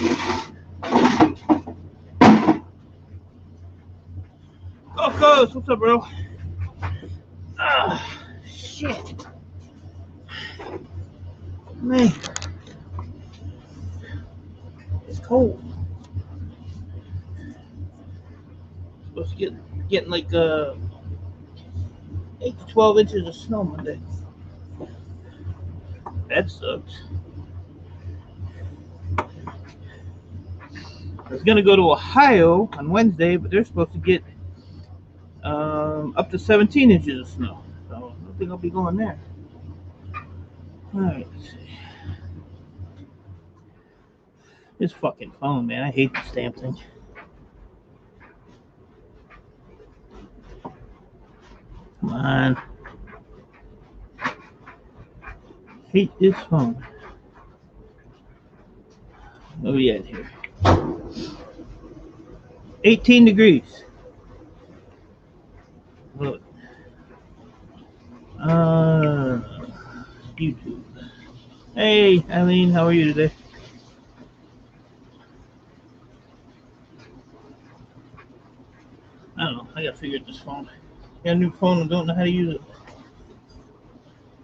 Oh, Coach, what's up, bro? Ah, shit. Man, it's cold. Supposed to getting like 8 to 12 inches of snow Monday. That sucks. I was gonna go to Ohio on Wednesday, but they're supposed to get up to 17 inches of snow. So I don't think I'll be going there. All right, let's see. This fucking phone, man. I hate this damn thing. Come on. Hate this phone. What are we at here? 18 degrees. Look. YouTube. Hey, Eileen, how are you today? I don't know. I gotta figure out this phone. Got a new phone and don't know how to use it.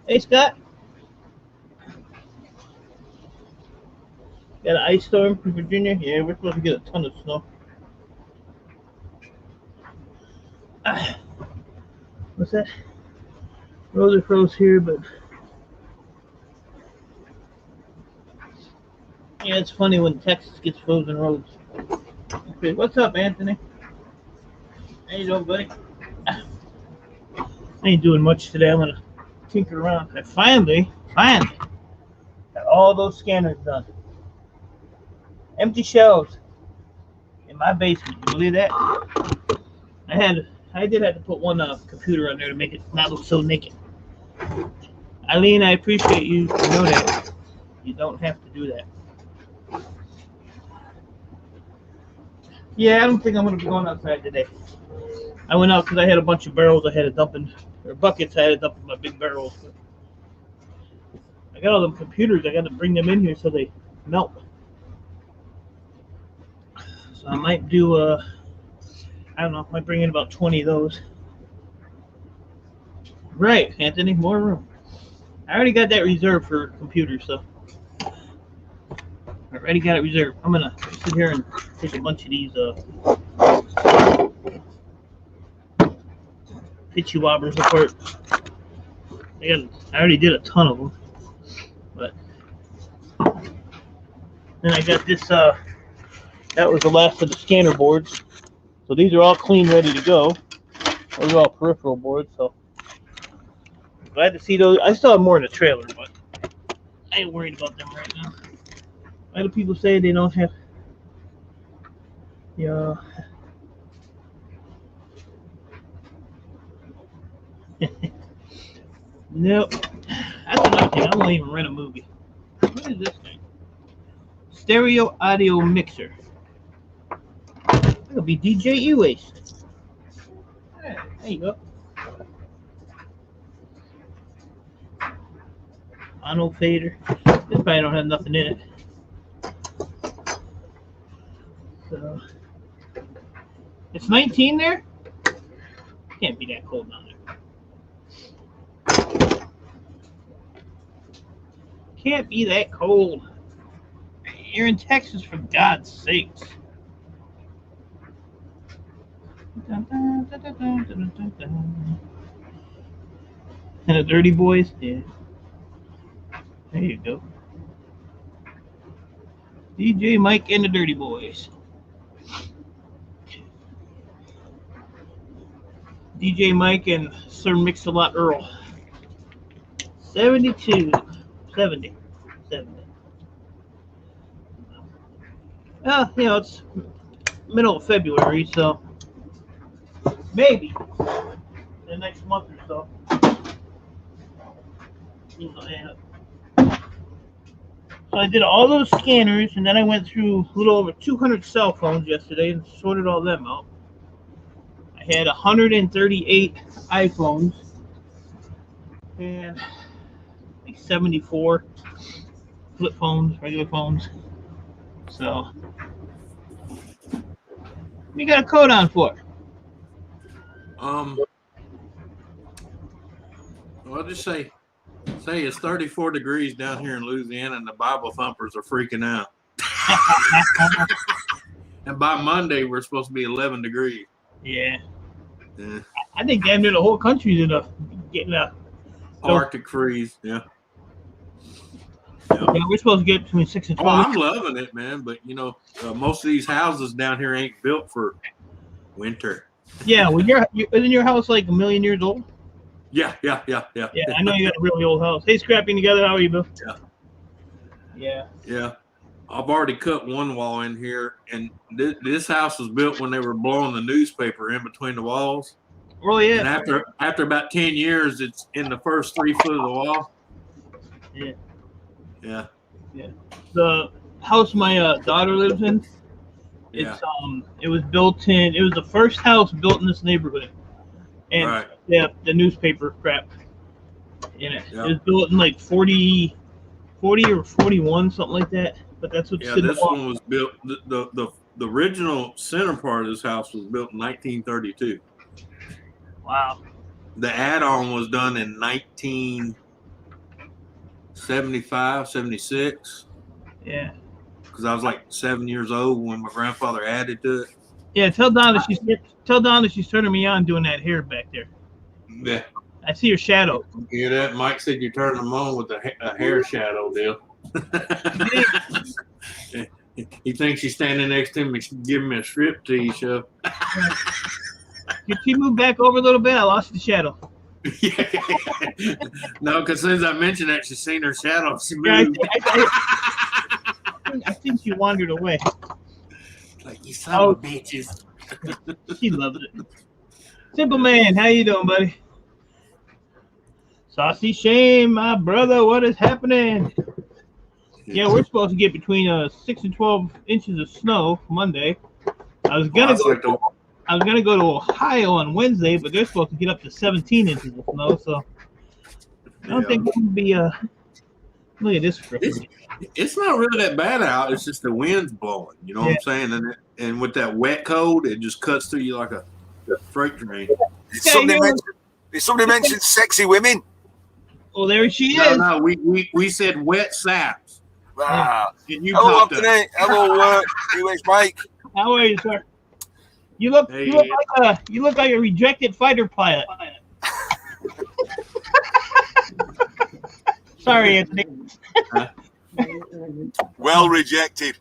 Hey, Scott. Got an ice storm in Virginia? Yeah, we're supposed to get a ton of snow. What's that? Roads are froze here, but yeah, it's funny when Texas gets frozen roads. Okay, what's up, Anthony? How you doing, buddy? I ain't doing much today. I'm gonna tinker around. I finally got all those scanners done. Empty shelves in my basement. You believe that? I did have to put one computer on there to make it not look so naked. Eileen, I appreciate you know that. You don't have to do that. Yeah, I don't think I'm going to be going outside today. I went out because I had a bunch of barrels I had to dump in, or buckets I had to dump in my big barrels. But I got all them computers. I got to bring them in here so they melt. So I might do, I don't know, I might bring in about 20 of those. Right, Anthony, more room. I already got that reserved for computers, so. I already got it reserved. I'm going to sit here and take a bunch of these pitchy wobbers apart. I already did a ton of them. But then I got this, that was the last of the scanner boards. So these are all clean, ready to go. Those are all peripheral boards, so glad to see those. I still have more in the trailer, but I ain't worried about them right now. A lot of people say they don't have, yeah. Nope. That's another thing. I won't even rent a movie. What is this thing? Stereo audio mixer. That'll be DJ E-Waste. There you go. Mono fader. This probably don't have nothing in it. So it's 19 there? Can't be that cold down there. Can't be that cold. You're in Texas, for God's sakes. And the Dirty Boys? Yeah. There you go. DJ Mike and the Dirty Boys. DJ Mike and Sir Mix-a-Lot Earl. 70. Well, you know, it's middle of February, so maybe the next month or so. So I did all those scanners, and then I went through a little over 200 cell phones yesterday and sorted all them out. I had 138 iPhones and like 74 flip phones, regular phones. So, we got a coat on for. Well, I'll just say it's 34 degrees down here in Louisiana, and the Bible thumpers are freaking out. And by Monday, we're supposed to be 11 degrees. Yeah. Yeah. I think damn near the whole country's getting a Arctic freeze. Yeah. Yeah, we're supposed to get between 6 and 12. Oh, I'm loving it, man. But most of these houses down here ain't built for winter. Yeah, well, isn't your house like 1,000,000 years old? Yeah. Yeah, I know you got a really old house. Hey, Scrapping Together, how are you, Bill? Yeah. I've already cut one wall in here, and this house was built when they were blowing the newspaper in between the walls. Oh, yeah. And after about 10 years, it's in the first 3 foot of the wall. Yeah. The house my daughter lives in, it was built in. It was the first house built in this neighborhood, and the newspaper crap in it. Yeah. It was built in like 40 or 41, something like that. But that's what. Yeah, this one was built. The original center part of this house was built in 1932. Wow. The add-on was done in 1975, 76. Yeah. Because I was like 7 years old when my grandfather added to it. Yeah, tell Donna she's turning me on doing that hair back there. Yeah. I see your shadow. You hear that? Mike said you're turning them on with a hair shadow deal. He thinks she's standing next to me, giving me a striptease show. Could she move back over a little bit? I lost the shadow. No, because as soon as I mentioned that, she's seen her shadow. She moved. I think she wandered away. Like, you son of bitches. She loves it. Simple Man, how you doing, buddy? Saucy Shame, my brother, what is happening? Yeah, we're supposed to get between 6 and 12 inches of snow Monday. I was gonna go to Ohio on Wednesday, but they're supposed to get up to 17 inches of snow. So I don't think we're gonna be. Look at this. It's not really that bad out. It's just the wind's blowing. You know what I'm saying? And with that wet cold, it just cuts through you like a freight train. Did somebody mention sexy women? Well, there she is. No, we said wet saps. Ah. Hello, Anthony. Hello, US Mike. How are you, sir? You look like a rejected fighter pilot. Sorry, Anthony. Well rejected.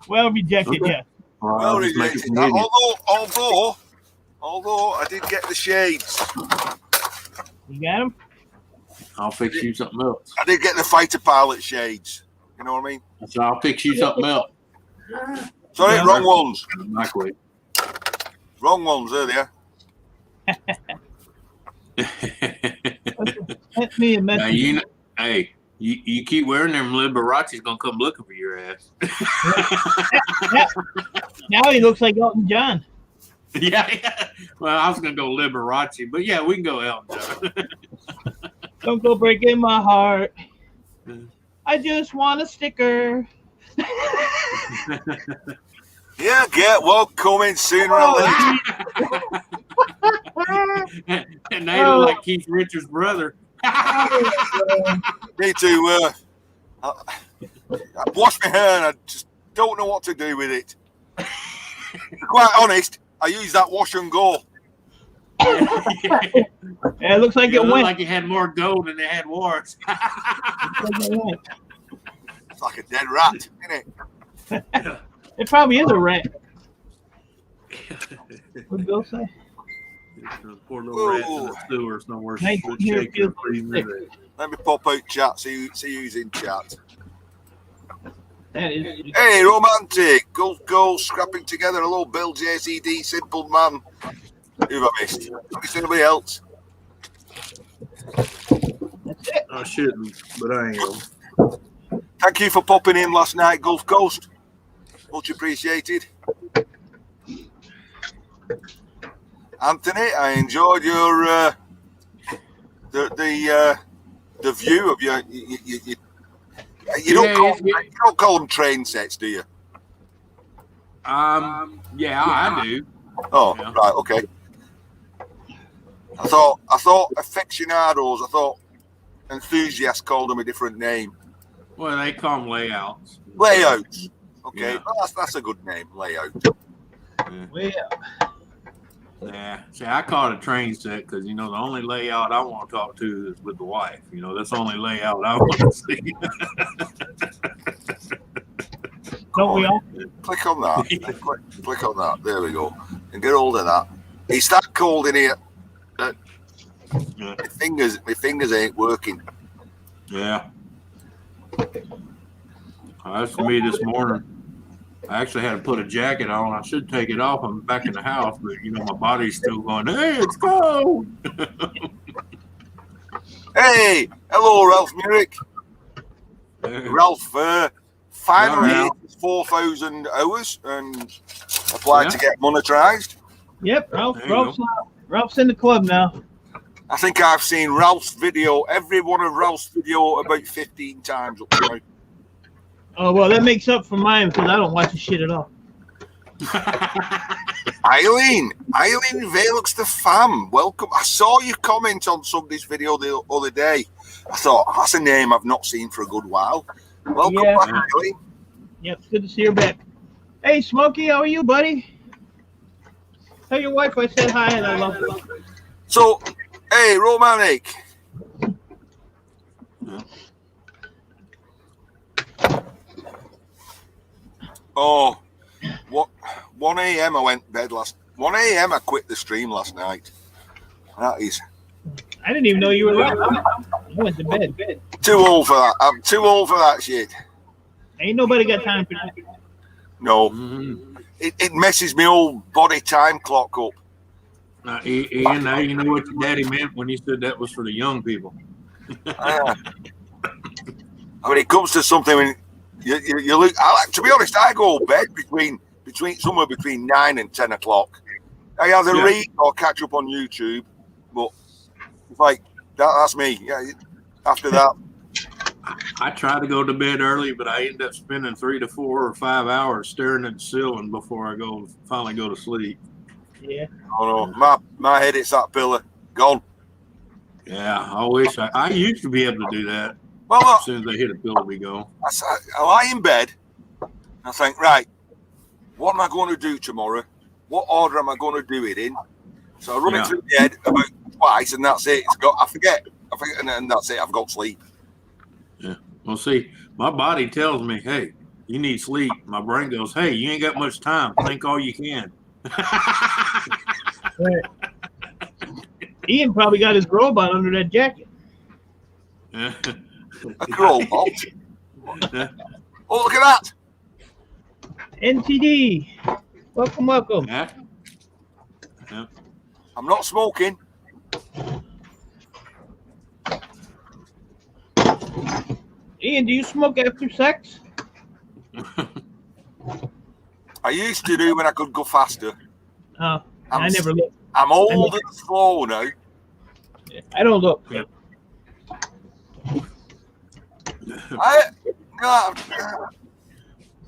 Well rejected, yeah. Well rejected. Although I did get the shades. You got them? I'll fix you something else. I did get the fighter pilot shades. You know what I mean? So I'll fix you something else. Sorry, wrong ones. Microwave. Wrong ones earlier. Sent me a message. You keep wearing them, Liberace's gonna come looking for your ass. Now he looks like Elton John. Yeah. Well, I was gonna go Liberace, but yeah, we can go Elton John. Don't go breaking my heart. I just want a sticker. Yeah, get well coming sooner or later. And they look like Keith Richards' brother. Me too. I wash my hair and I just don't know what to do with it. To be quite honest, I use that wash and go. Yeah, it looks like it went. Like it had more gold than it had warts. It's like a dead rat, isn't it? It probably is a rat. What did Bill say? Poor little rat in the sewer somewhere. Let me pop out chat, see who's in chat. Hey, romantic. Goals scrapping together. Hello, Bill, JCD, Simple Man. Who have I missed? Anybody else? That's it. I shouldn't, but I am. Thank you for popping in last night, Gulf Coast. Much appreciated. Anthony, I enjoyed your the view of your you don't call them train sets, do you? Yeah, I do. Oh, Yeah. right, okay. I thought aficionados, I thought enthusiasts called them a different name. Well, they call them layouts. Layouts. Okay, Yeah. well, that's a good name, layout. Well, Yeah. See, I call it a train set because, the only layout I want to talk to is with the wife. That's the only layout I want to see. don't we all? Click on that. click on that. There we go. And get hold of that. It's that cold in here. My fingers ain't working. Yeah. That's for me this morning. I actually had to put a jacket on. I should take it off. I'm back in the house, but my body's still going, hey, it's cold. Hey, hello, Ralph Murick. Ralph, finally, 4,000 hours and applied to get monetized. Yep, Ralph's in the club now. I think I've seen Ralph's video, every one of Ralph's video, about 15 times up to now. Oh, well, that makes up for mine because I don't watch the shit at all. Eileen Velux the fam, welcome. I saw your comment on somebody's video the other day. I thought, that's a name I've not seen for a good while. Welcome back, Eileen. Yep, it's good to see her back. Hey, Smokey, how are you, buddy? Tell your wife I said hi and I love her. So, hey, Romantic. Oh, what? 1 a.m. I went to bed 1 a.m. I quit the stream last night. That is. I didn't even know you were up. I went to bed. Too old for that. I'm too old for that shit. Ain't nobody got time for that. No. It messes my old body time clock up. Ian, now you know what your daddy meant when he said that was for the young people. When it comes to something, when you look, to be honest, I go to bed between somewhere between 9 and 10 o'clock. I either read or catch up on YouTube, but it's like that's me. Yeah, after that, I try to go to bed early, but I end up spending 3 to 4 or 5 hours staring at the ceiling before I finally go to sleep. Yeah. Oh no, my head hits that pillar. Gone. Yeah, I wish I used to be able to do that. Well, look, as soon as I hit a pillar, we go. I lie in bed. I think, right, what am I going to do tomorrow? What order am I going to do it in? So I run it through my head about twice, and that's it. I forget, and that's it. I've got sleep. Yeah. Well, see, my body tells me, hey, you need sleep. My brain goes, hey, you ain't got much time. Think all you can. Ian probably got his robot under that jacket. A robot? Oh, look at that. NTD. Welcome. Yeah. I'm not smoking. Ian, do you smoke after sex? I used to do when I could go faster. Oh, I never look. I'm old and slow now. I don't look. Yeah.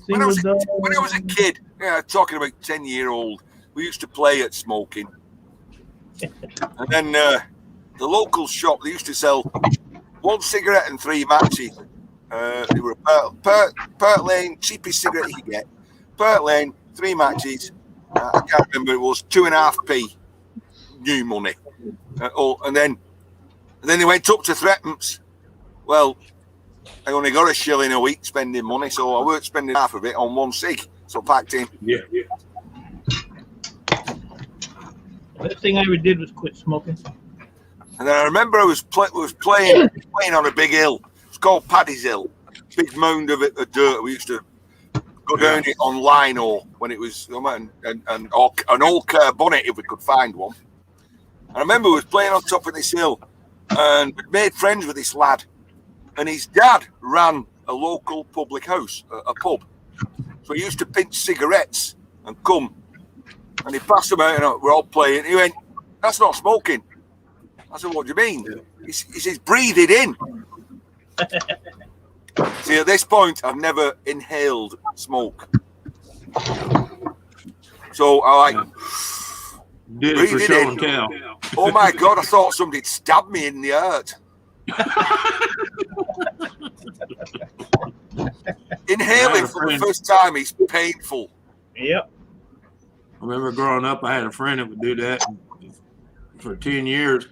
When I was a kid, talking about 10-year-old, we used to play at smoking. And then the local shop, they used to sell 1 cigarette and 3 matches. They were Pert Lane, cheapest cigarette you could get. Pert Lane, 3 matches. I can't remember, it was 2.5p new money. And then they went up to threepence. Well, I only got a shilling a week spending money, so I weren't spending half of it on 1 cig. So packed in. Yeah. The thing I ever did was quit smoking. And then I remember I was playing on a big hill. It's called Paddy's Hill. Big mound of dirt. We used to go down it on lino when it was an old car bonnet if we could find one. I remember we was playing on top of this hill and made friends with this lad. And his dad ran a local public house, a pub. So he used to pinch cigarettes and come. And he passed them out and we're all playing. He went, that's not smoking. I said, what do you mean? He says, breathe it in. See, at this point, I've never inhaled smoke. So I like did it for show and tell. Oh my God, I thought somebody'd stabbed me in the heart. Inhaling for the first time is painful. Yep. I remember growing up, I had a friend that would do that for 10 years.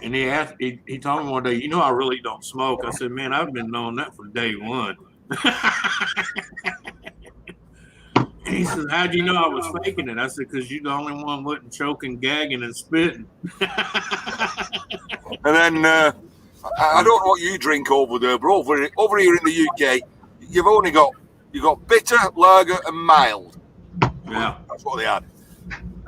And he told me one day, you know, I really don't smoke. I said, man, I've been knowing that from day one. And he said, how'd you know I was faking it? I said, because you're the only one wasn't choking, gagging, and spitting. And then, I don't know what you drink over there, but over here in the UK, you've only got bitter, lager, and mild. Yeah. That's what they had.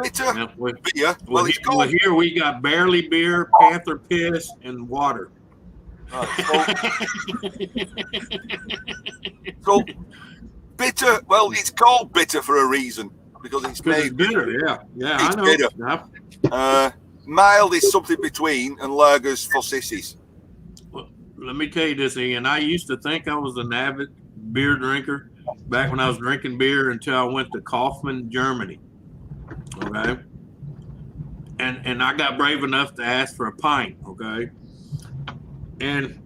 Bitter, beer. Well, here we got barley beer, panther piss, and water. So bitter. Well, it's called bitter for a reason because it's bitter. Yeah, it's I know. Bitter. Yeah. Mild is something between, and lager's for sissies. Well, let me tell you this, Ian. I used to think I was an avid beer drinker back when I was drinking beer until I went to Kaufman, Germany. Okay. And I got brave enough to ask for a pint. Okay. And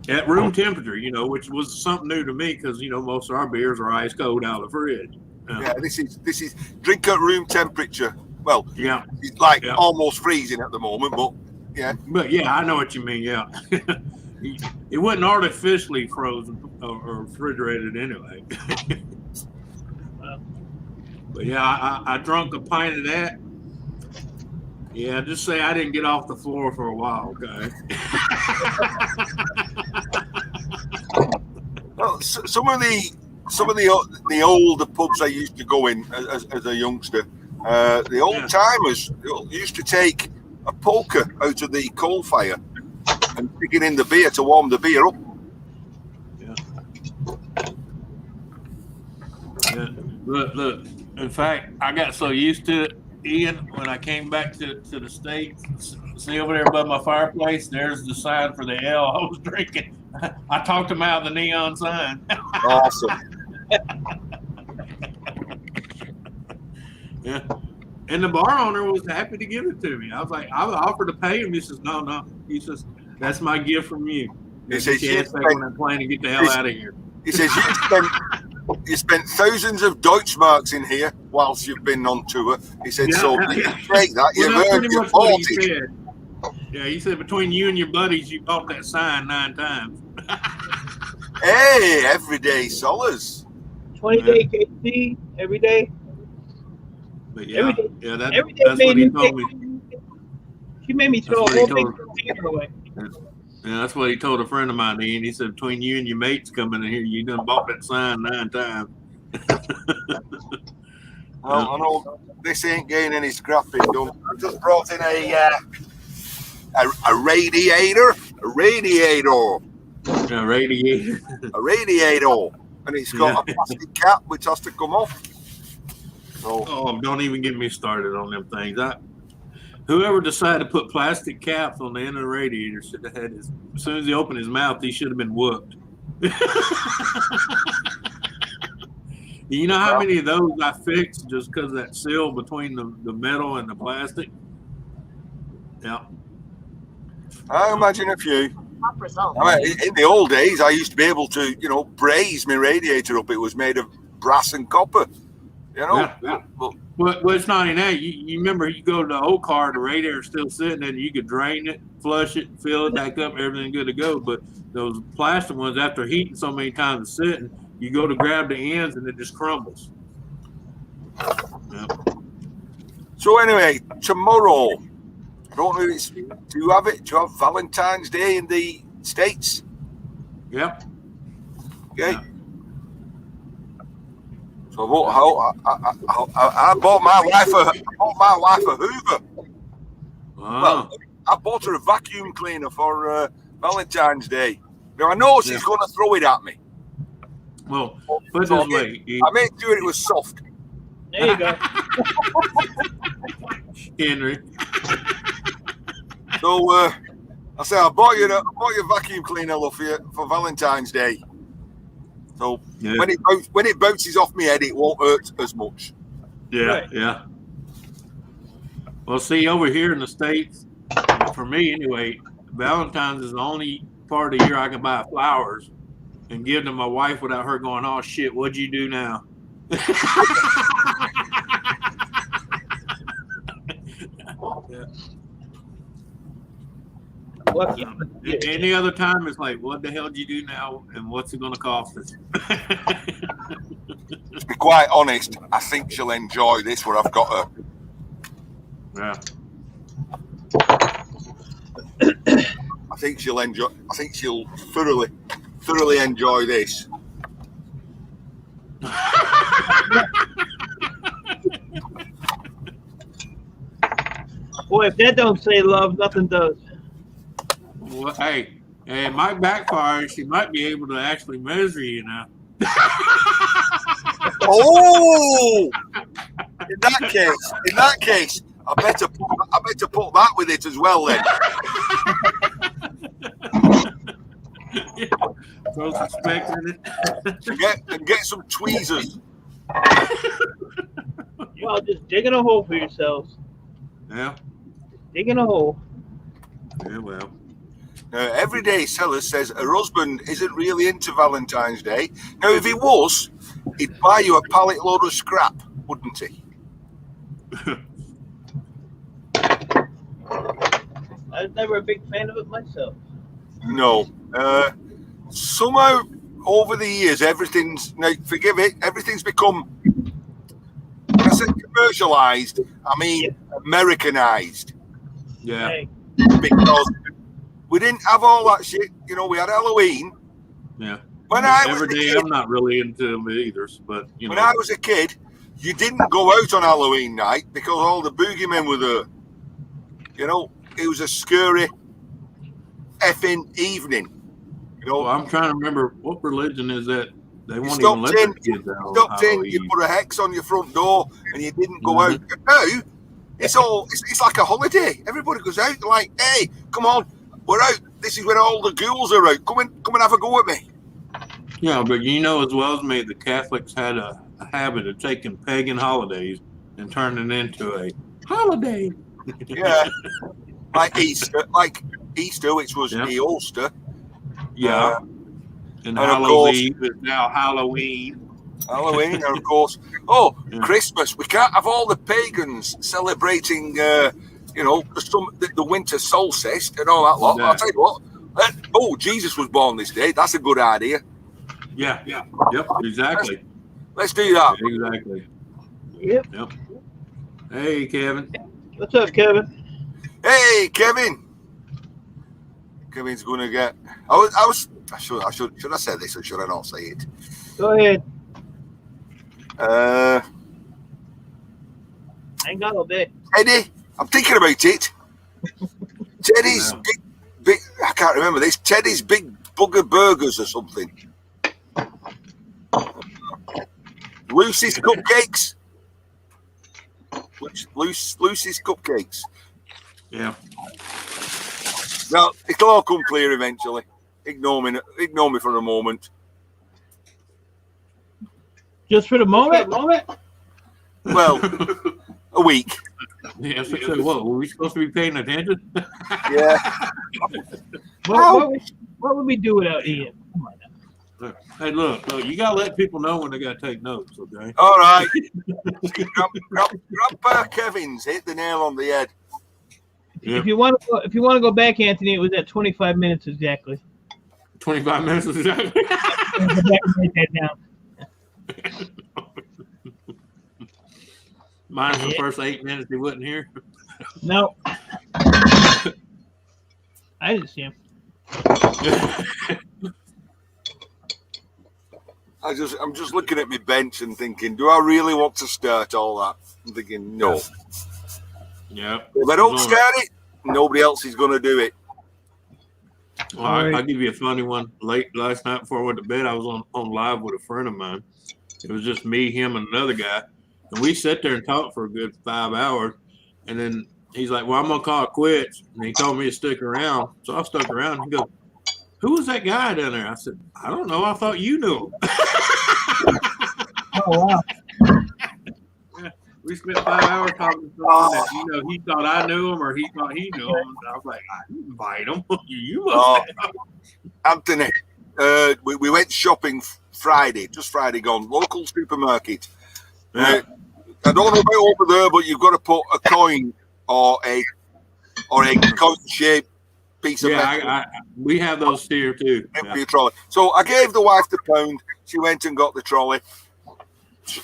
at room temperature, you know, which was something new to me because, you know, most of our beers are ice cold out of the fridge. Yeah, this is drink at room temperature. Well, yeah, it's like almost freezing at the moment, but yeah. But yeah, I know what you mean. Yeah. It wasn't artificially frozen or refrigerated anyway. But yeah, I drunk a pint of that. Yeah, just say I didn't get off the floor for a while, okay? Well, some of the older pubs I used to go in as a youngster, the old timers used to take a poker out of the coal fire and stick it in the beer to warm the beer up. Yeah. Look. In fact, I got so used to it, Ian, when I came back to the States. See over there above my fireplace, there's the sign for the ale I was drinking. I talked him out of the neon sign. Awesome. Yeah. And the bar owner was happy to give it to me. I was like, I offered to pay him. He says, no. He says, that's my gift from you. He says, on that plane and get the hell out of here. He says, you spent thousands of Deutschmarks in here whilst you've been on tour. He said, so you take that, you've earned your 40. Yeah, he said, between you and your buddies, you bought that sign 9 times. Hey, everyday solace. 20-day KC every day. But yeah, every day that's what he told me. She made me throw a whole big container away. Yeah, that's what he told a friend of mine, Ian. He said, between you and your mates coming in here, you done bought that sign 9 times. Well, I know this ain't getting any scrapping done. I just brought in a radiator. A radiator. And it's got a plastic cap which has to come off. So, don't even get me started on them things. Whoever decided to put plastic caps on the end of the radiator should have had as soon as he opened his mouth, he should have been whooped. You know how many of those I fixed just because of that seal between the metal and the plastic? Yeah. I imagine a few. I mean, in the old days, I used to be able to, braise my radiator up. It was made of brass and copper, Yeah. Well, it's not in that. You remember, you go to the old car, the radiator's still sitting there, and you could drain it, flush it, fill it back up, everything good to go. But those plastic ones, after heating so many times and sitting, you go to grab the ends, and it just crumbles. Yeah. So anyway, tomorrow, I don't know, do you have it? Do you have Valentine's Day in the States? Yep. Okay. Yeah. So I bought my wife a Hoover. Wow. Well, I bought her a vacuum cleaner for Valentine's Day. Now I know she's going to throw it at me. Well, put it this way. I made sure it was soft. There you go. Henry. So I said, I bought you a vacuum cleaner, love, for Valentine's Day. So when it bounces off my head, it won't hurt as much. Yeah, Right. yeah. Well, see, over here in the States, for me anyway, Valentine's is the only part of the year I can buy flowers and give to my wife without her going, "Oh shit, what'd you do now?" Yeah. Lucky. Any other time, it's like, "What the hell did you do now? And what's it going to cost us?" To be quite honest, I think she'll enjoy this. Where I've got her. Yeah. I think she'll enjoy. I think she'll thoroughly enjoy this. Boy, if that don't say love, nothing does. Well, hey, it might backfire. She might be able to actually measure you now. Oh, in that case, I better put that with it as well then. Throw some specs in it. and get some tweezers. Well, just digging a hole for yourselves. Yeah. Digging a hole. Yeah. Well. Everyday Seller says her husband isn't really into Valentine's Day. Now, if he was, he'd buy you a pallet load of scrap, wouldn't he? I was never a big fan of it myself. No. Somehow, over the years, everything's, now, forgive it, everything's become, when I say commercialized, I mean Americanized. Yeah. Hey, Because we didn't have all that shit. You know, we had Halloween. Yeah. When I was Every a day, kid, I'm not really into them either, but you when know. I was a kid, you didn't go out on Halloween night because all the boogeymen were there. You know, it was a scary effing evening. You know, Well, I'm trying to remember what religion is that. They won't even stopped let in, their kids out on Stopped in, Halloween. you put a hex on your front door, and you didn't go out. Now, it's like a holiday. Everybody goes out. They're like, hey, come on, we're out. This is when all the ghouls are out. Come and have a go at me. Yeah, but you know as well as me, the Catholics had a habit of taking pagan holidays and turning it into a holiday. Yeah, like Easter, which was the Ulster. Yeah. And of Halloween is now Halloween. Halloween, and of course, Christmas. We can't have all the pagans celebrating, the winter solstice and all that lot. Yeah. I'll tell you what. Jesus was born this day. That's a good idea. Yeah. Yep. Exactly. Let's do that. Exactly. yep. Yep. Hey, Kevin. What's up, Kevin? Hey, Kevin. Kevin's gonna get. Should I say this or should I not say it? Go ahead. I ain't got all day. Teddy, I'm thinking about it. Teddy's big. I can't remember this. Teddy's Big Bugger Burgers or something. Lucy's Cupcakes. Lucy's Cupcakes. Yeah. Well, it'll all come clear eventually. Ignore me for a moment. Just for the moment? Well, a week. Yeah, so what? Were we supposed to be paying attention? Yeah. What would we do without Ian? Come on now. Hey, look, you gotta let people know when they gotta take notes, okay? All right. Grandpa Kevin's hit the nail on the head. Yep. If you want to go back, Anthony, it was at 25 minutes exactly. 25 minutes exactly. Go back and write that down. Minus the first 8 minutes he wasn't here. No. I didn't see him. I'm just looking at my bench and thinking, do I really want to start all that? I'm thinking, no. Yeah. If I don't start it, nobody else is going to do it. Well, I'll give you a funny one. Late last night before I went to bed, I was on live with a friend of mine. It was just me, him, and another guy. And we sat there and talked for a good 5 hours. And then he's like, well, I'm going to call it quits. And he told me to stick around. So I stuck around. He goes, who was that guy down there? I said, I don't know. I thought you knew him. Oh, wow. We we spent 5 hours talking to someone that, you know, he thought I knew him or he thought he knew him. And I was like, I didn't invite him. You must have. Anthony, we went shopping Friday, just Friday gone, local supermarket. Yeah. I don't know about over there, but you've got to put a coin or a coin-shaped piece of metal. We have those here too. For your trolley. So I gave the wife the pound. She went and got the trolley,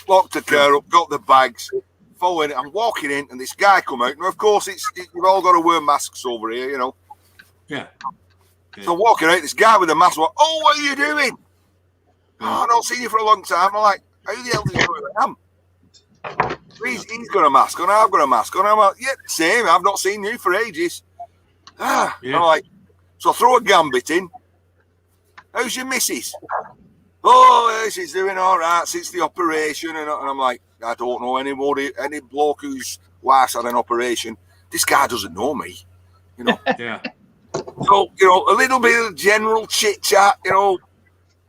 locked the car up, got the bags, following it. I'm walking in, and this guy come out. And of course, we've all got to wear masks over here, you know. Yeah. So walking out, this guy with a mask, like, oh, what are you doing? Oh, I've not seen you for a long time. I'm like, how the hell do you know who I am? He's got a mask on, I've got a mask on. I'm like, yeah, same. I've not seen you for ages. I'm like, so I throw a gambit in. How's your missus? Oh, she's doing all right since the operation. And I'm like, I don't know any bloke whose wife's had an operation. This guy doesn't know me, you know. Yeah. So, you know, a little bit of general chit chat, you know.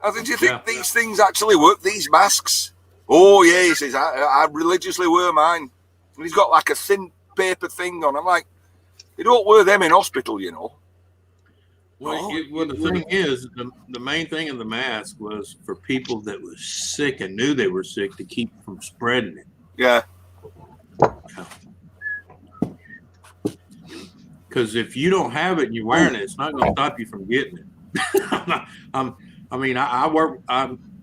I think, do you think these things actually work, these masks? Oh, yeah, he says, I religiously wear mine. And he's got like a thin paper thing on. I'm like, you don't wear them in hospital, you know. Well, the thing is, the main thing of the mask was for people that was sick and knew they were sick to keep from spreading it. Yeah. Because if you don't have it and you're wearing it, it's not going to stop you from getting it. I'm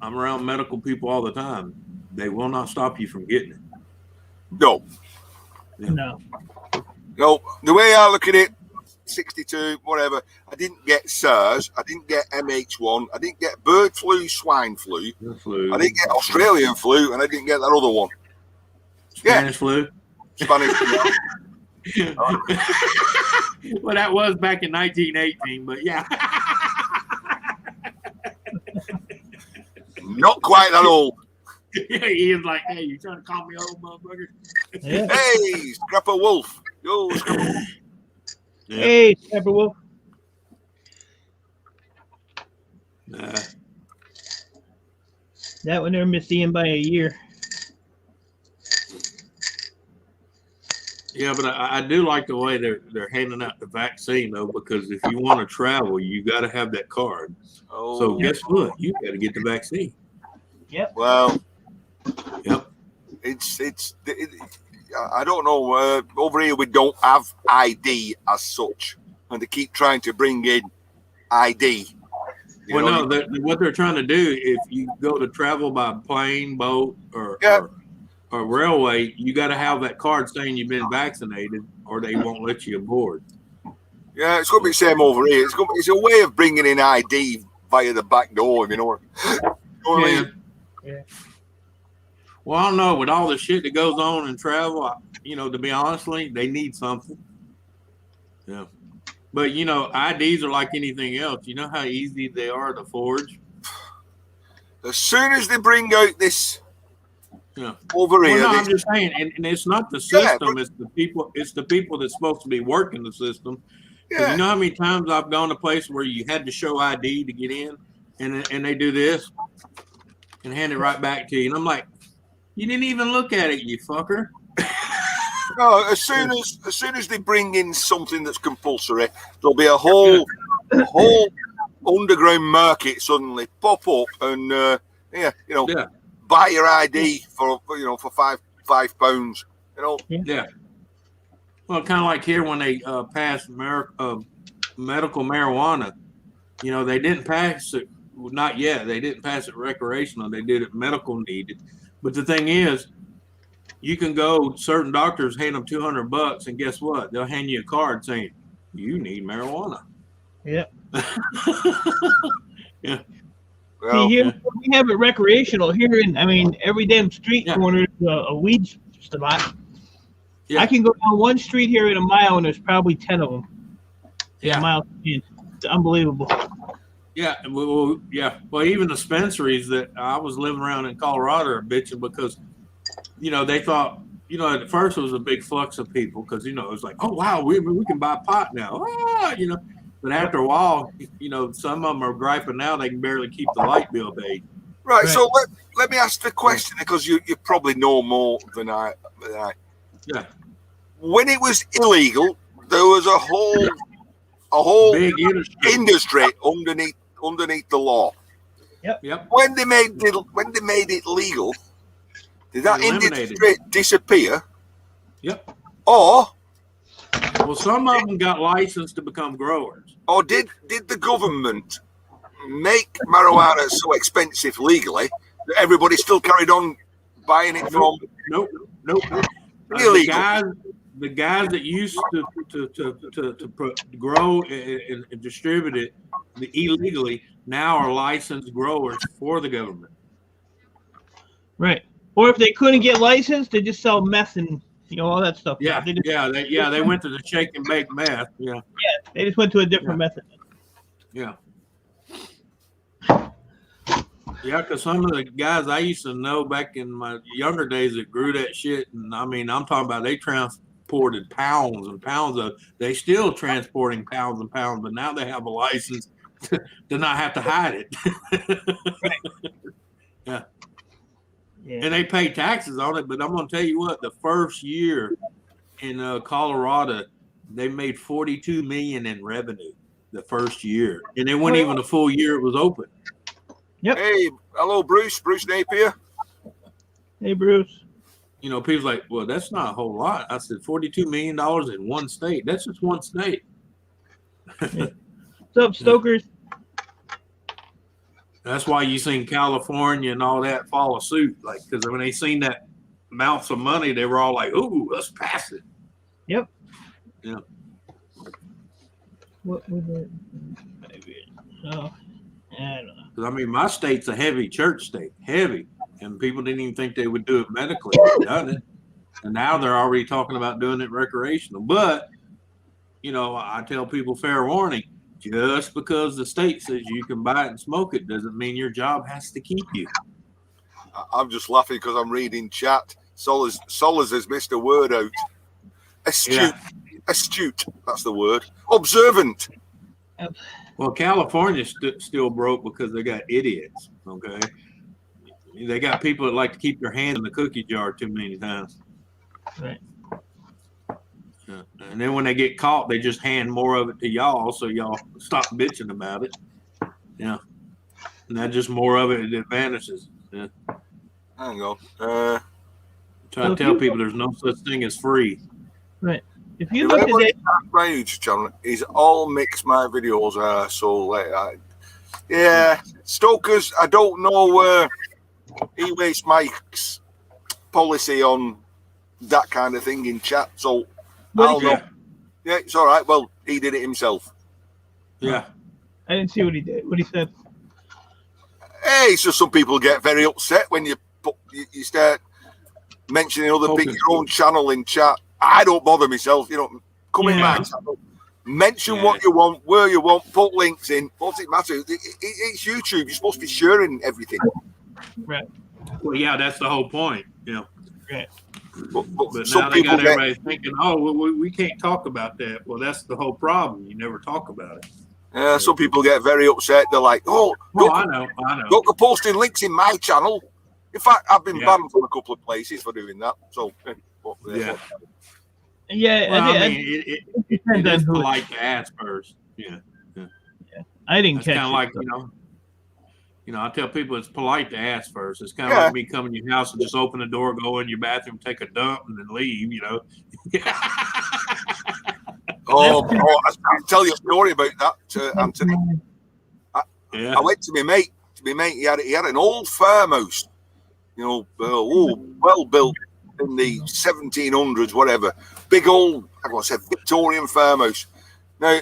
around medical people all the time. They will not stop you from getting it. No. Yeah. No. The way I look at it, 62, whatever, I didn't get SARS, I didn't get MH1, I didn't get bird flu, swine flu, I didn't get Australian flu, and I didn't get that other one. Spanish flu? Spanish flu. Well, that was back in 1918, but yeah. Not quite that old. He was like, hey, you trying to call me old, motherfucker? Yeah. Hey, Scrapper Wolf. Yo, Scrapper Wolf. Yeah. Hey, Scrapper Wolf. That one there missed Ian by a year. Yeah, but I do like the way they're handing out the vaccine, though, because if you want to travel, you got to have that card. Oh, So guess what? You got to get the vaccine. Yep. Well, Yep. I don't know. Over here, we don't have ID as such, and they keep trying to bring in ID. What they're trying to do, if you go to travel by plane, boat, or railway, you got to have that card saying you've been vaccinated, or they won't let you aboard. Yeah, it's going to be the same over here. It's a way of bringing in ID via the back door, you know what I mean? Yeah. Well, I don't know. With all the shit that goes on in travel, to be honestly, they need something. Yeah. But, IDs are like anything else. You know how easy they are to forge? As soon as they bring out this over here. Well, no, I'm just saying, and it's not the system, it's the people. It's the people that's supposed to be working the system. Yeah. You know how many times I've gone to places where you had to show ID to get in, and they do this and hand it right back to you, and I'm like, you didn't even look at it, you fucker. No, as soon as they bring in something that's compulsory, there'll be a whole underground market suddenly pop up, and buy your ID for £5. Yeah. Well, kind of like here when they passed medical marijuana, they didn't pass it. Well, not yet. They didn't pass it recreational. They did it medical needed. But the thing is, you can go. Certain doctors hand them $200, and guess what? They'll hand you a card saying you need marijuana. Yeah. Yeah. See, here we have it recreational. Here every damn street corner is a weed spot. Yeah. I can go down one street here in a mile, and there's probably 10 of them. Yeah. A mile. It's unbelievable. Yeah. Well, even dispensaries that I was living around in Colorado are bitching because, they thought, at first it was a big flux of people because, it was like, oh, wow, we can buy pot now. But after a while, some of them are griping now they can barely keep the light bill paid. Right. So let me ask the question because you probably know more than I. Right. Yeah. When it was illegal, there was a whole Big industry underneath the law. Yep. When they made it legal, did that Eliminated. industry disappear? Yep. Or Well, some of them got licensed to become growers. Or did the government make marijuana so expensive legally that everybody still carried on buying it from? Nope. Illegal. The guys that used to grow and distribute it illegally now are licensed growers for the government. Right. Or if they couldn't get licensed, they just sell meth and all that stuff. Yeah, they went to the shake and bake meth. Yeah. They just went to a different method. Yeah. Yeah, because some of the guys I used to know back in my younger days that grew that shit, and I mean, I'm talking about they transported pounds and pounds of. They still transporting pounds and pounds, but now they have a license to not have to hide it. Yeah. And they pay taxes on it, but I'm going to tell you what, the first year in Colorado, they made $42 million in revenue the first year, and it wasn't even a full year it was open. Yep. Hey, hello, Bruce Napier. Hey, Bruce. People's like, well, that's not a whole lot. I said $42 million in one state. That's just one state. What's up, Stokers? That's why you seen California and all that follow suit, like, because when they seen that amounts of money, they were all like, "Ooh, let's pass it." Yep. Yeah. What was it? Oh, I don't know. Because I mean, my state's a heavy church state, heavy, and people didn't even think they would do it medically. They've done it, and now they're already talking about doing it recreational. But I tell people fair warning. Just because the state says you can buy it and smoke it doesn't mean your job has to keep you. I'm just laughing because I'm reading chat. Solas has missed a word out. Astute. Yeah. Astute. That's the word. Observant. Well, California's still broke because they got idiots. Okay. They got people that like to keep their hand in the cookie jar too many times. Right. And then when they get caught, they just hand more of it to y'all, so y'all stop bitching about it. Yeah, and that just more of it vanishes. Yeah. Hang on. Try to tell people there's no such thing as free. Right. If you look at it, my YouTube channel is all mixed. My videos are so yeah. Stokers, I don't know where he wastes Mike's policy on that kind of thing in chat, so. I'll know. Yeah, it's all right. Well, he did it himself. Yeah. I didn't see what he did. What he said. Hey, so some people get very upset when you start mentioning other people, your own channel in chat. I don't bother myself. Come in my channel, mention what you want, where you want, put links in. What's it matter? It's YouTube. You're supposed to be sharing everything. Right. Well, yeah, that's the whole point. Right. But now they got everybody thinking, oh, we can't talk about that. Well, that's the whole problem. You never talk about it. Yeah, some people get very upset. They're like, "Oh, I know. Don't go posting links in my channel." In fact, I've been banned from a couple of places for doing that. So, yeah. Well, I mean, it is polite to ask first. Yeah. I didn't catch it. Kind of like I tell people it's polite to ask first. It's kind of like me coming to your house and just open the door, go in your bathroom, take a dump, and then leave. I'll tell you a story about that, Anthony. I went to my mate. He had an old farmhouse, well built in the 1700s, whatever. Big old, Victorian farmhouse. Now,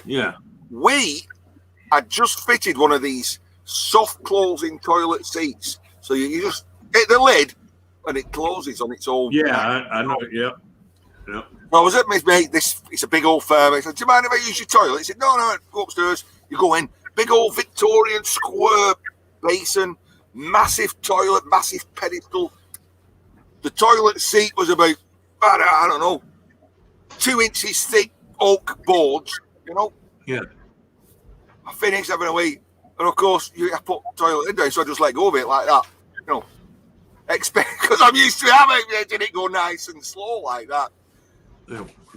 we had just fitted one of these soft closing toilet seats, so you just hit the lid and it closes on its own. Yeah, I know. Yep. I was at my mate. It's a big old farm. I said, "Do you mind if I use your toilet?" He said, "No, go upstairs." You go in, big old Victorian square basin, massive toilet, massive pedestal. The toilet seat was about, I don't know, 2 inches thick oak boards. Yeah. I finished having a wee. And of course, you have to put the toilet in down, so I just let go of it like that. because I'm used to it. I'm making it go nice and slow like that.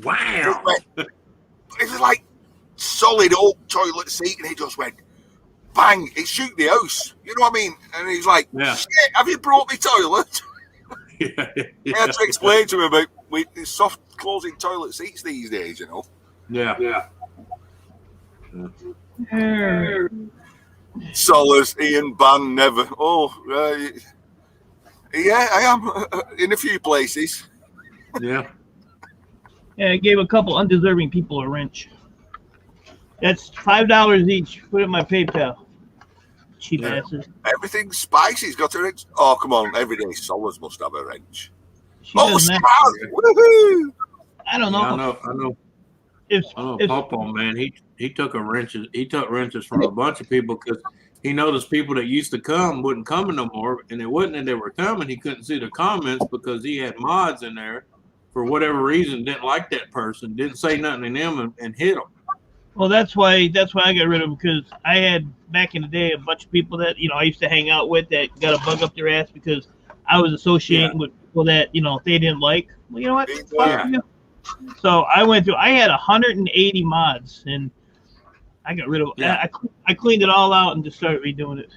Wow. It was like solid oak toilet seat, and it just went bang. It shook the house. You know what I mean? And he's like, shit, have you brought me toilet? I had to explain to him about the soft closing toilet seats these days, you know. Yeah. Solace, Ian, Ban, never. Oh, yeah, I am in a few places. Yeah. Yeah, I gave a couple undeserving people a wrench. That's $5 each. Put it in my PayPal. Cheap asses. Everything's spicy. He's got a wrench. Oh, come on. Every day Solace must have a wrench. Woohoo! I don't know. I know. Pawpaw, man, he took wrenches. He took wrenches from a bunch of people because he noticed people that used to come wouldn't come no more, and it wasn't that they were coming. He couldn't see the comments because he had mods in there for whatever reason. Didn't like that person. Didn't say nothing to them and hit them. Well, that's why I got rid of them, because I had back in the day a bunch of people that I used to hang out with that got a bug up their ass because I was associating with people that they didn't like. Well, you know what? So I went through. I had 180 mods, and I got rid of. I cleaned it all out and just started redoing it.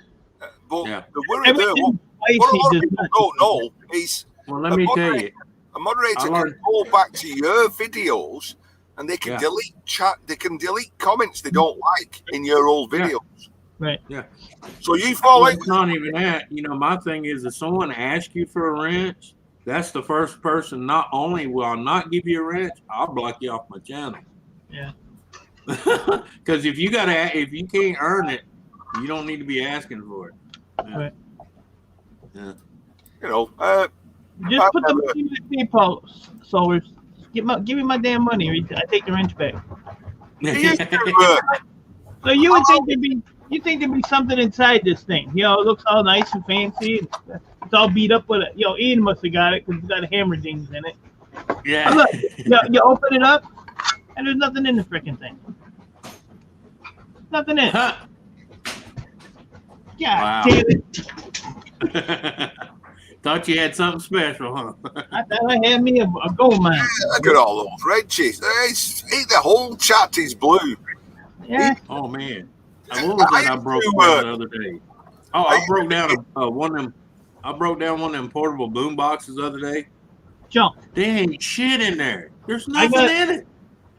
But the worry there, what a lot of people don't know is, well, let me tell you, a moderator can go back to your videos and they can delete chat. They can delete comments they don't like in your old videos. Right. Yeah. So you follow. It's not even that. My thing is, if someone asks you for a wrench, that's the first person. Not only will I not give you a wrench, I'll block you off my channel. Yeah. Because if you can't earn it, you don't need to be asking for it. Yeah. Right. Yeah. Just put the money in the PayPal, Solars. Give me my damn money, or I take the wrench back. So you would think there'd be something inside this thing. It looks all nice and fancy. And it's all beat up with it. Ian must have got it because it's got hammer dings in it. Yeah. Look, you open it up, and there's nothing in the freaking thing. Nothing in it. Huh. God damn it. Thought you had something special, huh? I thought I had me a gold mine. Look at all those wrenches. The whole chat is blue. Yeah. Oh, man. What was that I broke down the other day? Oh, I broke down one of them. I broke down one of them portable boom boxes the other day. Jump. There ain't shit in there. There's nothing in it.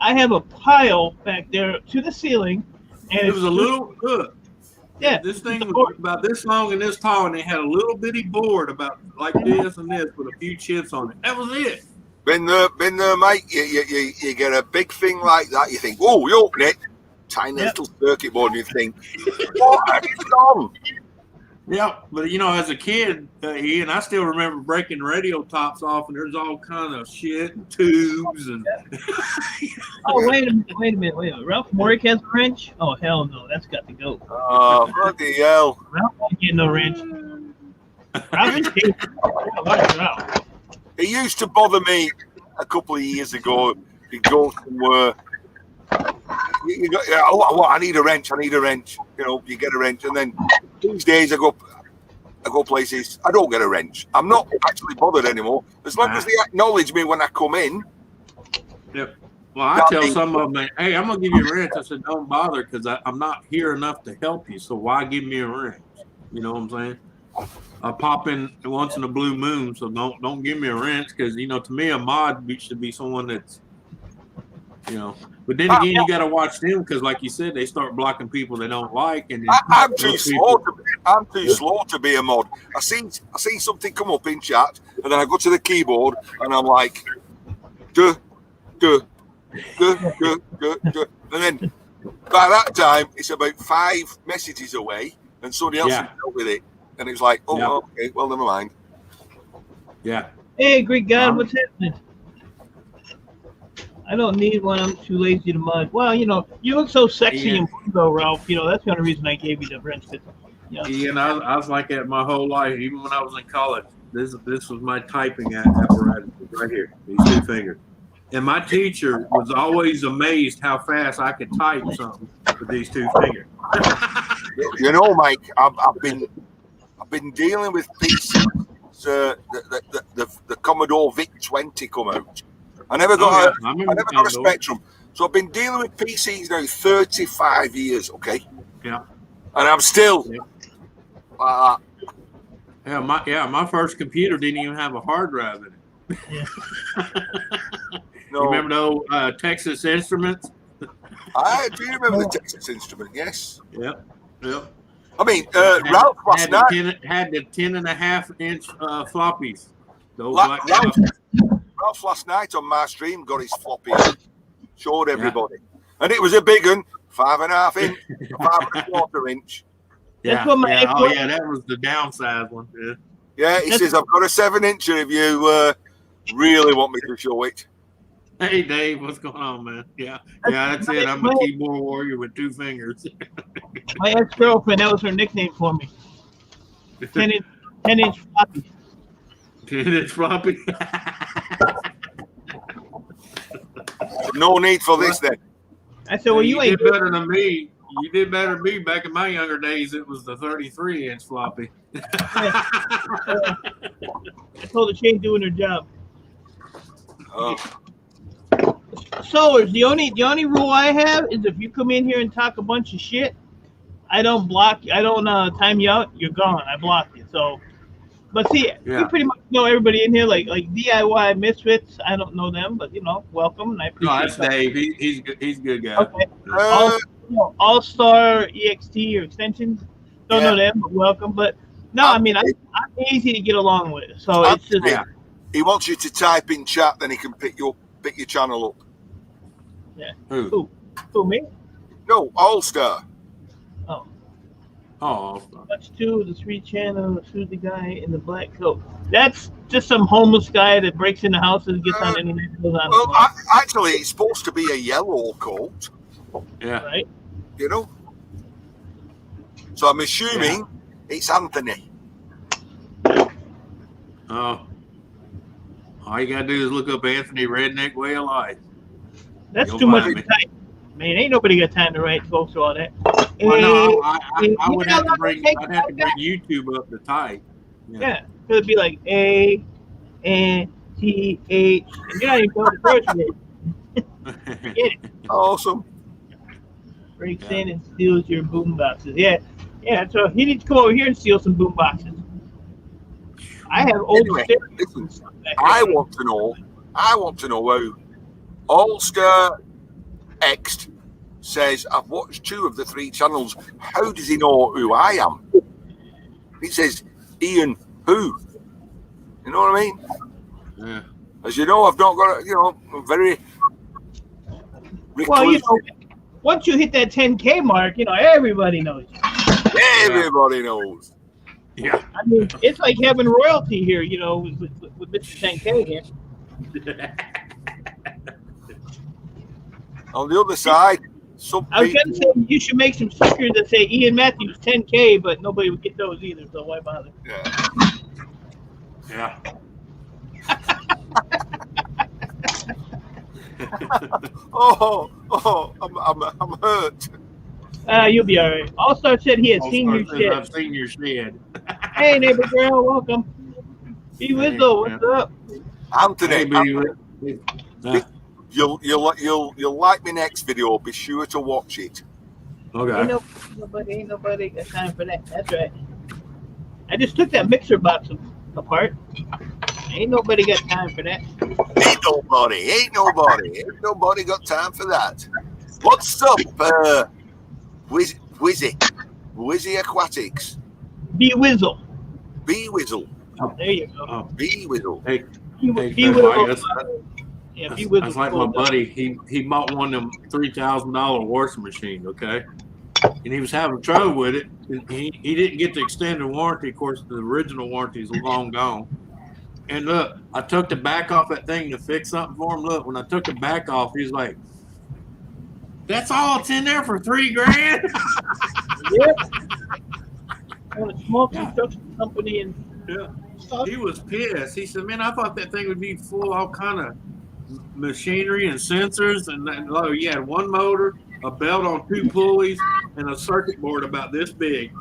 I have a pile back there to the ceiling. And it was a little hook. Yeah. This thing was about this long and this tall, and they had a little bitty board about like this and this with a few chips on it. That was it. Been there, mate. You get a big thing like that, you think, oh, you open it, tiny little circuit board, and you think, what have you done? Yeah, but as a kid, Ian, I still remember breaking radio tops off, and there's all kind of shit and tubes and. Oh, wait a minute. Ralph Morick has a wrench? Oh, hell no, that's got to go. Oh, bloody hell! Ralph won't get no wrench. Ralph. It used to bother me a couple of years ago. You go somewhere. I need a wrench. You get a wrench, and then these days I go places. I don't get a wrench. I'm not actually bothered anymore as long as they acknowledge me when I come in. Yeah. Well, I tell some of them, hey, I'm gonna give you a wrench. I said, don't bother because I'm not here enough to help you. So why give me a wrench? You know what I'm saying? I pop in once in a blue moon, so don't give me a wrench because to me a mod should be someone that's. But then again, you got to watch them because, like you said, they start blocking people they don't like. And I'm too slow to be a mod. I see something come up in chat, and then I go to the keyboard, and I'm like, duh, and then by that time it's about 5 messages away, and somebody else has dealt with it, and it's like, okay, well, never mind. Yeah. Hey, Greek God, what's happening? I don't need one. I'm too lazy to mod. Well, you look so sexy and blue, though, Ralph. That's the only reason I gave you the wrench. Ian, I was like that my whole life. Even when I was in college, this was my typing apparatus right here. These 2 fingers. And my teacher was always amazed how fast I could type something with these 2 fingers. Mike, I've been dealing with PC the Commodore VIC-20 come out. I never got a Spectrum. So I've been dealing with PCs now 35 years, okay? Yeah. And I'm still my first computer didn't even have a hard drive in it. Yeah. no. You remember those Texas Instruments? I do remember the Texas Instrument, yes. Yep. I mean, Ralph last night had the 10.5-inch floppies. Those Ralph last night on my stream got his floppy, showed everybody, and it was a big one, 5.5 inch, 5.25 inch. Yeah, that was the downside one. Yeah, he says I've got a 7-incher if you really want me to show it. Hey Dave, what's going on, man? Yeah, that's it. I'm a keyboard warrior with 2 fingers. My ex-girlfriend, that was her nickname for me. 10-inch floppy. 10-inch floppy. No need for this then. I said, well, you ain't did better than me. You did better than me. Back in my younger days, it was the 33-inch floppy. I told her she ain't doing her job. So the only rule I have is if you come in here and talk a bunch of shit, I don't block. I don't time you out. You're gone. I blocked you. So, but see, you pretty much know everybody in here, like DIY Misfits. I don't know them, but welcome. And I appreciate that's Dave. He's a good guy. Okay. All-Star EXT or extensions. Don't know them, but welcome. But no, I mean I'm easy to get along with. So it's just he wants you to type in chat, then he can pick your channel up. Yeah. Who me? No, All-Star. Oh. Watch 2 of the 3 channels. Who's the guy in the black coat? That's just some homeless guy that breaks into houses, gets on the internet, goes on. Well, actually, it's supposed to be a yellow coat. Yeah. Right. So I'm assuming it's Anthony. Oh. All you gotta do is look up Anthony Redneck Way of Life. That's too much to type. Man, ain't nobody got time to write folks through all that. Well, no, I would have to bring YouTube up to type. Yeah. It'd be like A N T H, and you're not even going to approach it. Awesome. Breaks in and steals your boom boxes. Yeah. So he needs to come over here and steal some boom boxes. I have old listen, I want to know how All-Star X says I've watched 2 of the 3 channels. How does he know who I am? He says Ian who? You know what I mean? Yeah. As you know, I've not got I'm very reclusive. Well, once you hit that 10K mark, everybody knows you. Everybody knows. Yeah. I mean, it's like having royalty here, with Mr. 10K here. On the other side, I was going to say you should make some stickers that say Ian Matthews 10K, but nobody would get those either, so why bother? Yeah. I'm hurt. You'll be all right. All-Star said he has seen your shed. I've seen your shed. Hey, neighbor girl, welcome. Be Wizzo, what's up? Anthony, Hey, you'll like my next video. Be sure to watch it. Okay. Ain't nobody got time for that. That's right. I just took that mixer box apart. Ain't nobody got time for that. Ain't nobody got time for that. What's up, Wizzy Aquatics? Be Wizzle. There you go. Be Wizzle. Hey, Be Wizzle. Yeah, Be Wizzle. That's like my buddy. He bought one of them $3,000 washing machine. Okay, and he was having trouble with it. He didn't get the extended warranty. Of course, the original warranty is long gone. And look, I took the back off that thing to fix something for him. Look, when I took the back off, he's like, "That's all it's in there for $3,000." Yep. On a small construction company and he was pissed. He said, "Man, I thought that thing would be full of all kind of machinery and sensors, and you had one motor, a belt on 2 pulleys, and a circuit board about this big."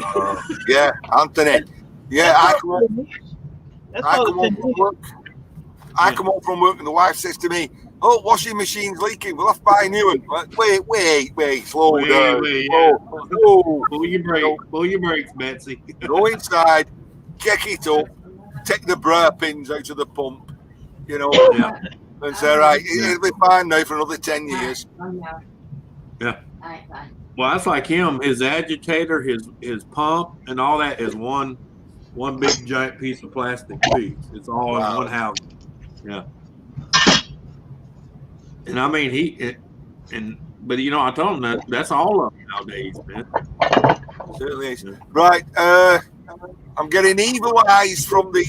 Yeah, Anthony. Yeah, That's I all come it's home from work. I come home from work and the wife says to me, "Oh, washing machine's leaking. We'll have to buy a new one." Like, wait, slow down. Wait, Slow. yeah. Whoa. Pull your brakes, Betsy. Go inside, kick it up, take the bra pins out of the pump, Yeah. and say, right, it'll be fine now for another 10 years. Yeah. Well, that's like him. His agitator, his pump, and all that is one big giant piece of plastic piece. It's all in one house. Yeah. And I mean, but I told him that's all of them nowadays, man. Certainly is. Right, I'm getting evil eyes from the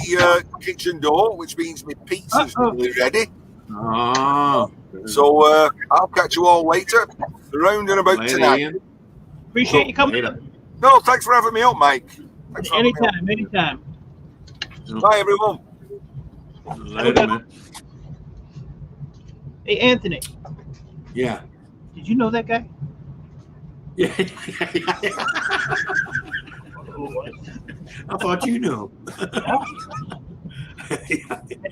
kitchen door, which means my pizza's nearly ready. Oh. So I'll catch you all later, around and about tonight. Ian. Appreciate you coming. No, thanks for having me up, Mike. Thanks for having me up. Anytime. Bye, everyone. Later, man. Hey, Anthony. Yeah. Did you know that guy? Yeah. I thought you knew.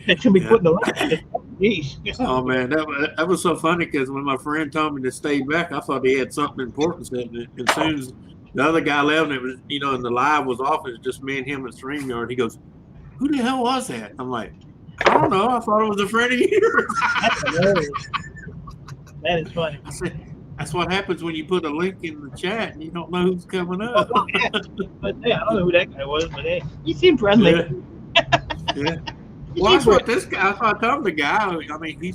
That should be putting the link. Jeez. Oh man, that was so funny because when my friend told me to stay back, I thought he had something important said. And as soon as the other guy left, and it was and the live was off. It was just me and him and StreamYard. He goes, "Who the hell was that?" I'm like, "I don't know. I thought it was a friend of yours." That's hilarious. That is funny. I said, "That's what happens when you put a link in the chat and you don't know who's coming up." Yeah. But hey, I don't know who that guy was, but hey, he seemed friendly. Yeah. Well, that's what this guy. I told the guy. I mean, he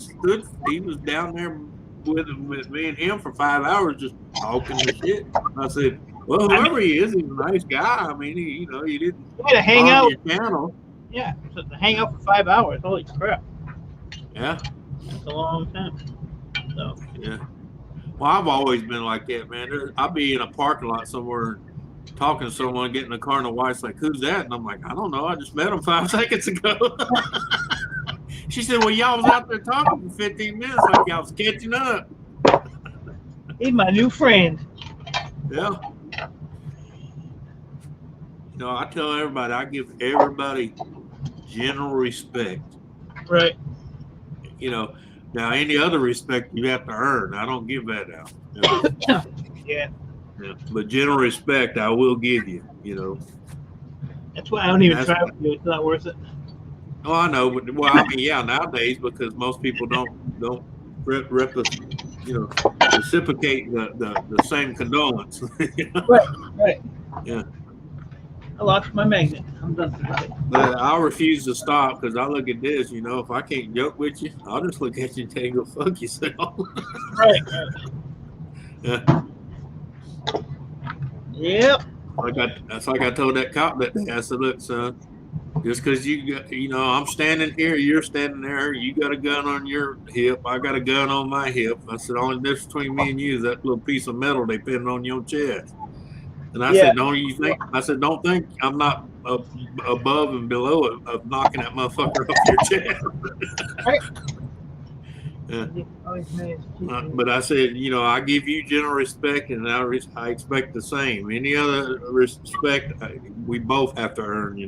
was down there with me and him for 5 hours just talking the shit. I said, "Well, whoever he is, he's a nice guy. I mean, he didn't to hang out. Your channel. Yeah, so to hang out for 5 hours. Holy crap! Yeah, that's a long time. So yeah. Well, I've always been like that, man. I'll be in a parking lot somewhere talking to someone, getting in the car, and the wife's like, "Who's that?" And I'm like, "I don't know. I just met him 5 seconds ago." She said, "Well, y'all was out there talking for 15 minutes like y'all was catching up." he's my new friend. Yeah. I tell everybody, I give everybody general respect. Right. Now any other respect you have to earn. I don't give that out. Yeah. Yeah. But general respect, I will give you. That's why I don't even try with you. It's not worth it. Oh, I know, but nowadays because most people don't reciprocate the same condolence. Right. Yeah. I lost my magnet. I'm done. But I'll refuse to stop because I look at this. If I can't joke with you, I'll just look at you and tell you go fuck yourself. Right. Yeah. Yep. That's like I told that cop that day. I said, "Look, son, just because I'm standing here, you're standing there, you got a gun on your hip, I got a gun on my hip." I said, "Only difference between me and you is that little piece of metal they pinned on your chest." And I said, "Don't think I'm not above and below it of knocking that motherfucker off your chest." Right. Yeah. But I said, I give you general respect, and I expect the same. Any other respect, we both have to earn,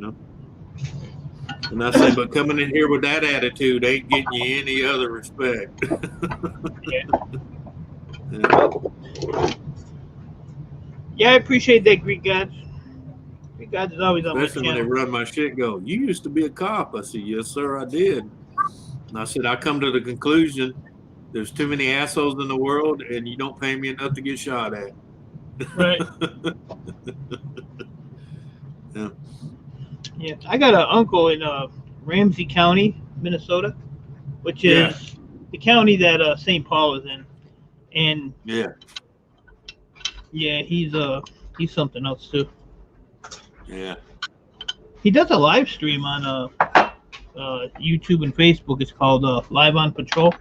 And I said, but coming in here with that attitude ain't getting you any other respect. Yeah, I appreciate that, Greek gods. Greek gods is always on my Especially when channel. they run my shit. Go, "You used to be a cop." I said, "Yes, sir, I did." And I said, "I come to the conclusion there's too many assholes in the world, and you don't pay me enough to get shot at." Right. Yeah. Yeah, I got an uncle in Ramsey County, Minnesota, which is the county that St. Paul is in, and he's something else too. Yeah. He does a live stream on YouTube and Facebook. It's called Live on Patrol.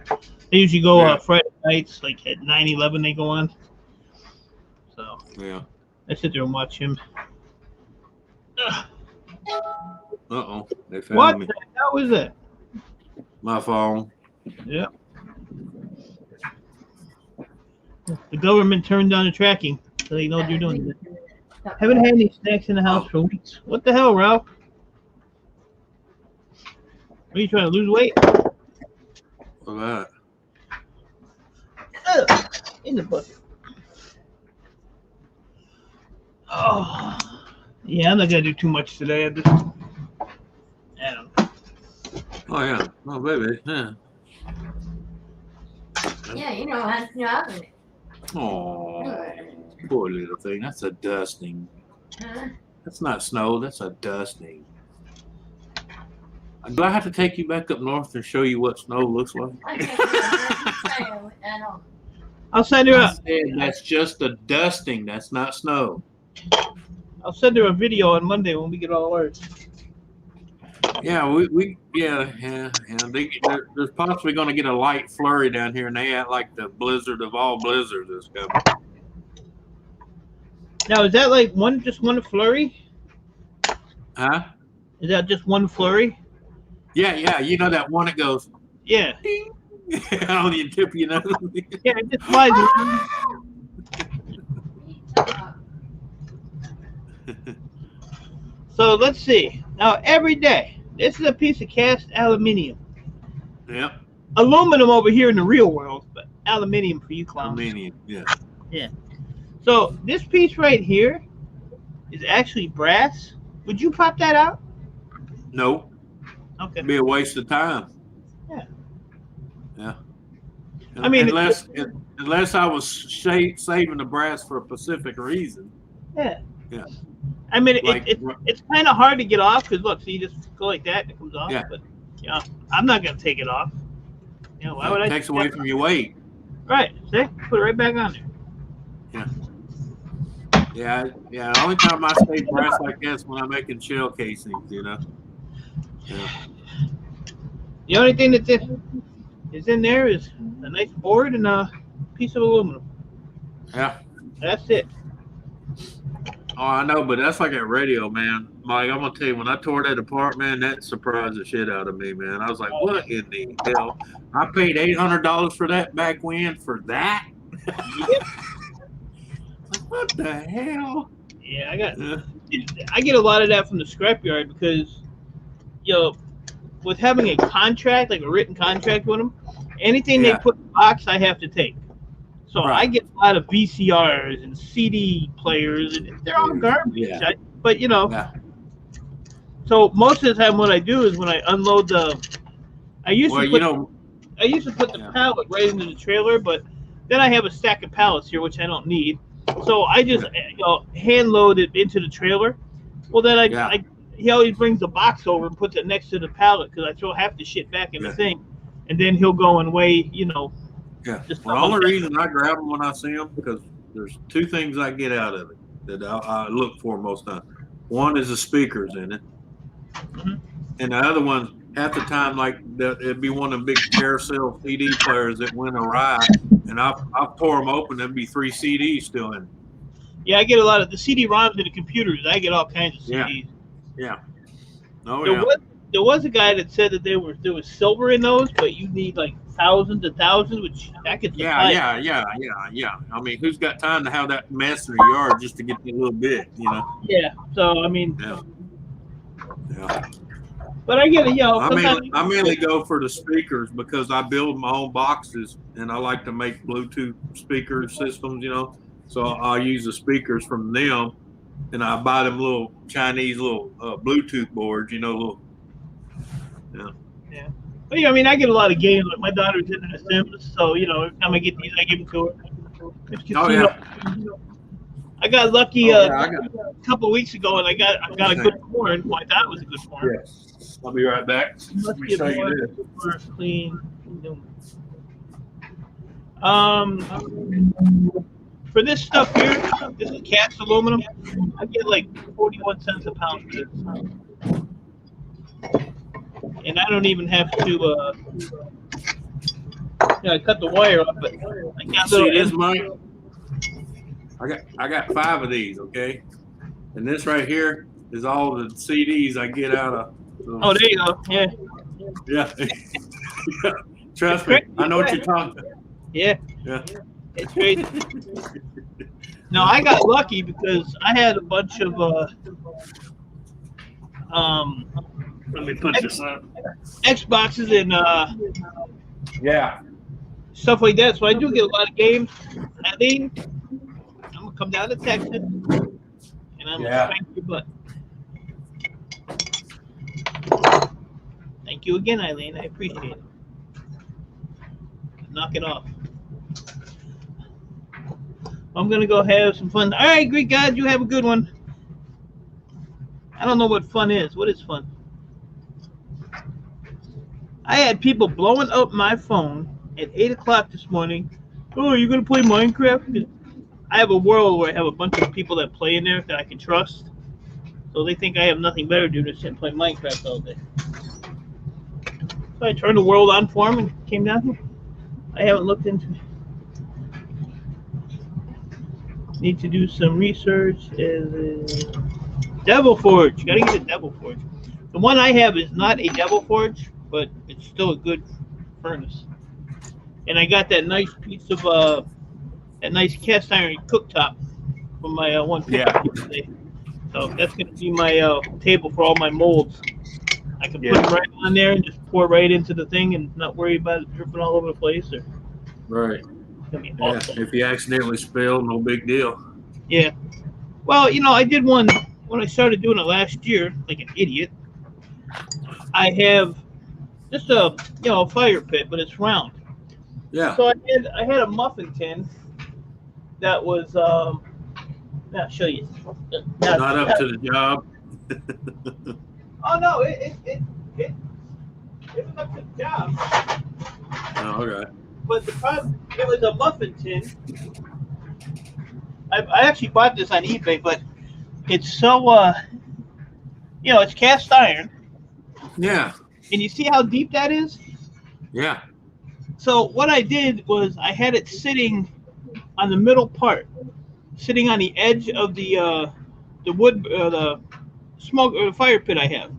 They usually go Friday nights, like at 9/11. They go on. So I sit there and watch him. Uh-oh. They found What me. the hell is that? My phone. Yeah. The government turned down the tracking, so they know what you're doing. Haven't had any snacks in the house for weeks. What the hell, Ralph? Are you trying to lose weight? Look at In the bucket. Oh, yeah, I'm not gonna do too much today. I don't know. that. Oh yeah. Oh baby. Yeah. Yeah, you know how to oven it. Oh, poor little thing. That's a dusting. Huh? That's not snow. That's a dusting. Do I have to take you back up north and show you what snow looks like? I can't I don't. I'll send her I a. said that's just a dusting. That's not snow. I'll send her a video on Monday when we get all ours. Yeah, there's possibly going to get a light flurry down here, and they act like the blizzard of all blizzards is coming. Now, is that like just one flurry? Huh? Is that just one flurry? Yeah. You know that one that goes Yeah. ding on the tip of your nose. Yeah, it just flies. So let's see. Now, every day, this is a piece of cast aluminium. Yep. Aluminum over here in the real world, but aluminium for you clowns. Aluminium. Yeah. Yeah. So this piece right here is actually brass. Would you pop that out? No. Okay. It'd be a waste of time. Yeah. Yeah. I mean, unless I was saving the brass for a specific reason. Yeah. Yeah. I mean, Like- it's kind of hard to get off because look, see, you just go like that and it comes off. Yeah. But yeah, I'm not gonna take it off. You know, why would I? It takes take away that from off? your weight. Right. See, put it right back on there. Yeah. The only time I save brass like that is when I'm making shell casings, you know. Yeah. The only thing that's in there is a nice board and a piece of aluminum. Yeah. That's it. Oh, I know, but that's like a radio, man. Mike, I'm gonna tell you, when I tore that apart, man, that surprised the shit out of me, man. I was like, what in the hell? I paid $800 for that back when for that? Yep. Like, what the hell? Yeah, I Yeah. get a lot of that from the scrapyard because, you know, with having a contract, like a written contract with them, anything Yeah. they put in the box, I have to take. So Right. I get a lot of VCRs and CD players, and they're all garbage. Yeah. But, you know, Yeah. so most of the time what I do is when I unload I used Well, to put the Yeah. pallet right into the trailer, but then I have a stack of pallets here, which I don't need. So I just hand load it into the trailer. Well, then he always brings the box over and puts it next to the pallet because I throw half the shit back in the thing, and then he'll go and weigh, you know. Yeah. Just The only reason I grab them when I see them because there's two things I get out of it that I look for most of the time. One is the speakers in it, Mhm. and the other one, half the time, like it'd be one of them big carousel CD players that went awry, and I tore them open. There'd be 3 CDs still in. Yeah, I get a lot of the CD-ROMs in the computers. I get all kinds of Yeah. CDs. Yeah. Oh There yeah. there was a guy that said that there was silver in those, but you need like thousands and thousands, which I could supply. Yeah. I mean, who's got time to have that mess in their yard just to get a little bit, you know? Yeah. So I mean, Yeah. but I get it. You know, I mainly go for the speakers because I build my own boxes and I like to make Bluetooth speaker systems, you know. So I'll use the speakers from them, and I buy them little Chinese Bluetooth boards, you know, little. But, yeah, I mean, I get a lot of games. Like my daughter's into The Sims, so you know, every time I get these, I give them to her. Oh yeah. I got lucky a a couple of weeks ago, and I got a good corn. Well, I thought it was a good corn. Yes. I'll be right back. Let Must me be a show you this. super clean. For this stuff here, this is cast aluminum. I get like 41 cents a pound for this. And I don't even have to I cut the wire off, but I got See this, Mike? I got 5 of these, okay? And this right here is all the CDs I get out of. Oh, there you go. Yeah. Yeah. Trust me, I know what you're talking about. Yeah. Yeah. It's crazy. No, I got lucky because I had a bunch of Let me put this up. Xboxes and Yeah. stuff like that. So I do get a lot of games. I think I'm gonna come down to Texas and I'm gonna spank your butt. Thank you again, Eileen. I appreciate it. Knock it off. I'm gonna go have some fun. All right, Greek God, you have a good one. I don't know what fun is. What is fun? I had people blowing up my phone at 8 o'clock this morning. Oh, you're gonna play Minecraft? I have a world where I have a bunch of people that play in there that I can trust. So they think I have nothing better to do than sit and play Minecraft all day. So I turned the world on for them and came down here. I haven't looked into it. Need to do some research. Devil Forge. You gotta get a Devil Forge. The one I have is not a Devil Forge, but it's still a good furnace. And I got that nice piece of that nice cast iron cooktop from my one pickup today. So that's gonna be my table for all my molds. I can put it right on there and just pour right into the thing and not worry about it dripping all over the place. Or Right. it's gonna be awesome. If you accidentally spill, no big deal. Yeah. Well, I did one when I started doing it last year, like an idiot. I have just a fire pit, but it's round. Yeah. So I had a muffin tin that was I'll show you. Not up to the job. Oh no, it was up to the job. Oh, okay. But the problem, it was a muffin tin. I actually bought this on eBay, but it's so it's cast iron. Yeah. And you see how deep that is? Yeah. So what I did was I had it sitting on the middle part, sitting on the edge of the wood, the smoke or the fire pit I have.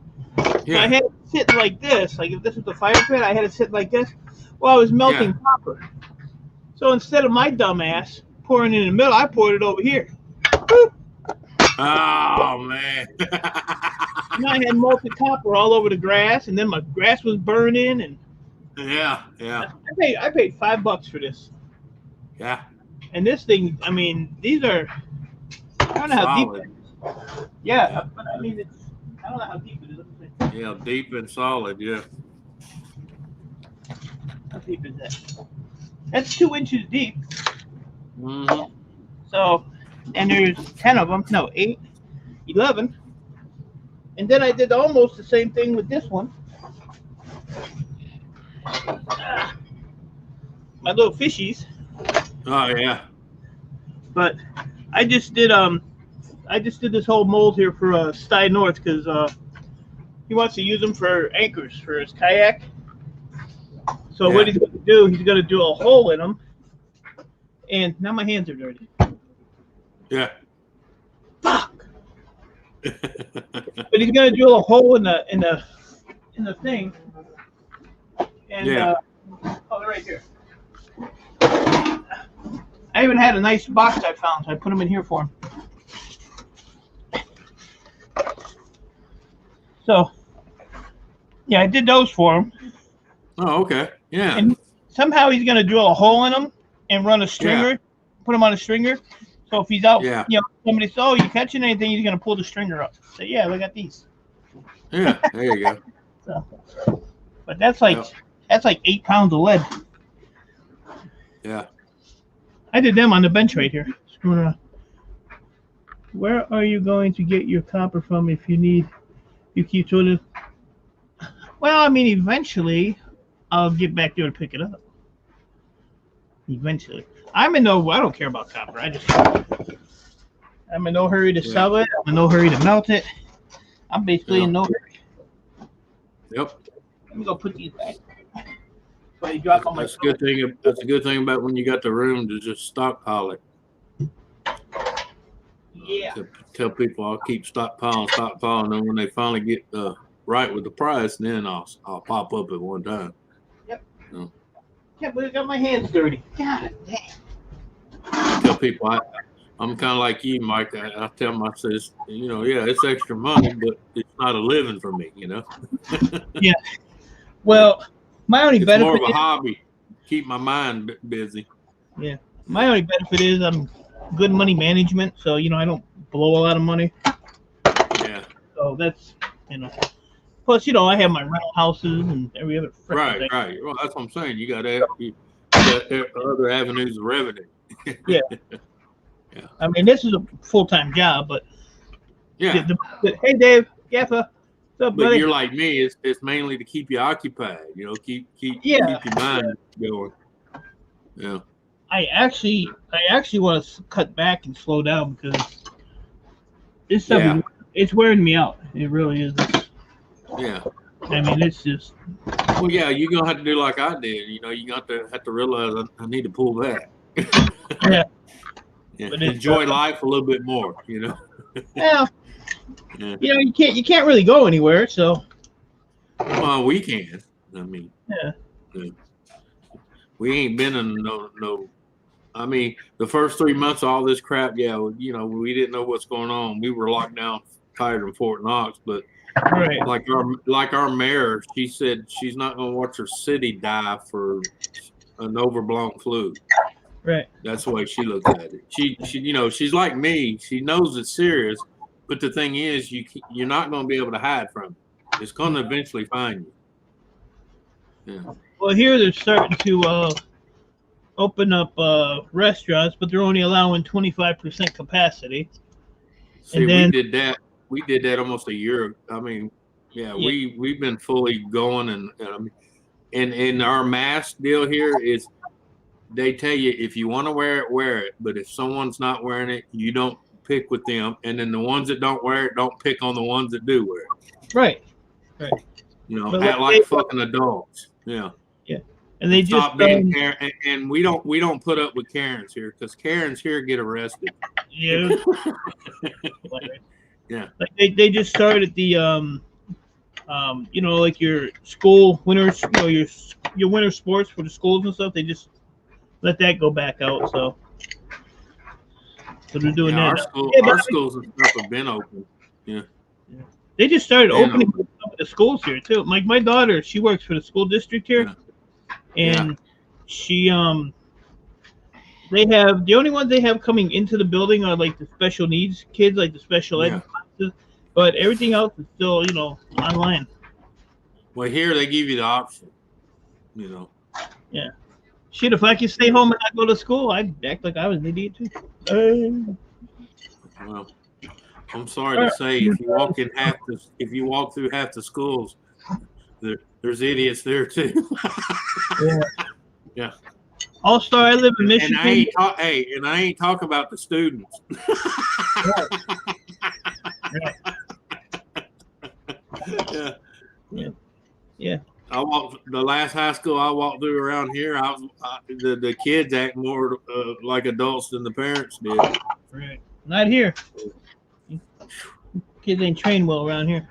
So I had it sit like this. Like if this was the fire pit, I had it sit like this. Well, I was melting copper. So instead of my dumbass pouring it in the middle, I poured it over here. Boop. Oh man. And I had molten copper all over the grass, and then my grass was burning. And Yeah. I paid $5 for this. Yeah. And this thing, I mean, these are, I don't know how deep it is. Yeah, but I mean, I don't know how deep it is. Yeah, deep and solid. Yeah. How deep is that? That's 2 inches deep. Mm-hmm. So, and there's 10 of them. No, 8, 11. And then I did almost the same thing with this one. My little fishies. Oh yeah. But I just did this whole mold here for Sty North because he wants to use them for anchors for his kayak. So what he's going to do, he's going to do a hole in them. And now my hands are dirty. Yeah. Fuck. But he's going to drill a hole in the thing. And they're right here. I even had a nice box I found, so I put them in here for him. So, yeah, I did those for him. Oh, okay. Yeah. And somehow he's going to drill a hole in them and run a stringer, put them on a stringer. So if he's out, somebody says, "Oh, you catching anything?" He's going to pull the stringer up. So yeah, look at these. Yeah, there you go. So, but that's like 8 pounds of lead. Yeah. I did them on the bench right here. Screwing around. Where are you going to get your copper from if you need? You keep sort of. Well, I mean, eventually, I'll get back there to pick it up. Eventually, I don't care about copper. I'm in no hurry to sell it. I'm in no hurry to melt it. I'm basically in no hurry. Yep. Let me go put these back. So you drop on my. That's a good thing. That's a good thing about when you got the room to just stockpile it. Yeah. Tell people I'll keep stockpiling, and when they finally get right with the price, then I'll pop up at one time. Yep. Can't believe I got my hands dirty. God dang. I tell people I'm kind of like you, Mike. I tell myself, yeah, it's extra money, but it's not a living for me, Yeah. Well, my only It's benefit more of a is, hobby. Keep my mind busy. yeah, my only benefit is I'm good money management, so I don't blow a lot of money. Yeah. So that's Plus, I have my rental houses and every other frickin' Right, thing. right. Well, that's what I'm saying. You got other avenues of revenue. Yeah. Yeah. I mean, this is a full-time job, but Yeah. Hey, Dave, Gaffa, what's up, But buddy? you're like me. It's mainly to keep you occupied. Keep Yeah. your mind going. Yeah. I actually want to cut back and slow down because this stuff it's wearing me out. It really is. Yeah. I mean, it's just. Well, yeah, you're gonna have to do like I did. You got to have to realize I need to pull back. Yeah. Yeah. But Enjoy life a little bit more. Yeah. Yeah. You can't really go anywhere. So. Well, we can. I mean. Yeah. We ain't been in no. I mean, the first 3 months of all this crap, we didn't know what's going on. We were locked down tighter than Fort Knox, but Right. like our mayor, she said she's not going to watch her city die for an overblown flu. Right. That's the way she looks at it. She she's like me. She knows it's serious, but the thing is, you're not going to be able to hide from it. It's going to eventually find you. Yeah. Well, here they're starting to open up restaurants, but they're only allowing 25% capacity. See, and then, we did that almost a year. I mean, yeah. We've been fully going, and our mask deal here is they tell you if you want to wear it, but if someone's not wearing it, you don't pick with them, and then the ones that don't wear it, don't pick on the ones that do wear it. Right. Act like fucking adults. Yeah. Yeah. And they stop just being Karen, and we don't put up with Karens here because Karens here get arrested. Yeah. Yeah. Like they just started the like your school winners, your winter sports for the schools and stuff. They just let that go back out. So they're doing that. Our schools and stuff have been open. Yeah. They just started opening up the schools here too. Like my daughter, she works for the school district here, and she they have the only ones they have coming into the building are like the special needs kids, like the special ed classes, but everything else is still online. Well, here they give you the option. Yeah. Shit, if I could stay home and not go to school, I'd act like I was an idiot too. Well, I'm sorry to say, if you walk through half the schools, there's idiots there too. Yeah. All-Star, I live in Michigan. And I ain't talking about the students. Yeah. I walked the last high school I walked through around here. The kids act more like adults than the parents did. Right. Not here. Kids ain't trained well around here.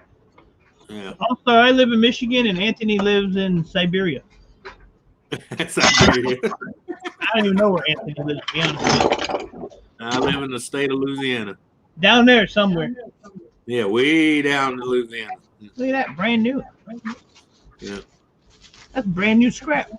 Yeah. Also, I live in Michigan, and Anthony lives in Siberia. Siberia. I don't even know where Anthony lives, to be honest. I live in the state of Louisiana. Down there somewhere. Yeah, way down in Louisiana. Look at that, brand new. Yeah. That's brand new scrap.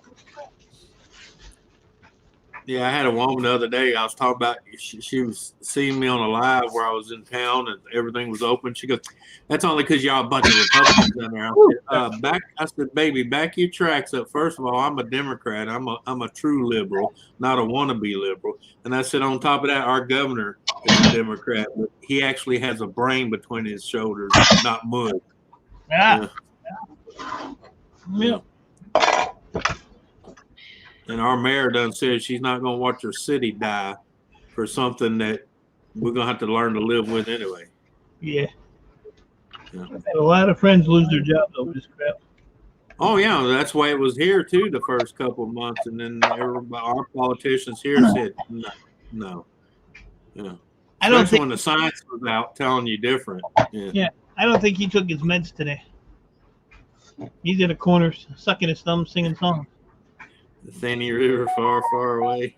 Yeah, I had a woman the other day. I was talking about, she was seeing me on a live where I was in town and everything was open. She goes, "That's only because y'all a bunch of Republicans down there." I said, "Baby, back your tracks up. First of all, I'm a Democrat. I'm a true liberal, not a wannabe liberal." And I said, on top of that, our governor is a Democrat, but he actually has a brain between his shoulders, not mud. Yeah. And our mayor done said she's not going to watch her city die for something that we're going to have to learn to live with anyway. Yeah. I've had a lot of friends lose their jobs over this crap. Oh, yeah. That's why it was here, too, the first couple of months. And then our politicians here said, no. Yeah. I don't think when the science was out telling you different. Yeah. I don't think he took his meds today. He's in a corner, sucking his thumb, singing songs. The Sandy River far, far away.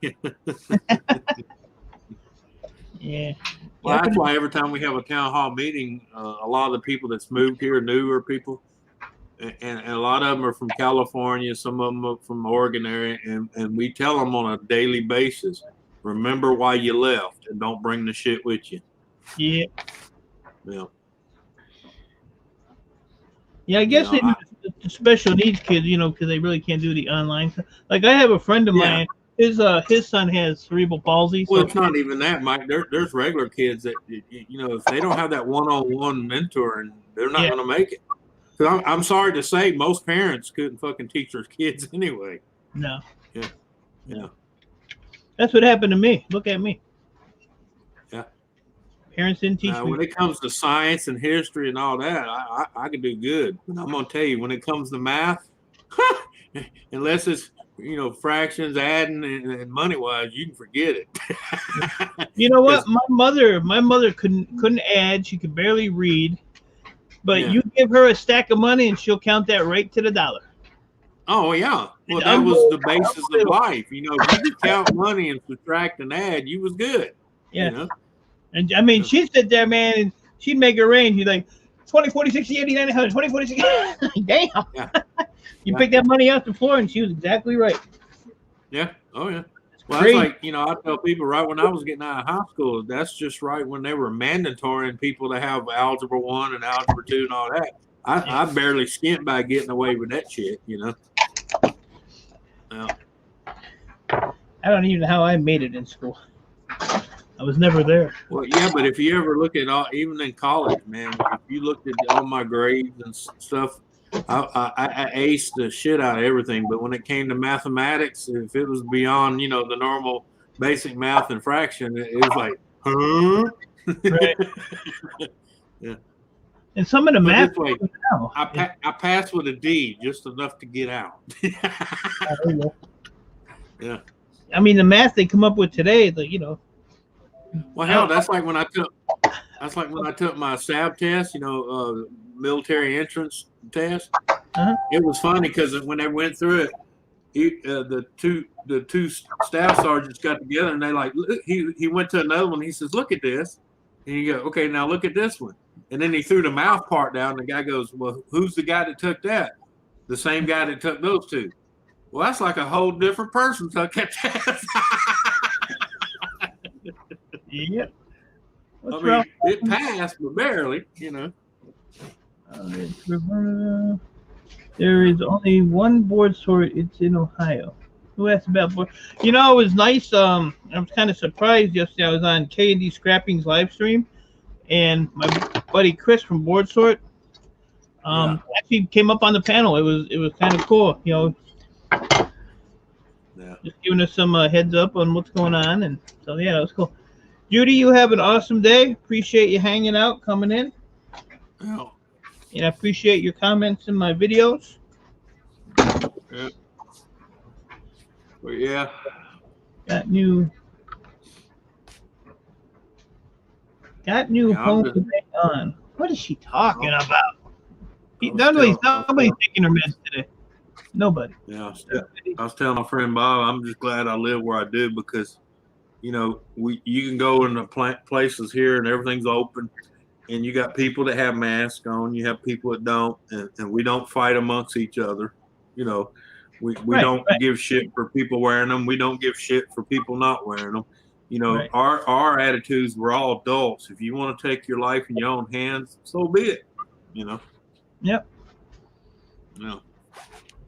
Yeah. Well, Yeah, that's why every time we have a town hall meeting, a lot of the people that's moved here, newer people, and a lot of them are from California, some of them are from Oregon area, and we tell them on a daily basis, remember why you left and don't bring the shit with you. Yeah. Yeah. Yeah, I guess You know, the special needs kids, because they really can't do the online stuff. Like I have a friend of Yeah. mine, his son has cerebral palsy. Well, So it's not even that, Mike. There's regular kids that, if they don't have that one-on-one mentoring, they're not yeah, going to make it. 'Cause I'm sorry to say, most parents couldn't fucking teach their kids anyway. no, Yeah. Yeah. that's what happened to me. Look at me. Yeah. Parents didn't teach Now, me. when it comes to science and history and all that, I can do good. But I'm going to tell you, when it comes to math, unless it's, fractions, adding, and money-wise, you can forget it. You know what? My mother couldn't add. She could barely read. But Yeah. you give her a stack of money and she'll count that right to the dollar. Oh, yeah. Well, that was the basis of life. If you could count money and subtract and add, you was good. Yeah. And I mean, she'd sit there, man, and she'd make a range. She'd like 20, 40, 60, 80, 90, 100, 20, 40, 60. Damn. Yeah. You pick that money off the floor and she was exactly right. Yeah. Oh, yeah. Well, Great. that's like, I tell people right when I was getting out of high school, that's just right when they were mandatory people to have Algebra 1 and Algebra 2 and all that. I barely skint by getting away with that shit, Yeah. I don't even know how I made it in school. I was never there. Well, yeah, but if you ever look at even in college, man, if you looked at all my grades and stuff, I aced the shit out of everything. But when it came to mathematics, if it was beyond, the normal basic math and fraction, it was like, huh? Right. Yeah. And some of the math. Way, I passed with a D, just enough to get out. Yeah. I mean, the math they come up with today, Well, hell, that's like when I took my SAB test, military entrance test. Uh-huh. It was funny because when they went through it, the two staff sergeants got together and he went to another one. He says, "Look at this," and you go, "Okay, now look at this one." And then he threw the mouth part down. And the guy goes, "Well, who's the guy that took that?" The same guy that took those two. Well, that's like a whole different person took that test. Yep. What's I mean, it passed, but barely, There is only one board sort. It's in Ohio. Who asked about board? It was nice. I was kind of surprised yesterday. I was on K&D Scrapping's live stream, and my buddy Chris from Board Sort actually came up on the panel. It was kind of cool. Just giving us some heads up on what's going on, and so yeah, that was cool. Judy, you have an awesome day. Appreciate you hanging out, coming in. Yeah. And I appreciate your comments in my videos. Yeah. Well, yeah. Got new home today on. What is she talking about? Nobody's taking her meds today. Nobody. Yeah. I was telling my friend Bob, I'm just glad I live where I do because, you can go in the places here and everything's open, and you got people that have masks on, you have people that don't, and we don't fight amongst each other. We don't give shit for people wearing them. We don't give shit for people not wearing them. Our attitudes, we're all adults. If you want to take your life in your own hands, so be it. Yep.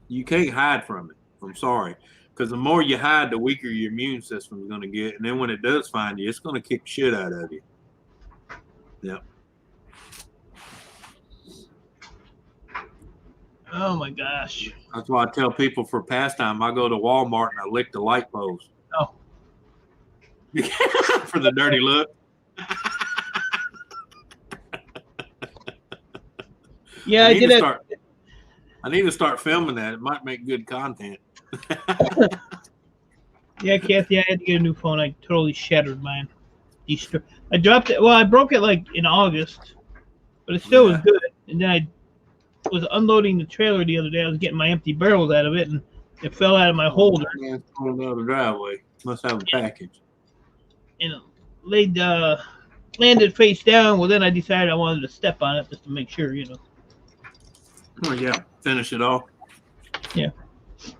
You can't hide from it. I'm sorry. Because the more you hide, the weaker your immune system is going to get. And then when it does find you, it's going to kick shit out of you. Yeah. Oh, my gosh. That's why I tell people for pastime, I go to Walmart and I lick the light post. Oh. For the dirty look. Yeah, I did it. I need to start filming that. It might make good content. Yeah, Kathy, I had to get a new phone. I totally shattered mine. I dropped it. Well, I broke it like in August, but it still was good. And then I was unloading the trailer the other day. I was getting my empty barrels out of it, and it fell out of my holder. It's going down the driveway. Must have a package. landed face down. Well, then I decided I wanted to step on it just to make sure, Oh yeah, finish it off. Yeah.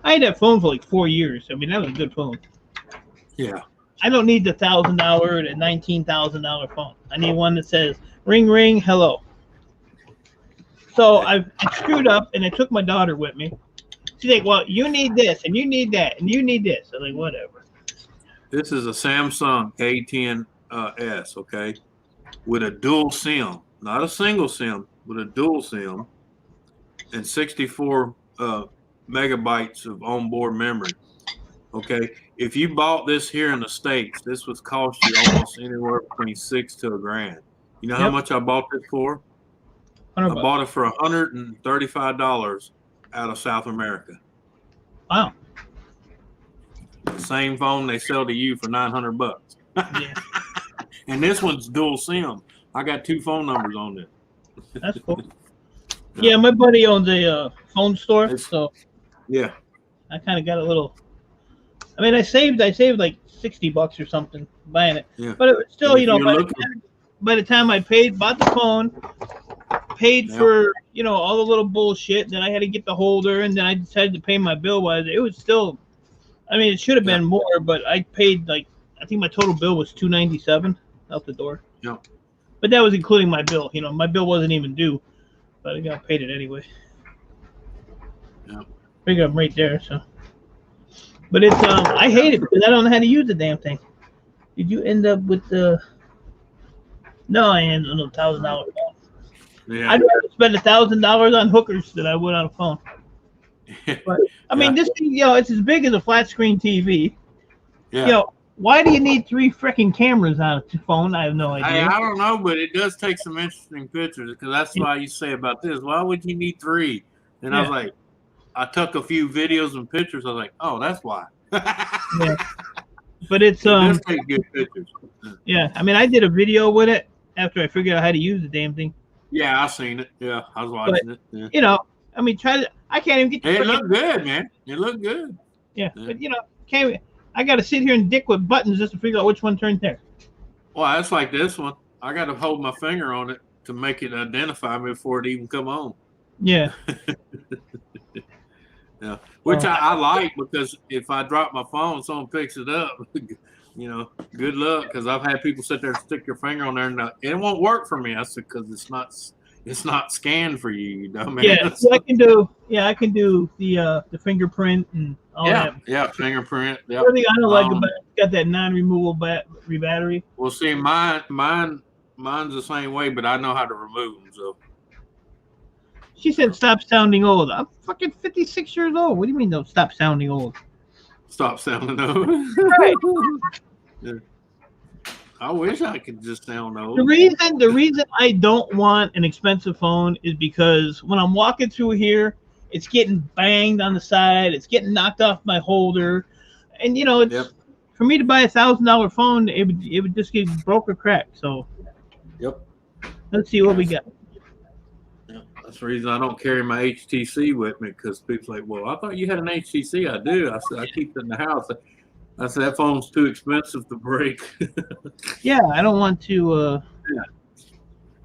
I had that phone for like 4 years. I mean, that was a good phone. Yeah. I don't need the $1,000 and $19,000 phone. I need one that says ring ring hello. So I screwed up and I took my daughter with me. She's like, well, you need this and you need that and you need this. I'm like, whatever. This is a Samsung A10s, okay, with a dual SIM, not a single SIM, but a dual SIM, and 64 megabytes of onboard memory. Okay, if you bought this here in the States, this would cost you almost anywhere between $6,000 to $1,000. You know how much I bought this for? I bought it for $135 out of South America. Wow. The same phone they sell to you for $900. Yeah. And this one's dual SIM. I got 2 phone numbers on this. That's cool. Yeah, my buddy owns a phone store, so yeah, I kind of got a little. I mean, I saved like $60 or something buying it, yeah. but it was still, by the time I bought the phone, paid for all the little bullshit. Then I had to get the holder, and then I decided to pay my bill. It was still, I mean, it should have been more, but I paid I think my total bill was $297 out the door. Yeah. But that was including my bill. My bill wasn't even due, but I got paid it anyway. Yeah. Figure I'm right there, so. But it's I hate it because I don't know how to use the damn thing. Did you end up with the? No, I ended up with $1,000 phone. Yeah. I'd rather spend $1,000 on hookers than I would on a phone. But I mean, this thing, it's as big as a flat screen TV. Yeah. Why do you need 3 freaking cameras on a phone? I have no idea. I don't know, but it does take some interesting pictures because that's why you say about this. Why would you need 3? And I was like, I took a few videos and pictures. I was like, oh, that's why. Yeah. But it does take good pictures. Yeah, I mean, I did a video with it after I figured out how to use the damn thing. Yeah, I seen it. Yeah, I was watching it. Yeah. I mean, I can't even get the It looked good, man. It looked good. Yeah, but I got to sit here and dick with buttons just to figure out which one turns there. Well, that's like this one. I got to hold my finger on it to make it identify me before it even come on. Yeah. Yeah, which I like because if I drop my phone, someone picks it up. Good luck because I've had people sit there and stick your finger on there and it won't work for me. I said because it's not scanned for you, you dumb man. Yeah, so I can do the fingerprint and all that. Yeah, fingerprint. Yeah. Everything I don't like about it, it's got that non-removable battery. Well, see, mine's the same way, but I know how to remove them. So. She said, "Stop sounding old." I'm fucking 56 years old. What do you mean, don't stop sounding old? Stop sounding old. Right. Yeah. I wish I could just sound old. The reason I don't want an expensive phone is because when I'm walking through here, it's getting banged on the side. It's getting knocked off my holder, and it's for me to buy $1,000 phone. It would just get broke or cracked. So. Yep. Let's see what we got. That's the reason I don't carry my HTC with me because people's like, well, I thought you had an HTC. I do. I said, I keep it in the house. I said, that phone's too expensive to break. Yeah, I don't want to. Yeah.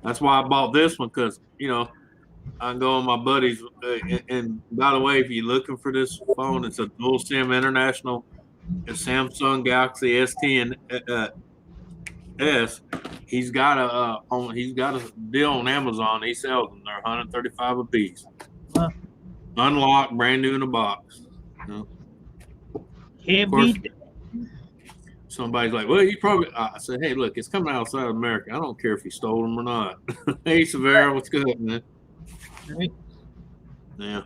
That's why I bought this one because, I can go on my buddies. And by the way, if you're looking for this phone, it's a dual SIM international. It's Samsung Galaxy S10 S. He's got a deal on Amazon. He sells them. They're $135 a piece. Wow. Unlocked, brand new in a box. Can't beat it. Somebody's like, well, you probably. I said, hey, look, it's coming outside of America. I don't care if you stole them or not. Hey, Severa, what's good, man? Right. Yeah.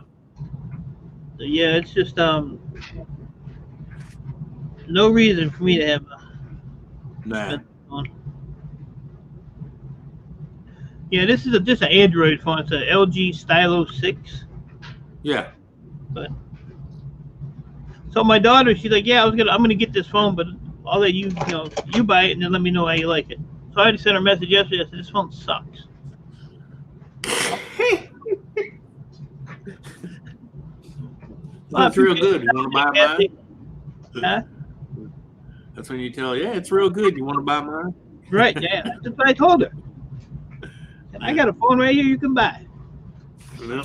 So, yeah, it's just no reason for me to have a phone. Yeah, this is just an Android phone. It's an LG Stylo 6. Yeah. But so my daughter, she's like, yeah, I'm gonna get this phone, but I'll let you buy it and then let me know how you like it. So I already sent her a message yesterday. I said, this phone sucks. That's real good. You want to buy mine? Huh? That's when you tell, yeah, it's real good. You want to buy mine? Right, yeah. That's what I told her. And I got a phone right here you can buy. Yeah.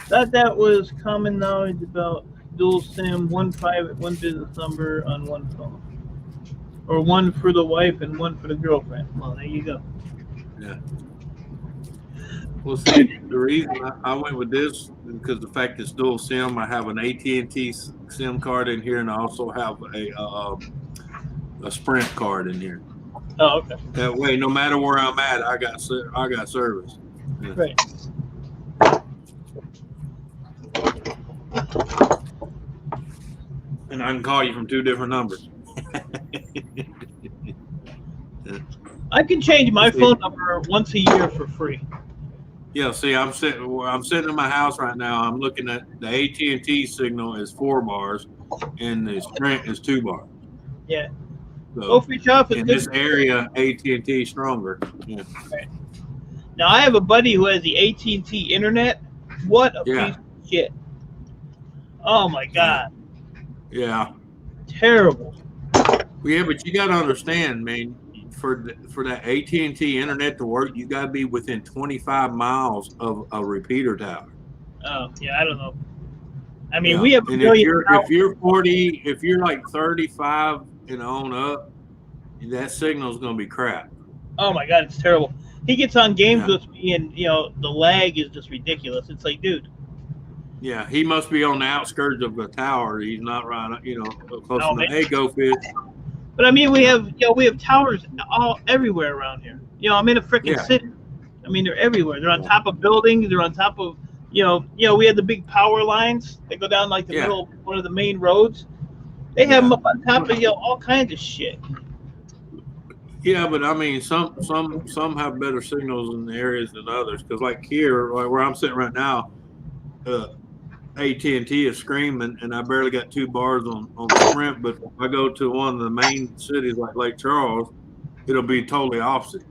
Thought that was common knowledge about dual SIM, one private, one business number on one phone. Or one for the wife and one for the girlfriend. Well, there you go. Yeah. Well, see, the reason I went with this is because the fact it's dual SIM. I have an AT&T SIM card in here, and I also have a Sprint card in here. Oh, okay. That way, no matter where I'm at, I got service. Yeah. Right. And I can call you from 2 different numbers. I can change my phone number once a year for free. Yeah, see, I'm sitting in my house right now. I'm looking at the AT&T signal is 4 bars, and the Sprint is 2 bars. Yeah. So Go for your off. in this area, AT&T is stronger. Yeah. Right. Now I have a buddy who has the AT&T internet. What a piece of shit! Oh my god. Yeah. Terrible. Yeah, but you got to understand, man. For that AT&T internet to work, you got to be within 25 miles of a repeater tower. Oh yeah, I don't know. I mean, Yeah. we have a And million. if you're 40, if you're like 35 and on up, that signal is going to be crap. Oh my god, it's terrible. He gets on games Yeah. with me, and the lag is just ridiculous. It's like, dude. Yeah, he must be on the outskirts of the tower. He's not right, close Oh, enough. man. Hey, go fish. But I mean, we have towers all everywhere around here. I'm in a freaking city. I mean, they're everywhere. They're on top of buildings. They're on top of we had the big power lines that go down like the middle of one of the main roads. They have them up on top of all kinds of shit. Yeah, but I mean, some have better signals in the areas than others. Because like here, like where I'm sitting right now, AT&T is screaming, and I barely got 2 bars on Sprint. But if I go to one of the main cities like Lake Charles, it'll be totally opposite.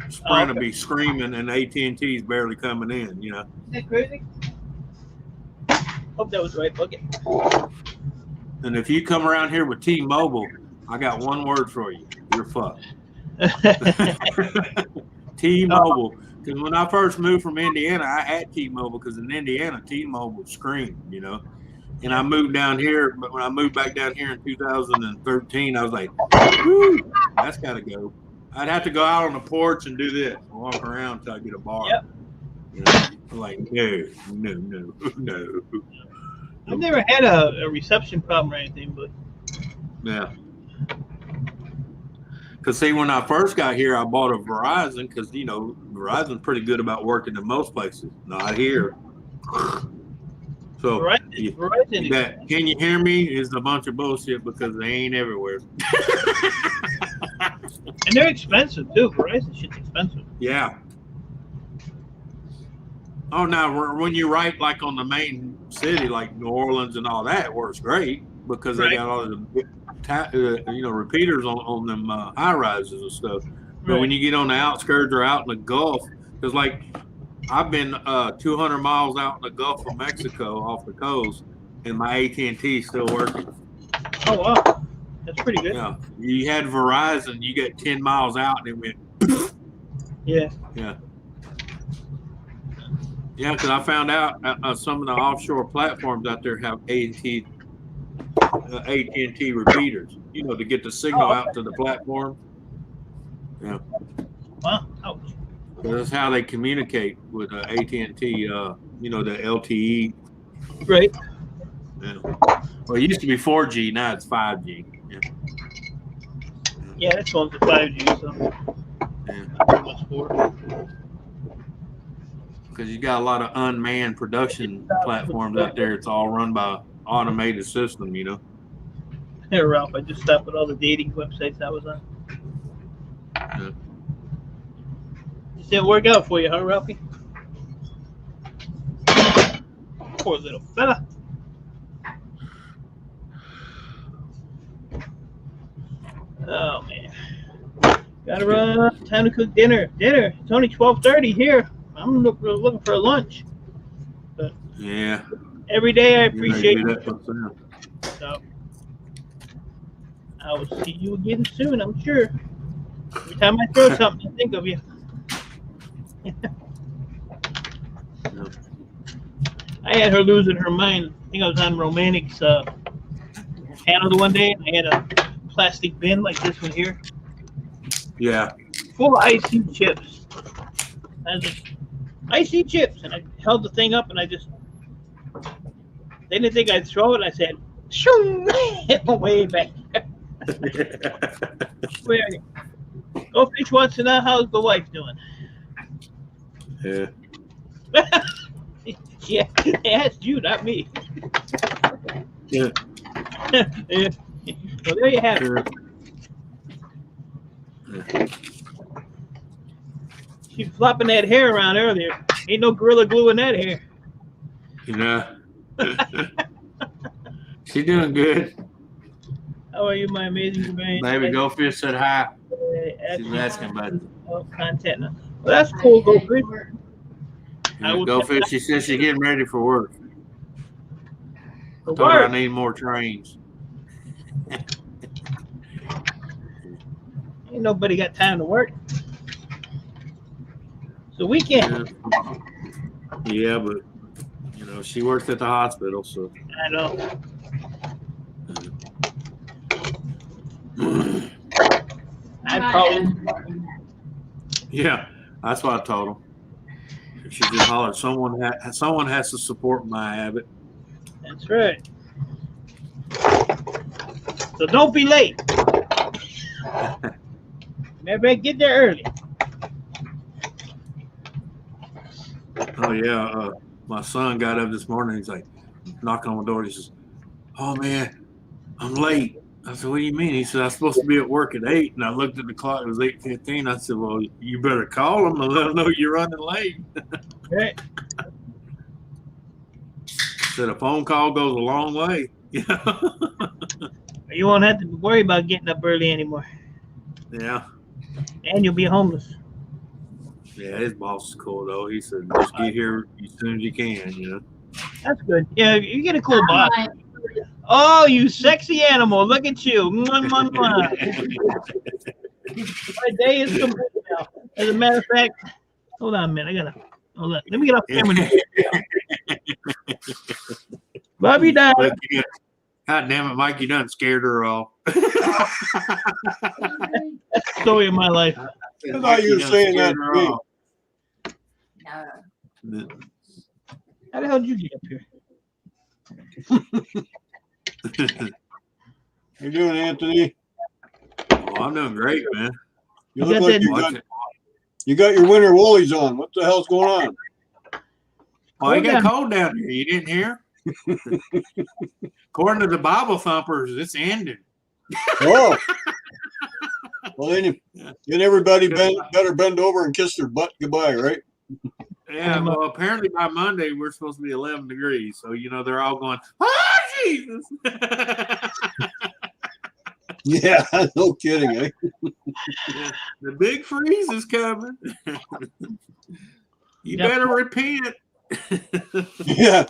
Sprint will be screaming, and AT&T's barely coming in. Isn't that crazy? Hope that was the right bucket. And if you come around here with T-Mobile, I got one word for you: you're fucked. T-Mobile. Because when I first moved from Indiana, I had T-Mobile because in Indiana, T-Mobile screamed, And I moved down here, but when I moved back down here in 2013, I was like, whoo, that's got to go. I'd have to go out on the porch and do this, walk around until I get a bar. Yep. I'm like, no. I've never had a reception problem or anything, but Yeah. Because, see, when I first got here, I bought a Verizon because, Verizon's pretty good about working in most places. Not here. So, Verizon that "can you hear me" is a bunch of bullshit because they ain't everywhere. and they're expensive, too. Verizon shit's expensive. Yeah. Oh, now, when you write, like, on the main city, like New Orleans and all that, it works great because they got all the repeaters on them high rises and stuff. But when you get on the outskirts or out in the Gulf, because like I've been 200 miles out in the Gulf of Mexico off the coast, and my AT&T is still working. Oh wow, that's pretty good. Yeah, you had Verizon, you get 10 miles out, and it went. Yeah. Because I found out some of the offshore platforms out there have AT&T repeaters, to get the signal out to the platform. Yeah. Wow. Ouch. So that's how they communicate with AT&T, the LTE. Right. Yeah. Well, it used to be 4G, now it's 5G. Yeah, this one's a 5G, so not very much for. Because you got a lot of unmanned production platforms out there. It's all run by automated system, Hey, Ralph, I just stopped at all the dating websites I was on. Yeah. Just didn't work out for you, huh, Ralphie? Poor little fella. Oh, man. Gotta run. Time to cook dinner. It's only 12:30 here. I'm looking for a lunch. But Yeah. every day I appreciate You it. ready to do that? So, I will see you again soon, I'm sure. Every time I throw something, I think of you. I had her losing her mind. I think I was on Romantic's panel the one day, and I had a plastic bin like this one here, Yeah. full of icy chips. I was like, icy chips, and I held the thing up, and I just, they didn't think I'd throw it. I said, shoo, hit my way back. Go Fish wants to know how's the wife doing. Yeah. Yeah, they asked you, not me. Yeah. Yeah. Well, there you have it. She flopping that hair around earlier. Ain't no Gorilla Glue in that hair. You know. She doing good. How are you, my amazing companion? Baby Go Fish said hi. She's asking about it. Content. Well, that's cool, Go Fish. Yeah, Go Fish, she said she's getting ready for work. For Told her I work. need more trains. Ain't nobody got time to work. So we can't. Yeah, but you know, she works at the hospital, so I know. I'd probably. yeah, that's what I told him. She just hollered, someone has to support my habit. That's right. So don't be late. Better get there early. Oh yeah, my son got up this morning. He's like knocking on the door. He says, "Oh man, I'm late." I said, "What do you mean?" He said, "I'm supposed to be at work at 8." And I looked at the clock. It was 8:15. I said, "Well, you better call them and let them know you're running late." Right. Said a phone call goes a long way. You won't have to worry about getting up early anymore. Yeah. And you'll be homeless. Yeah, his boss is cool though. He said, "Just get here as soon as you can." You know. That's good. Yeah, you get a cool boss. Oh, you sexy animal. Look at you. Mwah, mwah, mwah. My day is complete now. As a matter of fact, hold on a minute. Hold on. Let me get off camera. Bobby died. God damn it, Mike, you done scared her off. That's the story of my life. I thought you were saying that to me. No. How the hell did you get up here? How you doing, Anthony? Oh, I'm doing great, man. You You look got like that- you got your winter woolies on. What the hell's going on? Oh, it got down. cold down here. You didn't hear? According to the Bible thumpers, it's ending. Oh. Well, then everybody better bend over and kiss their butt goodbye, right? Yeah, well, apparently by Monday, we're supposed to be 11 degrees. So, you know, they're all going, "Oh, Jesus." Yeah, no kidding, eh? Yeah, the big freeze is coming. You Yep. better repent. Yeah.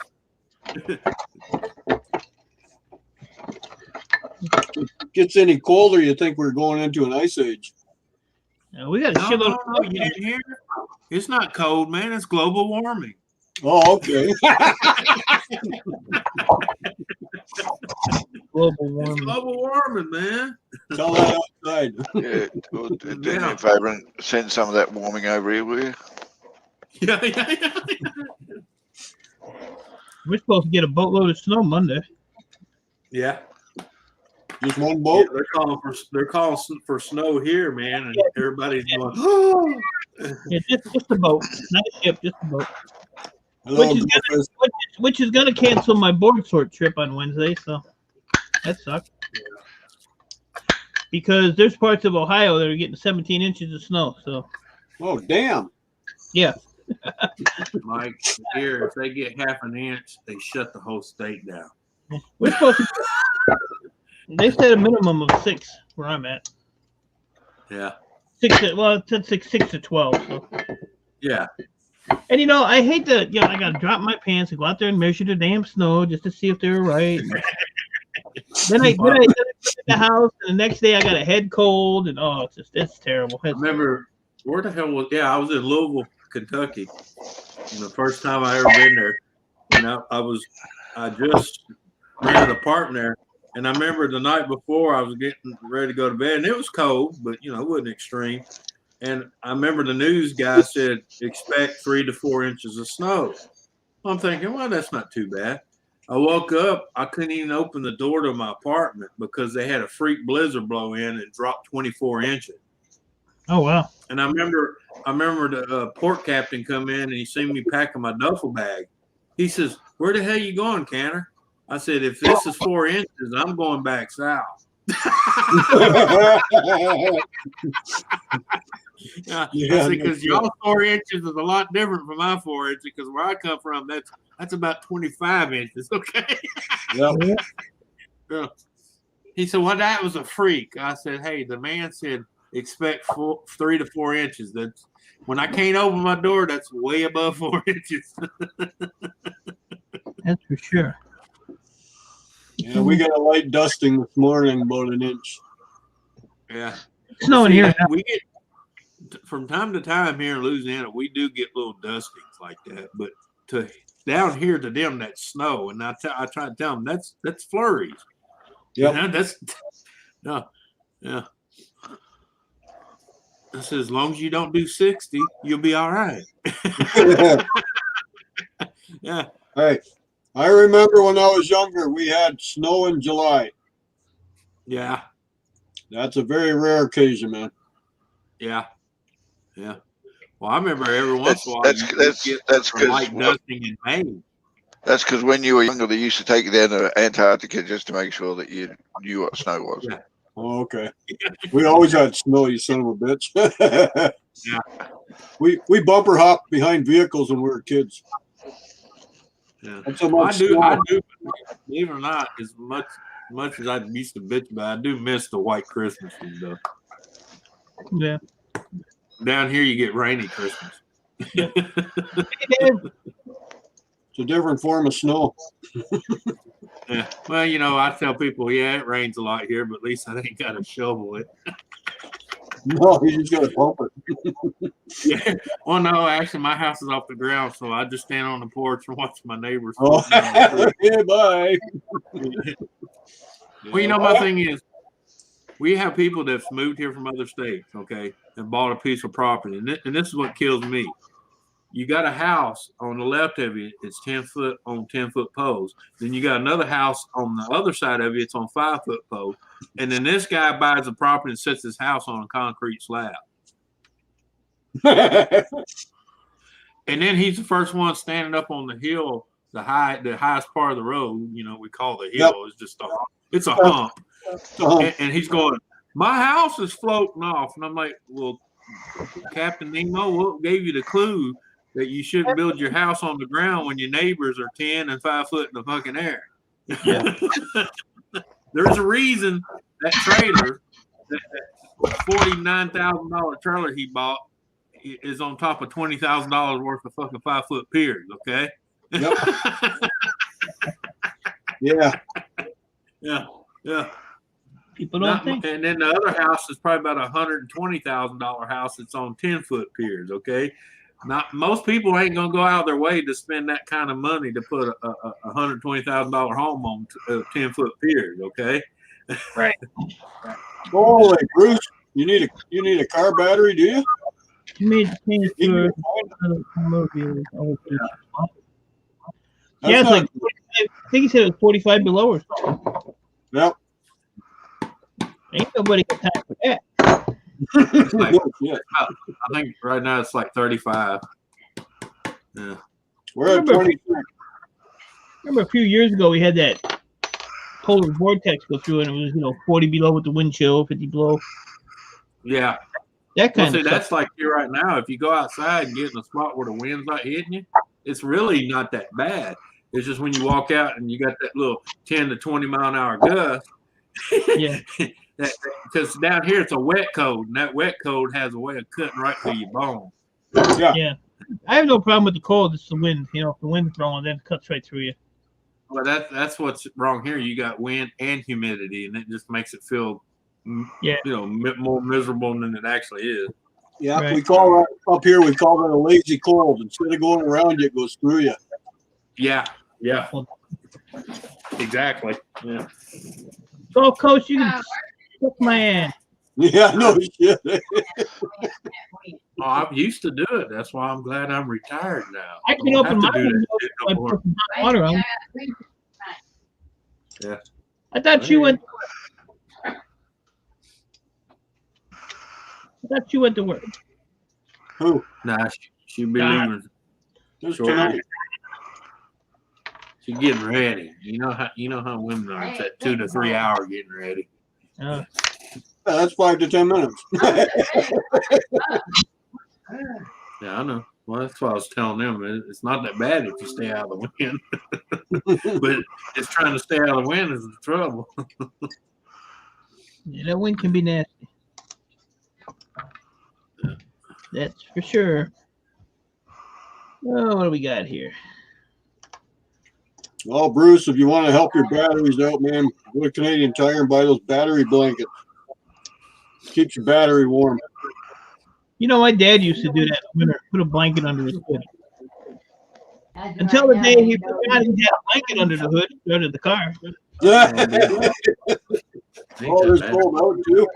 If it gets any colder, you think we're going into an ice age. We got a No, shitload you didn't hear? It's not cold, man. It's global warming. Oh, okay. global It's warming. global warming, man. Tell that outside. Yeah, do me a favour and send some of that warming over here, will you? Yeah. We're supposed to get a boatload of snow Monday. Yeah. Just one Yeah, boat? they're calling for snow here, man, and everybody's going, "Oh." Yeah, just a boat, not a ship, just a boat. Hello, Which is gonna cancel my board sort trip on Wednesday, so that sucks. Because there's parts of Ohio that are getting 17 inches of snow. So Oh, damn. yeah, Mike, here, if they get half an inch, they shut the whole state down. we're supposed to. They said a minimum of 6 where I'm at. Yeah. 6 to 12. So. Yeah. And you know, I hate to, I gotta drop my pants and go out there and measure the damn snow just to see if they're right. then I put the house, and the next day I got a head cold, and it's terrible. I remember where the hell was? Yeah, I was in Louisville, Kentucky, and the first time I ever been there, and I just rented an apartment there, and I remember the night before I was getting ready to go to bed, and it was cold, but it wasn't extreme. And I remember the news guy said expect 3 to 4 inches of snow. I'm thinking, well, that's not too bad. I woke up, I couldn't even open the door to my apartment because they had a freak blizzard blow in and dropped 24 inches. Oh wow! And I remember the port captain come in and he seen me packing my duffel bag. He says, "Where the hell you going, Canner?" I said, "If this is 4 inches, I'm going back south." I said, because y'all 4 inches is a lot different from my 4 inches, because where I come from, that's about 25 inches. Okay. Yeah. He said, well, that was a freak. I said, hey, the man said expect 3 to 4 inches. That's when I can't open my door, that's way above 4 inches. That's for sure. Yeah, we got a light dusting this morning, about an inch. Yeah. It's snowing here. We get from time to time here in Louisiana, we do get little dustings like that, but down here to them, that's snow. And I try to tell them that's flurries. Yeah, yeah. I said, as long as you don't do 60, you'll be all right. Yeah. All right. I remember when I was younger, we had snow in July. Yeah. That's a very rare occasion, man. Yeah. Yeah. Well, I remember every once in a while That's light dusting in May. That's because when you were younger, they used to take you down to Antarctica just to make sure that you knew what snow was. Yeah. Oh, okay. We always had snow, you son of a bitch. Yeah. We bumper hopped behind vehicles when we were kids. Yeah. That's how much I do. Believe it or not, as much as I used to bitch about, I do miss the white Christmas though. Yeah. Down here, you get rainy Christmas. Yeah. It's a different form of snow. Yeah. Well, I tell people, it rains a lot here, but at least I ain't got to shovel it. No, you just got to pump it. Yeah. Well, no, actually, my house is off the ground, so I just stand on the porch and watch my neighbors. Oh, yeah, bye. Well, my thing is, we have people that's moved here from other states, okay, and bought a piece of property. And this is what kills me. You got a house on the left of you, it's 10 foot on 10-foot poles. Then you got another house on the other side of you, it's on 5-foot poles. And then this guy buys a property and sets his house on a concrete slab. And then he's the first one standing up on the hill, the highest part of the road, we call the hill. Yep. It's just it's a hump. And he's going, my house is floating off. And I'm like, well, Captain Nemo, what gave you the clue that you shouldn't build your house on the ground when your neighbors are 10 and 5 foot in the fucking air? Yeah. There's a reason that trailer, that $49,000 trailer he bought, is on top of $20,000 worth of fucking 5-foot piers, okay? Yep. Yeah. Yeah. Yeah. People don't think. And then the other house is probably about $120,000 house that's on 10-foot piers, okay? Not most people ain't gonna go out of their way to spend that kind of money to put a $120,000 home on 10-foot piers, okay? Right. Holy Bruce, you need a car battery, do you? You made the change to it's like 45, I think he said it was 45 below or something. Yep. Ain't nobody got time for that. I think right now it's like 35. Yeah. We're at 23. Remember a few years ago we had that polar vortex go through and it was 40 below with the wind chill, 50 below. Yeah. That kind of stuff. That's like here right now. If you go outside and get in a spot where the wind's not hitting you, it's really not that bad. It's just when you walk out and you got that little 10 to 20 mile an hour gust. Yeah. Because down here it's a wet cold, and that wet cold has a way of cutting right through your bone. Yeah. Yeah. I have no problem with the cold. It's the wind. If the wind's blowing, then it cuts right through you. Well, that's what's wrong here. You got wind and humidity, and it just makes it feel, more miserable than it actually is. Yeah, Right. we call that up here. We call that a lazy cold. Instead of going around you, it goes through you. Yeah, exactly. Yeah. Gulf Coast, you can kick my ass. Yeah, no shit. Oh, I'm used to do it. That's why I'm glad I'm retired now. I can don't open have my to do window that by no more. putting hot water on. Yeah. I thought you went. I thought you went to work. Who? Nah, she'll be God. leaving Just shortly. tonight. She's getting ready. You know how women are. It's that 2 to 3 hour getting ready. Uh, Yeah, that's 5 to 10 minutes. Yeah, I know. Well, that's what I was telling them. It's not that bad if you stay out of the wind, but it's trying to stay out of the wind is the trouble. yeah, that wind can be nasty. That's for sure. Oh, what do we got here? Well, Bruce, if you want to help your batteries out, man, go to Canadian Tire and buy those battery blankets. Keeps your battery warm. You know, my dad used to do that in winter. Put a blanket under his hood. Until the day he forgot he had a blanket under the hood, under the car. Oh, there's cold out too.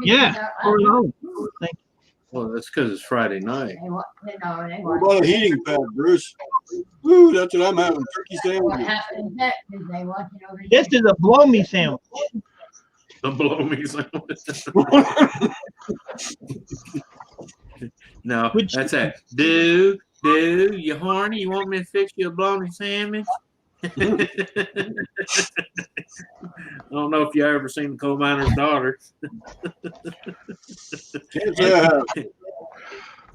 Yeah. Oh, thank you. Well, that's because it's Friday night. What about a heating pad, Bruce? Woo, that's what I'm having. Turkey sandwich. This is a blow me sandwich. The blow me sandwich. No, that's it. Do you horny? You want me to fix you a blow me sandwich? I don't know if you ever seen the Coal Miner's Daughter.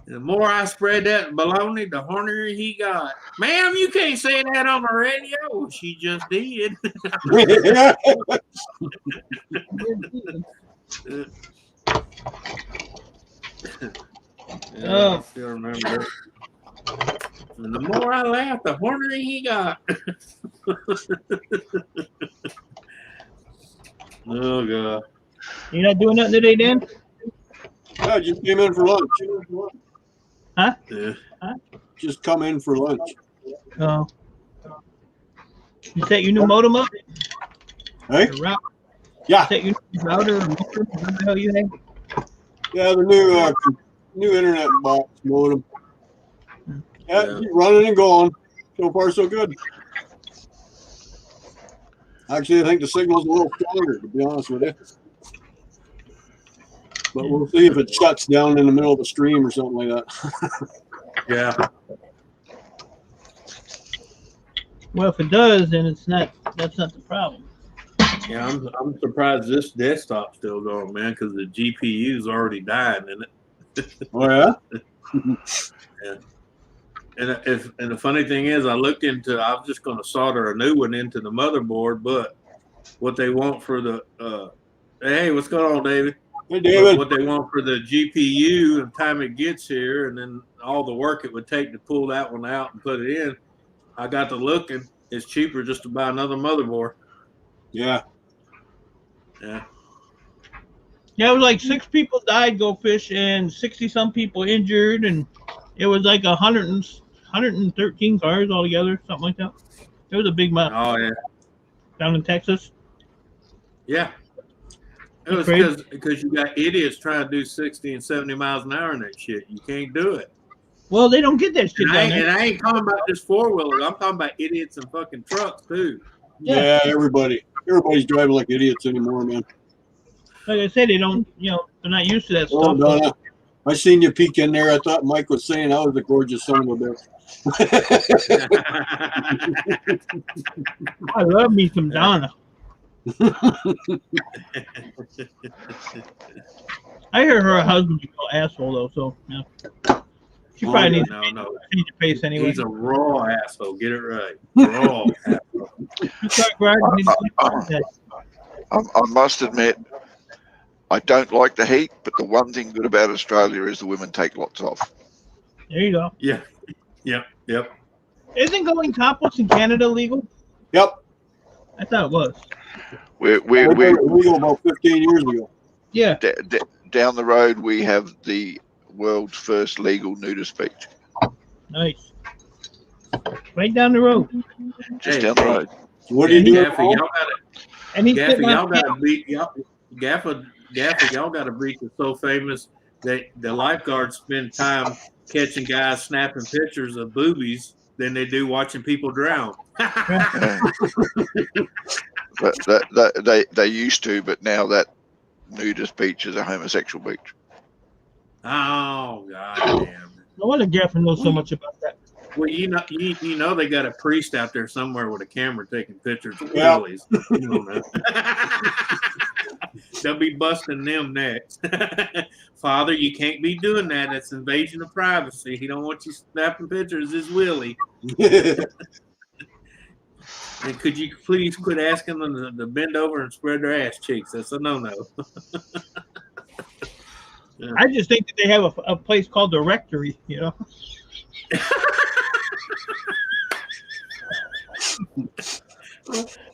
The more I spread that baloney, the hornier he got. Ma'am, you can't say that on the radio. Well, she just did. I still remember that. And the more I laughed, the hornier he got. Oh, God. You're not doing nothing today, Dan? I just came in for lunch. Huh? Yeah. Just come in for lunch. Oh. You set your new modem up? Hey? Your router? Yeah. Set your new router or motor? What the hell you have? Yeah, the new internet box modem. Yeah, keep running and going. So far, so good. Actually, I think the signal's a little stronger, to be honest with you. But we'll see if it shuts down in the middle of the stream or something like that. Yeah. Well, if it does, then it's not. That's not the problem. Yeah, I'm surprised this desktop's still going, man, because the GPU's already died in it. Oh yeah. Yeah. And the funny thing is, I was just going to solder a new one into the motherboard, but what they want for the hey, what's going on, David? Hey, David. What they want for the GPU and time it gets here, and then all the work it would take to pull that one out and put it in, I got to looking. It's cheaper just to buy another motherboard. Yeah. Yeah. Yeah, it was like 6 people died, go fish, and 60-some people injured, and it was like 113 cars altogether, something like that. It was a big amount. Oh yeah. Down in Texas. Yeah. It was because you got idiots trying to do 60 and 70 miles an hour in that shit. You can't do it. Well, they don't get that shit down there. And I ain't talking about just 4-wheelers. I'm talking about idiots and fucking trucks too. Yeah, everybody's driving like idiots anymore, man. Like I said, they don't, they're not used to that Oh, stuff. Donna, I seen you peek in there. I thought Mike was saying I was a gorgeous son of a bitch. I love me some Donna. I hear her husband be called asshole though, so yeah. She probably needs to change your face anyway. He's a raw asshole. Get it right. Raw asshole. I must admit, I don't like the heat, but the one thing good about Australia is the women take lots off. There you go. Yeah. Yep. Isn't going topless in Canada legal? Yep. I thought it was. We Illegal about 15 years ago. Yeah. Down the road, we have the world's first legal nudist beach. Nice. Right down the road. Just down the road. What do you do? Gaffer, y'all gotta, And he's Gaffer, sitting y'all on gotta beat Gaffer, y'all gotta beat is so famous that the lifeguards spend time catching guys snapping pictures of boobies than they do watching people drown. Yeah. But they used to, but now that nudist beach is a homosexual beach. Oh God damn. No wonder Gaffer knows so much about that. Well, you know they got a priest out there somewhere with a camera taking pictures of Yeah. willies. You know. They'll be busting them next. Father, you can't be doing that. That's invasion of privacy. He don't want you snapping pictures of his willie. And could you please quit asking them to bend over and spread their ass cheeks? That's a no-no. Yeah. I just think that they have a place called the Rectory, you know.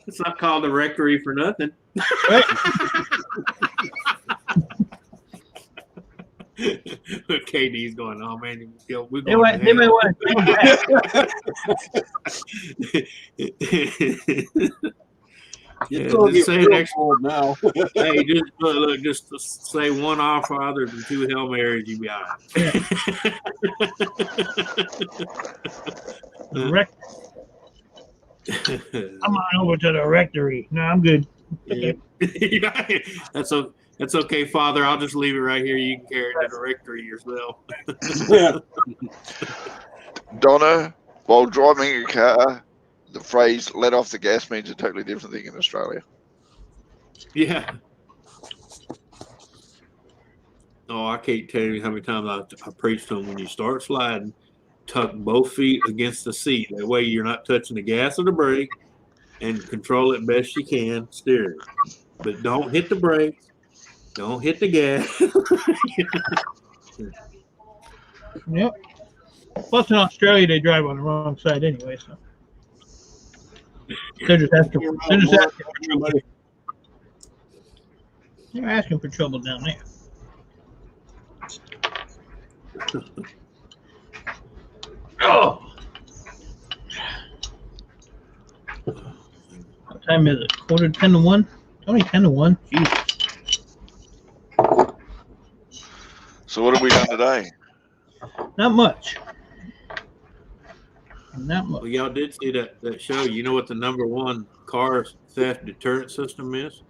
It's not called a rectory for nothing. Right? KD's going, oh man, we're They going might want to come back. It's gonna get say real next, cold now. hey, just say one Our Fathers and 2 Hail Marys, you be all right. Come on over to the Rectory. No, I'm good. Yeah. That's okay, Father. I'll just leave it right here. You can carry it to the rectory yourself. Donna, while driving a car, the phrase "let off the gas" means a totally different thing in Australia. Yeah. Oh, I can't tell you how many times I preached to them, when you start sliding, tuck both feet against the seat. That way you're not touching the gas or the brake, and control it best you can, steer it. But don't hit the brakes. Don't hit the gas. Yep. Plus, in Australia, they drive on the wrong side anyway, so they're just asking for trouble. They're asking for trouble down there. Oh. What time is it? 9:45? It's only 10:01. Jeez. So what have we done today? Not much. Not much. Well, y'all did see that show. You know what the #1 car theft deterrent system is?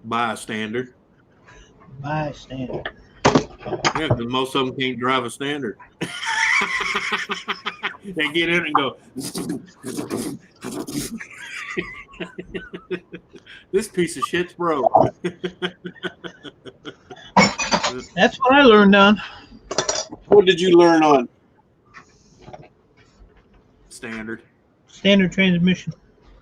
Bystander. Bystander. Yeah, because most of them can't drive a standard. They get in and go, this piece of shit's broke. That's what I learned on. What did you learn on? Standard Transmission.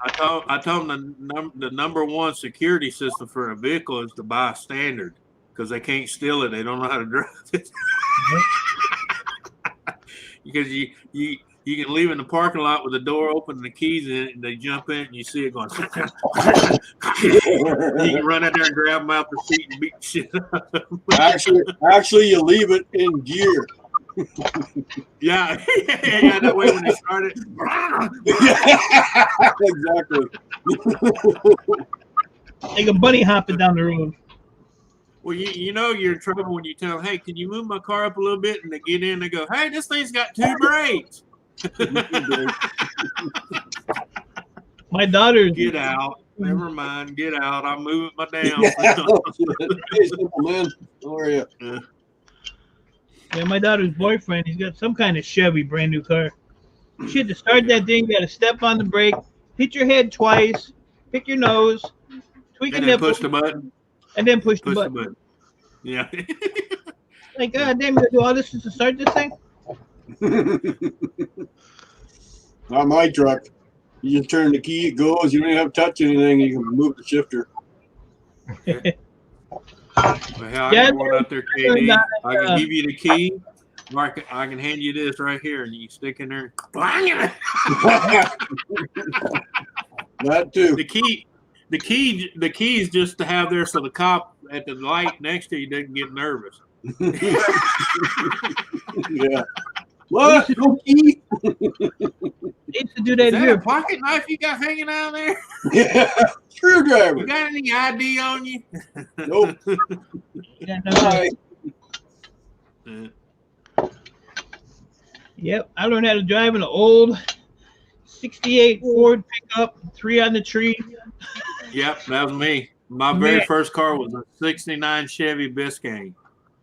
I told them the #1 security system for a vehicle is to buy a standard, because they can't steal it. They don't know how to drive it. Because you can leave in the parking lot with the door open and the keys in it, and they jump in and you see it going. You can run in there and grab them out the seat and beat the shit out of them. Actually, you leave it in gear. Yeah, that way when they start it. Exactly. Like a bunny hopping down the road. Well, you know you're in trouble when you tell them, hey, can you move my car up a little bit? And they get in and they go, hey, this thing's got 2 brakes. My daughter's. Get out. Never mind. Get out. I'm moving my damn. Hey, simple man. How are you? Yeah, my daughter's boyfriend, he's got some kind of Chevy, brand new car. Shit, to start that thing, you got to step on the brake, hit your head twice, pick your nose, tweak a And then nipple, push the button. and then push the button. Yeah. Like, God damn, you gotta do all this just to start this thing? Not my truck. You just turn the key, it goes. You don't even have to touch anything. You can move the shifter. Well, hell, I can go out there, KD. I can give you the key. Mark, I can hand you this right here, and you stick in there. That too. The key is just to have there so the cop at the light next to you doesn't get nervous. Yeah. What? No key? They used to do Is that that here. a pocket knife you got hanging out there? Yeah. Screwdriver. You got any ID on you? Nope. Yeah, no, Bye. Yep, I learned how to drive an old '68 Ford pickup, 3 on the tree. Yep, that was me. My Man. very first car was a '69 Chevy Biscayne,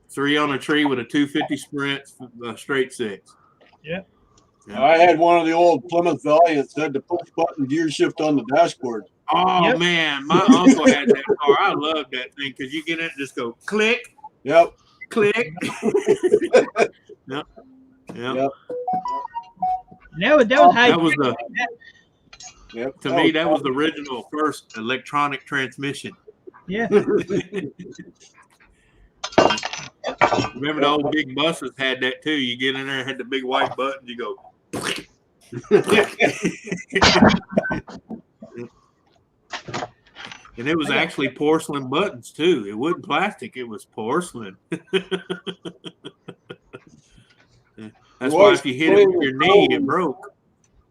3 on a tree with a 250 Sprint, straight 6. Yep. I had one of the old Plymouth Valiants that had the push button gear shift on the dashboard. Oh Yep. man, my uncle had that car. I love that thing because you get in and just go click, Yep. click. Yep. Yep. That was high. That was the Yep. to me that was the original first electronic transmission. Yeah. Remember the old big buses had that too. You get in there, had the big white button. You go. And it was actually porcelain buttons too. It wasn't plastic; it was porcelain. That's why if you hit it with your knee, it broke.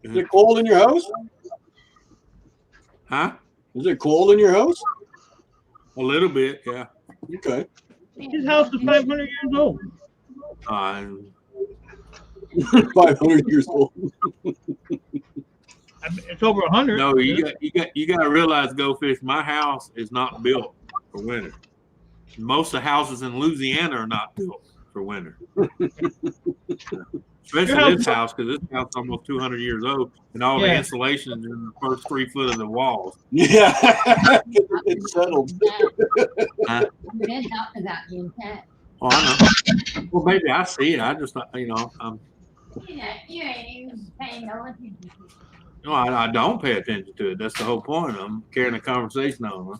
Is it cold in your house? Huh? Is it cold in your house? A little bit, yeah. Okay. His house is 500 years old. 500 years old. It's over 100. No, you got to realize, Go Fish. My house is not built for winter. Most of the houses in Louisiana are not built for winter. Especially this house, because this house is almost 200 years old, and all the insulation is in the first 3 foot of the walls. Yeah. It's settled. Huh? It helps about the intent. Oh, I know. Well, maybe I see it. I just, You ain't even paying no attention to it. no, I don't pay attention to it. That's the whole point. I'm carrying a conversation on.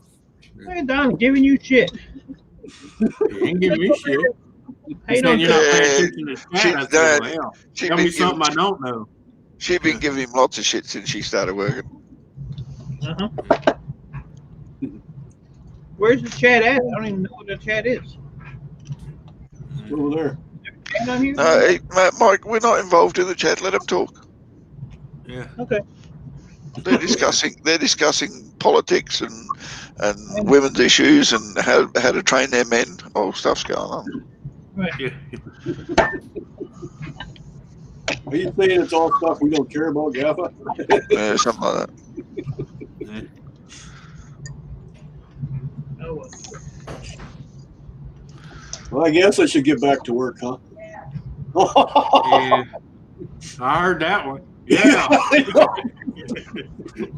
Hey, Don, giving you shit. You ain't giving me shit. How you Saying doing? you're not paying attention to chat. I said, well, She's tell been me something I don't know. She's been giving him lots of shit since she started working. Uh-huh. Where's the chat at? I don't even know what the chat is. Over there. Chat on here? Hey, Mike, we're not involved in the chat. Let them talk. Yeah. Okay. They're discussing politics and women's issues and how to train their men. All stuff's going on. Right. Yeah. Are you saying it's all stuff we don't care about, Gaffa? Yeah, something like that. Yeah. Oh, well. Well, I guess I should get back to work, huh? Yeah. I heard that one. Yeah.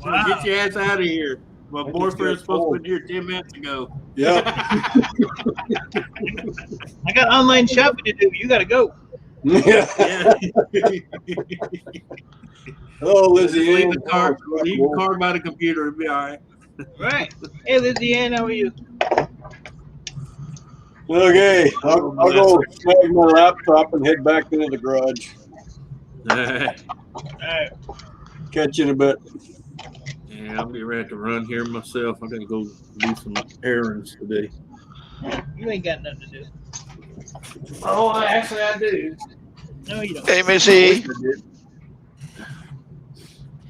Wow. Get your ass out of here. My I just boyfriend's got supposed to be here 10 minutes ago. Yeah. I got online shopping to do. You got to go. Yeah. Hello, Lizzie. Leave the car by the computer. It'll be all right. Right. Hey, Lizzie Ann, how are you? Okay, I'll go snag my laptop and head back into the garage. All right. Catch you in a bit. Yeah, I'll be ready to run here myself. I gotta go do some errands today. You ain't got nothing to do. Oh, actually, I do. No, you don't. Hey, Missy.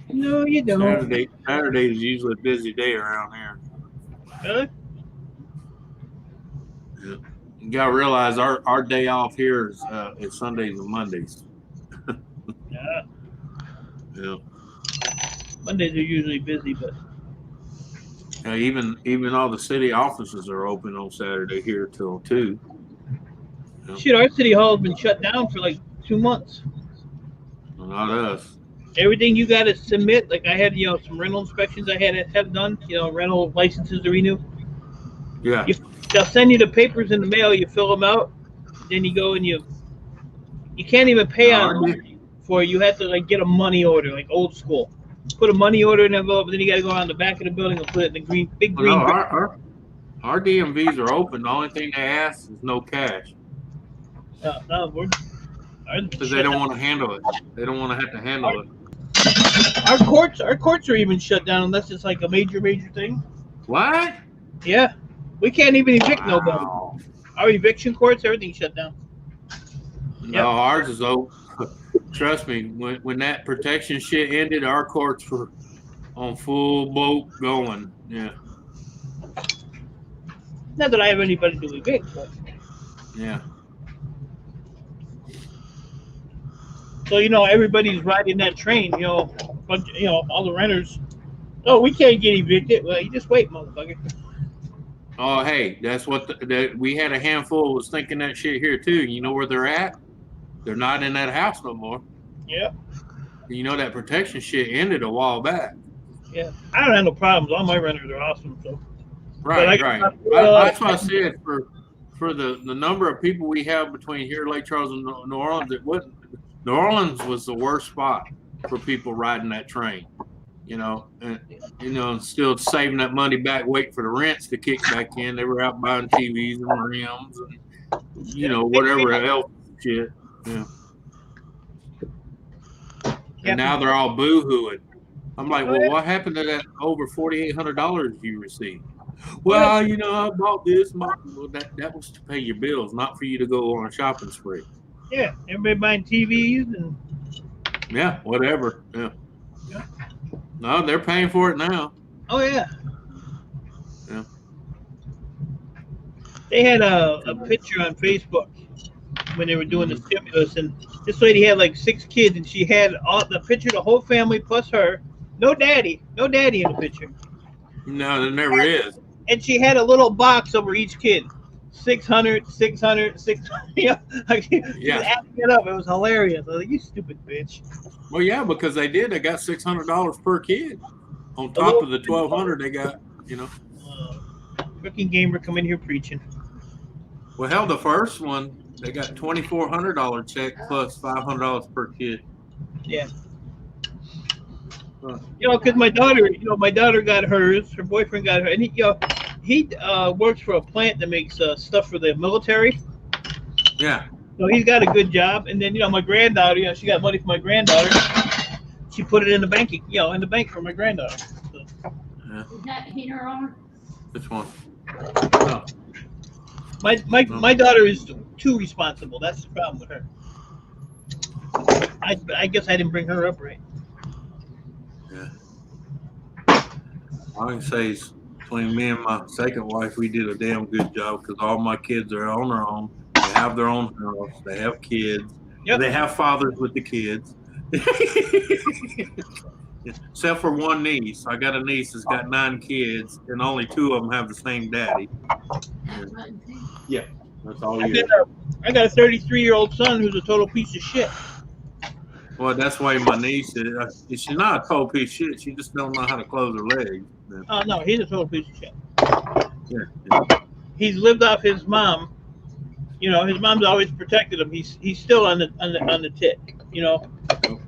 No, you don't. Saturday is usually a busy day around here. Really? Yeah. You gotta realize our day off here is Sundays and Mondays. Yeah. Yeah. Mondays are usually busy, but Even all the city offices are open on Saturday here till 2. Yeah. shit, our city hall has been shut down for like 2 months. Well, not us. Everything you got to submit, like I had, some rental inspections I had to have done, rental licenses to renew. Yeah. They'll send you the papers in the mail. You fill them out, then you go and you can't even pay online for it. You have to get a money order, like old school. Put a money order in an envelope, then you got to go around the back of the building and put it in the green. No, our DMVs are open. The only thing they ask is no cash. No, because they don't want to handle it. They don't want to have to handle it. Our courts are even shut down unless it's like a major thing. What? Yeah, we can't even evict nobody. Wow. Our eviction courts, everything's shut down. No, Yep. ours is open. Trust me, when that protection shit ended, our courts were on full boat going. Yeah. Not that I have anybody to evict, but Yeah. so everybody's riding that train. All the renters. Oh, we can't get evicted. Well, you just wait, motherfucker. Oh, hey, that's what we had a handful was thinking that shit here too. You know where they're at? They're not in that house no more. Yeah. You know that protection shit ended a while back. Yeah. I don't have no problems. All my renters are awesome. So. Right. That's why I said for the number of people we have between here, Lake Charles, and New Orleans, it wasn't. New Orleans was the worst spot for people riding that train. And still saving that money back, waiting for the rents to kick back in. They were out buying TVs and rims and whatever else shit. Yeah. And now they're all boo-hooing. I'm like, well, what happened to that over $4,800 you received? Well, I bought this. Well, that was to pay your bills, not for you to go on a shopping spree. Yeah, everybody buying TVs and. Yeah, whatever. Yeah. No, they're paying for it now. Oh yeah. Yeah. They had a picture on Facebook when they were doing the stimulus, and this lady had like 6 kids, and she had the picture of the whole family plus her. No daddy in the picture. No, there never is. And she had a little box over each kid. 600, 600, 600. She was adding it up. It was hilarious. I was like, you stupid bitch. Well, yeah, because they got $600 per kid on top of the $1,200 they got. Freaking gamer come in here preaching. Well, hell, the first one they got $2,400 check plus $500 per kid. Yeah. Because my daughter got hers. Her boyfriend got her, and he works for a plant that makes stuff for the military. Yeah. So he's got a good job, and then my granddaughter, she got money for my granddaughter. She put it in the bank, in the bank for my granddaughter. So. Yeah. Is that heater on? Which one? No. My daughter is too responsible. That's the problem with her. I guess I didn't bring her up right. Yeah. All I can say is between me and my second wife, we did a damn good job because all my kids are on their own. They have their own house. They have kids. Yep. They have fathers with the kids. Except for one niece. I got a niece that's got 9 kids, and only 2 of them have the same daddy. Yeah, that's all you get. I got a 33-year-old son who's a total piece of shit. Well, that's why my niece is. She's not a total piece of shit. She just don't know how to close her legs. Oh, no, he's a total piece of shit. Yeah. He's lived off his mom. His mom's always protected him. He's still on the tit.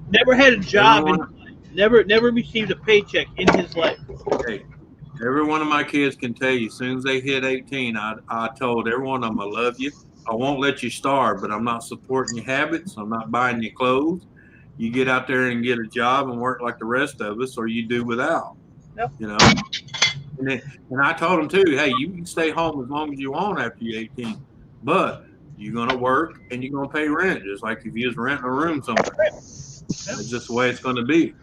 Never had a job in his life. Never received a paycheck in his life. Hey, every one of my kids can tell you, as soon as they hit 18, I told every one of them, I love you. I won't let you starve, but I'm not supporting your habits. I'm not buying you clothes. You get out there and get a job and work like the rest of us, or you do without. Yep. And I told them too, hey, you can stay home as long as you want after you're 18, but you're gonna work and you're gonna pay rent, just like if you was renting a room somewhere. Yep. That's just the way it's gonna be.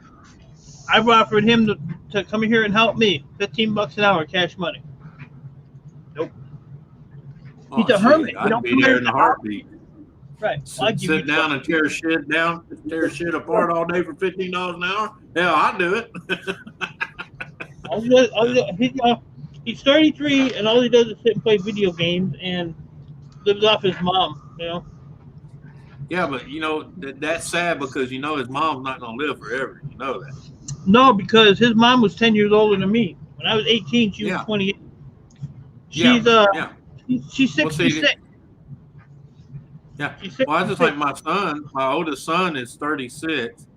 I've offered him to come here and help me. $15 an hour, cash money. Nope. He's a hermit. I'd be there in a heartbeat. Right. Sit down and tear shit apart all day for $15 an hour. Hell, I'd do it. He's 33, and all he does is sit and play video games and lives off his mom. Yeah, but that's sad because his mom's not gonna live forever. You know that. No, because his mom was 10 years older than me. When I was 18, she was 28. She's 66. Yeah. Well, I just like my son. My oldest son is 36,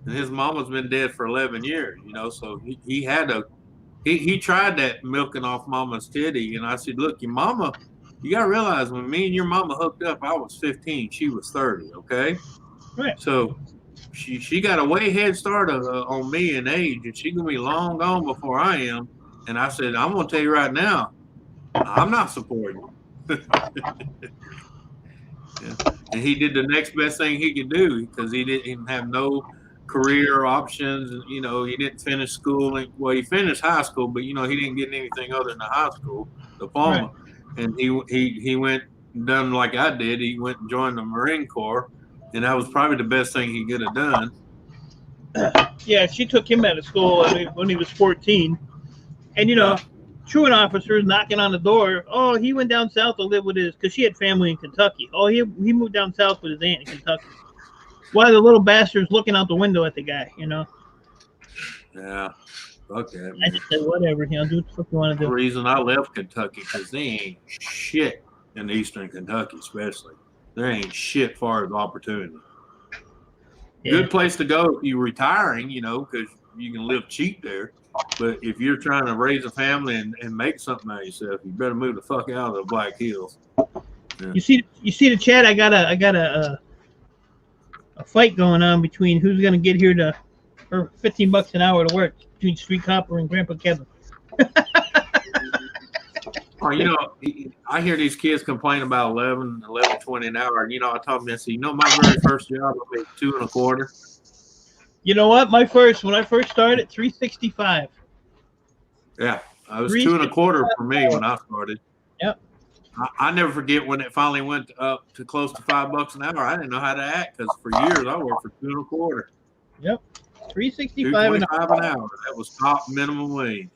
and his mama's been dead for 11 years. So he tried that milking off mama's titty, and I said, look, your mama You got to realize when me and your mama hooked up, I was 15. She was 30. Okay. Right. So she got a way head start on me in age, and she's gonna be long gone before I am. And I said, I'm gonna tell you right now, I'm not supporting you. Yeah. And he did the next best thing he could do because he didn't have no career options. You know, he didn't finish school. Well, he finished high school, but you know, he didn't get anything other than a high school diploma. Right. And he went and done like I did. He went and joined the Marine Corps, and that was probably the best thing he could have done. Yeah, she took him out of school when he was 14, and you know. Truant officers knocking on the door. Oh, he went down south to live with his, because she had family in Kentucky. Oh, he moved down south with his aunt in Kentucky. Why the little bastard's looking out the window at the guy, you know? Yeah. Okay. I just said, whatever, you know, do what the fuck you want to do. The reason I left Kentucky, because they ain't shit in eastern Kentucky, especially. There ain't shit far as opportunity. Yeah. Good place to go if you're retiring, you know, because you can live cheap there. But if you're trying to raise a family and make something out of yourself, you better move the fuck out of the Black Hills. Yeah. You see the chat. I got a fight going on between who's gonna get here for $15 an hour to work between Street Copper and Grandpa Kevin. Oh, you know, I hear these kids complain about $11.20 an hour. And, you know, I told them, I said, you know, my very first job, I made $2.25. You know what? When I first started, $3.65. Yeah, it was $2.25 for me when I started. Yep. I never forget when it finally went up to close to $5 an hour. I didn't know how to act because for years I worked for $2.25. Yep. $3.65 an hour. That was top minimum wage.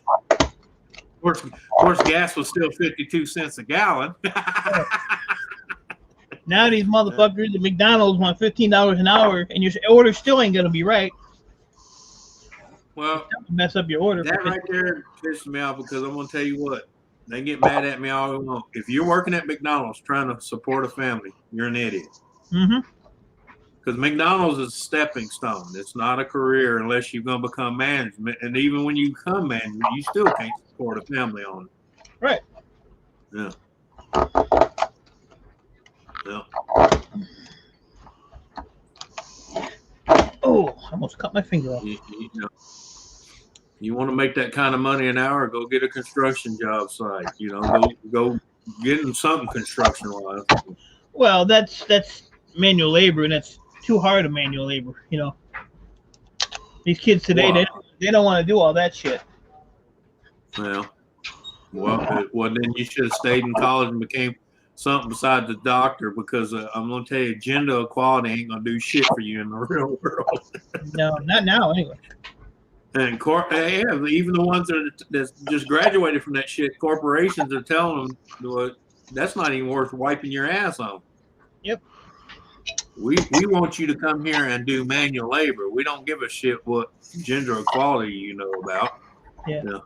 Of course, gas was still 52 cents a gallon. Now these motherfuckers at McDonald's want $15 an hour, and your order still ain't gonna be right. Well, mess up your order. That right there pisses me off because I'm gonna tell you what, they get mad at me all they want. If you're working at McDonald's trying to support a family, you're an idiot. Mm-hmm. Because McDonald's is a stepping stone. It's not a career unless you're gonna become management. And even when you become management, you still can't support a family on it. Right. Yeah. Yeah. Oh, I almost cut my finger off. You want to make that kind of money an hour, go get a construction job site. You know, go get in something construction wise. Well, that's manual labor, and that's too hard of manual labor. You know, these kids today, they don't want to do all that shit. Well, then you should have stayed in college and became something besides the doctor, because I'm going to tell you, gender equality ain't going to do shit for you in the real world. No, not now, anyway. And even the ones that just graduated from that shit, corporations are telling them, well, that's not even worth wiping your ass on. Yep. We want you to come here and do manual labor. We don't give a shit what gender equality you know about. Yeah. Yeah.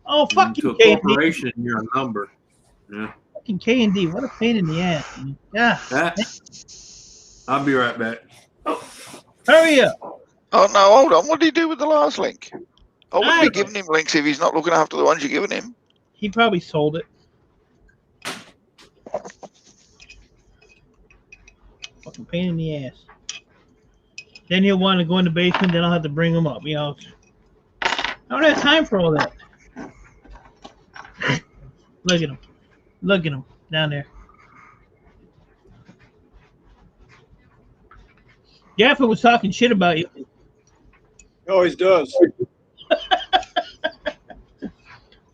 Oh, fuck you, to a corporation, you're a number. Yeah. Fucking K&D, what a pain in the ass. Man. Yeah. I'll be right back. Hurry up. Oh, no, hold on. What did he do with the last link? I wouldn't be giving him links if he's not looking after the ones you're giving him. He probably sold it. Fucking pain in the ass. Then he'll want to go in the basement, then I'll have to bring him up. You know, I don't have time for all that. Look at him. Look at him down there. Gaffer was talking shit about you. He always does.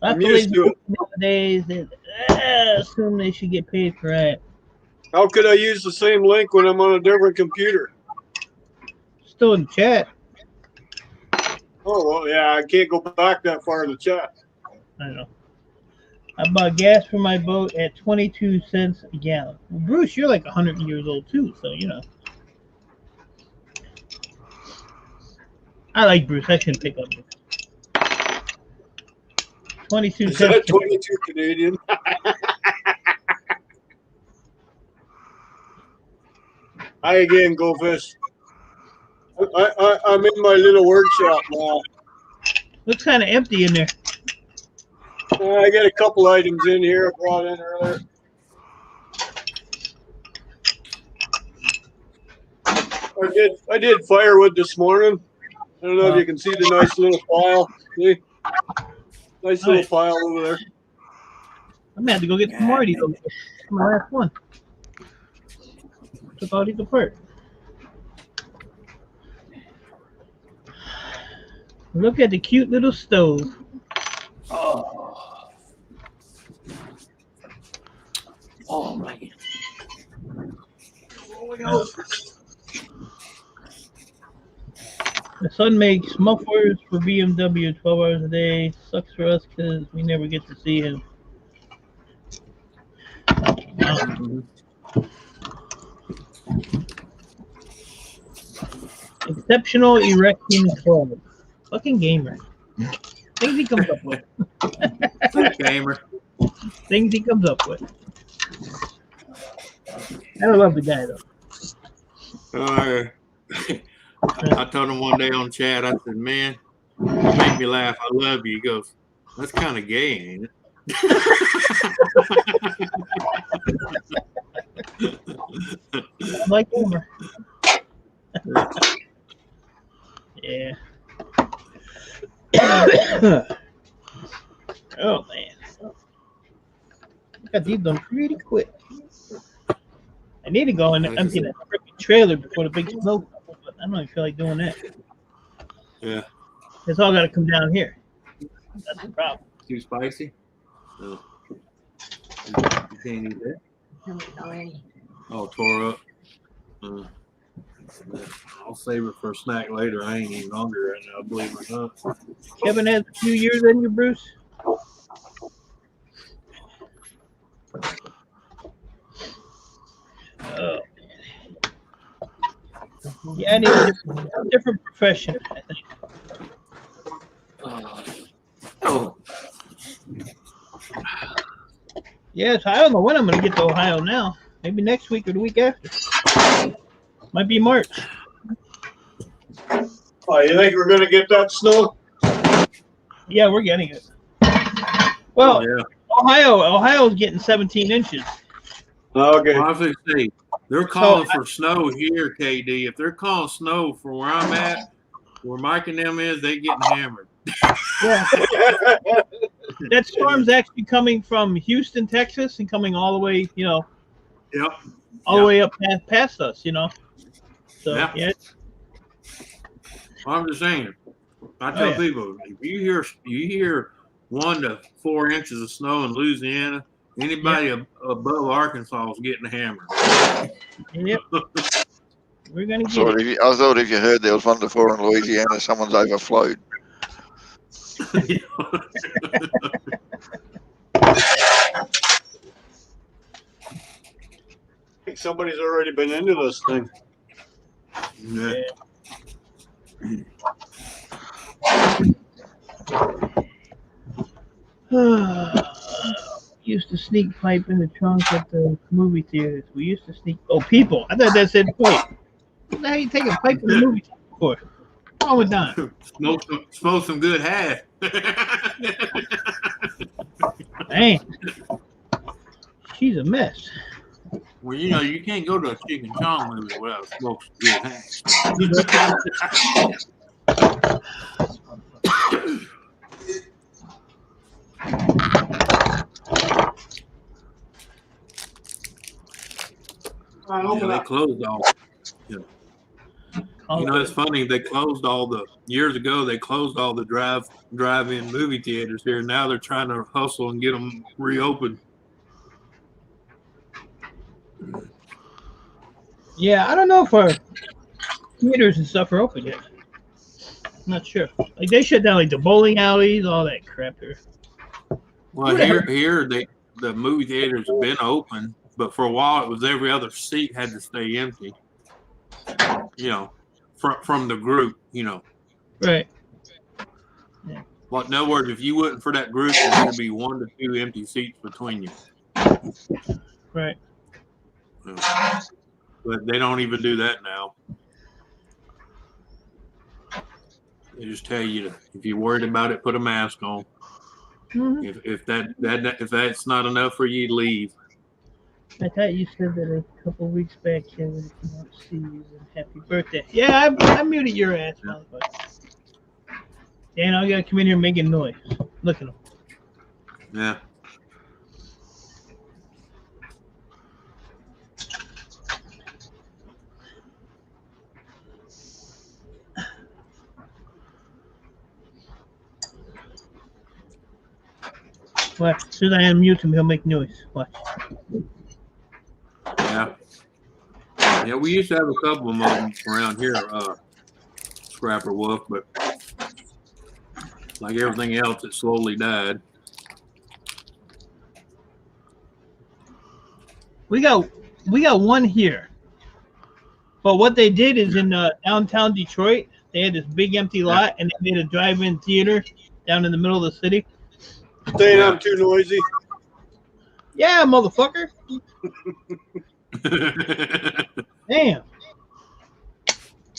I'm used to it. Nowadays, they assume they should get paid for that. How could I use the same link when I'm on a different computer? Still in the chat. Oh, well, yeah, I can't go back that far in the chat. I know. I bought gas for my boat at 22 cents a gallon. Well, Bruce, you're like 100 years old too, so you know. I like Bruce. I shouldn't pick up Bruce. 22 Is cents. that 22 Canadian? Hi again, Goldfish. I'm in my little workshop now. Looks kind of empty in there. I got a couple items in here I brought in earlier. I did firewood this morning. I don't know if you can see the nice little pile. See? Nice little pile over there. I'm gonna have to go get some more of these. My last one. Took all these apart. Look at the cute little stove. Oh man. The son makes mufflers for BMW 12 hours a day. Sucks for us because we never get to see him. Exceptional erection club. Fucking gamer. Things he comes up with. Gamer. Things he comes up with. I love the guy though. I told him one day on chat, I said, man, you make me laugh. I love you. He goes, that's kind of gay, ain't it? I like humor. Yeah. Oh man. I got these done pretty quick. I need to go and empty that freaking trailer before the big snow comes, but I don't even feel like doing that. Yeah. It's all got to come down here. That's the problem. Too spicy? No. You can't eat that? Oh, tore up. I'll save it for a snack later. I ain't even hungry right now, believe it or not. Kevin has a few years in you, Bruce. Oh, man. Yeah, I need a different profession, I think. Oh. Yes, I don't know when I'm going to get to Ohio now. Maybe next week or the week after. Might be March. Oh, you think we're going to get that snow? Yeah, we're getting it. Well, yeah. Ohio's getting 17 inches. Okay. Well, I was going to say, they're calling for snow here, KD. If they're calling snow for where I'm at, where Mike and them is, they getting hammered. Yeah. That storm's actually coming from Houston, Texas, and coming all the way, Yep. all the way up past us, So, yeah. I'm just saying. I tell people, if you hear 1 to 4 inches of snow in Louisiana, anybody above Arkansas is getting hammered. Yep. We're gonna get it. I thought if you heard there was 1 to 4 in Louisiana, someone's overflowed. I think somebody's already been into this thing. Yeah. Used to sneak pipe in the trunk at the movie theaters. We used to sneak. Oh, people! I thought that said pipe. What the hell you take a pipe in the movie theater for? What's wrong with Don? Smoke some good hash. Dang, she's a mess. Well, you can't go to a chicken chong movie without smoking some good hash. They closed all. It's funny. They closed years ago. They closed all the drive-in movie theaters here. Now they're trying to hustle and get them reopened. Yeah, I don't know if our theaters and stuff are open yet. I'm not sure. Like they shut down like the bowling alleys, all that crap here. Well, here the movie theaters have been open, but for a while it was every other seat had to stay empty. From the group, Right. Yeah. Well, in other words, if you wouldn't for that group, there's going to be 1 to 2 empty seats between you. Right. But they don't even do that now. They just tell you if you're worried about it, put a mask on. Mhm. If that's not enough for you, leave. I thought you said that a couple weeks back, Kevin, if you want to see you, and happy birthday. Yeah, I muted your ass, motherfucker. Dan, I gotta come in here making noise. Look at him. Yeah. Watch. As soon as I unmute him, he'll make noise. Watch. Yeah. Yeah, we used to have a couple of them around here, Scrapper Wolf, but like everything else, it slowly died. We got one here. But what they did is in downtown Detroit, they had this big empty lot, and they made a drive-in theater down in the middle of the city. Saying Yeah. I'm too noisy. Yeah, motherfucker. Damn.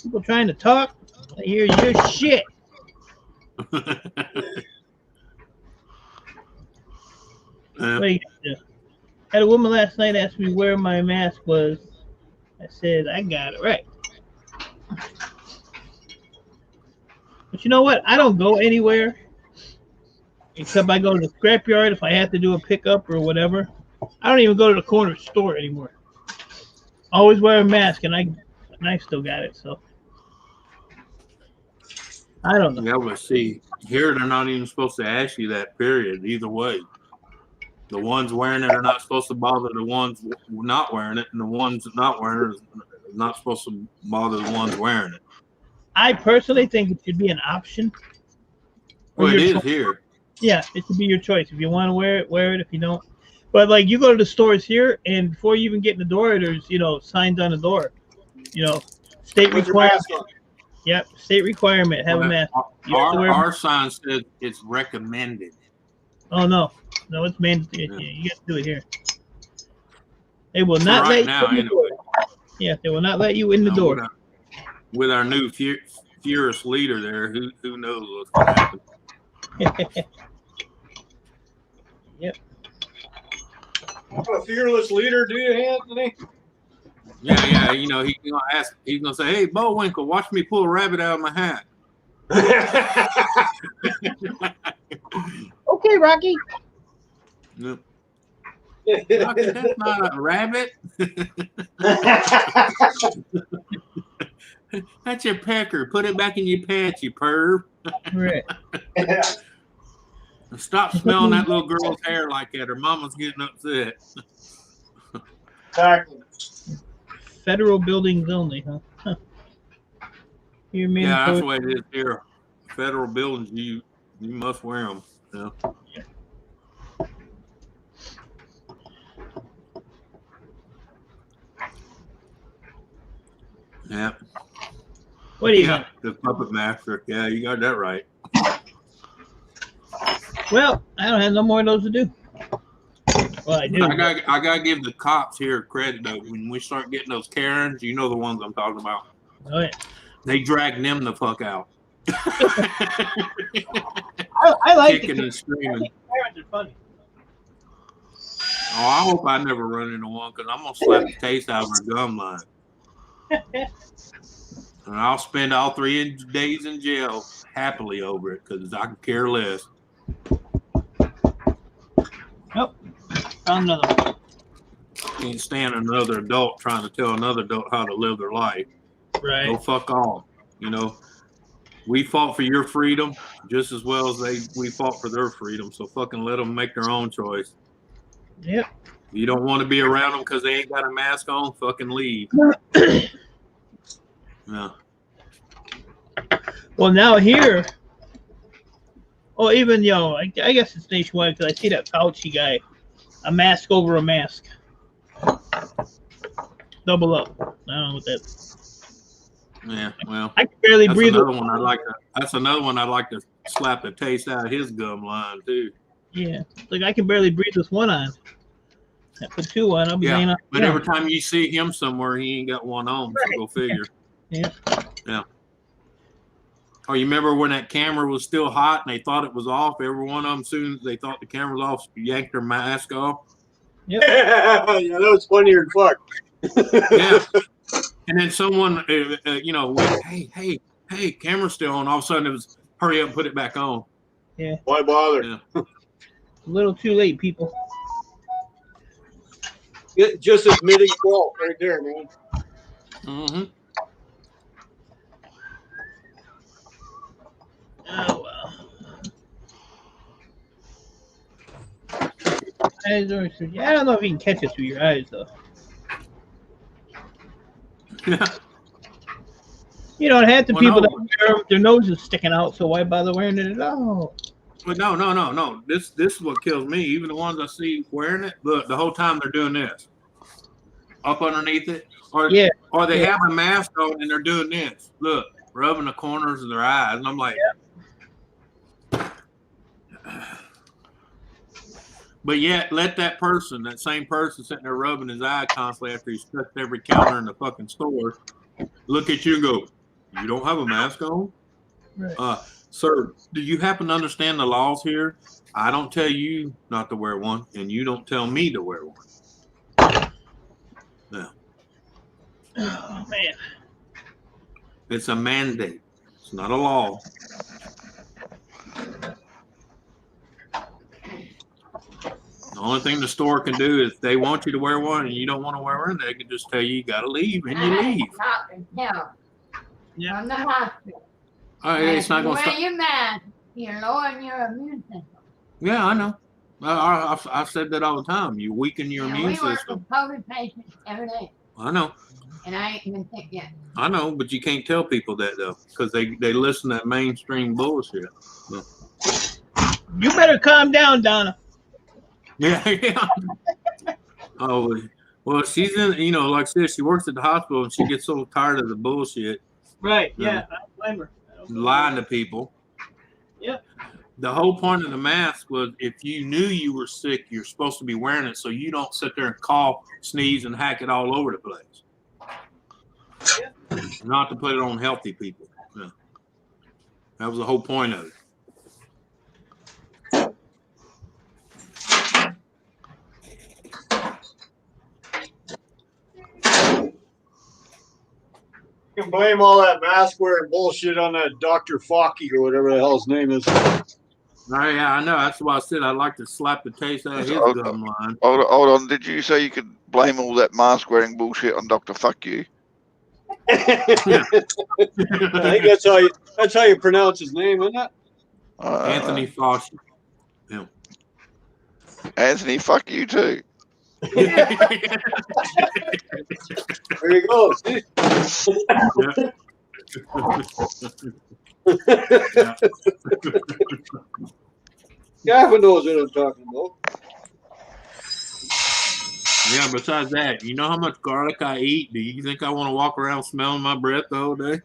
People trying to talk. I hear your shit. What do you do? Had a woman last night ask me where my mask was. I said, I got it right. But you know what? I don't go anywhere except I go to the scrapyard if I have to do a pickup or whatever. I don't even go to the corner store anymore. Always wear a mask, and I still got it. So I don't know. Yeah, but see, here they're not even supposed to ask you that, period, either way. The ones wearing it are not supposed to bother the ones not wearing it, and the ones not wearing it are not supposed to bother the ones wearing it. I personally think it should be an option. Well, it is choice. here. Yeah, it should be your choice. If you want to wear it, wear it. If you don't. But like you go to the stores here, and before you even get in the door, there's signs on the door. State Put your requirement. mask on. Yep, state requirement. Have a mask. You have to wear- Our sign says it's recommended. Oh no, it's mandatory. Yeah. You got to do it here. They will not right let now, you in the anyway. door. Yeah, they will not let you in the door. With our new furious leader there, who knows what's going to happen. Yep. What a fearless leader, do you, Anthony? Yeah. He's gonna ask. He's gonna say, "Hey, Bullwinkle, watch me pull a rabbit out of my hat." Okay, Rocky. No. Rocky, that's not a rabbit. That's your pecker. Put it back in your pants, you perv. Right. Stop smelling that little girl's hair like that. Her mama's getting upset. Exactly. Federal buildings only, huh? Here, man. Yeah, that's the way it is here. Federal buildings, you must wear them. Yeah. Yeah. What do you got? The puppet master. Yeah, you got that right. Well, I don't have no more of those to do. Well, I do. I gotta give the cops here credit though. When we start getting those Karens, you know the ones I'm talking about. Oh, yeah. They drag them the fuck out. I like kicking and screaming. Karens are funny. Oh, I hope I never run into one because I'm gonna slap the taste out of her gum line. And I'll spend all 3 days in jail happily over it because I can care less. Nope. Found another one. Can't stand another adult trying to tell another adult how to live their life. Right. Go fuck off. We fought for your freedom just as well as we fought for their freedom. So fucking let them make their own choice. Yep. If you don't want to be around them because they ain't got a mask on, fucking leave. Yeah. Well, now here, even I guess it's nationwide because I see that Fauci guy, a mask over a mask, double up. I don't know what that. Yeah, well, I can barely that's breathe. That's another one I'd like to slap the taste out of his gum line too. Yeah, like I can barely breathe with one on. I put 2 on. I'll be laying on. But every time you see him somewhere, he ain't got one on. So go figure. Yeah. Yeah. Or you remember when that camera was still hot and they thought it was off? Every one of them, soon as they thought the camera was off, yanked their mask off. Yep. Yeah, that was funnier than fuck. Yeah. And then someone, went, hey, camera's still on. All of a sudden it was, hurry up and put it back on. Yeah. Why bother? Yeah. A little too late, people. Just admitting fault right there, man. Mm-hmm. Oh, well. Eyes are, I don't know if you can catch it through your eyes, though. Yeah. You know, half the Well, people no. that wear them, their nose is sticking out, so why bother wearing it at all? But no. This is what kills me. Even the ones I see wearing it, look, the whole time they're doing this. Up underneath it. Or they have a mask on and they're doing this. Look, rubbing the corners of their eyes. And I'm like, but yet let that same person sitting there rubbing his eye constantly after he's touched every counter in the fucking store, look at you and go, you don't have a mask on? Right. Sir, do you happen to understand the laws here? I don't tell you not to wear one, and you don't tell me to wear one. No. Oh, man. It's a mandate. It's not a law. The only thing the store can do is they want you to wear one and you don't want to wear one, they can just tell you got to leave, and you leave. Yeah. From the hospital. It's not going to Wear stop. your mask. You're lowering your immune system. Yeah, I know. I've said that all the time. You weaken your immune We work system. with COVID patients every day. I know. And I ain't even sick yet. I know, but you can't tell people that, though, because they listen to that mainstream bullshit. No. You better calm down, Donna. Yeah. Oh, well, she's in, like I said, she works at the hospital and she gets so tired of the bullshit. Right, yeah. I don't blame her. Lying to people. Yep. The whole point of the mask was if you knew you were sick, you're supposed to be wearing it so you don't sit there and cough, sneeze, and hack it all over the place. Yeah. Not to put it on healthy people. Yeah. That was the whole point of it. You can blame all that mask wearing bullshit on that Dr. Focky or whatever the hell his name is. Oh, yeah, I know. That's why I said I'd like to slap the taste out of his gum line. Hold on. Did you say you could blame all that mask wearing bullshit on Dr. Fuck You? I think that's how you pronounce his name, isn't it? Anthony Fauci. Yeah. Anthony, fuck you too. There you go. See? Gavin knows what I'm talking about. Yeah, besides that, you know how much garlic I eat? Do you think I want to walk around smelling my breath the whole day?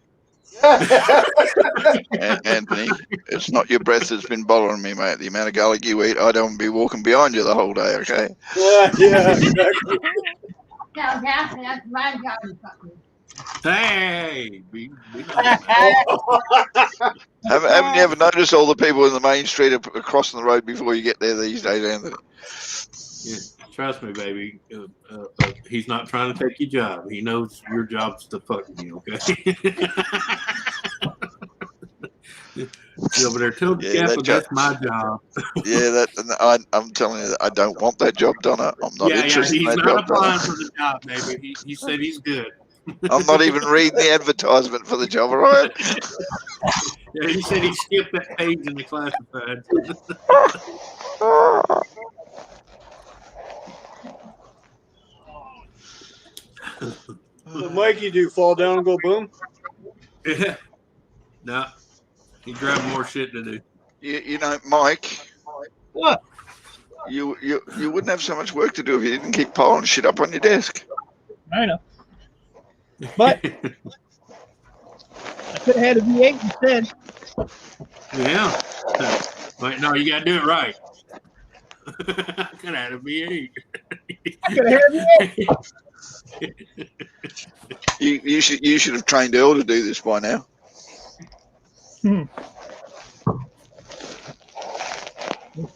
Anthony, it's not your breath that's been bothering me, mate. The amount of garlic you eat, I don't want to be walking behind you the whole day, okay? Yeah, exactly. Now, Catherine, that's my job to fuck you. Hey! Haven't you ever noticed all the people in the main street are crossing the road before you get there these days, Anthony? Yeah, trust me, baby. He's not trying to take your job. He knows your job's to fuck me, okay? He's over there telling that's my job. Yeah, I'm telling you, I don't want that job done. I'm not interested in that job. He's not applying for the job, baby. He said he's good. I'm not even reading the advertisement for the job, all right? Yeah, he said he skipped that page in the classified. So Mikey, do you fall down and go boom? Yeah. No. He's grabbing more shit to do. You know, Mike. What? You wouldn't have so much work to do if you didn't keep piling shit up on your desk. I know. But I could have had a V8 instead. Yeah. But no, you gotta do it right. I could have had a V8. I could have had a V8. You should have trained Earl to do this by now. Must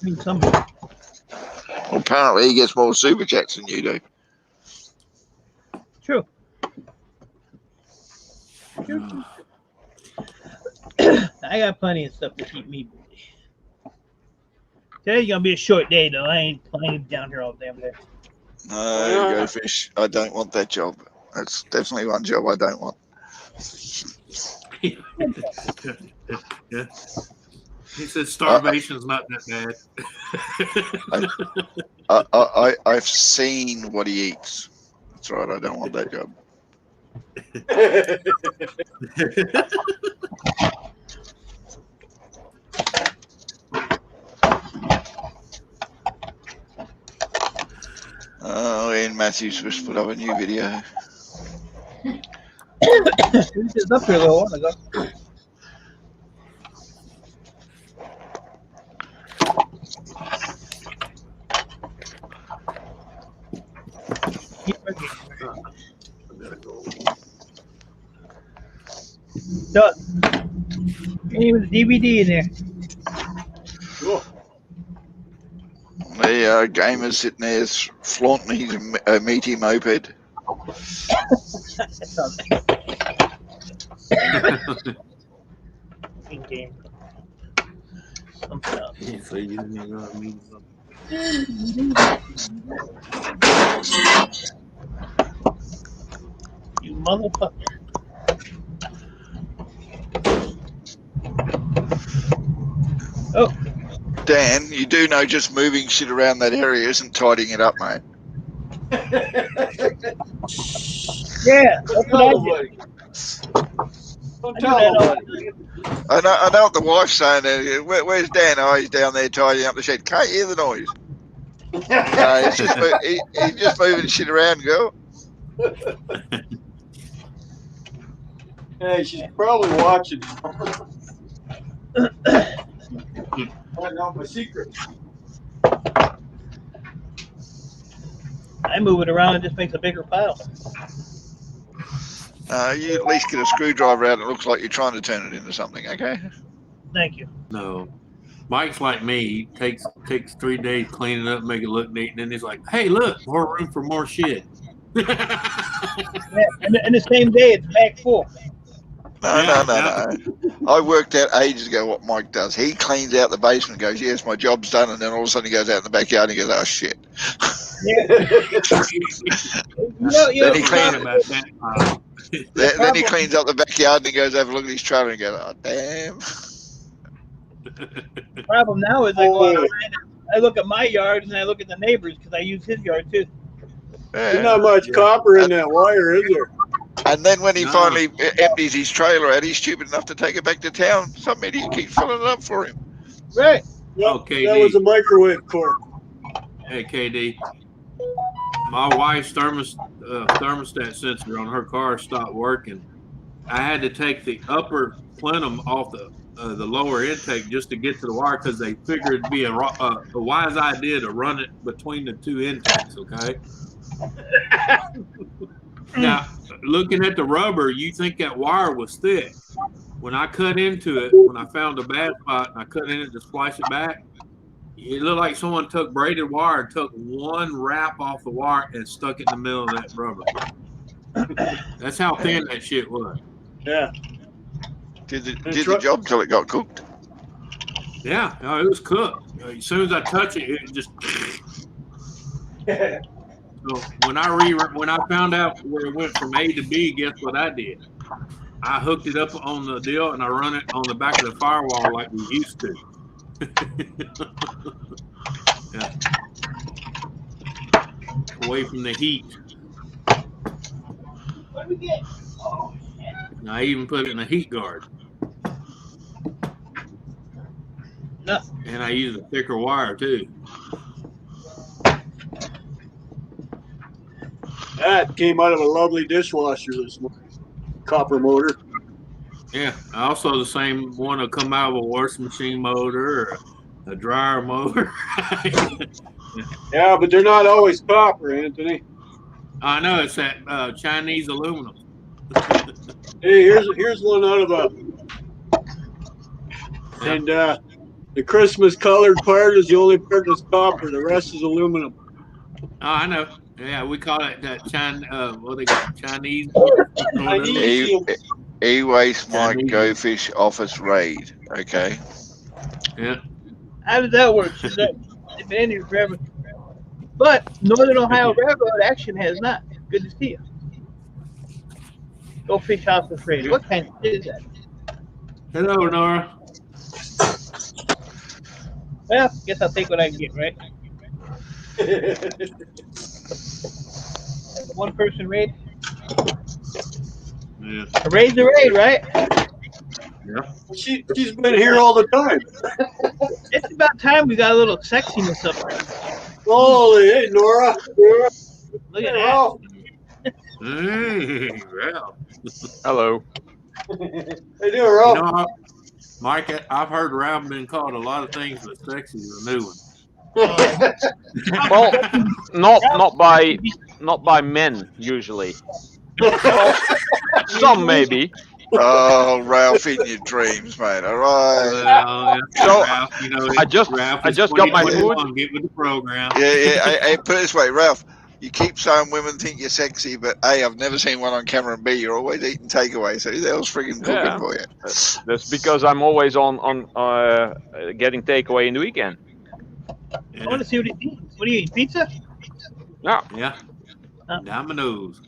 mean something. Apparently, he gets more super chats than you do. True. I got plenty of stuff to keep me busy. Today's gonna be a short day, though. I ain't playing down here all damn day. No, go fish. I don't want that job. That's definitely one job I don't want. Yeah. He said starvation's not that bad. I've seen what he eats. That's right. I don't want that job. Oh, Ian Matthews just put up a new video. He was up here a little while ago. So, even the DVD in there. Cool. The gamer's sitting there flaunting his meaty moped. In game. Something else. So you didn't know what I mean. You motherfucker. Oh. Dan, you do know just moving shit around that area isn't tidying it up, mate. Yeah, that's what I do. Don't I do tell that all nobody. the time. I know what the wife's saying. Where's Dan? Oh, he's down there tidying up the shed. Can't hear the noise. He's just moving shit around, girl. Hey, she's probably watching. I know my secret. I move it around and just makes a bigger pile. You at least get a screwdriver out. It looks like you're trying to turn it into something. Okay. Thank you. No. Mike's like me. He takes 3 days cleaning up, make it look neat, and then he's like, "Hey, look, more room for more shit." Yeah, and the same day it's back full. No. I worked out ages ago what Mike does. He cleans out the basement and goes, "Yes, my job's done," and then all of a sudden he goes out in the backyard and he goes, "Oh shit." Yeah. Then he cleans about that. Then he cleans up the backyard and he goes over, look at his trailer and goes, "Oh damn." The problem now is I go outside and I look at my yard and I look at the neighbors because I use his yard too. There's not much copper in that wire, is there? And then when he finally empties his trailer out, he's stupid enough to take it back to town. Some idiot keeps filling it up for him. Right. Yep, Okay, that was a microwave cord. Hey, KD. My wife's thermostat sensor on her car stopped working. I had to take the upper plenum off the lower intake just to get to the wire because they figured it'd be a wise idea to run it between the two intakes, okay? Now, looking at the rubber, you think that wire was thick. When I cut into it, when I found a bad spot and I cut in it to splice it back, it looked like someone took braided wire and took one wrap off the wire and stuck it in the middle of that rubber. That's how thin that shit was. Yeah. Did the job till it got cooked. Yeah, no, it was cooked. As soon as I touch it, it just. So when I found out where it went from A to B, guess what I did? I hooked it up on the deal and I run it on the back of the firewall like we used to. Yeah. Away from the heat. What did we get? Oh, shit. And I even put it in a heat guard. No. And I use a thicker wire too. That came out of a lovely dishwasher this morning. Copper motor. Yeah, also the same one will come out of a washing machine motor or a dryer motor. Yeah, but they're not always copper, Anthony. I know, it's that Chinese aluminum. Hey, here's one out of a And the Christmas colored part is the only part that's copper. The rest is aluminum. Oh, I know. Yeah, we call it what they got? Chinese. E-waste Mike Chinese. Go Fish Office Raid. Okay. Yeah. How does that work? She's like, they've been in here forever. But Northern Ohio Railroad Action has not. Good to see you. Go Fish House for free. What kind of shit is that? Hello, Nora. Well, guess I'll take what I can get, right? One person raid. Yeah. A raid's a raid, right? Yeah. She's been here all the time. It's about time we got a little sexiness up there. Holy, hey, Nora. Look at Hey, that. Ralph. Hey, Ralph. Hello. How you doing, Ralph? You know, Mike, I've heard Ralph been called a lot of things, but sexy is a new one. Well, not by men usually. Well, some maybe. Oh, Ralph, in your dreams, mate. All right. Well, So, Ralph, you know, I just got my food. Get with the program. Yeah. Hey, put it this way, Ralph. You keep saying women think you're sexy, but A, I've never seen one on camera, and B, you're always eating takeaway. So who the hell's freaking cooking Yeah. for you? That's because I'm always on getting takeaway in the weekend. Yeah. I want to see what he eats. What do you eat? Pizza? Yeah. Yeah. Dominoes.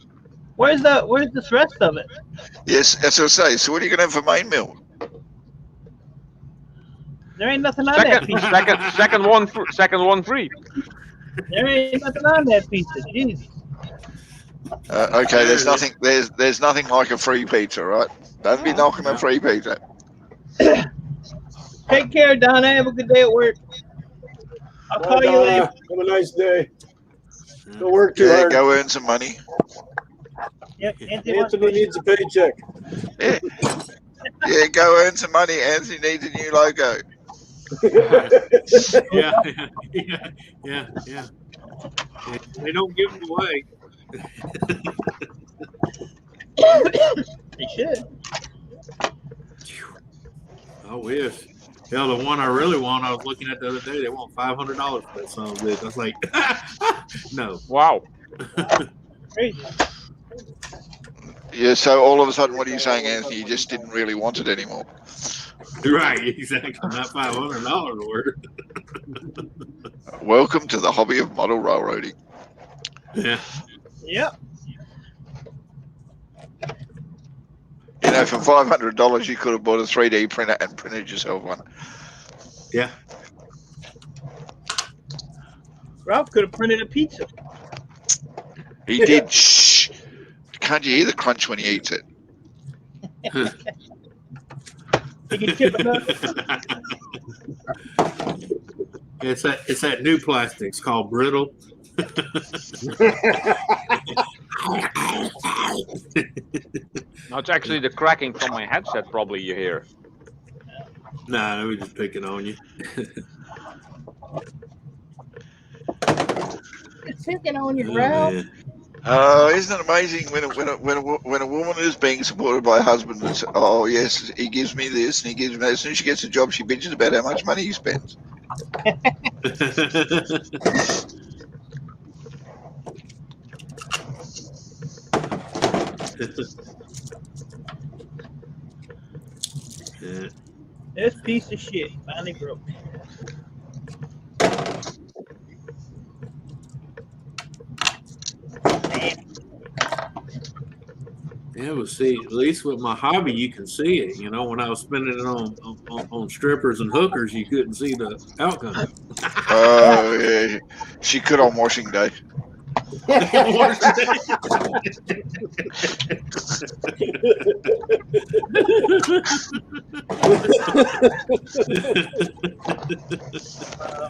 Where's this rest of it? Yes, as I say. So what are you going to have for main meal? There ain't nothing on that pizza. Second one free. There ain't nothing on that pizza. Jeez. Okay, there's nothing. There's nothing like a free pizza, right? Don't be knocking a free pizza. Take care, Donna. Have a good day at work. I'll call you later. Have a nice day. Don't work too Yeah, hard. go earn some money. Yep, Anthony wants Anthony needs a paycheck. Yeah, go earn some money. Anthony needs a new logo. Yeah. They don't give them away. They should. I wish. Hell, the one I really want, I was looking at the other day, they want $500 for that song. I was like, no. Wow. Crazy. Yeah, so all of a sudden, what are you saying, Anthony? You just didn't really want it anymore. Right, exactly. Not $500 worth. Welcome to the hobby of model railroading. Yeah. Yep. You know, for $500, you could have bought a 3D printer and printed yourself one. Yeah. Ralph could have printed a pizza. He did. Shh. Can't you hear the crunch when he eats it? He can chip enough. It's that new plastic. It's called brittle. No, it's actually the cracking from my headset. Probably you hear. Nah, we're just picking on you. It's picking on you, Oh, Ralph. man. Isn't it amazing when a woman is being supported by a husband and says, oh yes, he gives me this and he gives me that. As soon as she gets a job, she bitches about how much money he spends. Yeah. This piece of shit finally broke. Yeah, well, see, at least with my hobby, you can see it. You know, when I was spending it on strippers and hookers, you couldn't see the outcome. Oh yeah, she could on washing day. Yeah,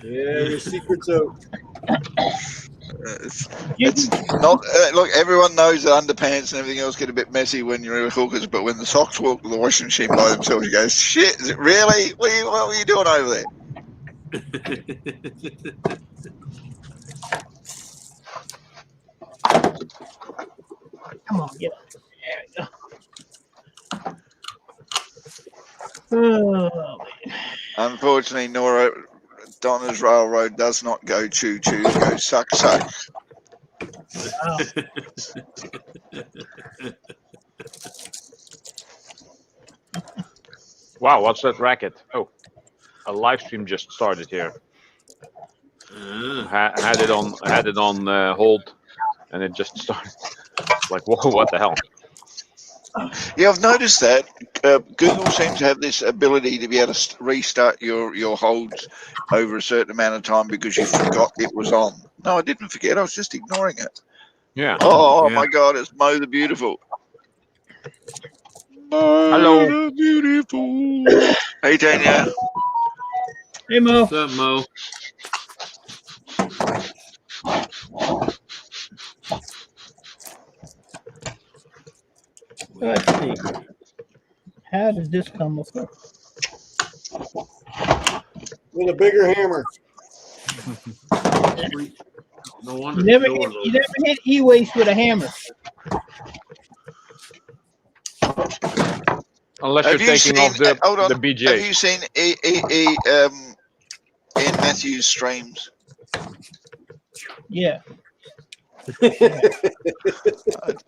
your secret's out. It's not. Look, everyone knows that underpants and everything else get a bit messy when you're in hookers, but when the socks walk to the washing machine by themselves, you go, "Shit, is it really? What were you doing over there?" Come on, get up. There we go. Oh, man. Unfortunately, Nora, Donna's Railroad does not go choo-choo, it goes suck-suck. Wow. Wow, what's that racket? Oh, a live stream just started here. Had it on hold, and it just started. Like, whoa, what the hell? Yeah, I've noticed that Google seems to have this ability to be able to restart your holds over a certain amount of time because you forgot it was on. No, I didn't forget. I was just ignoring it. Yeah. Oh Yeah. my God, it's Mo the Beautiful. Hello. The Beautiful. Hey, Tanya. Hey, Mo. What's up, Mo? Let's see. How did this come before? With a bigger hammer. No wonder You the never door's hit e-waste with a hammer. Unless Have you're you taking seen? off the Hold on. the Have BJ. you seen Ian Matthews' streams? Yeah. I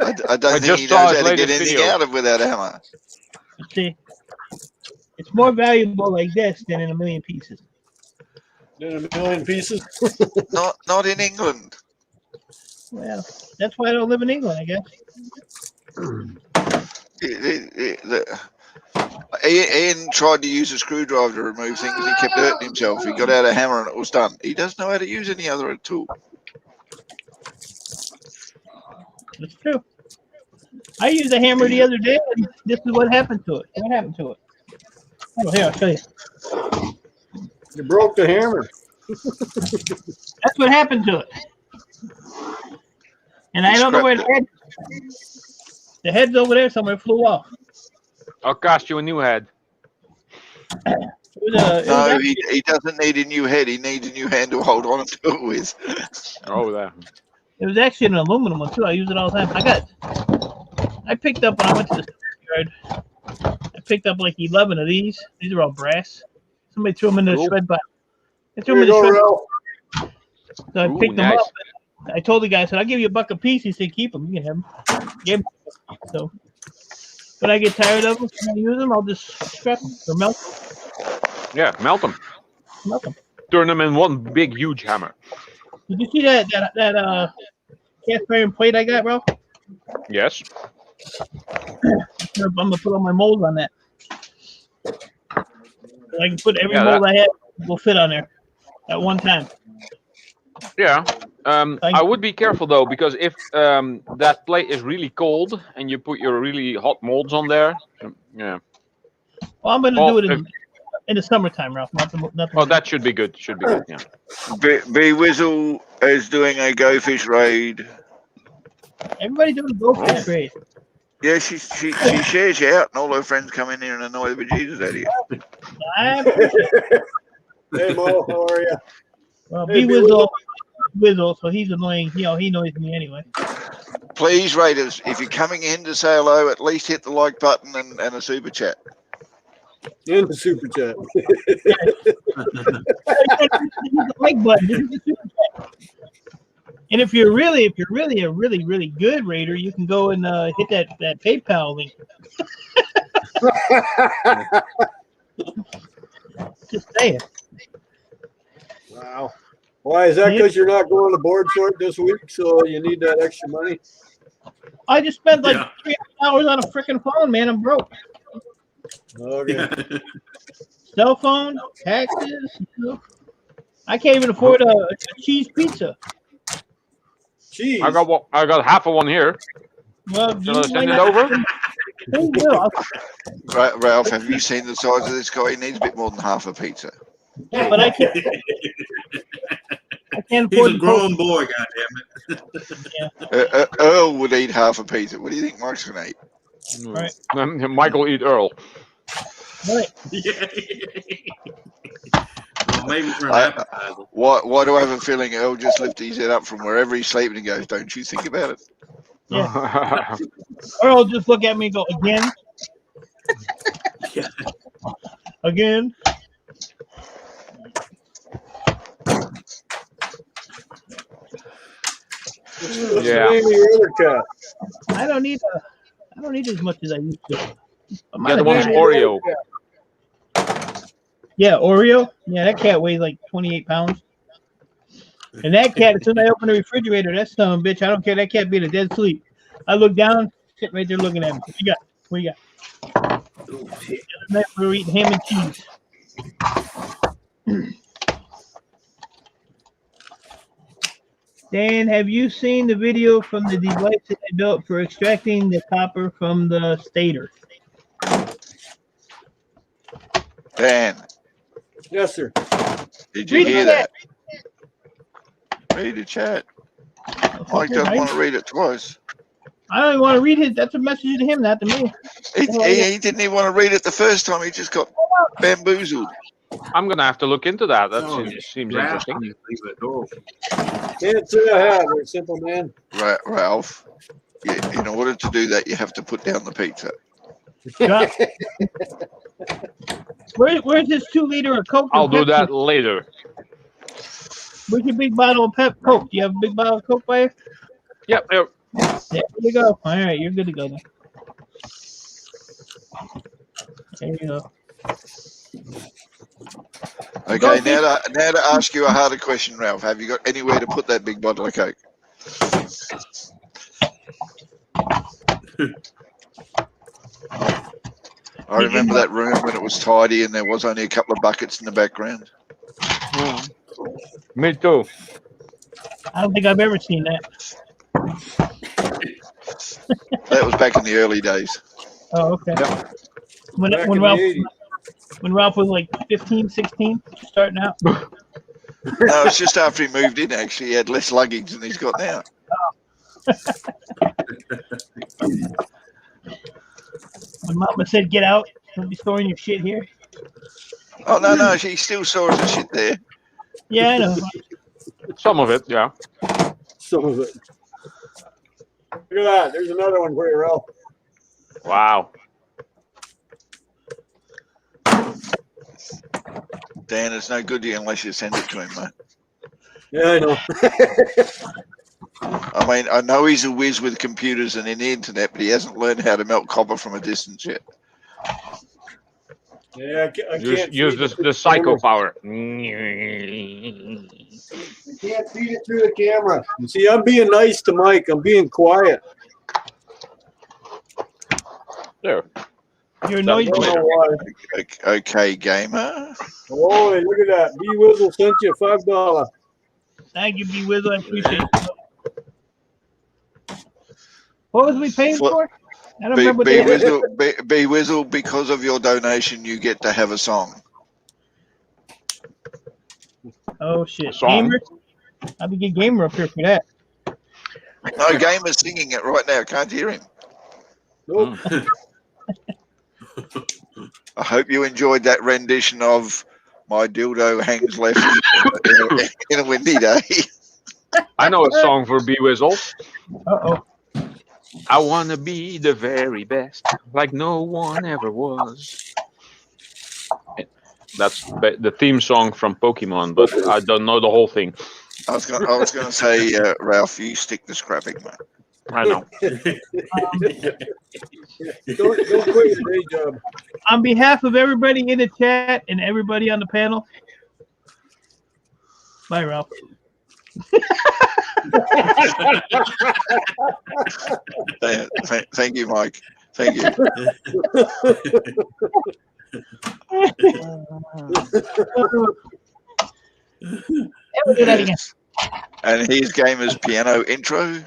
don't I think just he saw knows his how to get latest anything video. out of without a hammer. You see, it's more valuable like this than in a million pieces. In a million pieces. Not in England. Well, that's why I don't live in England, I guess. Ian tried to use a screwdriver to remove things and he kept hurting himself. He got out a hammer and it was done. He doesn't know how to use any other tool. It's true. I used a hammer the other day, and this is what happened to it. What happened to it? Oh, here, I'll show you. You broke the hammer. That's what happened to it. And I don't know where the head. The head's over there somewhere. It flew off. I'll cost you a new head. No, he doesn't need a new head. He needs a new hand to hold on to it with. Oh, there. It was actually an aluminum one too. I use it all the time. I picked up when I went to the yard. I picked up like 11 of these. These are all brass. Somebody threw them in the shred pile. I threw them in the shred pile. So I picked them up. I told the guy, I said, I'll give you $1 a piece. He said, keep them. You can have them. Gave them. So when I get tired of them, when I use them, I'll just scrap them or melt them. Yeah, melt them. Melt them. Turn them in one big, huge hammer. Did you see that cast iron plate I got, bro? Yes. I'm gonna put all my molds on that. So I can put every mold I have will fit on there at one time. Yeah. I would be careful though, because if that plate is really cold and you put your really hot molds on there, yeah. Well, I'm gonna do it in the summertime, Ralph. Nothing. Oh, that should be good. Should be good. Yeah. B Wizzle is doing a Go Fish raid. Everybody doing a Go Fish raid. Yeah, she shares you out, and all her friends come in here and annoy the bejesus out of you. Hey Mo, how are you? Well, Hey, Wizzle, so he's annoying. He annoys me anyway. Please, Raiders, if you're coming in to say hello, at least hit the like button and a super chat. In the super chat. The like button. And if you're really a really good raider, you can go and hit that PayPal link. Just saying. Wow. Why is that? Because you're not going to board sort this week, so you need that extra money? I just spent like 3 hours on a freaking phone, man. I'm broke. Okay. Cell phone, taxes. I can't even afford a cheese pizza. Cheese. I got half of one here. Well, Shall I send it over? Ralph, have you seen the size of this guy? He needs a bit more than half a pizza. Yeah, but I can't afford. He's a grown boy, goddammit. Earl would eat half a pizza. What do you think Mark's going to eat? Right. Michael eat Earl. Right. Well, maybe for an appetizer. Why do I have a feeling Earl just lifted his head up from wherever he's sleeping and goes, don't you think about it? Yeah. Earl just look at me and go, again? Again? What's Yeah. the name of your other cat? I don't need as much as I used to. I'm Yeah, not the a one's cat. Oreo. Yeah, Oreo. Yeah, that cat weighs like 28 pounds. And that cat, as soon as I open the refrigerator, that son of a bitch, I don't care. That cat be in a dead sleep. I look down, sit right there looking at me. What you got? What you got? We're eating ham and cheese. Dan, have you seen the video from the device that I built for extracting the copper from the stator? Dan, Yes, sir. did you Read hear the that? Read the chat. Mike doesn't want to read it twice. I don't even want to read it. That's a message to him, not to me. He didn't even want to read it the first time. He just got bamboozled. I'm gonna have to look into that. That Oh, seems Ralph, interesting. you leave it door. Can't say I have. Very simple, man. Ralph, in order to do that, you have to put down the pizza. Drop. Where's this 2 liter of Coke? I'll do that later. Where's your big bottle of Coke? Do you have a big bottle of Coke by you? Yep. There you go. All right, you're good to go then. There you go. Okay, now to ask you a harder question, Ralph. Have you got anywhere to put that big bottle of Coke? I remember that room when it was tidy and there was only a couple of buckets in the background. Me too. I don't think I've ever seen that. That was back in the early days. Oh, okay. Yep. When Back when in Ralph the 80s. when Ralph was like 15, 16, starting out. No, it's just after he moved in, actually. He had less luggage than he's got now. When Mama said, "Get out, don't be storing your shit here." Oh, no, she still saw the shit there. Yeah, I know. Some of it, yeah. Some of it. Look at that. There's another one for you, Ralph. Wow. Dan, it's no good to you unless you send it to him, mate. Yeah, I know. I mean, I know he's a whiz with computers and in the internet, but he hasn't learned how to melt copper from a distance yet. Yeah, I can't Use feed it through the psycho power. I can't feed it through the camera. You see, I'm being nice to Mike. I'm being quiet. There. You're I noisy. don't know why. Okay, gamer. Oh, look at that. B Wizzle sent you $5. Thank you, B Wizzle. I appreciate it. What was we paying for? I don't remember. B Wizzle, because of your donation, you get to have a song. Oh shit, Song? Gamer. I'll be get Gamer up here for that. No, gamer's singing it right now. Can't hear him. Nope. I hope you enjoyed that rendition of "My Dildo Hangs Left" in a windy day. I know a song for B Wizzle. Uh-oh. I wanna be the very best, like no one ever was. That's the theme song from Pokemon, but I don't know the whole thing. I was gonna say, Ralph, you stick to scrapping, mate. I know. Don't quit your day job. On behalf of everybody in the chat and everybody on the panel, bye, Ralph. Thank you, Mike. Thank you. We'll do that again. And here's Gamer's piano intro.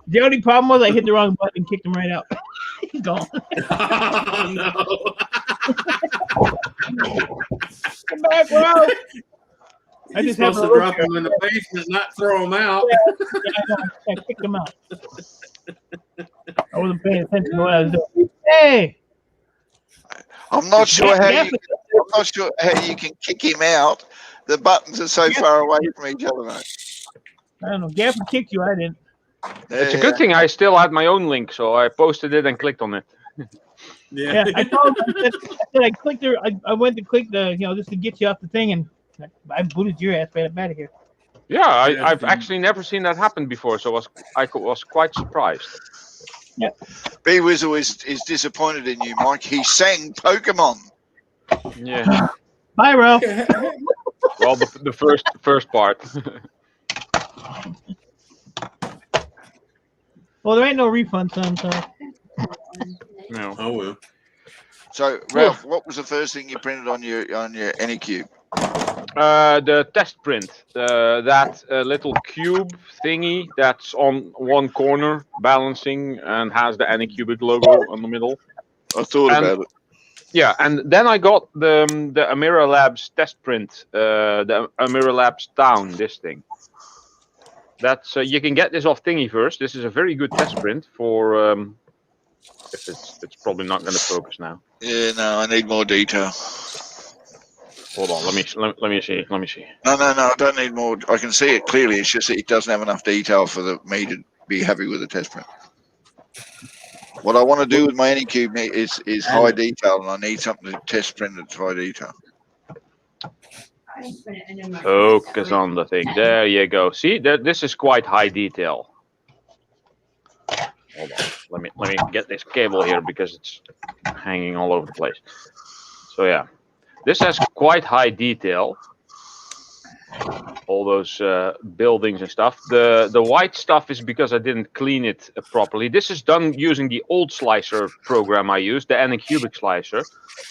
The only problem was I hit the wrong button and kicked him right out. He's gone. Oh, no. Come back, Ralph. I You're just have supposed to drop him in the basement, not throw him out. Yeah, I kicked him out. I wasn't paying attention to what I was doing. Hey, I'm not sure how you can kick him out. The buttons are so far away from each other, mate. I don't know. Gaffer kicked you. I didn't. It's a good thing I still had my own link, so I posted it and clicked on it. Yeah, I told him. I said I clicked there. I went to click the, just to get you off the thing, and I booted your ass right up out of here. Yeah, I've actually never seen that happen before, so I was quite surprised. Yeah. B Wizzle is disappointed in you, Mike. He sang Pokemon. Yeah. Bye, Ralph. Well, the first part. Well, there ain't no refund, son. So. No. Oh well. So, Ralph, what was the first thing you printed on your Anycube? The test print. That little cube thingy that's on one corner balancing and has the Anycubic logo on the middle. I thought about it. Yeah, and then I got the Amira Labs test print, the Amira Labs Town, this thing. That's you can get this off Thingiverse. This is a very good test print for. If it's probably not going to focus now. Yeah, no, I need more detail. Hold on, let me see. No, I don't need more. I can see it clearly. It's just that it doesn't have enough detail for me to be happy with the test print. What I want to do with my Anycube is high detail, and I need something to test print that's high detail. Focus on the thing. There you go. See, this is quite high detail. Hold on. Let me get this cable here because it's hanging all over the place. So yeah, this has quite high detail. All those buildings and stuff. The white stuff is because I didn't clean it properly. This is done using the old slicer program I used, the Anycubic slicer.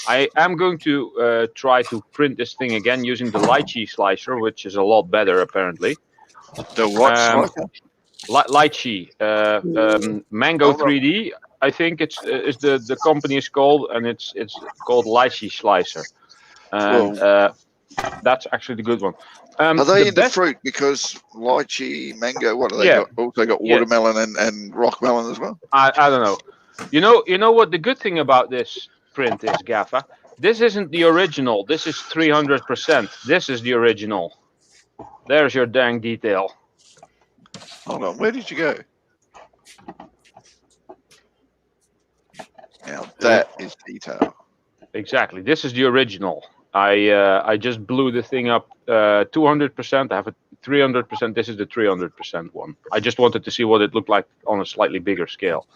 I am going to try to print this thing again using the Lychee slicer, which is a lot better apparently. The what slicer? Lychee, Mango 3D. I think it's the company is called, and it's called Lychee slicer. And that's actually the good one. Are they the fruit? Because lychee, mango, what do they got? Also got watermelon and rock melon as well. I don't know. You know what the good thing about this print is, Gaffer? This isn't the original. This is 300%. This is the original. There's your dang detail. Hold on, where did you go? Now that is detail. Exactly. This is the original. I just blew the thing up 200%. I have a 300%. This is the 300% one. I just wanted to see what it looked like on a slightly bigger scale.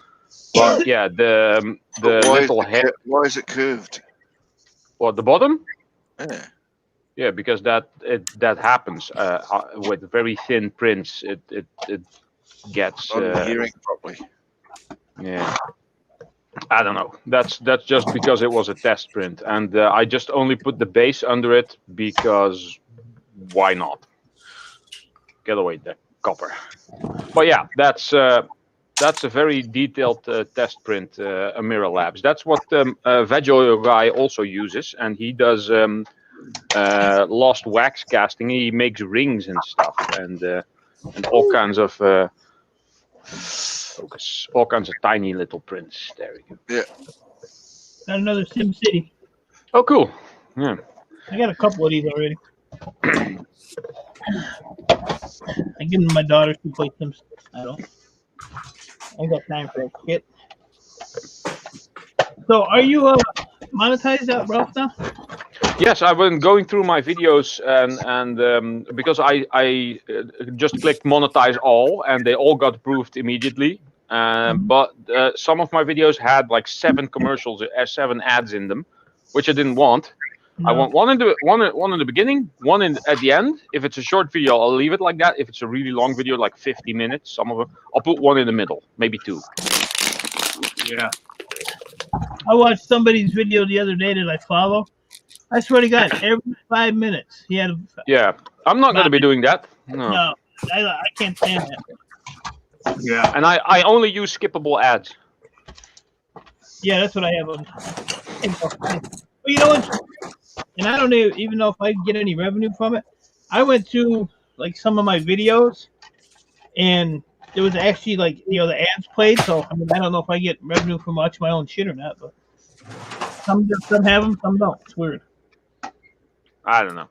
But yeah, the little head. Why is it curved? What, the bottom? Yeah. Yeah, because that happens with very thin prints. It gets. Not hearing properly. Yeah. I don't know. That's just because it was a test print, and I just only put the base under it because why not? Get away the copper. But yeah, that's a very detailed test print, Amira Labs. That's what Veg Oil guy also uses, and he does lost wax casting. He makes rings and stuff, and all kinds of. Focus. All kinds of tiny little prints. There we go. Yeah. Got another Sim City. Oh, cool. Yeah. I got a couple of these already. I give them to my daughters to play Sims. I don't. I ain't got time for that shit. So, are you monetized out, Ralph, now? Yes, I've been going through my videos and because I just clicked monetize all and they all got approved immediately. But some of my videos had like 7 commercials, 7 ads in them, which I didn't want. No. I want one in the beginning, one at the end. If it's a short video, I'll leave it like that. If it's a really long video, like 50 minutes, some of them, I'll put one in the middle, maybe 2. Yeah. I watched somebody's video the other day that I follow. I swear to God, every 5 minutes he had. Yeah, I'm not going to be doing that. No, I can't stand that. Yeah, and I only use skippable ads. Yeah, that's what I have on. Well, you know what? And I don't even know if I get any revenue from it. I went to like some of my videos, and there was actually like the ads played. So I mean, I don't know if I get revenue from watching my own shit or not, but some have them, some don't. It's weird. I don't know.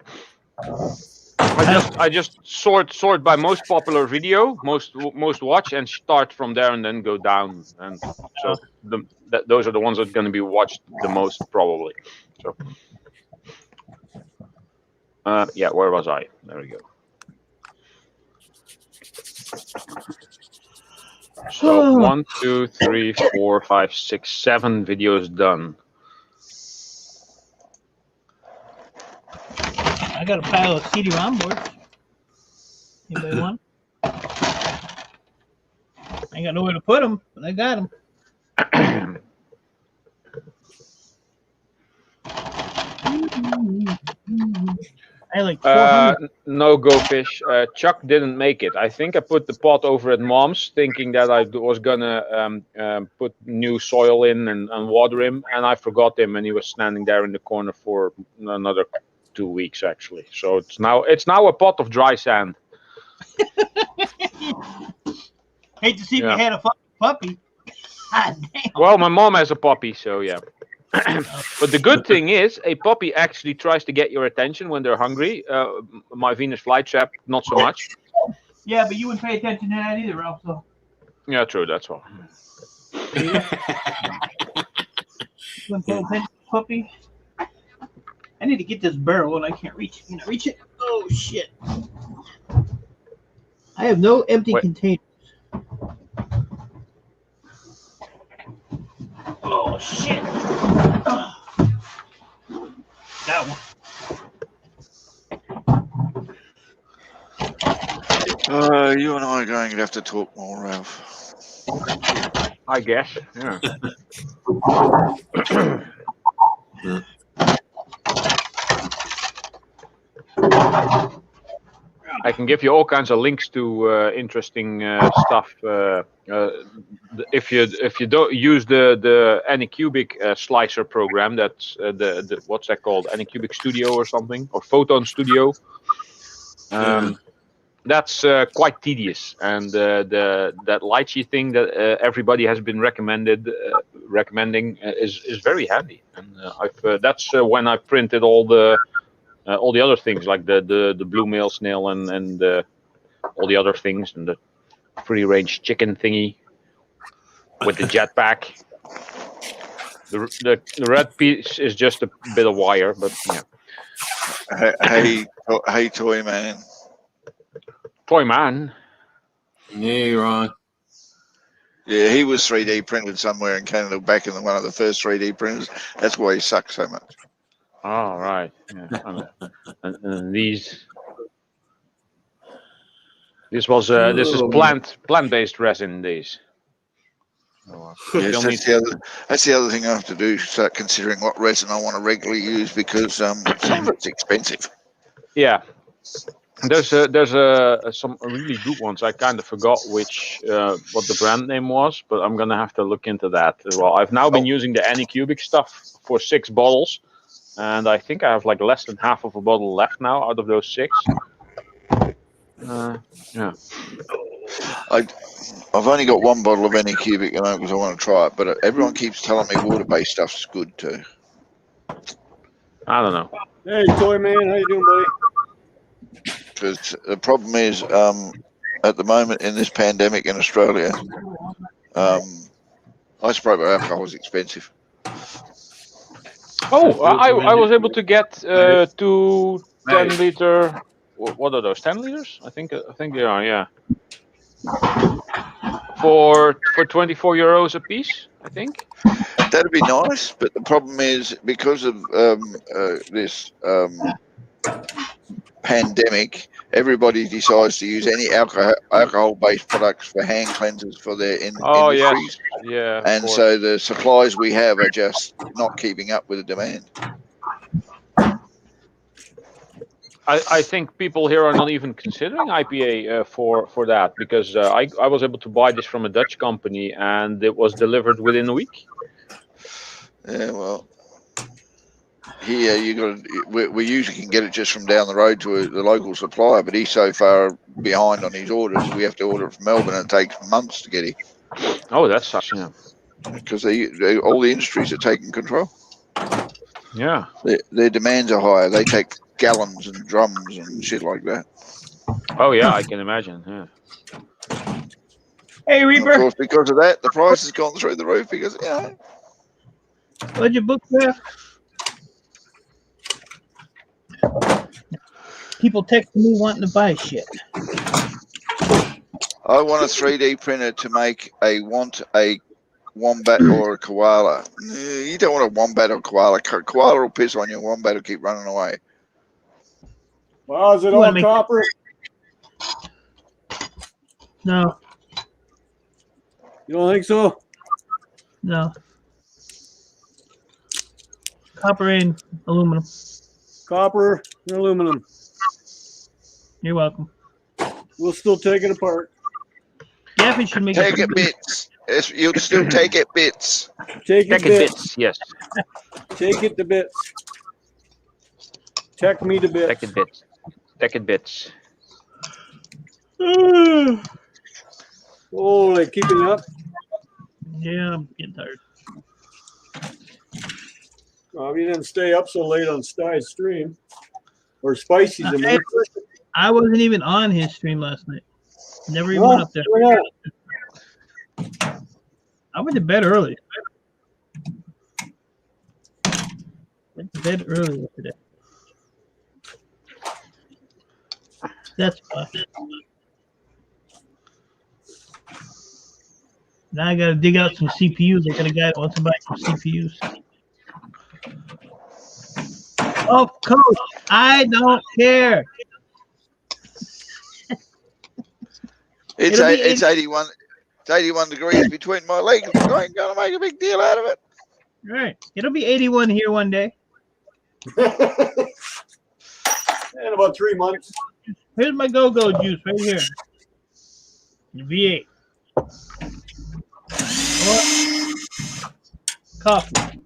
I just sort by most popular video, most watch, and start from there and then go down. And so those are the ones that are going to be watched the most probably. So yeah, where was I? There we go. So 1, 2, 3, 4, 5, 6, 7 videos done. I got a pile of CD-ROM boards. Anybody want? I ain't got nowhere to put them, but I got them. I like 400. No go fish. Chuck didn't make it. I think I put the pot over at Mom's, thinking that I was gonna put new soil in and water him, and I forgot him, and he was standing there in the corner for another 2 weeks actually. So it's now a pot of dry sand. Hate to see if you had a fucking puppy. God damn. Well, my mom has a puppy, so yeah. But the good thing is, a puppy actually tries to get your attention when they're hungry. My Venus flytrap, not so much. Yeah, but you wouldn't pay attention to that either, Ralph. So. Yeah, true. That's all. You wouldn't pay attention to the puppy. I need to get this barrel and I can't reach it. Can I reach it? Oh shit! I have no empty containers. Oh shit! That one. You and I are going to have to talk more, Ralph. I guess. Yeah. I can give you all kinds of links to interesting stuff. If you don't use the Anycubic slicer program, that's the what's that called? Anycubic Studio or something, or Photon Studio. That's quite tedious, and that lychee thing that everybody has been recommending is very handy. And that's when I printed all the other things, like the blue male snail and all the other things, and the free range chicken thingy with the jetpack. The red piece is just a bit of wire, but yeah. Hey, Toy Man. Toy Man. Yeah, you're on. Yeah, he was 3D printed somewhere in Canada back in one of the first 3D printers. That's why he sucks so much. Oh, right. Yeah. And this is plant-based resin. These. Yes, that's the other thing I have to do. Start considering what resin I want to regularly use, because some of it's expensive. Yeah. There's some really good ones. I kind of forgot what the brand name was, but I'm gonna have to look into that as well. I've now been using the Anycubic stuff for 6 bottles, and I think I have like less than half of a bottle left now out of those 6. Yeah. I've only got 1 bottle of Anycubic, because I want to try it, but everyone keeps telling me water-based stuff's good too. I don't know. Hey, Toy Man, how you doing, buddy? Because the problem is, at the moment in this pandemic in Australia, isopropyl alcohol is expensive. Oh, I was able to get 2 10-liter. What are those? 10 liters? I think they are. Yeah. For 24 euros a piece, I think. That'd be nice, but the problem is, because of this pandemic, everybody decides to use any alcohol-based products for hand cleansers for their industries. Yes. Yeah. And so the supplies we have are just not keeping up with the demand. I think people here are not even considering IPA for that, because I was able to buy this from a Dutch company and it was delivered within a week. Yeah, well, here we usually can get it just from down the road to the local supplier, but he's so far behind on his orders, we have to order it from Melbourne, and it takes months to get here. Oh, that sucks. Yeah. Because all the industries are taking control. Yeah. Their demands are higher. They take gallons and drums and shit like that. Oh yeah, I can imagine. Yeah. Hey, Reaper. And of course, because of that, the price has gone through the roof, because What'd you book there? People texting me wanting to buy shit. I want a 3D printer to make a wombat or a koala. You don't want a wombat or koala. Koala will piss on you. Wombat will keep running away. Wow, is it You wanna all make- copper? No, You don't think so? no. Copper and aluminum. Copper and aluminum. You're welcome. We'll still take it apart. Gaffy should make Take it bits. You'll still take it bits. Take it Take it bits. bits, yes. Take it to bits. Tech me to bits. Take it bits. Take it bits. Holy, keeping up. Yeah, I'm getting tired. You didn't stay up so late on Sty's stream. Or Spicy's, I mean. I wasn't even on his stream last night. Never even Oh, went up there. why not? I went to bed early. Went to bed early today. That's why. Now I gotta dig out some CPUs. I got a guy that wants to buy some CPUs. Oh, coach, I don't care. It's It'll be 81. It's 81 degrees between my legs. I ain't gonna make a big deal out of it. Right. It'll be 81 here one day. In about 3 months. Here's my go-go juice right here. V8. Coffee.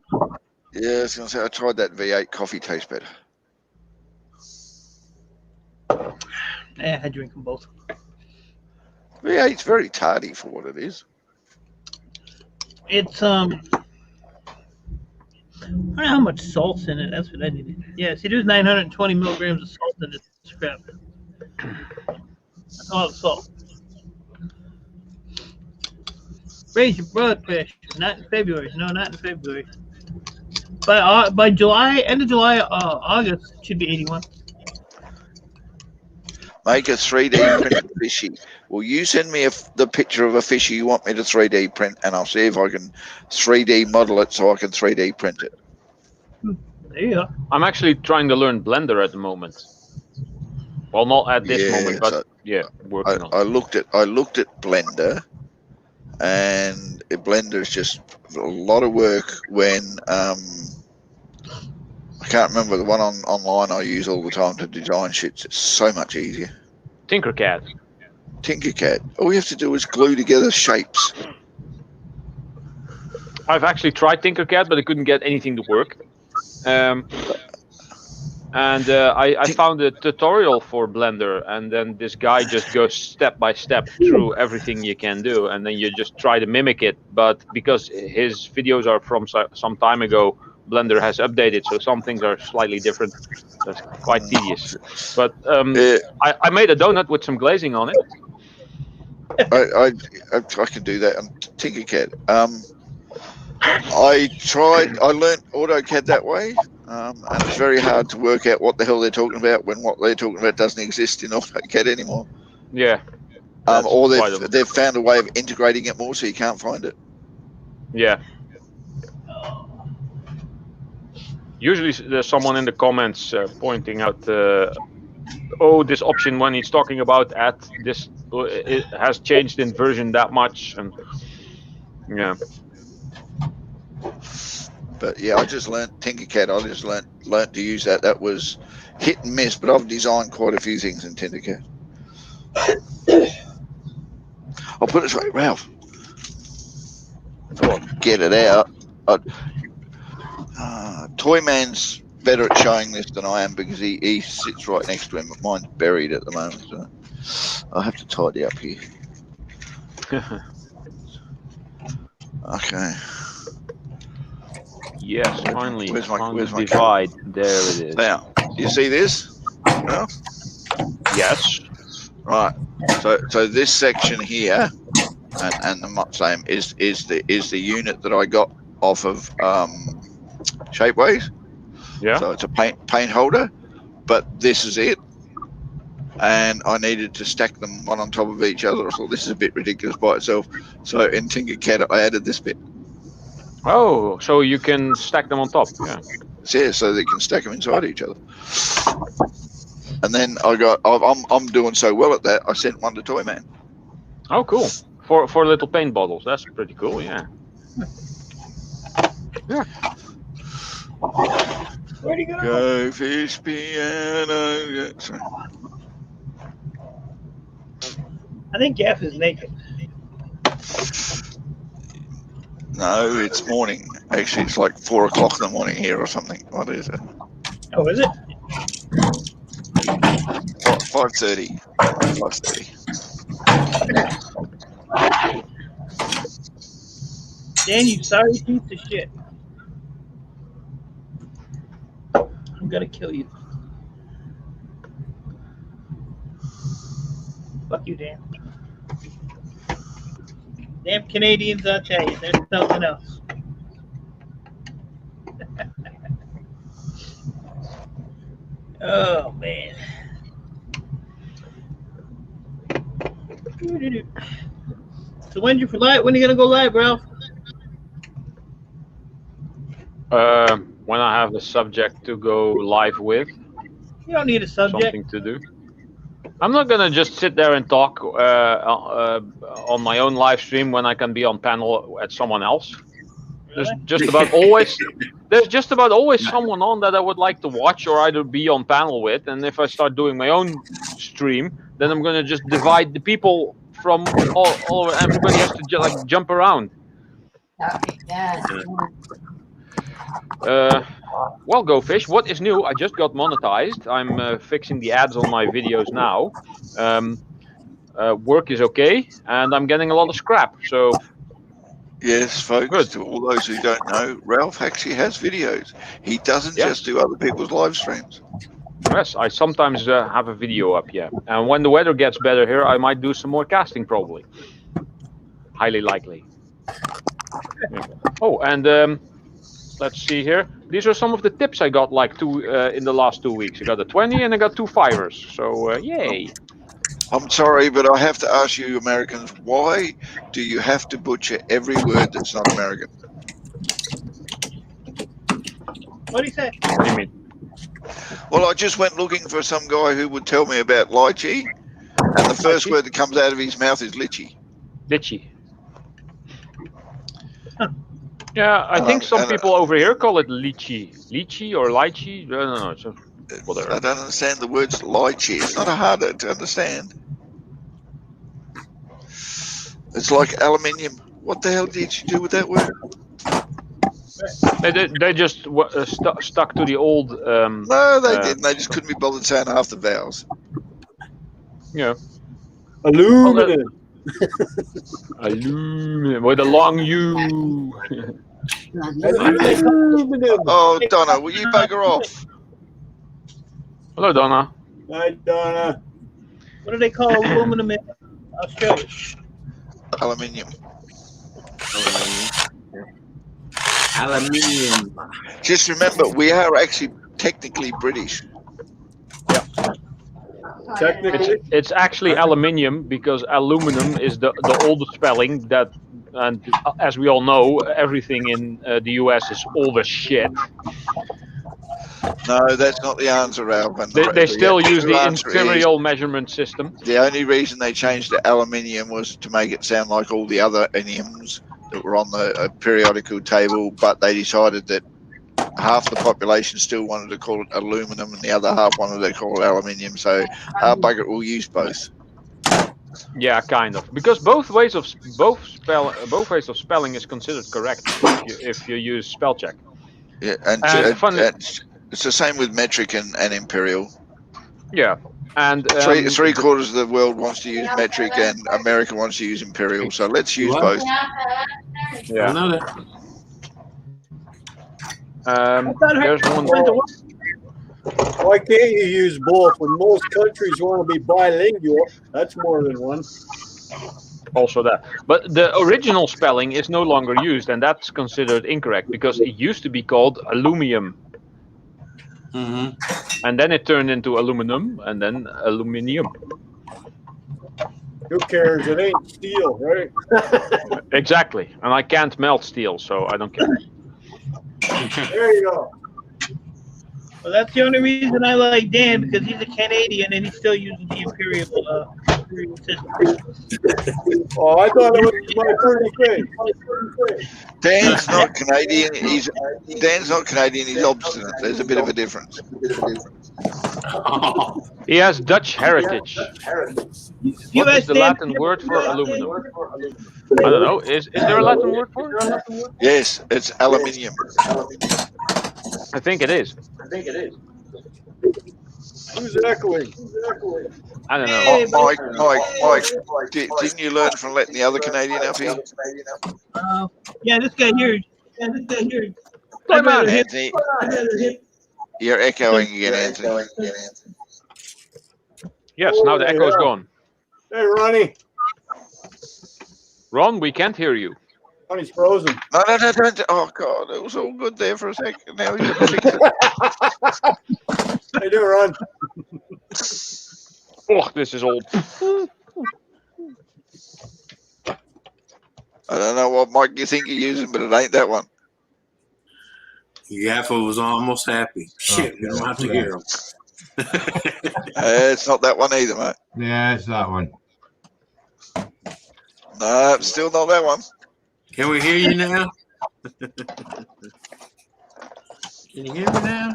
Yeah, I was gonna say I tried that V8 coffee. Tastes better. I drink them both. V8's very tardy for what it is. It's I don't know how much salt's in it. That's what I needed. Yeah, see, there's 920 milligrams of salt in this crap. That's all the salt. Raise your blood pressure. Not in February. No, not in February. By July, end of July, August, it should be 81. Make a 3D printed fishy. Will you send me the picture of a fishy you want me to 3D print, and I'll see if I can 3D model it so I can 3D print it. There you go. I'm actually trying to learn Blender at the moment. Well, not at this moment, but so yeah, working on. I looked at Blender, and Blender is just a lot of work when I can't remember the one online I use all the time to design shit. It's so much easier. Tinkercad. All you have to do is glue together shapes. I've actually tried Tinkercad, but I couldn't get anything to work. I found a tutorial for Blender, and then this guy just goes step by step through everything you can do, and then you just try to mimic it. But because his videos are from some time ago, Blender has updated, so some things are slightly different. That's quite tedious. But I made a donut with some glazing on it. I can do that on Tinkercad. I learned AutoCAD that way, and it's very hard to work out what the hell they're talking about when what they're talking about doesn't exist in AutoCAD anymore. Yeah. Or they've found a way of integrating it more so you can't find it. Yeah. Usually there's someone in the comments pointing out, this option when he's talking about this, it has changed in version that much, and yeah. But yeah, I just learned Tinkercad. I just learned to use that. That was hit and miss, but I've designed quite a few things in Tinkercad. I'll put it this way, Ralph. If I can get it out, Toyman's better at showing this than I am because he sits right next to him, but mine's buried at the moment, so I'll have to tidy up here. Okay. Yes, finally. Where's my divide? There it is. Now, you see this? No? Yes. Right. So this section here, and I'm not saying is the unit that I got off of Shapeways. Yeah. So it's a paint holder, but this is it. and I needed to stack them one on top of each other. I thought this is a bit ridiculous by itself. So in Tinkercad, I added this bit. Oh, so you can stack them on top. Yeah. Yeah, so they can stack them inside each other. And then I'm doing so well at that, I sent one to Toyman. Oh, cool. For little paint bottles. That's pretty cool. Yeah. Yeah. Where'd he go? Go fish piano. Yeah, sorry. I think Jeff is naked. No, it's morning. Actually, it's like 4 o'clock in the morning here or something. What is it? Oh, is it? 5:30. 5:30. Dan, you sorry piece of shit. I'm gonna kill you. Fuck you, Dan. Damn Canadians, I'll tell you, there's something else. Oh, man. So when are you gonna go live, Ralph? When I have a subject to go live with, You don't need a subject. something to do. I'm not gonna just sit there and talk on my own live stream when I can be on panel at someone else. There's just about always someone on that I would like to watch or either be on panel with. And if I start doing my own stream, then I'm gonna just divide the people from all over. Everybody has to like jump around. Well, Go Fish, what is new? I just got monetized. I'm fixing the ads on my videos now. Work is okay, and I'm getting a lot of scrap. So Yes, folks, Good. to all those who don't know, Ralph actually has videos. He doesn't just do other people's live streams. yes, I sometimes have a video up, yeah. And when the weather gets better here, I might do some more casting, probably. Highly likely. Yeah. Oh, and let's see here. These are some of the tips I got like in the last 2 weeks. I got a 20 and I got 2 5ers. So yay. I'm sorry, but I have to ask you Americans, why do you have to butcher every word that's not American? What do you say? What do you mean? Well, I just went looking for some guy who would tell me about lychee, and the first word that comes out of his mouth is litchi. Litchi. Yeah, I think some people over here call it lychee. Lychee or lychee? I don't know. So whatever. I don't understand the words lychee. It's not hard to understand. It's like aluminium. What the hell did you do with that word? They just stuck to the old. No, they didn't. They just couldn't be bothered saying half the vowels. Yeah. Aluminum. Aluminum with a long U. Oh, Donna, will you bugger off? Hello, Donna. Hi, Donna. What do they call aluminum in Australia? Aluminium. Aluminium. Just remember, we are actually technically British. Technically, It's actually aluminium because aluminum is the oldest spelling that, and as we all know, everything in the US is old as shit. No, that's not the answer, Ralph. And They still use the answer is, imperial measurement system. the only reason they changed to aluminium was to make it sound like all the other eniums that were on the periodical table, but they decided that half the population still wanted to call it aluminum and the other half wanted to call it aluminium, so our bugger will use both. Yeah, kind of, because both ways of spelling is considered correct if you use spell check. Yeah, and it's the same with metric and imperial. Yeah, and Three quarters of the world wants to use metric and America wants to use imperial, so let's use both. yeah. I know that. There's one. why can't you use both when most countries want to be bilingual? That's more than one. Also that, but the original spelling is no longer used, and that's considered incorrect because it used to be called aluminum. Mm-hmm. And then it turned into aluminum, and then aluminium. Who cares? It ain't steel, right? Exactly. And I can't melt steel, so I don't care. There you go. Well, that's the only reason I like Dan, because he's a Canadian and he still uses the imperial system. Oh, I thought it was my pretty face. Dan's not Canadian. Dan's not Canadian. He's obstinate. There's a bit of a difference. He has Dutch heritage. What is the Latin word for aluminum? I don't know. Is there a Latin word for it? Yes, it's aluminium. I think it is. Who's echoing? I don't know. Mike, didn't you learn from letting the other Canadian up here? Yeah, this guy here. Come on, Anthony. You're echoing again, Anthony. Yes, now the echo is gone. Hey, Ronnie. Ron, we can't hear you. Ronnie's frozen. No. Oh, God. It was all good there for a second. Now he's going to fix it. How you doing, Ron? Oh, this is old. I don't know what mic you think you're using, but it ain't that one. Yaffa was almost happy. Shit, we don't have to hear him. It's not that one either, mate. Yeah, it's that one. No, still not that one. Can we hear you now? Can you hear me now?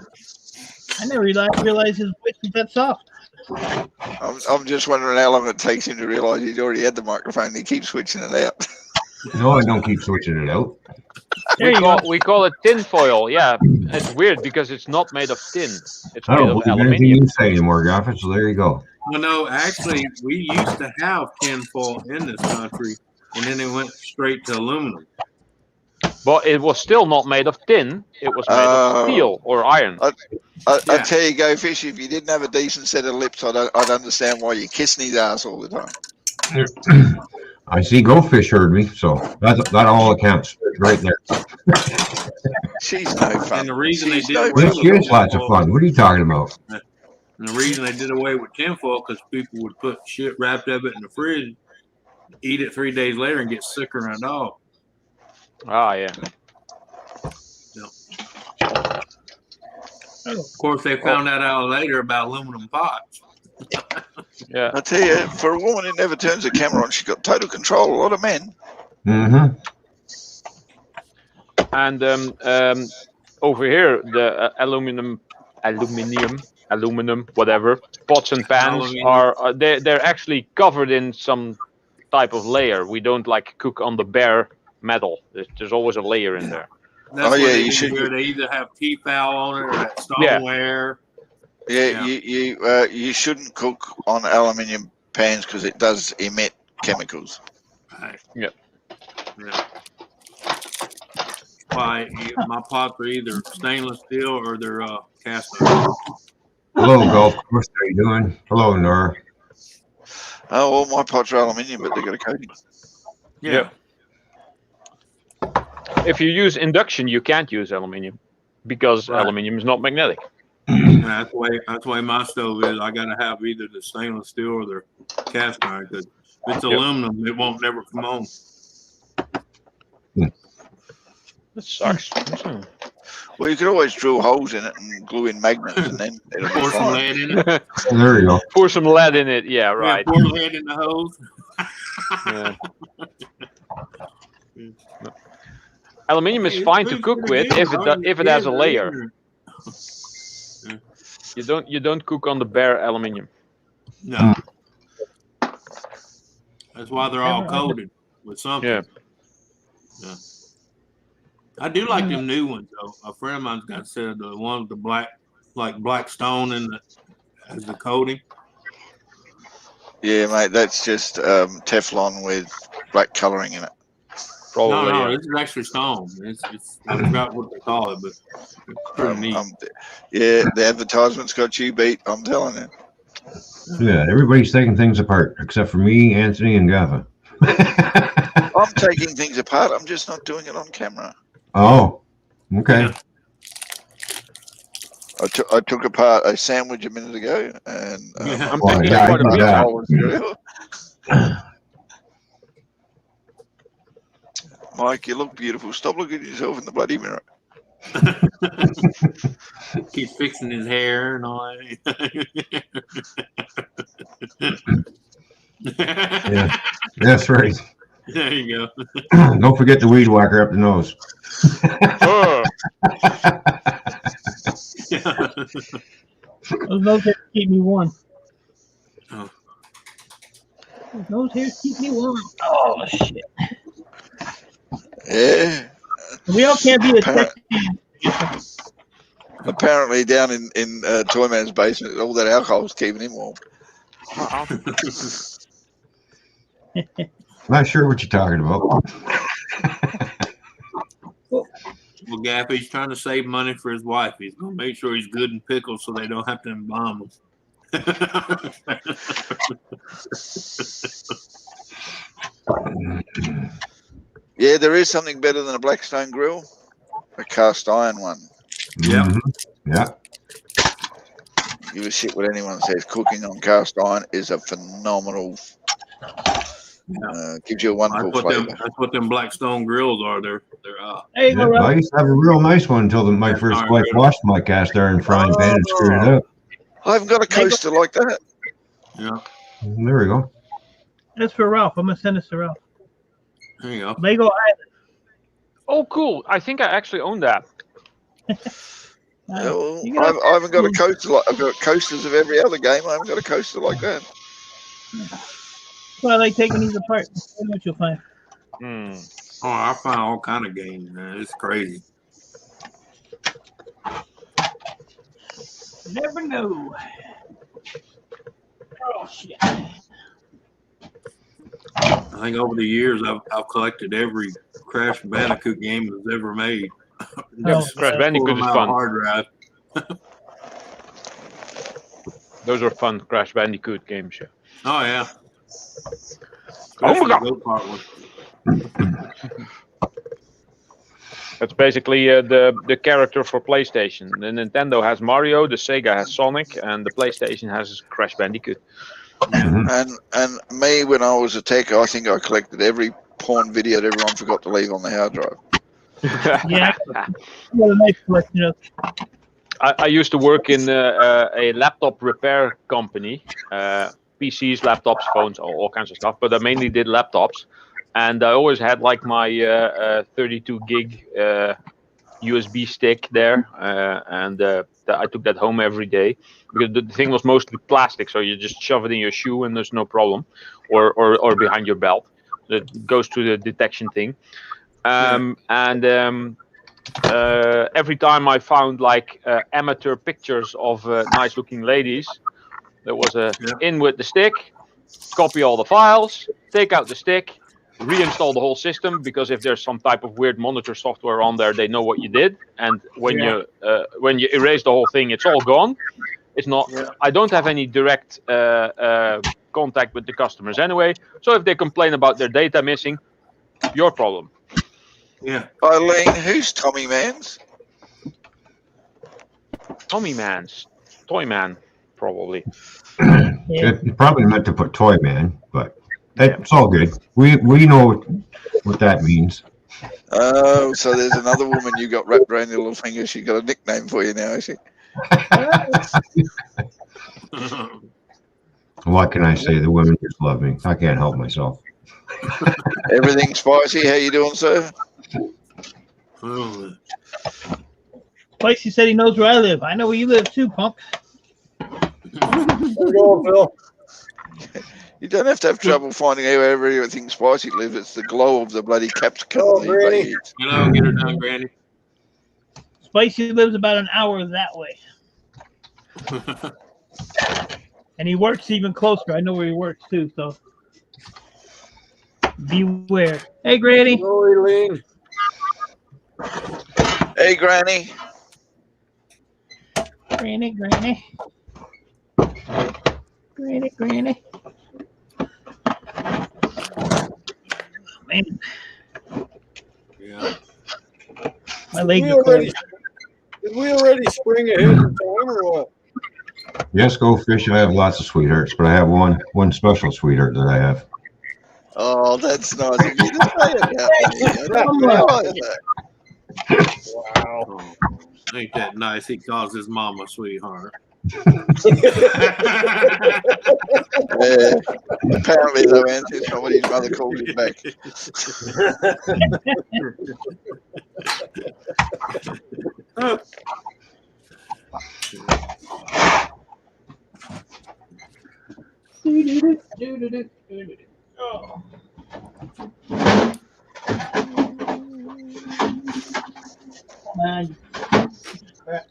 I never realized his voice was that soft. I'm just wondering how long it takes him to realise he's already had the microphone and he keeps switching it out. No, I don't keep switching it out. We call it tin foil. Yeah, it's weird because it's not made of tin. It's I made don't of believe anything aluminium. you say anymore, Gafford, so there you go. Well, no, actually, we used to have tinfoil in this country, and then it went straight to aluminum. But it was still not made of tin. It was made of steel or iron. I tell you, Go Fish, if you didn't have a decent set of lips, I'd understand why you're kissing his ass all the time. I see Goldfish heard me, so that all accounts right there. She's no fun. And the reason they did no away This with is lots of fun. What are you talking about? And the reason they did away with tinfoil because people would put shit wrapped up in the fridge, eat it 3 days later, and get sicker than a dog. Ah, yeah. Of course, they found that out later about aluminum pots. Yeah. I tell you, for a woman who never turns the camera on, she's got total control. A lot of men. Mm-hmm. And over here, the aluminum, whatever, pots and pans are they're actually covered in some type of layer. We don't like cook on the bare metal. There's always a layer in there. That's you should. They either have T-foul on it or that stoneware. Yeah, you shouldn't cook on aluminium pans because it does emit chemicals. Right. Yeah. Why my pots are either stainless steel or they're cast iron. Hello, Golf Course. How you doing? Hello, Nora. Oh, well, my pots are aluminium, but they got a coating. Yeah. If you use induction, you can't use aluminium because aluminium is not magnetic. And that's the way my stove is. I gotta have either the stainless steel or the cast iron because if it's aluminum, it won't never come on. That sucks. Well, you could always drill holes in it and glue in magnets, and then it'll Pour be some fine. lead in it. There you go. Pour some lead in it. Yeah, right. Yeah, pour lead in the hose. Yeah. Aluminium is fine to cook with if it has a layer. You don't cook on the bare aluminium. No. That's why they're all coated with something. Yeah. I do like them new ones though. A friend of mine's got said the one with the black stone as the coating. Yeah, mate, that's just Teflon with black colouring in it. Probably. No, this is actually stone. I forgot what they call it, but it's pretty neat. Yeah, the advertisement's got you beat, I'm telling you. Yeah, everybody's taking things apart except for me, Anthony, and Gaffa. I'm taking things apart. I'm just not doing it on camera. Oh, okay. I took apart a sandwich a minute ago, and Yeah. I'm Oh, taking yeah, quite a I bit. did that. bowl of cereal. Mike, you look beautiful. Stop looking at yourself in the bloody mirror. He's fixing his hair and all that. Yeah, that's right. There you go. Don't forget the weed whacker up the nose. Those nose hairs keep me warm. Oh. Those nose hairs keep me warm. Oh shit. Yeah. We all can't be a Apparent- sexy. Apparently, down in Toyman's basement, all that alcohol's keeping him warm. Not sure what you're talking about. Well, Gappy's trying to save money for his wife. He's going to make sure he's good in pickles so they don't have to embalm him. Yeah, there is something better than a Blackstone grill, a cast iron one. Yeah. Mm-hmm. Yeah. Give a shit what anyone says. Cooking on cast iron is a phenomenal. Gives you a wonderful flavour. That's what them Blackstone grills are. They're There you go, I Rob. used to have a real nice one until my first wife washed my cast iron frying pan and screwed it up. I haven't got a coaster like that. yeah. There we go. That's for Ralph. I'm gonna send this to Ralph. There you go. Lego Island. Oh, cool. I think I actually own that. Well, You got- I haven't got a coaster like. I've got coasters of every other game. I haven't got a coaster like that. That's why I like taking these apart. That's what you'll find. Hmm. Oh, I find all kind of games, man. It's crazy. Never know. Oh shit. I think over the years I've collected every Crash Bandicoot game that's ever made. Yes, Crash Bandicoot is Pull 'em out fun. Hard drive. Those are fun Crash Bandicoot games. Yeah. Oh yeah. Oh my God. Especially the go-kart one. That's basically the character for PlayStation. The Nintendo has Mario, the Sega has Sonic, and the PlayStation has Crash Bandicoot. Mhm. And me, when I was a tech, I think I collected every porn video that everyone forgot to leave on the hard drive. Yeah. You got a nice collection of. I used to work in a laptop repair company, PCs, laptops, phones, all kinds of stuff. But I mainly did laptops, and I always had like my 32 gig USB stick there, and I took that home every day because the thing was mostly plastic, so you just shove it in your shoe and there's no problem, or behind your belt. It goes to the detection thing, every time I found like amateur pictures of nice-looking ladies, there was in with the stick, copy all the files, take out the stick, reinstall the whole system, because if there's some type of weird monitor software on there, they know what you did, and when you erase the whole thing, it's all gone. It's not. I don't have any direct contact with the customers anyway, so if they complain about their data missing, your problem. Yeah. Eileen, who's Tommy Mans? Tommy Man's Toy Man, probably. Yeah. You probably meant to put Toy Man, but it's all good. We know what that means. Oh, so there's another woman you got wrapped around your little finger. She got a nickname for you now, is she? What can I say? The women just love me. I can't help myself. Everything spicy. How you doing, sir? Spicy said he knows where I live. I know where you live too, punk. There you go, Phil. You don't have to have trouble finding out where everything spicy lives. It's the glow of the bloody capsicum. Oh, that Granny. they eat. You know, get her done, Granny. Spicy lives about an hour that way. And he works even closer. I know where he works too, so beware. Hey, Granny. Hello, Eileen. Hey, Granny. Granny, Granny. Granny, Granny. Man, Yeah. my legs are cold. Did we already spring ahead in time? one or what? Yes, Goldfish. I have lots of sweethearts, but I have one special sweetheart that I have. Oh, that's nice of you to say about me. I didn't realize that. Wow. Oh, ain't that nice? He calls his mama sweetheart. Yeah. Apparently, though, Anthony, it's not what his mother called him back. Oh. Come on. Crap.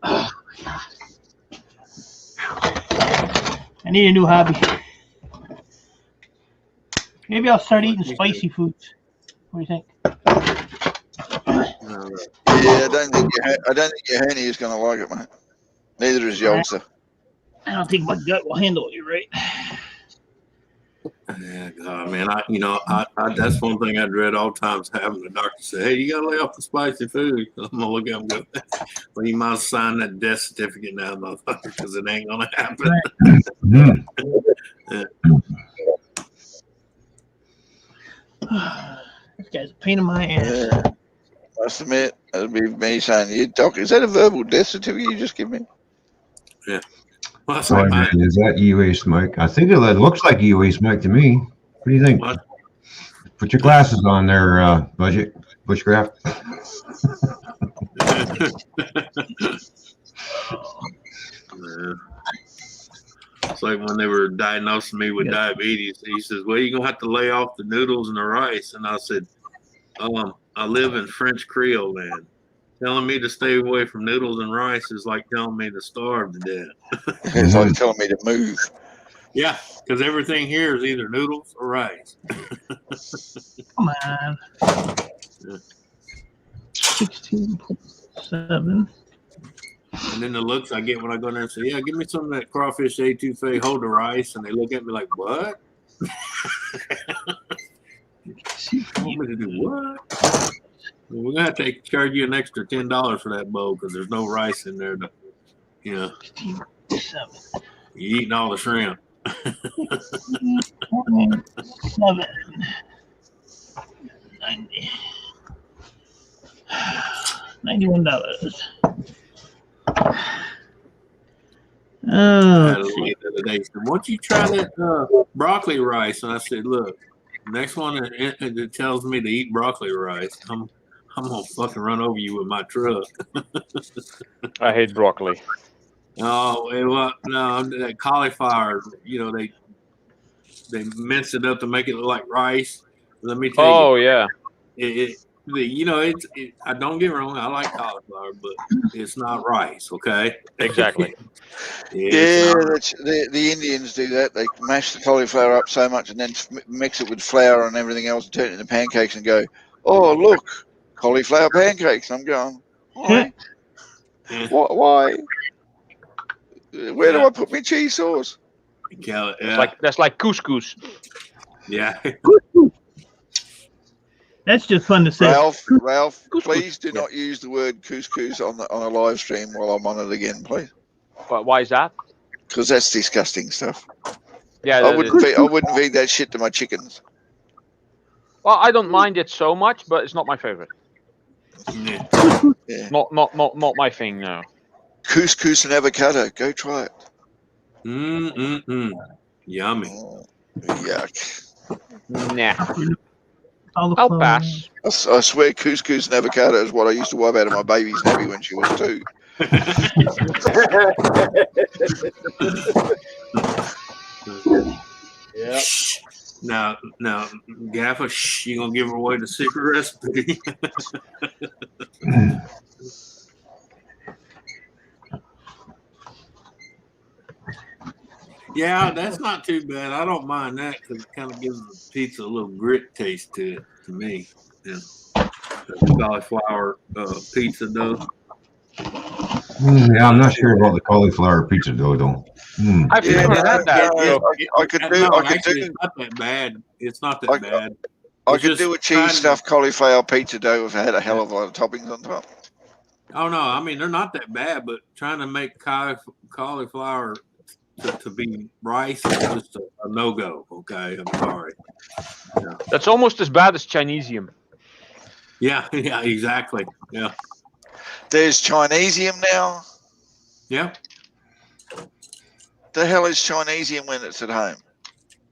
Oh, God. I need a new hobby. Maybe I'll start eating spicy foods. What do you think? Yeah, I don't think your hernia is going to like it, mate. Neither is the ulcer. I don't think my gut will handle it, right? Yeah, God, man, I that's one thing I dread all times, having the doctor say, "Hey, you gotta lay off the spicy food." I'm gonna look at him and go, "Well, you might sign that death certificate now, motherfucker, because it ain't gonna happen." Yeah. This guy's a pain in my ass. Yeah. Must admit, that'd be me saying, "You doc, is that a verbal death certificate you just give me?" Yeah. Well, Is that e-waste, Mike? I think it looks like e-waste, Mike, to me. What do you think? What? Put your glasses on there, Budget Bushcraft. Yeah. It's like when they were diagnosing me with diabetes. He says, "Well, you're gonna have to lay off the noodles and the rice." And I said, "I live in French Creole land. Telling me to stay away from noodles and rice is like telling me to starve to death." It's like telling me to move. Yeah, because everything here is either noodles or rice. Come on. 16.7. And then the looks I get when I go in there and say, "Yeah, give me some of that crawfish etouffee, hold the rice," and they look at me like, "What? You want me to do what?" Well, we're gonna have to charge you an extra $10 for that bowl because there's no rice in there. You eating all the shrimp. 7. 90. $91. I had a lady the other day said, "Why don't you try that broccoli rice?" And I said, "Look, next one that tells me to eat broccoli rice, I'm gonna fucking run over you with my truck." I hate broccoli. No, that cauliflower, they mince it up to make it look like rice. Let me tell you. Oh yeah. I don't get me wrong, I like cauliflower, but it's not rice, okay? Exactly. Yeah, the Indians do that. They mash the cauliflower up so much and then mix it with flour and everything else and turn it into pancakes and go, "Oh, look, cauliflower pancakes." I'm going, why? Why? Where do I put my cheese sauce? That's like couscous. Yeah. That's just fun to say. Ralph, please do not use the word couscous on a live stream while I'm on it again, please. But why is that? Because that's disgusting stuff. Yeah, I wouldn't feed that shit to my chickens. Well, I don't mind it so much, but it's not my favorite. Yeah. Yeah. Not my thing. No. Couscous and avocado. Go try it. Yummy. Oh, yuck. Nah. I'll pass. I swear couscous and avocado is what I used to wipe out of my baby's nappy when she was 2. Yep. Now, Gaffer, you gonna give away the secret recipe? Yeah, that's not too bad. I don't mind that because it kind of gives the pizza a little grit taste to it, to me. Yeah. The cauliflower pizza dough. Yeah, I'm not sure about the cauliflower pizza dough, though. I've never had that. I could do. It's not that bad. It's not that bad. I could do a cheese stuffed cauliflower pizza dough if I had a hell of a lot of toppings on top. Oh no, I mean they're not that bad, but trying to make cauliflower to be rice is just a no-go. Okay, I'm sorry. Yeah. That's almost as bad as Chinesium. Yeah, exactly. Yeah. There's Chinesium now. Yeah. The hell is Chinesium when it's at home?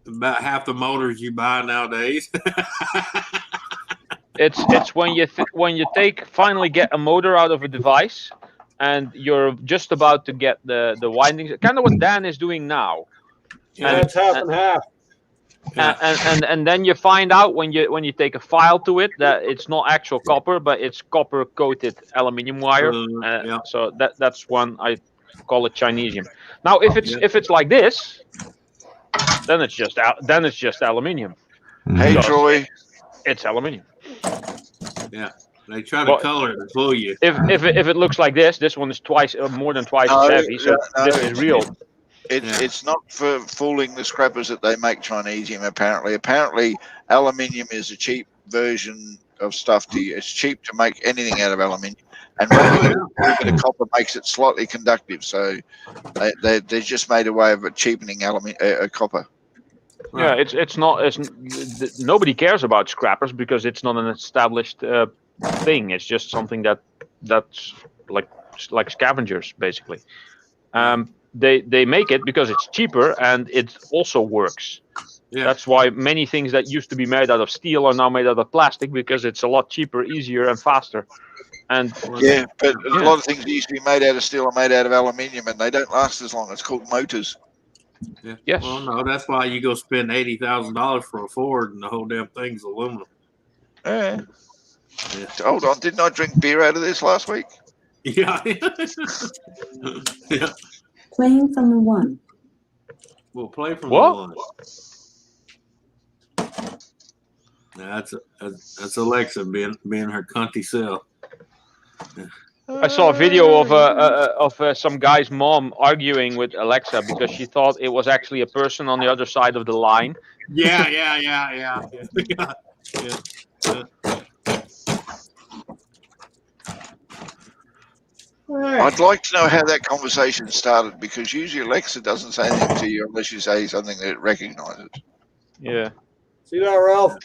About half the motors you buy nowadays. It's when you finally get a motor out of a device, and you're just about to get the windings. Kind of what Dan is doing now. Yeah, that's half and half. And then you find out when you take a file to it that it's not actual copper, but it's copper coated aluminium wire. So that's one I call it Chinesium. Now if it's like this, then it's just aluminium. Hey Troy, it's aluminium. Yeah, they try to color it to fool you. If it looks like this one is more than twice as heavy. So this is real. It's not for fooling the scrappers that they make Chinesium. Apparently, aluminium is a cheap version of stuff. It's cheap to make anything out of aluminium, and maybe a bit of copper makes it slightly conductive. So they just made a way of cheapening copper. Yeah, it's not. Nobody cares about scrappers because it's not an established thing. It's just something that's like scavengers basically. They make it because it's cheaper and it also works. Yeah. That's why many things that used to be made out of steel are now made out of plastic because it's a lot cheaper, easier, and faster. And yeah, but a lot of things that used to be made out of steel are made out of aluminium, and they don't last as long. It's called motors. Yeah. Yes. Well, no, that's why you go spend $80,000 for a Ford, and the whole damn thing's aluminum. Yeah. Hold on, didn't I drink beer out of this last week? Yeah. Yeah. Playing from the one. We'll play from the one. Now that's Alexa being her cunty self. Yeah. I saw a video of some guy's mom arguing with Alexa because she thought it was actually a person on the other side of the line. Yeah. I'd like to know how that conversation started because usually Alexa doesn't say anything to you unless you say something that it recognizes. Yeah. See that, Ralph?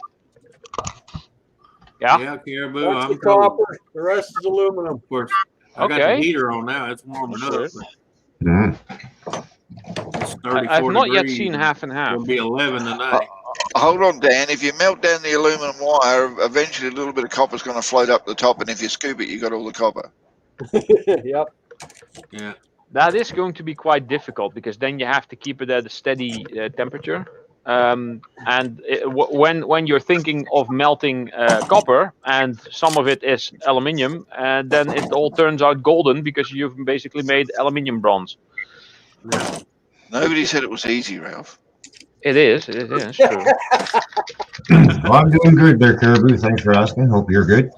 Yeah. Yeah, Caribou. That's the copper. The rest is aluminum. Of course. I got the heater on now. It's warming up. It's 34 I've not yet degrees. seen half and half. It'll be 11 tonight. Hold on, Dan. If you melt down the aluminum wire, eventually a little bit of copper is going to float up the top, and if you scoop it, you got all the copper. Yep. Yeah. That is going to be quite difficult because then you have to keep it at a steady temperature. And when you're thinking of melting copper and some of it is aluminium, and then it all turns out golden because you've basically made aluminium bronze. Yeah. Nobody said it was easy, Ralph. It is true. Well, I'm doing good there, Caribou. Thanks for asking. Hope you're good.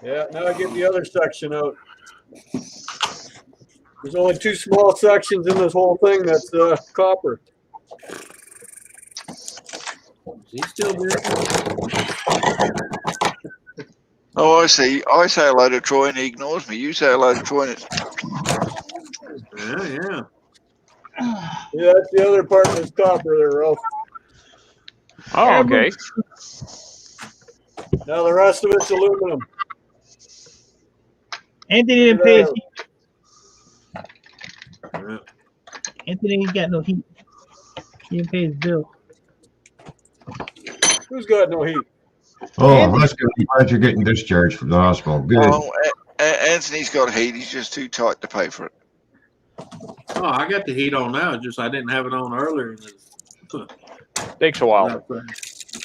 Yeah, now I get the other section out. There's only two small sections in this whole thing that's copper. Is he still there? Oh, I see. I say hello to Troy and he ignores me. You say hello to Troy and it's... Yeah. Yeah, that's the other part that's copper there, Ralph. Oh, okay. Now the rest of it's aluminum. Anthony didn't pay his heat. Anthony ain't got no heat. He didn't pay his bill. Who's got no heat? Oh, that's good. I'm glad you're getting discharged from the hospital. Good. Oh, Anthony's got heat. He's just too tight to pay for it. Oh, I got the heat on now. Just I didn't have it on earlier. Takes a while.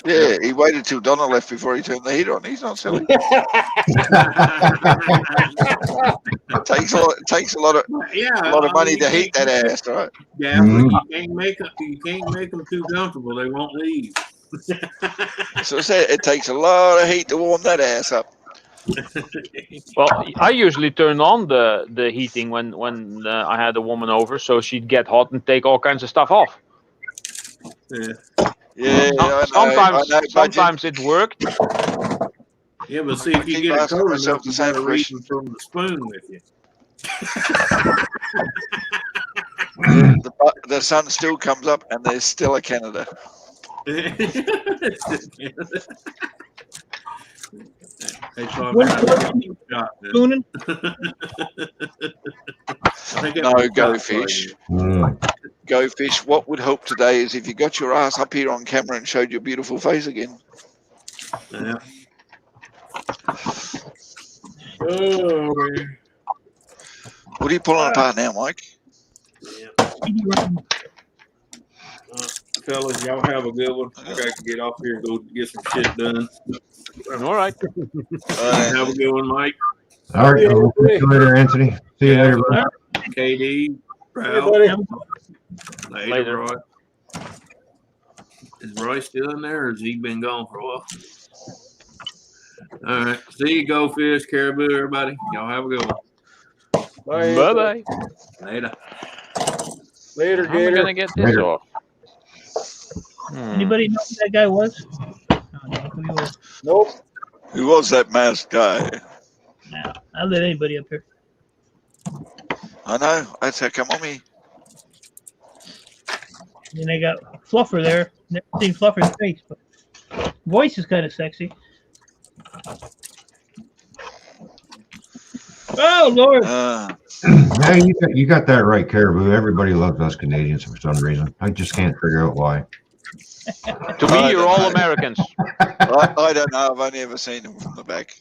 Yeah, he waited till Donna left before he turned the heat on. He's not silly. It takes a lot of money to heat that ass, right? Yeah, but you can't make them too comfortable. They won't leave. So I said it takes a lot of heat to warm that ass up. Well, I usually turn on the heating when I had a woman over, so she'd get hot and take all kinds of stuff off. Yeah. Yeah, sometimes it worked. Yeah, but see, if you keep get it asking cold myself enough, the you same got to reach question. from the spoon with you. The sun still comes up, and there's still a Canada. They taught me What how to what get shot. spooning? No, go fish. Go fish. What would help today is if you got your ass up here on camera and showed your beautiful face again. Yeah. Oh, man. What are you pulling apart now, Mike? Yeah. Fellas, y'all have a good one. I got to get off here and go get some shit done. All right. Have a good one, Mike. All right. We'll see you later, Anthony. See you later, bro. KD, Ralph. Later, Roy. Is Roy still in there, or has he been gone for a while? All right. See you, Go Fish, Caribou, everybody. Y'all have a good one. Bye-bye. Later. Later, How am I Gator. gonna get this Later. off? Anybody know who that guy was? I don't know who he was. Nope. Who was that masked guy? No, I'll let anybody up here. I know. That's how come on me. And they got Fluffer there. Never seen Fluffer's face, but voice is kind of sexy. Oh Lord! Yeah, you got that right, Caribou. Everybody loves us Canadians for some reason. I just can't figure out why. To me, you're all Americans. I don't know. I've only ever seen him from the back.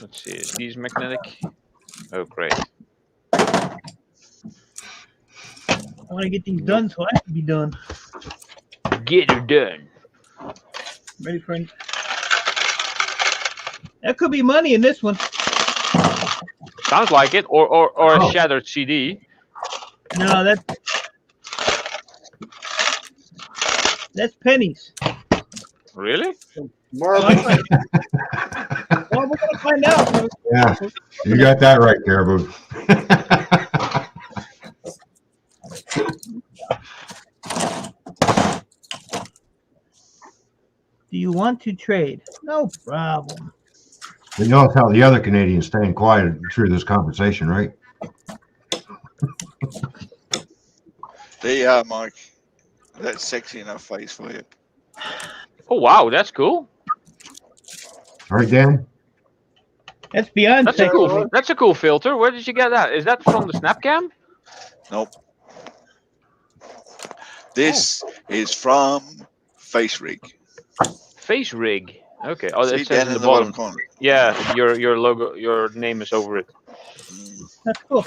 Let's see. Is these magnetic? Oh, great. I want to get these done, so I have to be done. Get her done. Ready for it? That could be money in this one. Sounds like it. Or a shattered CD. No, that's pennies. Really? Marvin. Well, we're gonna find out. Yeah, you got that right, Caribou. Do you want to trade? No problem. You notice how the other Canadians staying quiet through this conversation, right? There you are, Mike. That's sexy enough face for you. Oh wow, that's cool. Right, Dan? That's beyond That's sexy. a cool. That's a cool filter. Where did you get that? Is that from the Snapcam? Nope. This is from Face Rig. Face Rig. Okay. Oh, See it says down in the bottom. corner. Yeah, your logo, your name is over it. That's cool.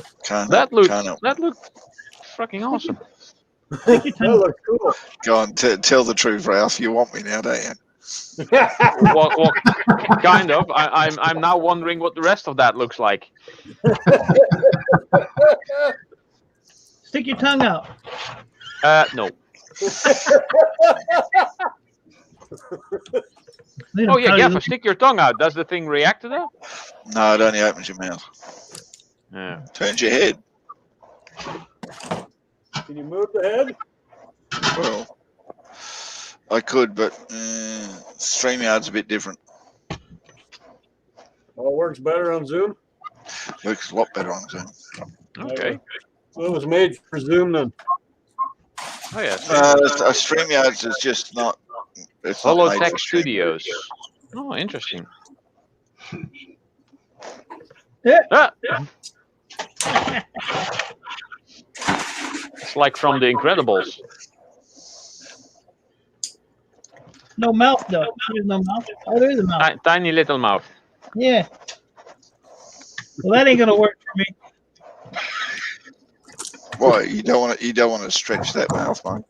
That looks fucking awesome. That looks cool. Go on, tell the truth, Ralph. You want me now, don't you? well, kind of. I'm now wondering what the rest of that looks like. Stick your tongue out. No. Oh yeah, Gaffer, stick your tongue out. Does the thing react to that? No, it only opens your mouth. Yeah. Turns your head. Can you move the head? Well, I could, but StreamYard's a bit different. Oh, it works better on Zoom? Works a lot better on Zoom. Okay. So it was made for Zoom then. Oh yeah. StreamYard's is just not. It's not made Holotech for stream. Studios. Oh, interesting. Yeah. It's like from The Incredibles. No mouth though. There's no mouth. Oh, there's a mouth. Tiny little mouth. Yeah. Well, that ain't gonna work for me. Why you don't want to stretch that mouth, Mike?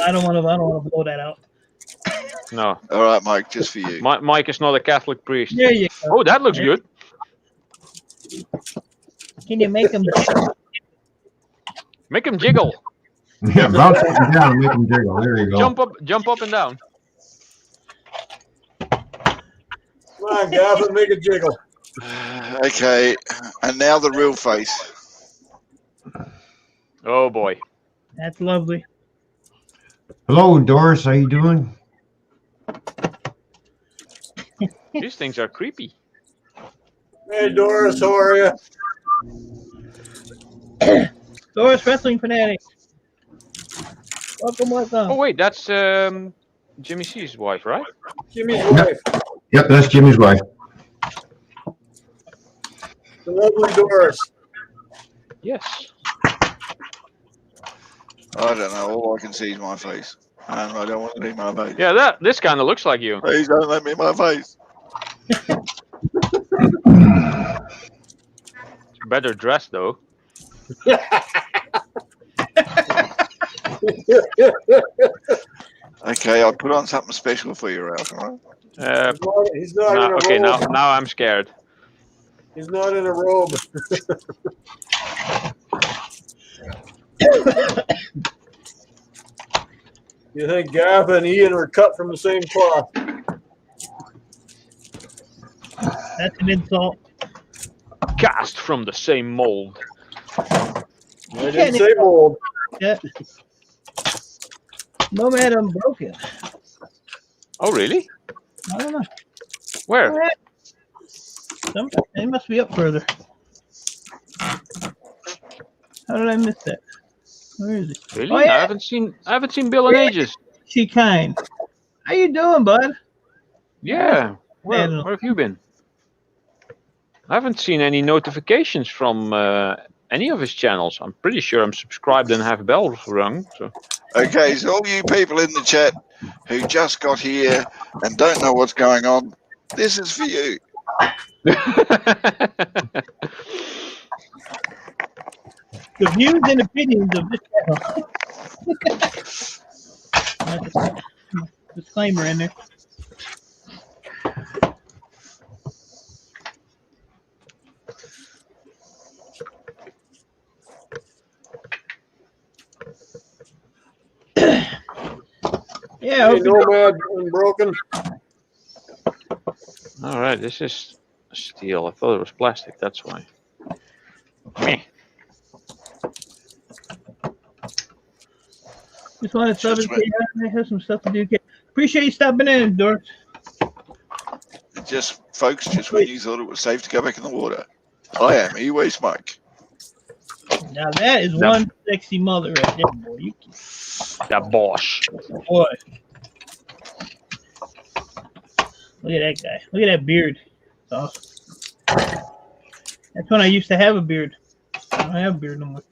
I don't want to blow that out. No. All right, Mike, just for you. Mike is not a Catholic priest. There you go. Oh, that looks good. Can you make them? Make him jiggle. Yeah, bounce up and down and make them jiggle. There you go. Jump up and down. Come on, Gavin, make it jiggle. Okay, and now the real face. Oh boy. That's lovely. Hello, Doris. How you doing? These things are creepy. Hey, Doris, how are you? Doris, wrestling fanatic. Welcome, Oh welcome. wait, that's Jimmy C's wife, right? Jimmy's wife, Yep, that's Jimmy's wife. the lovely Doris. Yes. I don't know. All I can see is my face, and I don't want to see my face. Yeah, this kind of looks like you. Please don't let me in my face. Better dressed though. Okay, I'll put on something special for you, Ralph. All right? He's not in a Okay, robe. now I'm scared. He's not in a robe. You think Gav and Ian are cut from the same cloth? That's an insult. Cast from the same mold. I didn't say mold. Yeah. No, madam, broken. Oh really? I don't know. Where? They must be up further. How did I miss that? Where is it? Really? Oh, yeah. I haven't seen Bill in ages. She kind. How you doing, bud? Yeah. Where Man. have you been? I haven't seen any notifications from any of his channels. I'm pretty sure I'm subscribed and have bells rung. So. Okay, so all you people in the chat who just got here and don't know what's going on, this is for you. The views and opinions of this channel. Disclaimer in there. Yeah, Hey, Nomad Unbroken. All right, this is steel. I thought it was plastic. That's why. Meh. Just want to stop and say I have some stuff to do. Appreciate you stopping in, Doris. Just, folks, just when you thought it was safe to go back in the water. I am E-Waste Mike. Now that is one sexy mother right there, boy. You can... That boss. Boy. Look at that guy. Look at that beard. It's awesome. That's when I used to have a beard. I don't have a beard no more.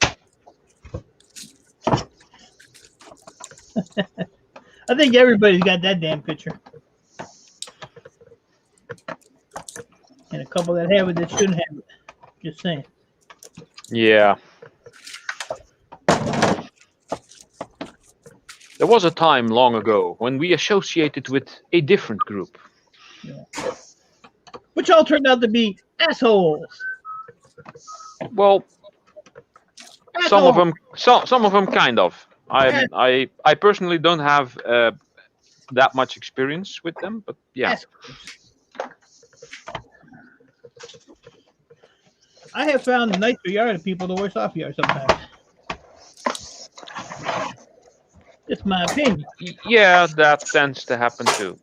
I think everybody's got that damn picture. And a couple that have it that shouldn't have it. Just saying. Yeah. There was a time long ago when we associated with a different group. Yeah. Which all turned out to be assholes. Well, some of them kind of. I personally don't have that much experience with them, but yeah. I have found the nicer yard people the worse off you are sometimes. Just my opinion. Yeah, that tends to happen too.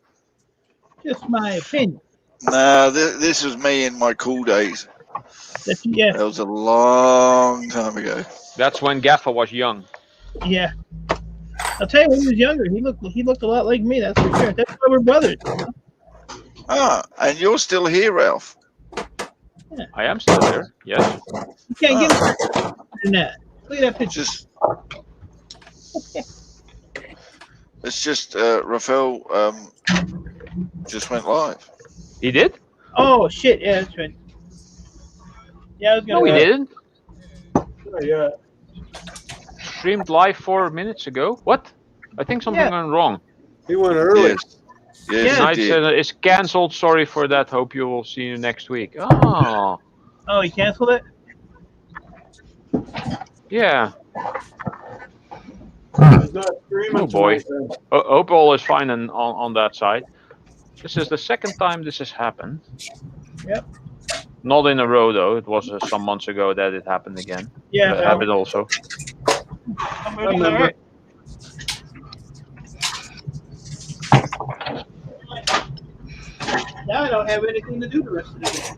Just my opinion. Nah, this was me in my cool days. Yeah. That was a long time ago. That's when Gaffer was young. Yeah. I'll tell you, when he was younger, he looked a lot like me, that's for sure. That's why we're brothers. Ah, and you're still here, Ralph. Yeah. I am still here, yes. You can't get more than that. Look at that picture. It's just Rafael just went live. He did? Oh shit! Yeah, that's right. Yeah, I was gonna. No, he didn't. Yeah. Streamed live 4 minutes ago. What? I think something went wrong. He went early. Yes, I said it's cancelled. Sorry for that. Hope you will see you next week. Oh. Oh, he canceled it? Yeah. He's not streaming Oh boy. tonight, Hope all is fine on that side. This is the second time this has happened. Yep. Not in a row though. It was some months ago that it happened again. Yeah. It happened also. All right. Now I don't have anything to do the rest of the day.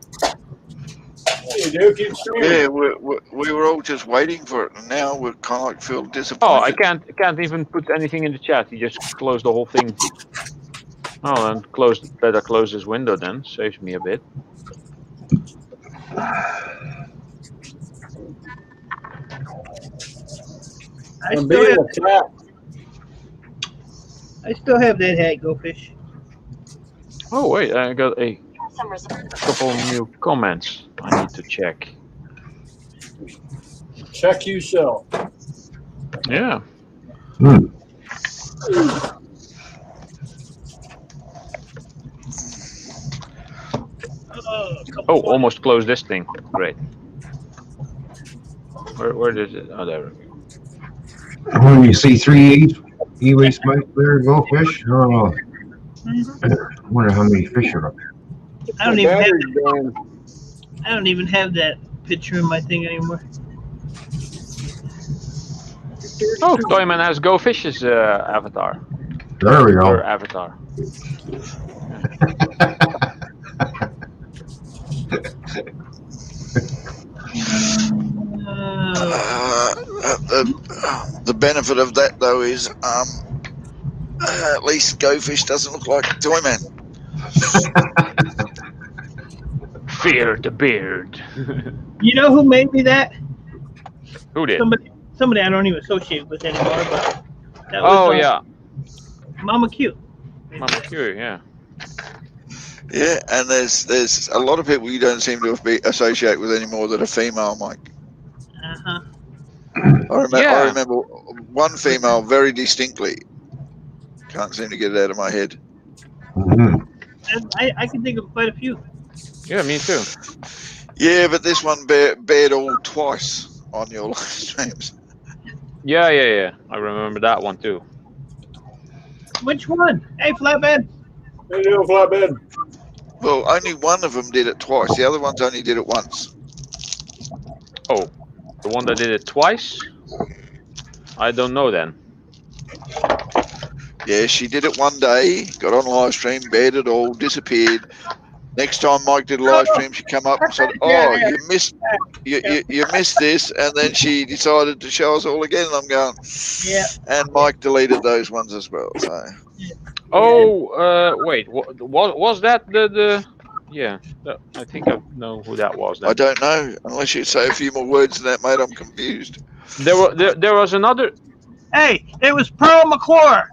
You do keep streaming. Yeah, we were all just waiting for it, and now we're kind of like feel Oh, disappointed. I can't even put anything in the chat. He just closed the whole thing. Oh, and better close this window then. Saves me a bit. I still have that hat, Go Fish. Oh wait, I got a couple new comments I need to check. Check yourself. Yeah. Oh, almost closed this thing. Great. Where does it? Oh, there we go. When you see 3 e-waste might there, Go Fish. Oh, I wonder how many fish are up there. I don't even have that picture in my thing anymore. Oh, Toyman has Go Fish's avatar. There we go. Her avatar. The benefit of that though is at least Go Fish doesn't look like Toyman. Fear the beard. You know who made me that? Who did? Somebody I don't even associate with anymore. But that Oh was, yeah, Mama Q. Mama Q. Yeah. Yeah, and there's a lot of people you don't seem to be associate with anymore that are female, Mike. Uh-huh. I remember one female very distinctly. Can't seem to get it out of my head. I can think of quite a few. Yeah, me too. Yeah, but this one bared all twice on your live streams. Yeah. I remember that one too. Which one? Hey, Flatbed. Hey, you Flatbed. Well, only one of them did it twice. The other ones only did it once. Oh, the one that did it twice? I don't know then. Yeah, she did it one day, got on a live stream, bared it all, disappeared. Next time Mike did a live stream, she come up and said, "Oh, you missed this," and then she decided to show us all again. And I'm going, yeah. And Mike deleted those ones as well. So. Oh, wait, was that the? Yeah, I think I know who that was. Then. I don't know unless you say a few more words than that, mate. I'm confused. There was another. Hey, it was Pearl McClure.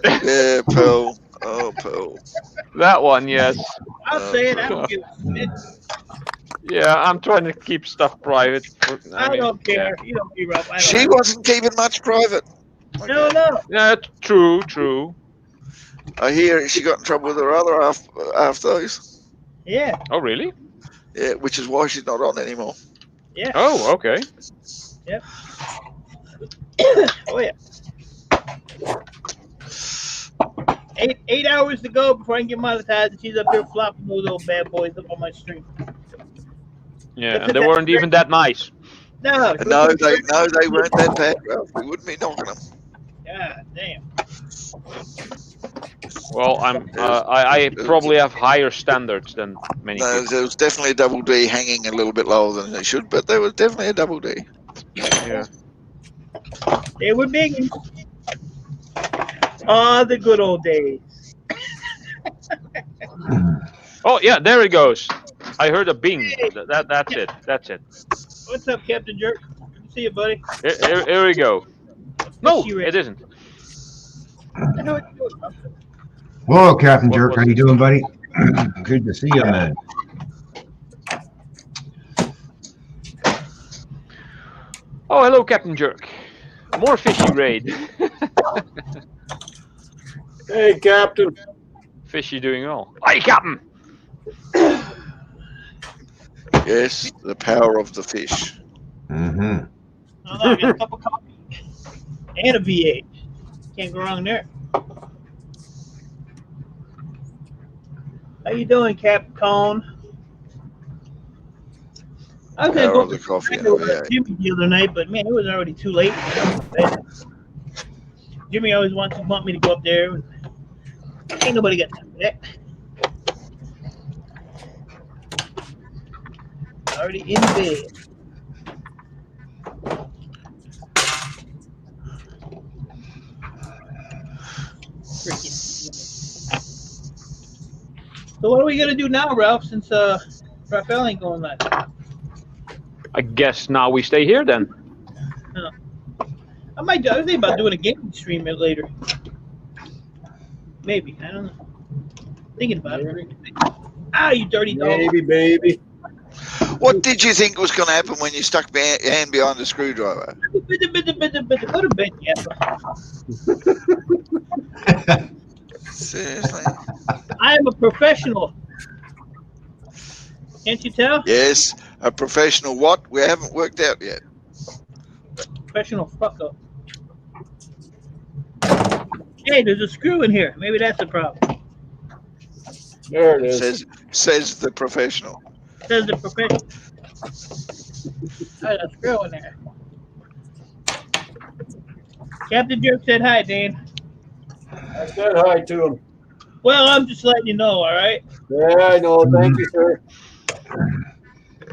Yeah, Pearl. Oh, Pearl. That one, yes. I'll say it. I don't give a shit. Yeah, I'm trying to keep stuff private. I don't care. You don't be rough. She wasn't keeping much private. No. Yeah, true. I hear she got in trouble with her other half those. Yeah. Oh, really? Yeah, which is why she's not on anymore. Yeah. Oh, okay. Yep. Oh yeah. 8 hours to go before I can get monetized, and she's up here flopping those little bad boys up on my stream. Yeah, and they weren't even that nice. No, they weren't that bad. Ralph. We wouldn't be knocking them. God damn. Well, I probably have higher standards than many people. There was definitely a double D hanging a little bit lower than they should, but there was definitely a double D. Yeah. They were big. Ah, the good old days. Oh yeah, there it goes. I heard a bing. That's it. That's it. What's up, Captain Jerk? Good to see you, buddy. Here we go. No, it isn't. Whoa, Captain Jerk, how you doing, buddy? Good to see you, man. Oh, hello, Captain Jerk. More fishy raid. Hey, Captain. Fishy doing all. Hey, Captain. Yes, the power of the fish. Mm-hmm. Oh, no, I got a cup of coffee and a V8. Can't go wrong there. How you doing, Captain Cone? I was Power gonna of the go coffee and over V8. to Jimmy the other night, but man, it was already too late. Jimmy always want me to go up there. Ain't nobody got time for that. Already in bed. So what are we gonna do now, Ralph? Since Raphael ain't going live. I guess now we stay here then. I was thinking about doing a gaming stream later. Maybe, I don't know. Thinking about it. Ah, you dirty dog. Maybe, baby. What did you think was going to happen when you stuck your hand behind the screwdriver? Go to bed, yeah. Seriously? I am a professional. Can't you tell? Yes, a professional what? We haven't worked out yet. Professional fuck up. Hey, there's a screw in here. Maybe that's the problem. There it is. Says the professional. Says the professional. There's a screw in there. Captain Jerk said hi, Dan. I said hi to him. Well, I'm just letting you know, all right? Yeah, I know. Thank you, sir.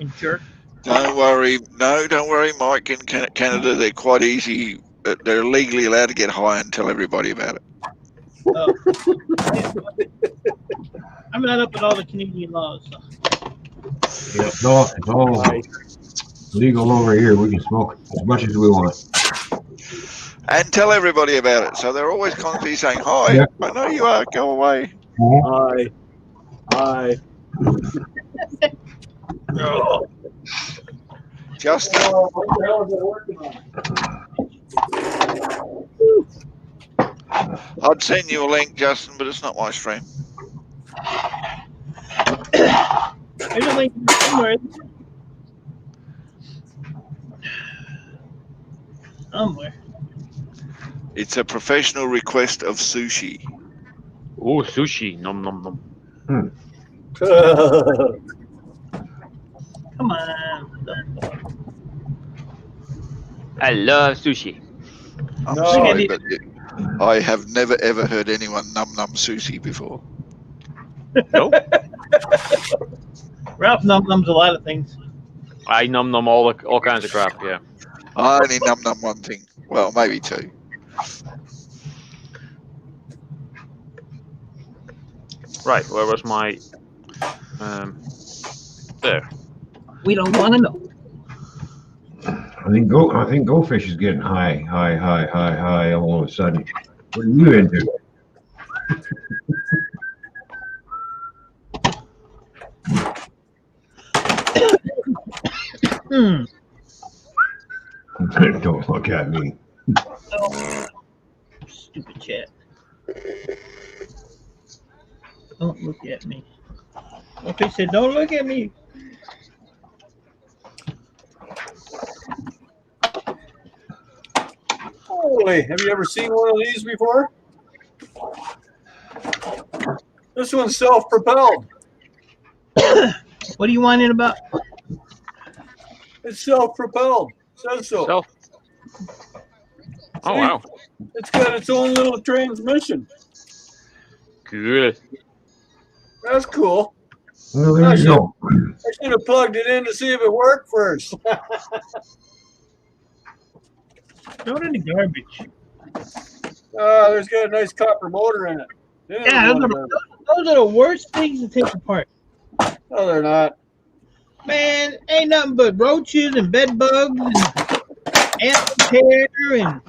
You jerk. Don't worry. No, don't worry, Mike. In Canada, they're quite easy. They're legally allowed to get high and tell everybody about it. Oh. I'm not up with all the Canadian laws. So. Yeah, it's all legal over here. We can smoke as much as we want. And tell everybody about it. So they're always constantly saying, hi, Yeah. I know you are, go away. Hi. Hi. Oh. Justin, What the hell is it working on? I'd send you a link, Justin, but it's not my stream. There's a link somewhere. Somewhere. It's a professional request of sushi. Oh, sushi. Nom nom nom. Come on. I love sushi. I'm No. sorry, but I have never ever heard anyone num num sushi before. No, Ralph nums a lot of things. I num num all kinds of crap. Yeah. I only num num one thing. Well, maybe two. Right. Where was my? There. We don't want to know. I think Goldfish is getting high all of a sudden. What are you into? Don't look at me. Oh, stupid chat. Don't look at me. Okay, said don't look at me. Holy, have you ever seen one of these before? This one's self-propelled. What do you want it about? It's self-propelled. Says so. Self. Oh wow. It's got its own little transmission. Good. That's cool. Well, there you go. I should have plugged it in to see if it worked first. Throw it in the garbage. There's got a nice copper motor in it. Yeah, those are the worst things to take apart. No, they're not. Man, ain't nothing but roaches and bed bugs and ant hair and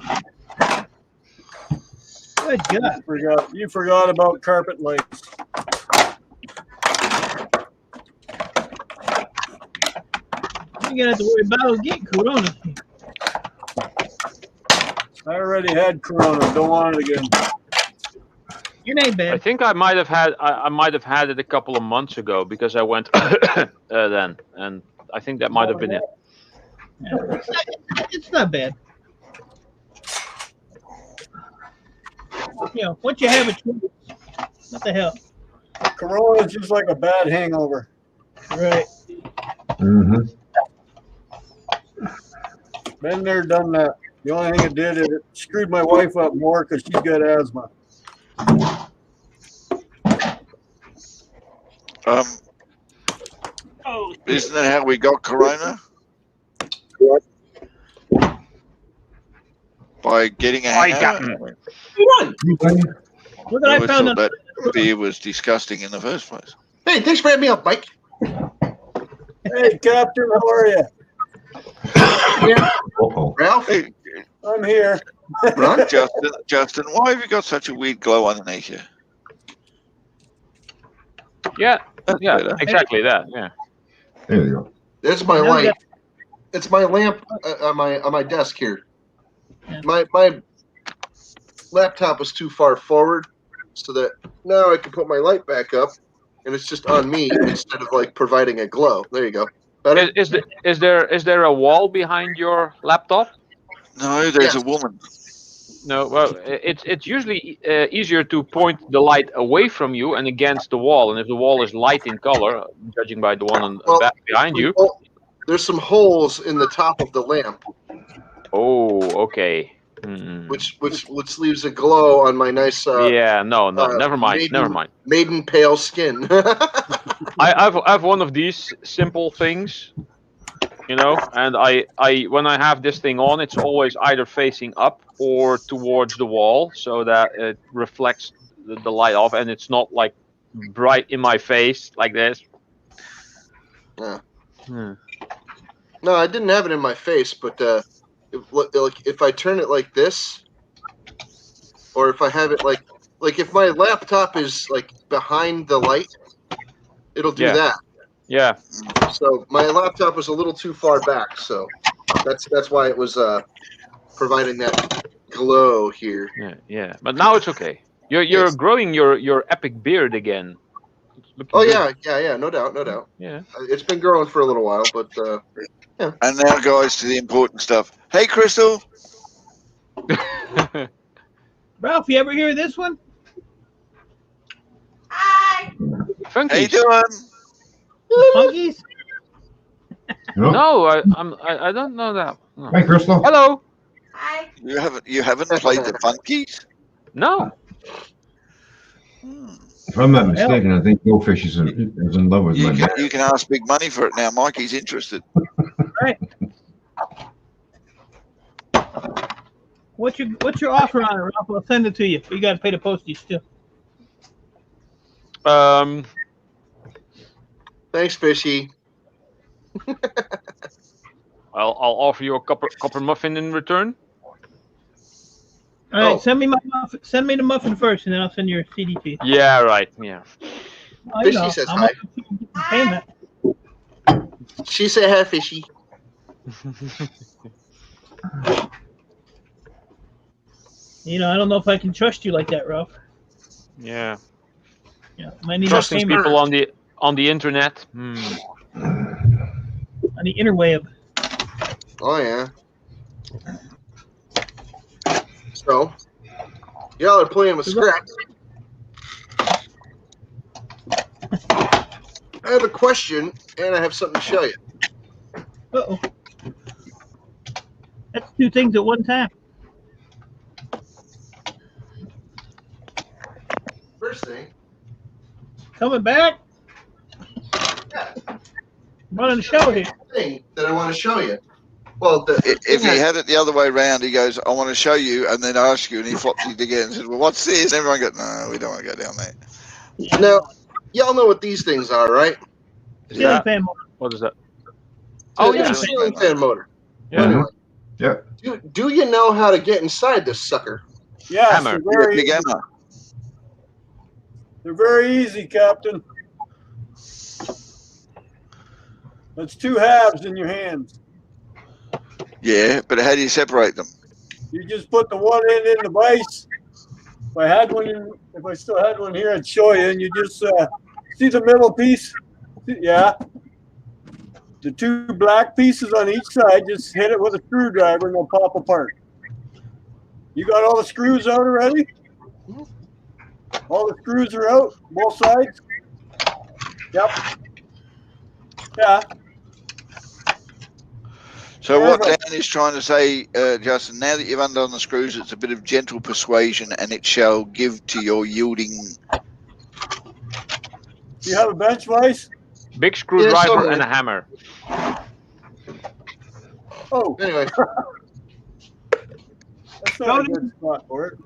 good God. You forgot about carpet lights. You gotta have to worry about getting corona. I already had corona. Don't want it again. Your name bad. I think I might have had it a couple of months ago because I went then, and I think that might have been it. Yeah. It's not bad. You know, once you have it, what the hell? Corona is just like a bad hangover. Right. Mm-hmm. Been there, done that. The only thing it did is it screwed my wife up more because she's got asthma. Oh, Isn't that how we got Corona? By getting a I hangover? got look what I I always found thought on. that beer was disgusting in the first place. Hey, thanks for having me up, Mike. Hey, Captain, how are you? Uh-oh. Ralph, Hey, I'm here. Ron. Justin, why have you got such a weird glow underneath you? Yeah, That's yeah, better. exactly that. Yeah. There you go. There's my Now we light. got- It's my lamp on my desk here. Yeah. My laptop was too far forward, so that now I can put my light back up, and it's just on me instead of like providing a glow. There you go. Better. Is there a wall behind your laptop? No, there's Yes. a woman. No. Well, it's usually easier to point the light away from you and against the wall. And if the wall is light in color, judging by the one on Well, back behind you. There's some holes in the top of the lamp, Oh, okay. Hmm. which leaves a glow on my nice Yeah. No. Never mind. maiden- Never mind. maiden pale skin. I've one of these simple things, you know, and I when I have this thing on, it's always either facing up or towards the wall, so that it reflects the light off, and it's not like bright in my face like this. Yeah. Hmm. No, I didn't have it in my face, but if I turn it like this, or if I have it like if my laptop is like behind the light, it'll do Yeah. that. Yeah. So my laptop was a little too far back, so that's why it was providing that glow here. Yeah. Yeah. But now it's okay. You're Yes. growing your epic beard again. It's looking Oh good. yeah, no doubt. Yeah. It's been growing for a little while, but And now, guys, to the important stuff. Hey, Crystal. Ralph, you ever hear this one? Hi. Funky. How you doing? Funkies? No. No, I don't know that. No. Hi, Crystal. Hello. Hi. You haven't played the Funkies? No. If I'm not mistaken, I think Goldfish is in love with my dad. You can ask big money for it now. Mikey's interested. Right. What's your offer on it, Ralph? I'll send it to you. You got to pay the postage still. thanks, Fishy. I'll offer you a copper muffin in return. All right, Oh. send me the muffin first, and then I'll send your CD to you. Yeah, right. Yeah. Oh, Fishy says hi. Payment. She said hi, Fishy. You know, I don't know if I can trust you like that, Ralph. Yeah. Yeah, might need Trusting payment people on the internet. Hmm. on the interweb. Oh yeah. So, y'all are playing with scraps. I have a question, and I have something to show you. Uh-oh. That's two things at one time. First thing, Coming back. yeah, Running the show here. thing that I want to show you. Well, If he had it the other way around, he goes, I want to show you, and then ask you, and he flops it again and says, well, what's this? And everyone goes, no, we don't want to go down there. now, y'all know what these things are, right? Ceiling fan motor. What is that? Oh, yeah. it's a ceiling fan motor. Yeah. Anyway, Yeah. do you know how to get inside this sucker? Yes, Hammer. they're very, Big Emma. they're very easy, Captain. That's two halves in your hands. Yeah, but how do you separate them? You just put the one end in the vise. If I still had one here, I'd show you. And you just see the middle piece. Yeah. The two black pieces on each side. Just hit it with a screwdriver, and they'll pop apart. You got all the screws out already? All the screws are out, both sides. Yep. Yeah. So what Perfect. Dan is trying to say, Justin, now that you've undone the screws, it's a bit of gentle persuasion, and it shall give to your yielding. Do you have a bench vise? Big screwdriver somewhere. and a hammer. Oh, Anyway, that's not a good spot for it.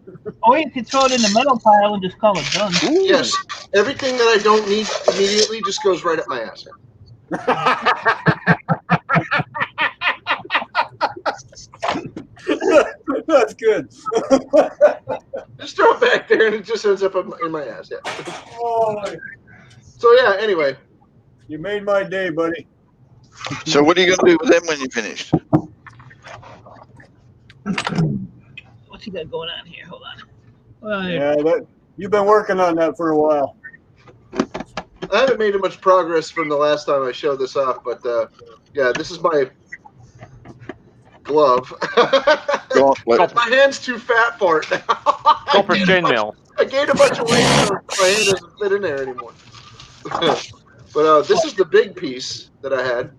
Or you can throw it in the metal pile and just call it done. yes, everything that I don't need immediately just goes right up my ass. That's good. Just throw it back there, and it just ends up in my ass. Yeah. Oh, So yeah. Anyway, you made my day, buddy. So what are you going to do with them when you're finished? What's he got going on here? Hold on. Well, Yeah, you've been working on that for a while. I haven't made much progress from the last time I showed this off, but yeah, this is my glove. My hand's too fat for it now. Copper chainmail. I gained a bunch of weight, so my hand doesn't fit in there anymore. But this is the big piece that I had,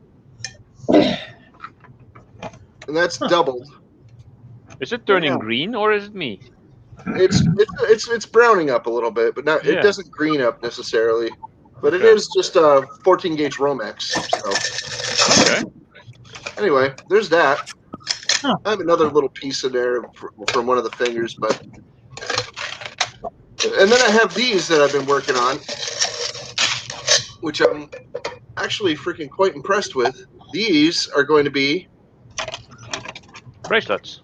and that's doubled. Is it turning green or is it me? It's browning up a little bit, but not, it doesn't green up necessarily. But it is just a 14 gauge Romex. So. Okay. Anyway, there's that. I have another little piece in there from one of the fingers, but. And then I have these that I've been working on, which I'm actually freaking quite impressed with. These are going to be bracelets.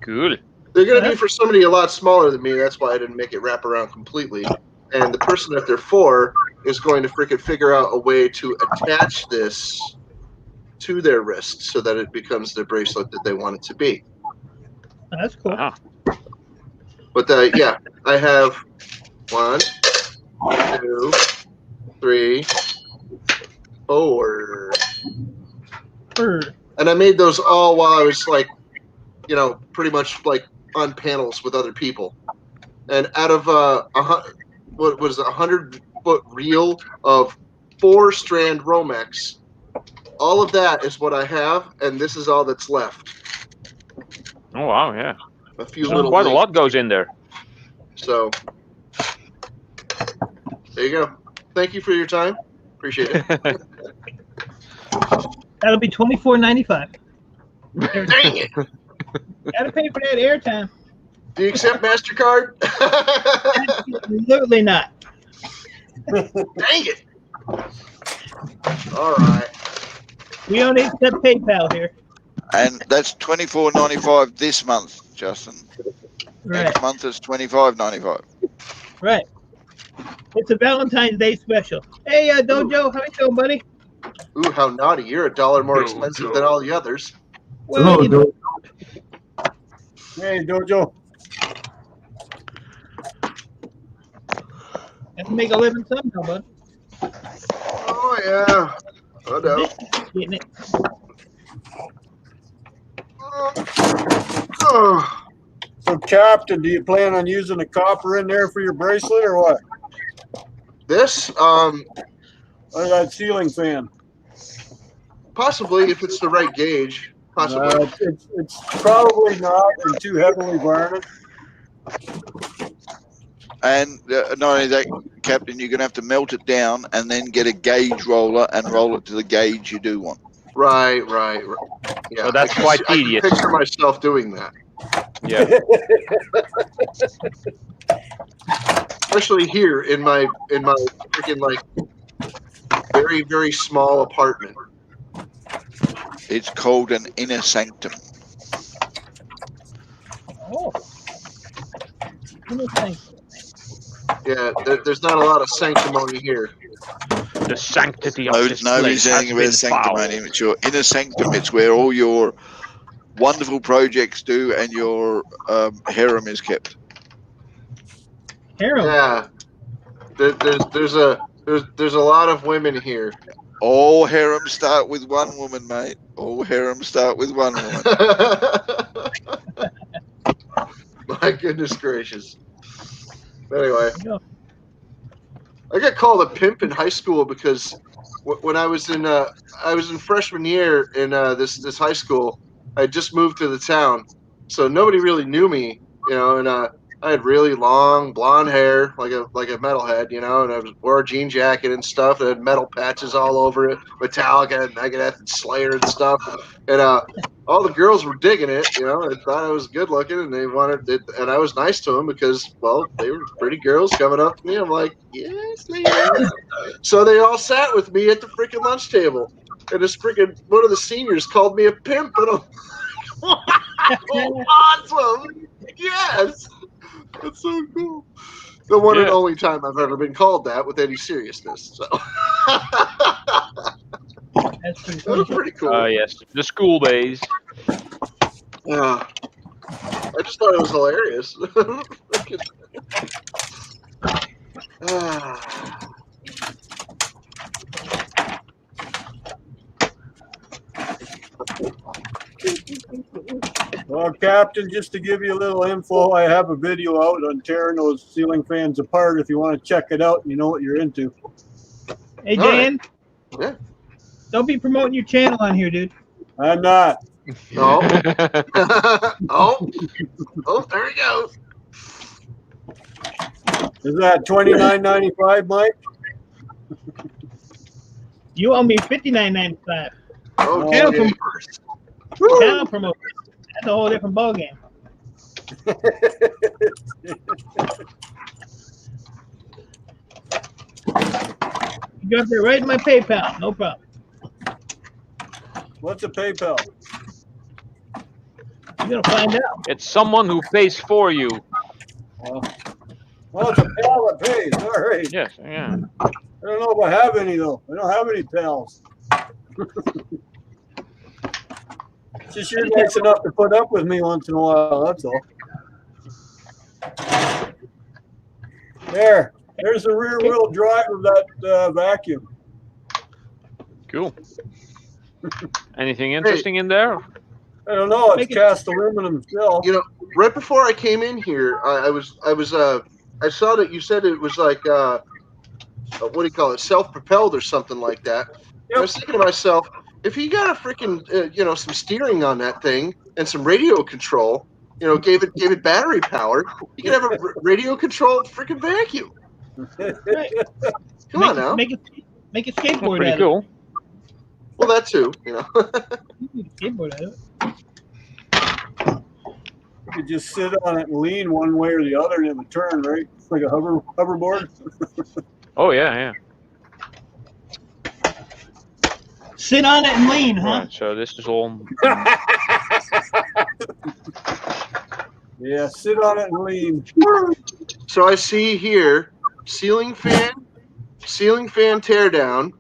Cool. They're going to be for somebody a lot smaller than me. That's why I didn't make it wrap around completely. And the person that they're for is going to freaking figure out a way to attach this to their wrist so that it becomes the bracelet that they want it to be. That's cool. Uh-huh. But yeah, I have 1, 2, 3, 4. And I made those all while I was like, you know, pretty much like on panels with other people. And out of what was 100-foot reel of 4-strand Romex, all of that is what I have, and this is all that's left. Oh wow, yeah. A few So little quite a lot goes in there. So there you go. Thank you for your time. Appreciate it. That'll be $24.95. Dang it! Gotta pay for that airtime. Do you accept MasterCard? Absolutely not. Dang it! All right. We only accept PayPal here. And that's $24.95 this month, Justin. Right. Next month is $25.95. Right. It's a Valentine's Day special. Hey, Dojo, how you doing, buddy? Ooh, how naughty! You're $1 more expensive than all the others. Well, you know, Hey, Dojo. I can make a living somehow, bud. Oh yeah. Oh no. Getting it. Oh. So, Captain, do you plan on using the copper in there for your bracelet or what? This, or that ceiling fan? Possibly, if it's the right gauge. Possibly. It's probably not and too heavily varnished. And not only that, Captain, you're going to have to melt it down and then get a gauge roller and roll it to the gauge you do want. Right. Yeah, so that's quite tedious. I can picture myself doing that. Yeah. Especially here in my freaking like very, very small apartment. It's called an inner sanctum. Oh. Yeah, there's not a lot of sanctimony here. The sanctity of this Nobody's place has saying about been sanctimony. fouled. It's your inner sanctum. It's where all your wonderful projects do and your harem is kept. Harem? Yeah. There's a lot of women here. All harems start with one woman, mate. All harems start with one woman. My goodness gracious. Anyway, I got called a pimp in high school because when I was in freshman year in this high school, I just moved to the town, so nobody really knew me, you know. And I had really long blonde hair, like a metalhead, you know, and I wore a jean jacket and stuff. It had metal patches all over it, Metallica and Megadeth and Slayer and stuff. And all the girls were digging it, you know. They thought I was good looking, and they wanted it. And I was nice to them because, well, they were pretty girls coming up to me. I'm like, yes, ladies. So they all sat with me at the freaking lunch table, and this freaking one of the seniors called me a pimp, and I'm awesome. Yes. That's so cool. The one and only time I've ever been called that with any seriousness. So That's pretty that funny. was pretty cool. Yes, the school days. I just thought it was hilarious. Well, Captain, just to give you a little info, I have a video out on tearing those ceiling fans apart if you want to check it out and you know what you're into. Hey, Dan. Yeah. Don't be promoting your channel on here, dude. I'm not. No. Oh, there he goes. Is that $29.95, Mike? You owe me $59.95. Oh, Channel okay. promotion. That's a whole different ballgame. You got it right in my PayPal. No problem. What's a PayPal? You're gonna find out. It's someone who pays for you. Well, it's a pal that pays. All right. Yes, yeah. I don't know if I have any, though. I don't have any pals. Just you're nice enough to put up with me once in a while, that's all. There's the rear wheel drive of that vacuum. Cool. Anything interesting in there? I don't know. It's cast aluminum still. You know, right before I came in here, I saw that you said it was like what do you call it, self-propelled or something like that. Yep. I was thinking to myself, if you got a freaking some steering on that thing and some radio control, gave it battery power, you could have a radio controlled freaking vacuum. Right. Come on now. Make a skateboard Pretty out cool. of it. Well, that too, Skateboard out of it. You could just sit on it and lean one way or the other and it would turn, right? It's like a hoverboard. Oh, yeah. Sit on it and lean, huh? Right, so this is all... Yeah, sit on it and lean. So I see here, ceiling fan teardown,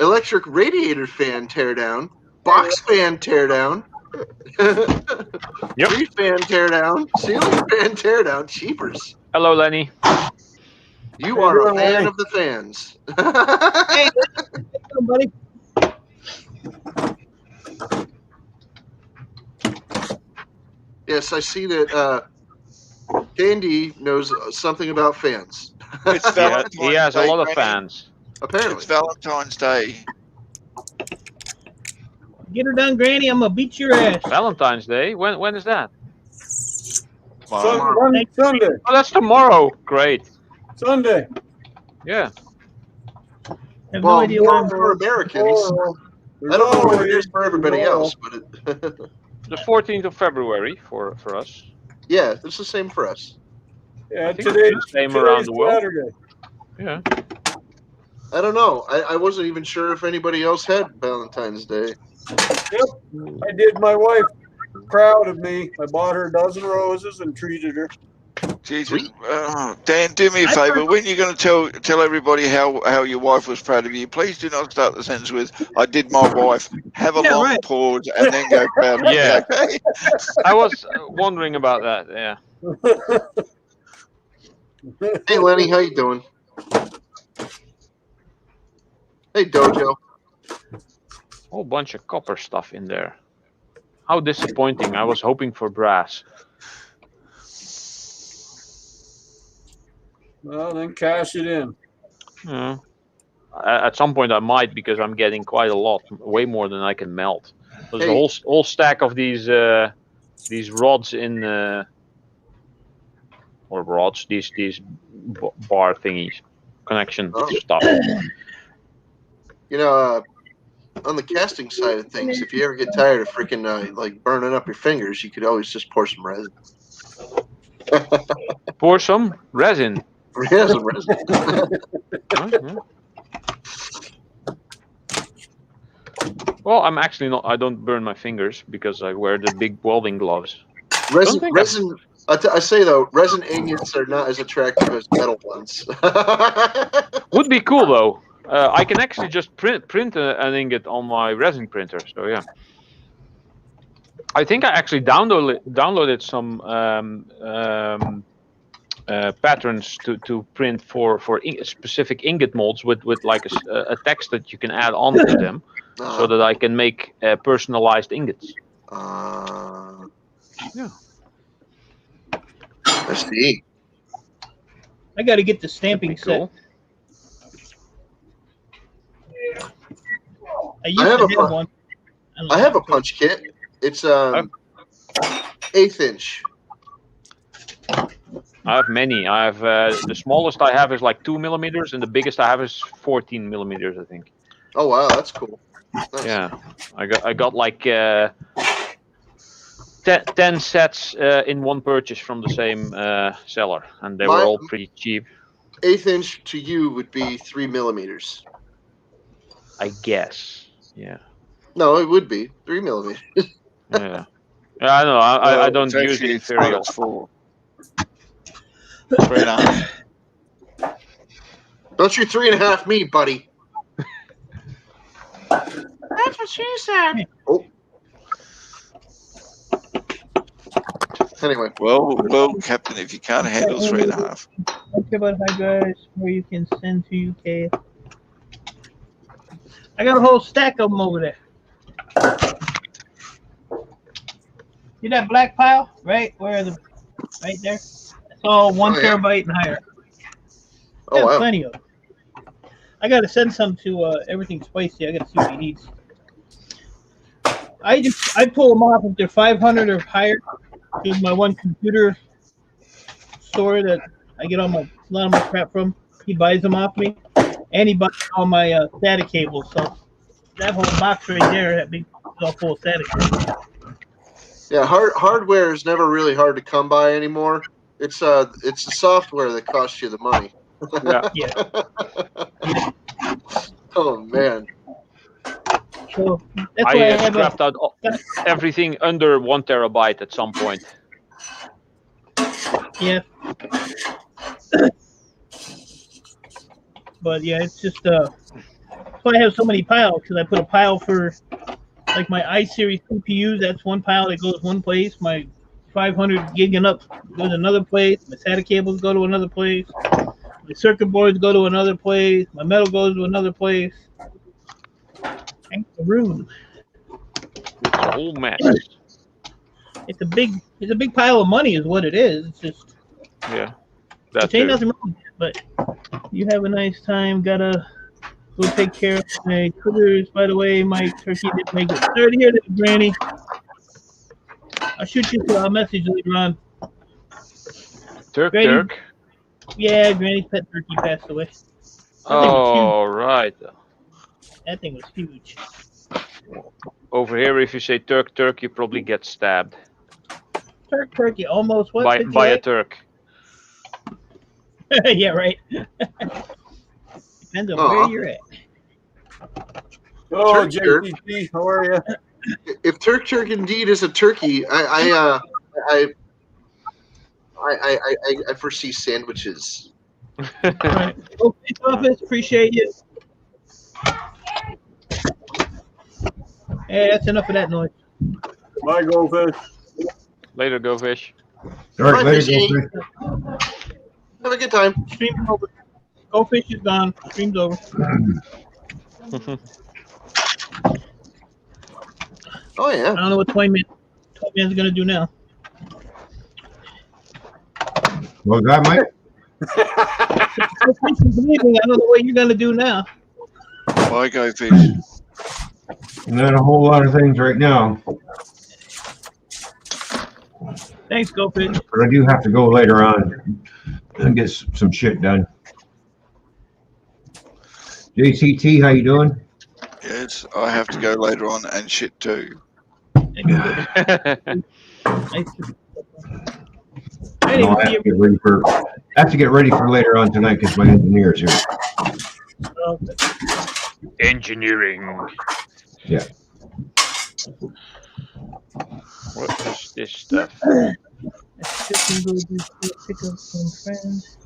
electric radiator fan teardown, box fan teardown, tree fan teardown, ceiling fan teardown. Cheapers. Hello, Lenny. You are a fan of the fans. Hey, buddy. Yes, I see that Candy knows something about fans. It's Valentine's He has a Day, lot of Granny. fans. Apparently. It's Valentine's Day. Get her done, Granny. I'm gonna beat your ass. Valentine's Day? When is that? Sunday. Oh, that's tomorrow. Great. Sunday. Yeah. I have Well, no idea more why. for Americans. I don't know what it is for everybody else, but The 14th of February for us. yeah, it's the same for us. Yeah, I think today's it's the same around the world. Saturday. Yeah. I don't know. I wasn't even sure if anybody else had Valentine's Day. Yep. I did my wife proud of me. I bought her a dozen roses and treated her. Jesus, Dan, do me a favour. When you're going to tell everybody how your wife was proud of you, please do not start the sentence with "I did my wife." Have a long pause and then go proud of me. Yeah. Okay? I was wondering about that. Yeah. Hey, Lenny, how you doing? Hey, Dojo. Whole bunch of copper stuff in there. How disappointing. I was hoping for brass. Well, then cash it in. Yeah. At some point I might, because I'm getting quite a lot, way more than I can melt. There's a whole stack of these rods in or rods, these bar thingies, connection stuff. You know, on the casting side of things, if you ever get tired of freaking like burning up your fingers, you could always just pour some resin. Pour some resin. Yeah, some resin. Mhm. Well, I'm actually not. I don't burn my fingers because I wear the big welding gloves. Resin. I say though, resin ingots are not as attractive as metal ones. Would be cool though. I can actually just print an ingot on my resin printer. So yeah, I think I actually downloaded some patterns to print for specific ingot molds with like a text that you can add on to them, so that I can make personalized ingots. Yeah. I see. I got to get the stamping set. I used to have one. I have a punch kit. It's 1/8 inch. I have many. I have the smallest I have is like 2 millimeters, and the biggest I have is 14 millimeters, I think. Oh wow, that's cool. Nice. Yeah, I got like 10 sets in one purchase from the same seller, and they were all pretty cheap. 1/8 inch to you would be 3 millimeters. I guess. Yeah. No, it would be 3 millimeters. Yeah. Yeah, I know. I don't use the inferior. For 3.5. Don't you 3.5 me, buddy. That's what she said. Oh. Anyway. Well, Captain, if you can't handle 3.5. Okay, about hi guys, where you can send to UK. I got a whole stack of them over there. See that black pile? Right? Where are the? Right there. It's all 1 terabyte and higher. Oh, wow. Plenty of them. I gotta send some to Everything Spicy. I gotta see what he needs. I pull them off if they're 500 or higher. There's my one computer store that I get a lot of my crap from. He buys them off me, and he buys all my SATA cables. So that whole box right there, that big, is all full of SATA cables. Yeah, hardware is never really hard to come by anymore. It's the software that costs you the money. Yeah. Oh man. So that's I why I have scrapped out everything under 1 terabyte at some point. Yeah. But yeah, it's just that's why I have so many piles, because I put a pile for like my i-series CPUs. That's one pile that goes one place. My 500 gig and up goes another place. My SATA cables go to another place. My circuit boards go to another place. My metal goes to another place. Ain't the room. It's a whole mess. It's a big pile of money, is what it is. It's just That ain't nothing wrong with it, but you have a nice time. Gotta go take care of my critters. By the way, my turkey didn't make it. Sorry to hear that, Granny. I'll shoot you a message later on. Granny, Turk. Yeah, Granny's pet turkey passed away. Oh, right. That thing was huge. Over here, if you say Turk, you probably get stabbed. Turkey, almost what? By a Turk. Yeah, right. Depends on where you're at. Oh, JTT, how are you? If Turk indeed is a turkey, I foresee sandwiches. Right. Okay, office, appreciate you. Hey, that's enough of that noise. Bye, Goldfish. Later, Go Fish. All right, Bye, later, Fishy. Goldfish. Have a good time. Stream's over. Go Fish is gone. Stream's over. Oh yeah. I don't know what Toyman's gonna do now. Well, that might. Go Fish is leaving. I don't know what you're gonna do now. Bye, Go Fish. Not a whole lot of things right now. Thanks, GoFin. But I do have to go later on and get some shit done. JCT, how you doing? Yes, I have to go later on and shit too. Nice. I No, didn't I see have to get ready for later on tonight because my engineer's here. Engineering. Yeah. What is this stuff? Just go do pick up some friends.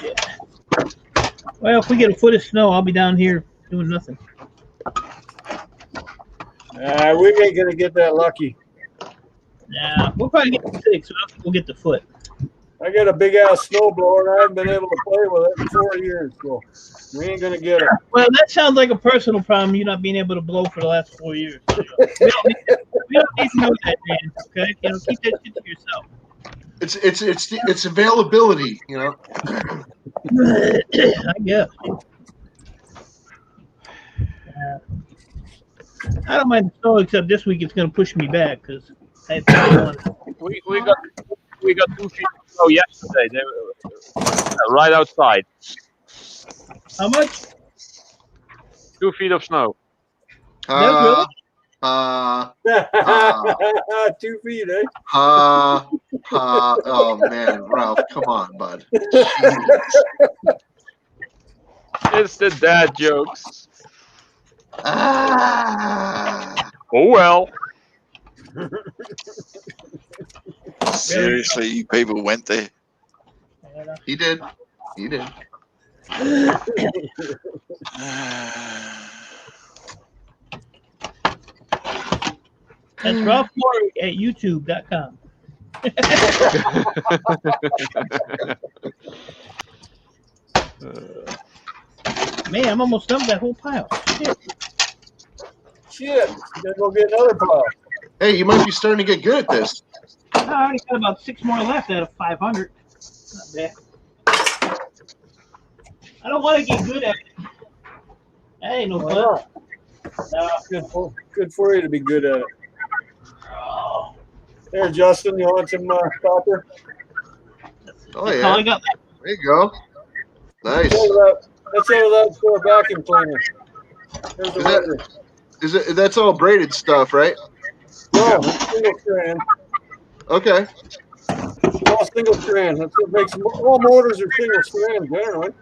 Shit. Well, if we get a foot of snow, I'll be down here doing nothing. We ain't gonna get that lucky. Nah, we'll probably get 6, so we'll get the foot. I got a big ass snowblower and I haven't been able to play with it in 4 years, so we ain't gonna get it. Well, that sounds like a personal problem, you not being able to blow for the last 4 years. We don't need to know that, man. Okay, keep that shit to yourself. It's availability, I guess. I don't mind the snow, except this week it's going to push me back because I had we got 2 feet of snow yesterday. They were right outside. How much? 2 feet of snow. Really? 2 feet, eh? Oh man, Ralph, come on, bud. It's the dad jokes. Oh well. Seriously, you people went there. He did. That's Ralph Morey at YouTube.com. Man, I'm almost done with that whole pile. Shit. Then we'll get another pile. Hey, you might be starting to get good at this. I already got about 6 more left out of 500. Not bad. I don't want to get good at it. That ain't no fun. No, good for you to be good at it. There, Justin, you want some copper? Oh yeah. There you go. Nice. Let's say that for a vacuum cleaner. That's all braided stuff, right? No, it's single strand. Okay. All single strand. That's what makes all motors are single strand generally.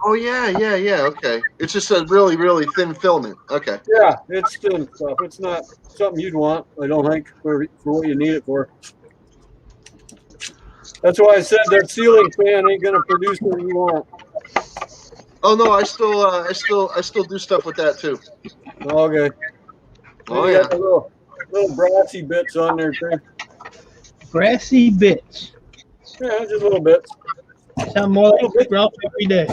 Oh yeah. Okay. It's just a really, really thin filament. Okay. Yeah, it's thin stuff. It's not something you'd want, I don't think, for what you need it for. That's why I said that ceiling fan ain't gonna produce what you want. Oh no, I still do stuff with that too. Okay. Oh you yeah. got the little brassy bits on there too. Brassy bits. Yeah, just little bits. Sound more like Ralph every day.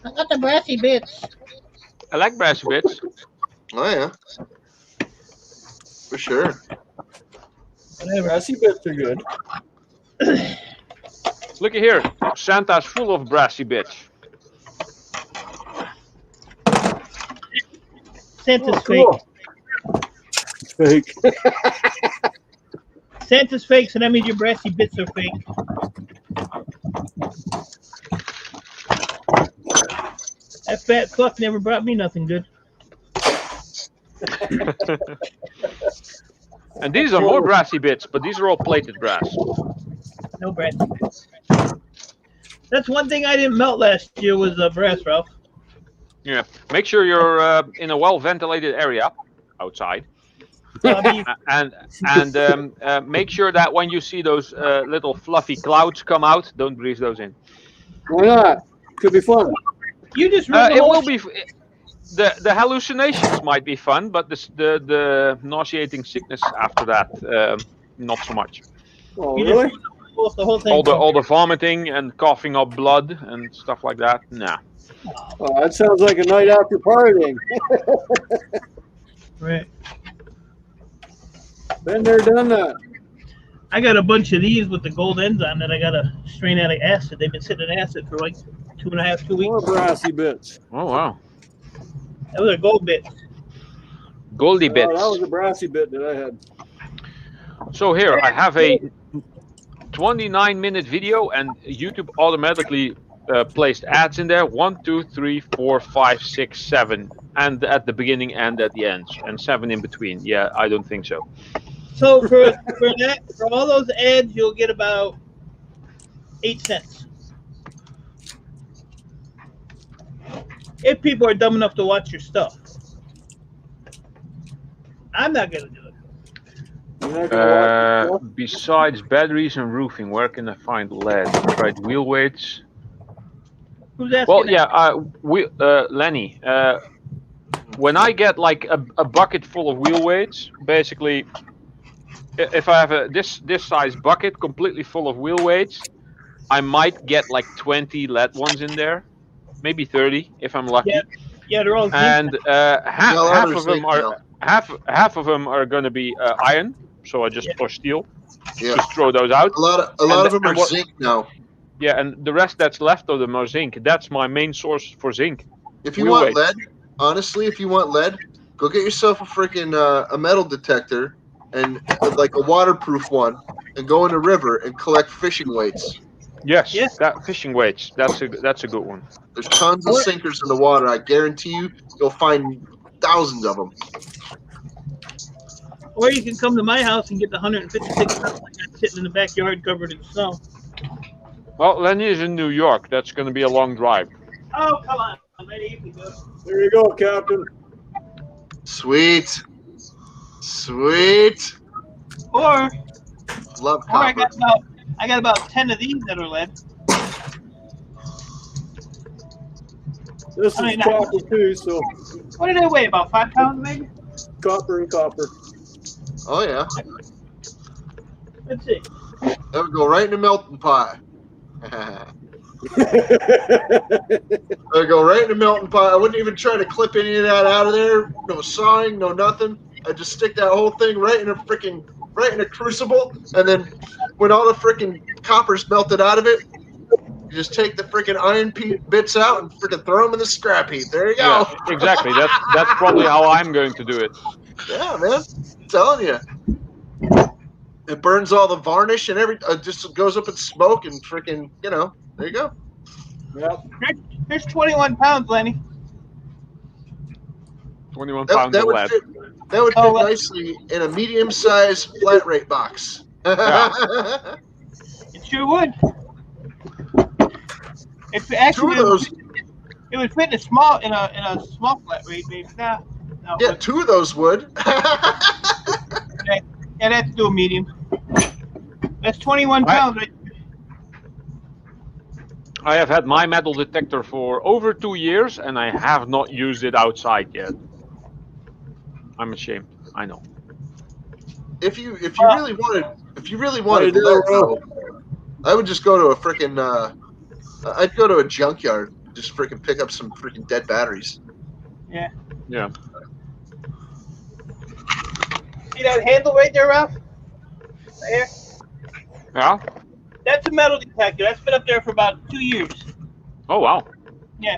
I got the brassy bits. I like brassy bits. Oh yeah. For sure. Whatever. Brassy bits are good. Looky here. Santa's full of brassy bits. Santa's cool. fake. Fake. Santa's fake, so that means your brassy bits are fake. That fat fuck never brought me nothing good. And these are more brassy bits, but these are all plated brass. No brassy bits. That's one thing I didn't melt last year was brass, Ralph. Yeah. Make sure you're in a well-ventilated area outside. And make sure that when you see those little fluffy clouds come out, don't breathe those in. Why not? Could be fun. You just it will be. The hallucinations might be fun, but the nauseating sickness after that, not so much. Oh, really? The whole thing. All the vomiting and coughing up blood and stuff like that. Nah. Oh, that sounds like a night after partying. Right. Been there, done that. I got a bunch of these with the gold ends on that I got to strain out of acid. They've been sitting in acid for like 2 weeks. More brassy bits. Oh wow. That was a gold bit. Goldie That bits. was a brassy bit that I had. So here I have a 29-minute video, and YouTube automatically placed ads in there. 1, 2, 3, 4, 5, 6, 7, and at the beginning and at the end, and 7 in between. Yeah, I don't think so. So for all those ads, you'll get about 8 cents. If people are dumb enough to watch your stuff. I'm not gonna do it. You're not gonna watch it, Besides batteries and roofing, where can I find lead? Tried wheel weights. Who's asking Well, that? yeah, Lenny. When I get like a bucket full of wheel weights, basically, if I have this size bucket completely full of wheel weights, I might get like 20 lead ones in there, maybe 30 if I'm lucky. Yeah, they're all. And half of them are now. half of them are going to be iron, so I just or steel. Yeah. Just throw those out. A lot of them are zinc now. Yeah, and the rest that's left of them are zinc. That's my main source for zinc. If you Wheel want weights. lead, honestly, if you want lead, go get yourself a freaking a metal detector and like a waterproof one, and go in the river and collect fishing weights. Yes, Yeah. that fishing weights. That's a good one. There's tons of sinkers in the water. I guarantee you'll find thousands of them. Or you can come to my house and get the 156 pounds I got sitting in the backyard covered in snow. Well, Lenny is in New York. That's going to be a long drive. Oh, come on, lady, you can do it. There you go, Captain. Sweet. Sweet. Or Love I copper. got about 10 of these that are lead. This is I mean, copper too, so What do they weigh? About 5 pounds, maybe? copper and copper. Oh yeah, Let's see. that would go right in the melting pot. I'd go right in the melting pot. I wouldn't even try to clip any of that out of there. No sawing, no nothing. I'd just stick that whole thing right in a crucible, and then when all the freaking copper's melted out of it, you just take the freaking iron bits out and freaking throw them in the scrap heap. There you go. Yeah, exactly. That's probably how I'm going to do it. Yeah, man. I'm telling you. It burns all the varnish and just goes up in smoke and freaking, there you go. Yep. Here's 21 pounds, Lenny. 21 pounds of lead. That would fit Oh, well. nicely in a medium-sized flat rate box. Yeah. It sure would. If actually, Two of those. it would fit in a small flat rate, maybe. No, Yeah, 2 of those would. yeah, that's do a medium. That's 21 pounds, right? I have had my metal detector for over 2 years, and I have not used it outside yet. I'm ashamed. I know. If you really wanted lead, though, I would just go to a freaking. I'd go to a junkyard, just freaking pick up some freaking dead batteries. Yeah. Yeah. See that handle right there, Ralph? Right here? Yeah. That's a metal detector. That's been up there for about 2 years. Oh wow. Yeah.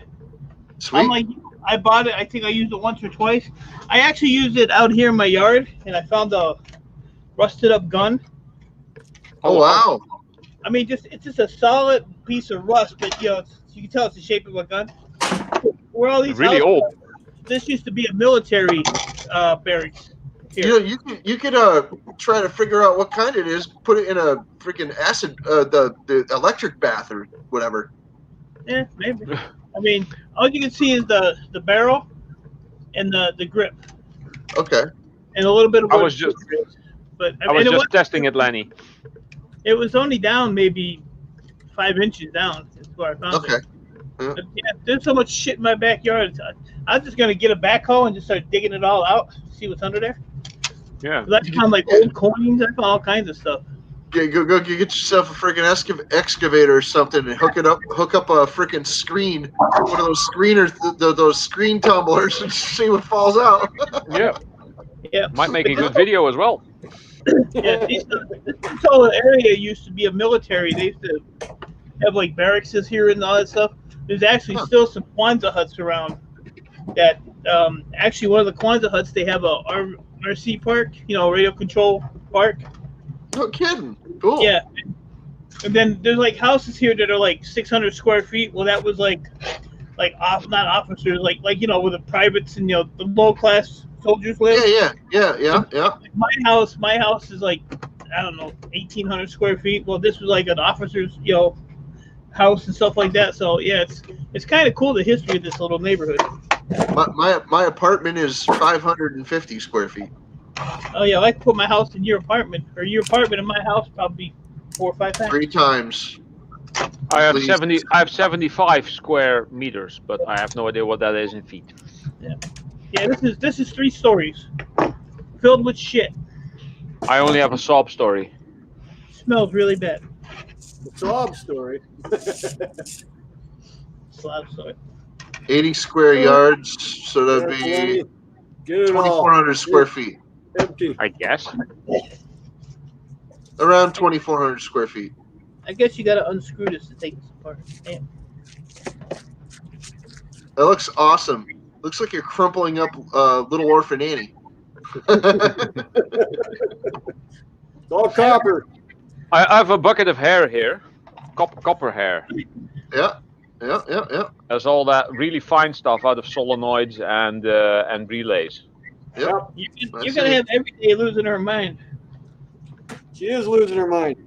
Sweet. I'm like, I bought it. I think I used it once or twice. I actually used it out here in my yard, and I found a rusted up gun. Oh wow. I mean, it's just a solid piece of rust, but you can tell it's the shape of a gun. Where all these Really houses- old. This used to be a military barracks. You could try to figure out what kind it is. Put it in a freaking acid, the electric bath or whatever. Yeah, maybe. I mean, all you can see is the barrel and the grip, Okay. and a little bit of. I was just testing it, Lenny. It was only down maybe 5 inches down. That's where I found Okay. it. But yeah, there's so much shit in my backyard. I'm just gonna get a backhoe and just start digging it all out. See what's under there. Yeah. I found like old coins. I found all kinds of stuff. Go get yourself a freaking excavator or something and hook up a freaking screen, one of those screeners, those screen tumblers, and see what falls out. Yeah. Yeah. Might make a good video as well. Yeah, this whole area used to be a military. They used to have like barracks here and all that stuff. There's actually still some Kwanzaa huts around that Actually, one of the Kwanzaa huts, they have a RC park, radio control park. No kidding. Cool. Yeah. And then there's like houses here that are like 600 square feet. Well, that was not officers, like where the privates and the low class soldiers live. Yeah. My house is like, I don't know, 1,800 square feet. Well, this was like an officer's house and stuff like that. So yeah, it's kind of cool, the history of this little neighborhood. My apartment is 550 square feet. Oh yeah, I put my house in your apartment, or your apartment in my house probably 4 or 5 times. 3 times. I have 75 square meters, but I have no idea what that is in feet. Yeah, this is 3 stories, filled with shit. I only have a sob story. Smells really bad. The sob story. Sob story. 80 square yards, so that'd be 2,400 square feet. Empty. I guess. Around 2,400 square feet. I guess you gotta unscrew this to take this apart. Damn. That looks awesome. Looks like you're crumpling up Little Orphan Annie. It's all copper. I have a bucket of hair here. Copper hair. Yeah. There's all that really fine stuff out of solenoids and relays. Yep. You're gonna have every day losing her mind. She is losing her mind.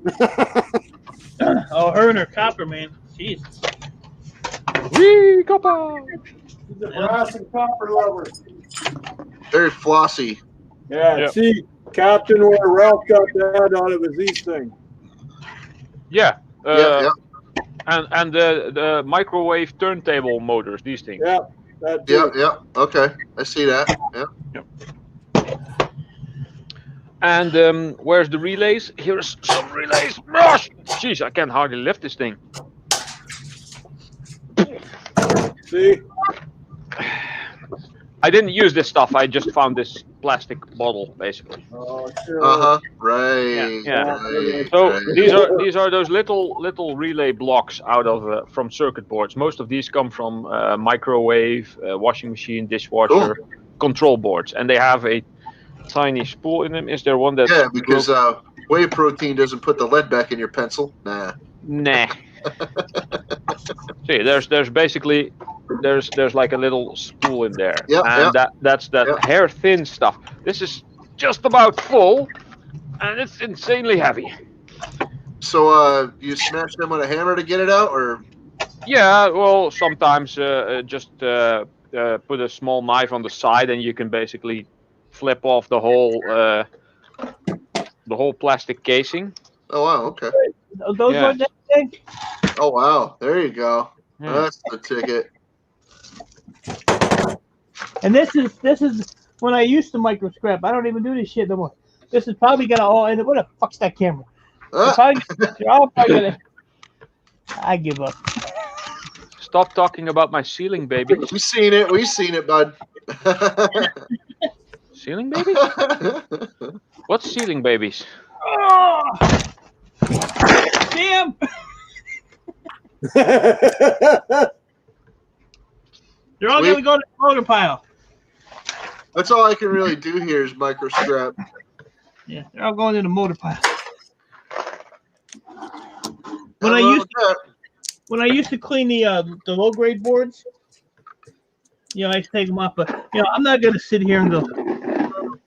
Oh, her and her copper, man. Jesus. Wee, copper! She's a brass and copper lover. Very flossy. Yeah, Yep. see, Captain, where Ralph got that out of his these thing. Yeah. Yeah. And the microwave turntable motors, these things. Yeah, that too. Yeah. Okay, I see that. Yeah. And where's the relays? Here's some relays. Gosh! Jeez, I can hardly lift this thing. See? I didn't use this stuff. I just found this plastic bottle, basically. Oh, sure. Right. Yeah. Right, So right. these are those little relay blocks out of from circuit boards. Most of these come from microwave, washing machine, dishwasher, control boards, and they have a tiny spool in them. Is there one that? Yeah, because whey protein doesn't put the lead back in your pencil. Nah. See, there's basically there's like a little spool in there, Yep, and that's Yep. hair thin stuff. This is just about full, and it's insanely heavy. So you smash them with a hammer to get it out, or? Yeah, well, sometimes just put a small knife on the side, and you can basically flip off the whole plastic casing. Oh wow, okay. Those Yeah. are that thing? Oh wow, there you go. Yeah. That's the ticket. And this is when I used to micro scrap. I don't even do this shit no more. This is probably gonna all end up. What the fuck's that camera? You're all probably gonna. I give up. Stop talking about my ceiling baby. We've seen it, bud. Ceiling babies? What's ceiling babies? Oh, damn! They're all gonna go to the motor pile. That's all I can really do here is micro scrap. Yeah, they're all going in the motor pile. When I used to clean the low grade boards, I used to take them off, but I'm not gonna sit here and go,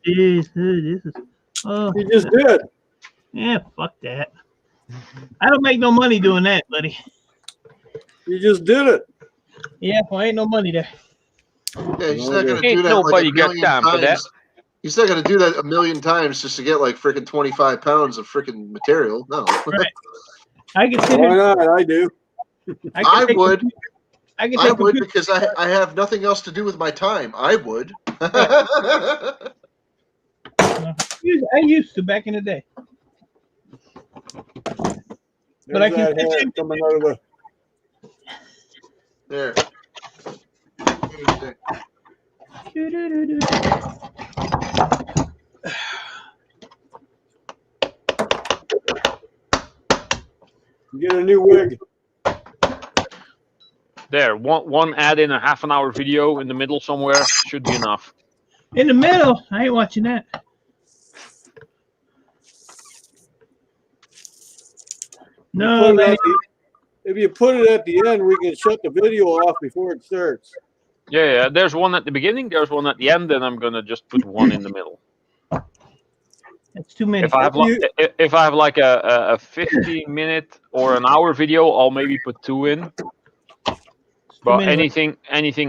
this is oh You just did. yeah, fuck that. I don't make no money doing that, buddy. You just did it. Yeah, well, ain't no money there. Yeah, he's not gonna do Ain't that nobody like a got million time for that. times. He's not gonna do that a million times just to get like freaking 25 pounds of freaking material. No. Right. I can sit Why here. not? I do. I would. I can I take would because I have nothing else to do with my time. I would. I used to back in the day. But I There's can that hair coming out of the. There. Get a new wig. There, one add in a half an hour video in the middle somewhere should be enough. In the middle? I ain't watching that. No, man. If you put it at the end, we can shut the video off before it starts. Yeah. There's one at the beginning. There's one at the end, and I'm gonna just put one in the middle. That's too many. If I have like a 15-minute or an hour video, I'll maybe put 2 in. But anything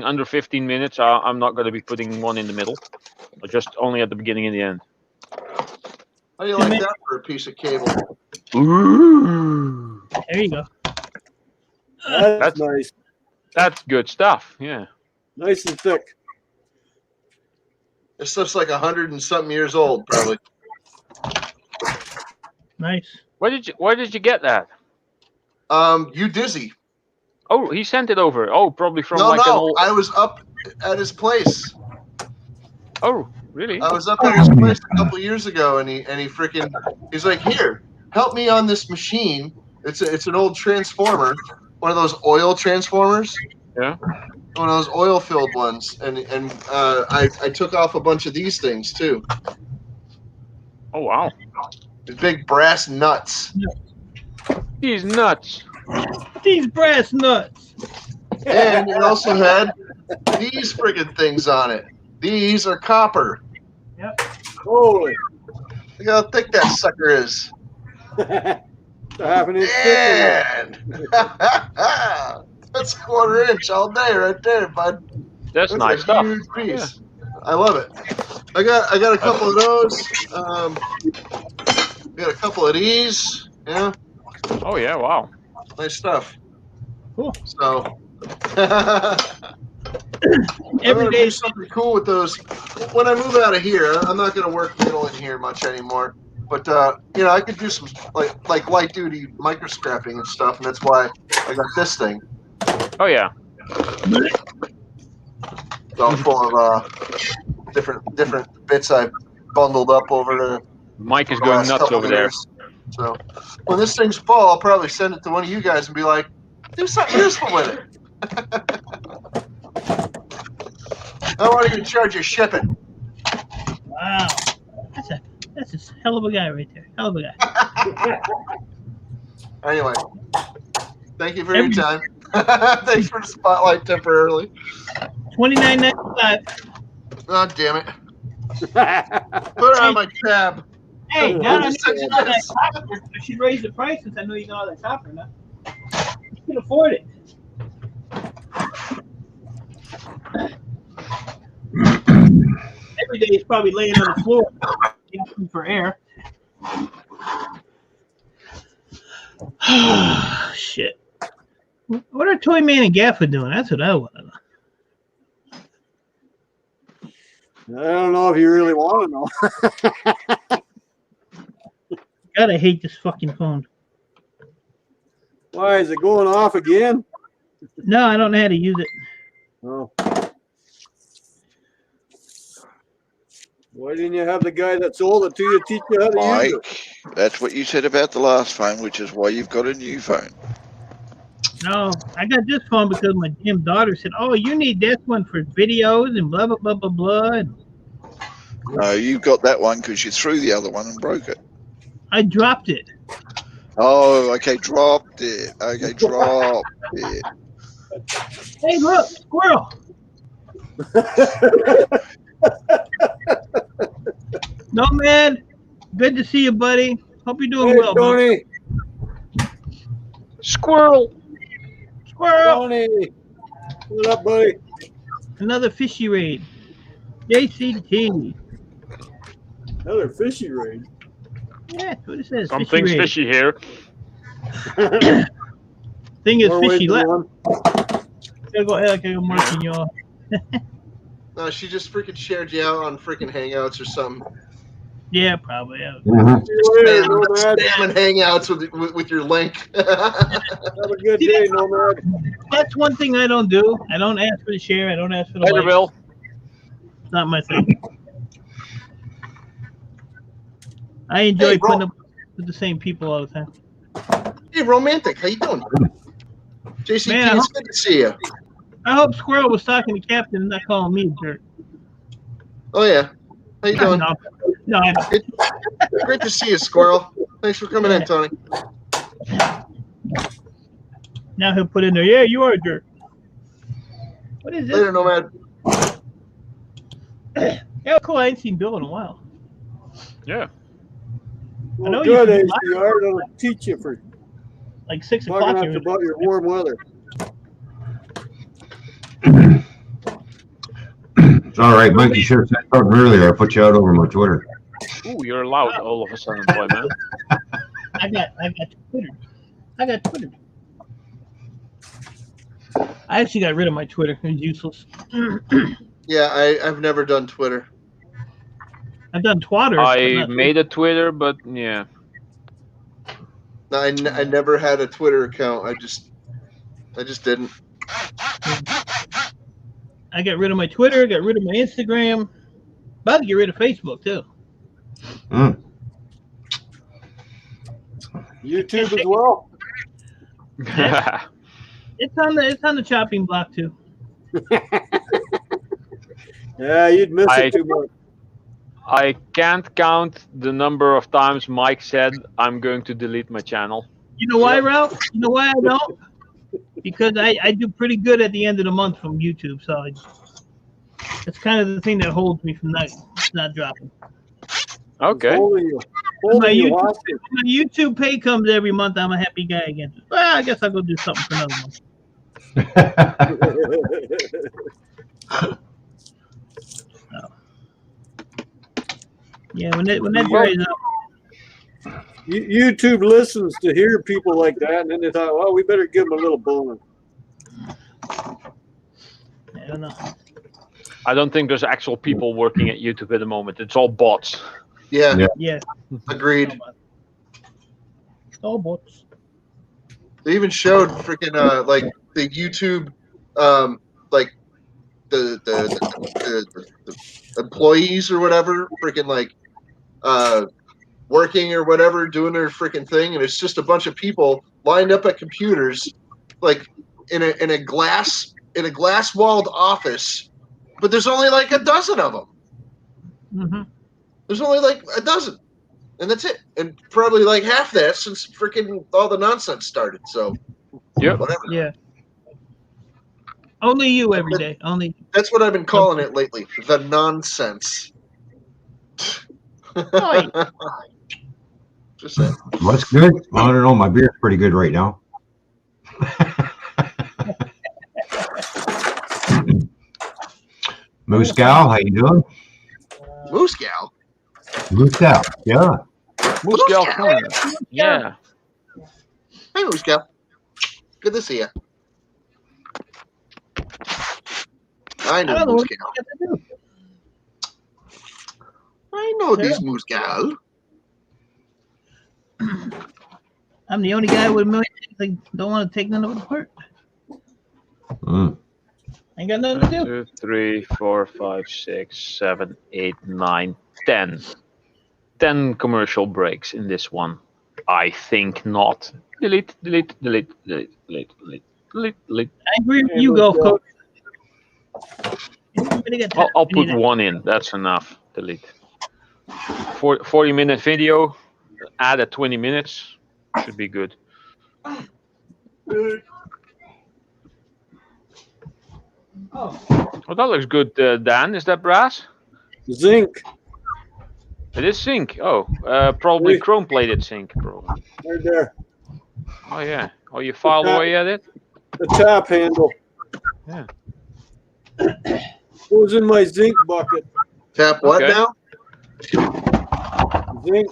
under 15 minutes, I'm not going to be putting one in the middle. Just only at the beginning and the end. How do you like that for a piece of cable? Ooh. There you go. That's nice. That's good stuff. Yeah. Nice and thick. This stuff's like 100 and something years old, probably. Nice. Where did you get that? You Dizzy. Oh, he sent it over. Oh, probably from an old... I was up at his place. Oh, really? I was up at his place a couple years ago, and he's like, "Here, help me on this machine. It's an old transformer, one of those oil transformers. Yeah. One of those oil-filled ones, and I took off a bunch of these things too. Oh wow! These big brass nuts. These nuts. These brass nuts. And it also had these friggin' things on it. These are copper. Yep. Holy! Look how thick that sucker is. Half an inch thick. That's 1/4 inch all day right there, bud. That's nice stuff. Huge piece. Yeah. I love it. I got a couple of those. Got a couple of these. Yeah. Oh yeah! Wow. Nice stuff. Cool. So every day something cool with those. When I move out of here, I'm not going to work middle in here much anymore. But I could do some like light duty microscrapping and stuff, and that's why I got this thing. Oh yeah. It's all full of different bits I bundled up over to. Mike is going nuts over there. So when this thing's full, I'll probably send it to one of you guys and be like, do something useful with it. I won't even charge you shipping. Wow. That's a hell of a guy right there. Hell of a guy. Anyway, thank you for your time. Thanks for the spotlight temporarily. $29.95. Oh, damn it. Put it on my tab. Hey, now I should raise the price since I know you got all that copper now. You can afford it. Every day he's probably laying on the floor for air. Shit. What are Toy Man and Gaffer doing? That's what I want to know. I don't know if you really want to know. God, I hate this fucking phone. Why is it going off again? No, I don't know how to use it. Oh. Why didn't you have the guy that sold it to you teach you how to use it? That's what you said about the last phone, which is why you've got a new phone. No, I got this phone because my damn daughter said, "Oh, you need this one for videos and blah blah blah blah blah." No, you got that one because you threw the other one and broke it. I dropped it. Oh, okay, dropped it. Okay, dropped it. Hey, look, squirrel. Nomad, good to see you, buddy. Hope you're doing well, Tony. Man. Squirrel. Squirrel. Tony. What up, buddy? Another fishy raid. JCT. Another fishy raid. Yeah, that's what it says. Something's fishy here. Thing is More fishy. ways Gotta go ahead. I gotta go marking y'all. No, she just freaking shared you out on freaking Hangouts or something. Yeah, probably. Yeah. Spamming Hangouts with your link. Have a good day, Nomad. That's one thing I don't do. I don't ask for the share. I don't ask for the Later, like. Bill. It's not my thing. I enjoy putting up with the same people all the time. Hey, Romantic, how you doing? JCP, Man, it's good to see you. I hope Squirrel was talking to Captain and not calling me a jerk. Oh yeah, how you doing? No, Great to see you, Squirrel. Thanks for coming in, Tony. now he'll put in there, yeah, you are a jerk. What is this? Later, Nomad. Yeah, cool. I ain't seen Bill in a while. Yeah. I know Well, you good, can do ACR. That'll teach you for like 6 talking o'clock. after Here. about your warm weather. All right, Mike, you should have said something earlier. I put you out over my Twitter. Ooh, you're loud all of a sudden, boy, man. I got Twitter. I got Twitter. I actually got rid of my Twitter. It was useless. Yeah, I've never done Twitter. I've done Twatter. I made a Twitter, but yeah. No, I never had a Twitter account. I just didn't. I got rid of my Twitter. Got rid of my Instagram. About to get rid of Facebook too. Mm. YouTube as well. It's on the chopping block too. Yeah, you'd miss it too much. I can't count the number of times Mike said, I'm going to delete my channel. You know why, Ralph? You know why I don't? Because I do pretty good at the end of the month from YouTube, so it's kind of the thing that holds me from not dropping. Okay. My YouTube pay comes every month. I'm a happy guy again. Well, I guess I'll go do something for another month. Yeah, when that dries up. YouTube listens to hear people like that, and then they thought, well, we better give them a little bonus. I don't know. I don't think there's actual people working at YouTube at the moment. It's all bots. Yeah. Yeah. Agreed. All bots. They even showed freaking like the YouTube like the employees or whatever freaking like working or whatever, doing their freaking thing, and it's just a bunch of people lined up at computers, like in a glass walled office, but there's only like a dozen of them. Mm-hmm. There's only like a dozen, and that's it, and probably like half that since freaking all the nonsense started. So, whatever. Yeah. Only you every day. Only. That's what I've been calling it lately. The nonsense. Just saying. What's good? I don't know. My beer's pretty good right now. Moose Gal, how you doing? Moose Gal? Moose Gal, yeah. Moose Gal Corner. Yeah. Hey, Moose Gal. Good to see you. I know Moose Gal. I know this Moose Gal. I'm the only guy with a million things I don't want to take none of it apart. Ain't got nothing to do. 2, 3, 4, 5, 6, 7, 8, 9, 10. 10 commercial breaks in this one. I think not. Delete, delete, delete, delete, delete, delete, delete, delete. I agree with you, Golf Coach. I'll put one in. That's enough. Delete. 40-minute video. Add at 20 minutes. Should be good. Oh, that looks good, Dan. Is that brass? Zinc. It is zinc. Oh, probably chrome-plated zinc. Probably. Right there. Oh, yeah. Oh, you filed away at it? The tap handle. Yeah. Goes in my zinc bucket. Tap what now? Zinc.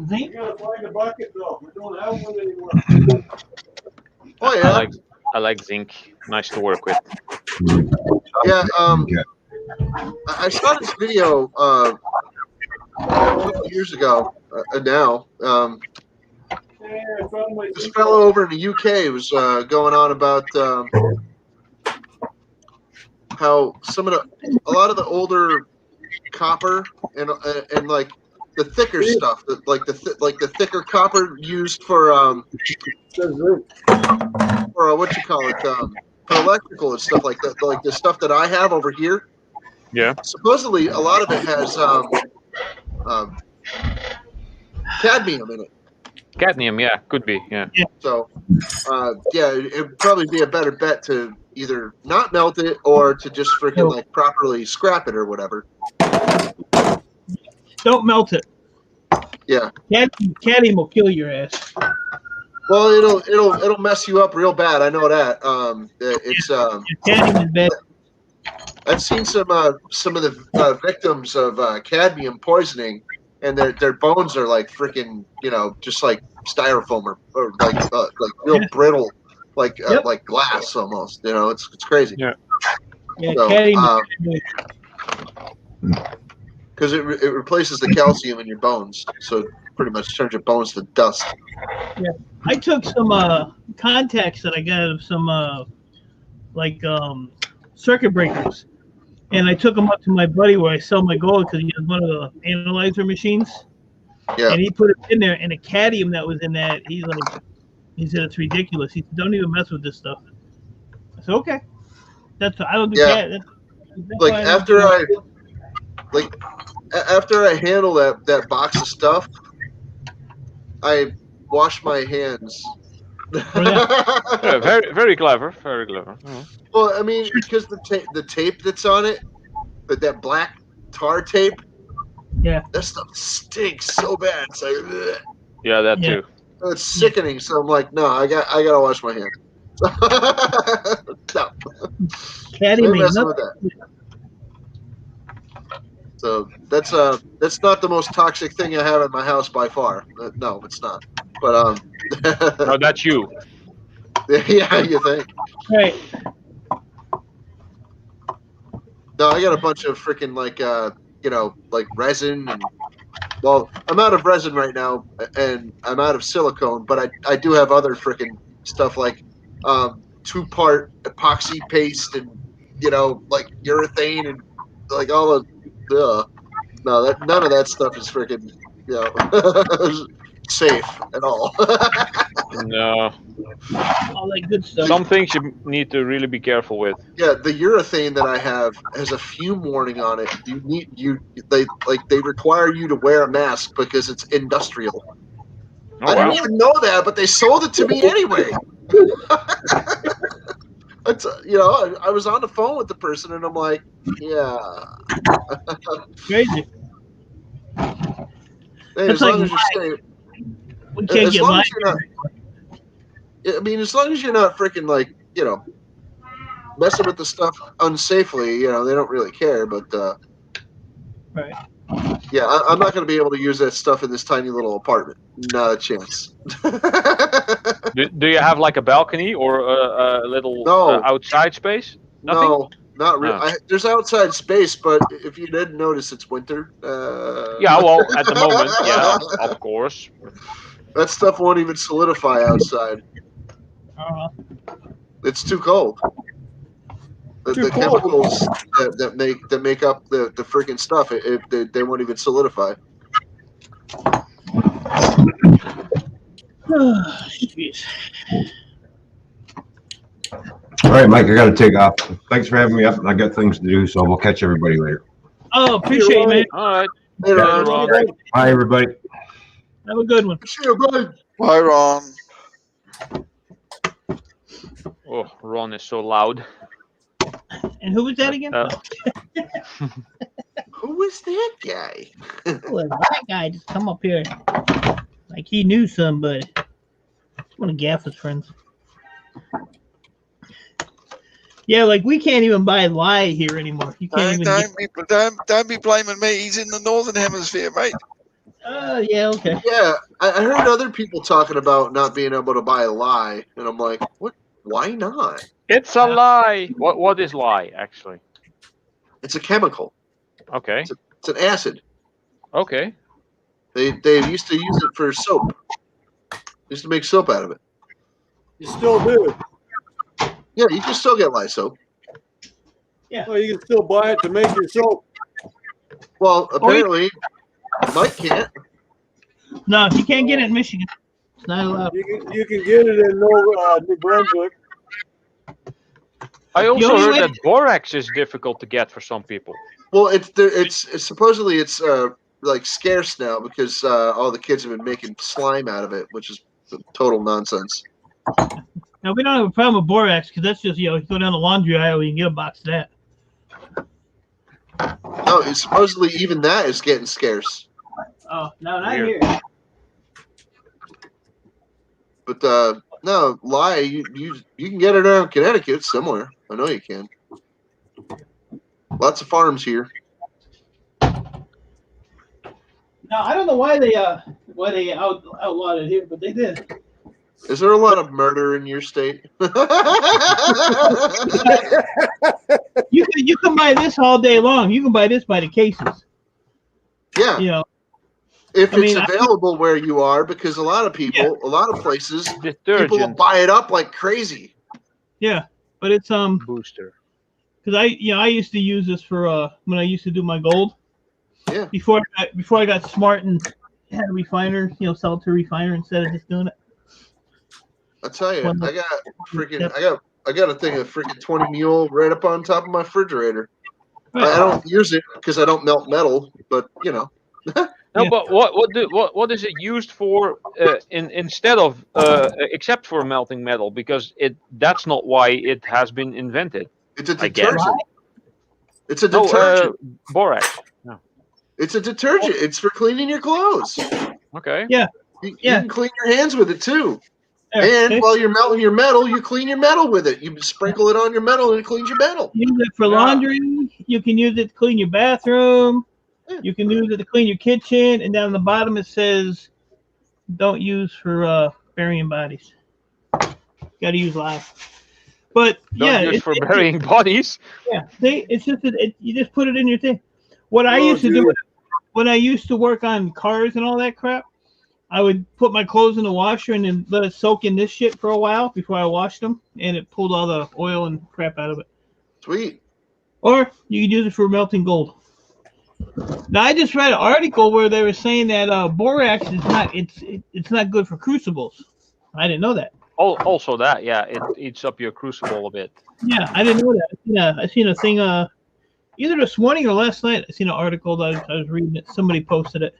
Zinc? You gotta find a bucket though. We don't have one anymore. Oh yeah. I like zinc. Nice to work with. Yeah. I saw this video a couple of years ago. Now. This fellow over in the UK was going on about how a lot of the older copper and like the thicker stuff, like the thicker copper used for what you call it, for electrical and stuff like that. Like the stuff that I have over here. Yeah. Supposedly, a lot of it has cadmium in it. Cadmium, yeah, could be, yeah. So, it'd probably be a better bet to either not melt it or to just freaking like properly scrap it or whatever. Don't melt it. Yeah. Cadmium will kill your ass. Well, it'll mess you up real bad. I know that. It's cadmium is bad. I've seen some of the victims of cadmium poisoning, and their bones are like freaking, just like styrofoam or like real brittle, like glass almost. It's crazy. Yeah. Yeah, so, cadmium. Because it replaces the calcium in your bones, so it pretty much turns your bones to dust. Yeah, I took some contacts that I got of some circuit breakers, and I took them up to my buddy where I sell my gold because he has one of the analyzer machines. Yeah. And he put it in there, and the cadmium that was in that, he said it's ridiculous. He said, don't even mess with this stuff. I said, okay. I don't do cadmium. Like after I handle that box of stuff, I wash my hands. Yeah, very, very clever. Very clever. Mm-hmm. Well, I mean, because the tape that's on it, that black tar tape, that stuff stinks so bad. It's like, ugh. Yeah, that too. It's sickening. So I'm like, no, I gotta wash my hands. No. Cadmium ain't nothing. So that's not the most toxic thing I have in my house by far. No, it's not. But no, that's you. Yeah, you think? Right. No, I got a bunch of freaking like resin and I'm out of resin right now and I'm out of silicone, but I do have other freaking stuff like 2-part epoxy paste and like urethane and like all of none of that stuff is freaking safe at all. No. All that good stuff. Some things you need to really be careful with. Yeah, the urethane that I have has a fume warning on it. They require you to wear a mask because it's industrial. Oh, I didn't even know that, but they sold it to me anyway. It's, I was on the phone with the person and I'm like, yeah. Crazy. Hey, as long as you're safe. We can't get mine. I mean, as long as you're not freaking like, messing with the stuff unsafely, they don't really care. But right. Yeah, I'm not going to be able to use that stuff in this tiny little apartment. Not a chance. Do you have like a balcony or a little outside space? Nothing? No, not really. No. There's outside space, but if you didn't notice, it's winter. Yeah, well, at the moment, yeah, of course. That stuff won't even solidify outside. It's too cold. The chemicals that make up the freaking stuff, they won't even solidify. Jeez. All right, Mike, I got to take off. Thanks for having me up. I got things to do, so we'll catch everybody later. Oh, appreciate it, man. All right. Later, Ron. Bye, everybody. Have a good one. See you, bye. Bye, Ron. Oh, Ron is so loud. And who was that again? Who is that guy? Well, that guy just come up here like he knew somebody. One of Gaffer's friends. Yeah, like we can't even buy lie here anymore. You can't Don't be blaming me. He's in the northern hemisphere, mate. Yeah, okay. Yeah, I heard other people talking about not being able to buy lie, and I'm like, what? Why not? It's a lie. What is lie, actually? It's a chemical. Okay. It's an acid. Okay. They used to use it for soap. They used to make soap out of it. You still do. Yeah, you can still get lye soap. Yeah. Well, you can still buy it to make your soap. Well, apparently, Mike can't. No, you can't get it in Michigan. It's not allowed. You can get it in New Brunswick. I also only heard way- that borax is difficult to get for some people. Well, it's supposedly it's like scarce now because all the kids have been making slime out of it, which is total nonsense. Now we don't have a problem with borax because that's just you go down the laundry aisle, you can get a box of that. No, supposedly even that is getting scarce. Oh no, not Weird. here. But no, lie. You can get it around Connecticut somewhere. I know you can. Lots of farms here. Now I don't know why they outlawed it here, but they did. Is there a lot of murder in your state? You can buy this all day long. You can buy this by the cases. Yeah. You know, If I it's mean, available where you are, because a lot of people, a lot of places, people will Detergent buy it up like crazy. yeah, but it's booster. because I used to use this for when I used to do my gold. Yeah. Before I got smart and had a refiner, sell it to a refiner instead of just doing it. I tell you, One- I got a thing of freaking 20 mule right up on top of my refrigerator. I don't use it because I don't melt metal, but you know. No, Yeah. but what is it used for instead of except for melting metal? Because that's not why it has been invented. It's a I guess. detergent. It's a No, detergent. borax. No. It's a detergent. It's for cleaning your clothes. Okay. Yeah. You Yeah. can clean your hands with it too. There, And see? while you're melting your metal, you clean your metal with it. You sprinkle it on your metal and it cleans your metal. Use it for Yeah. laundry. You can use it to clean your bathroom. Yeah. You can use it to clean your kitchen. And down the bottom it says, "Don't use for burying bodies. Got to use live." But Don't yeah, use for burying bodies. yeah. It's just that you just put it in your thing. What I Oh, used to do dude. when I used to work on cars and all that crap, I would put my clothes in the washer and then let it soak in this shit for a while before I washed them, and it pulled all the oil and crap out of it. Sweet. Or you could use it for melting gold. Now I just read an article where they were saying that borax is not it's not good for crucibles. I didn't know that. Also, that it eats up your crucible a bit. Yeah, I didn't know that. I seen a thing either this morning or last night. I seen an article that I was reading it. Somebody posted it.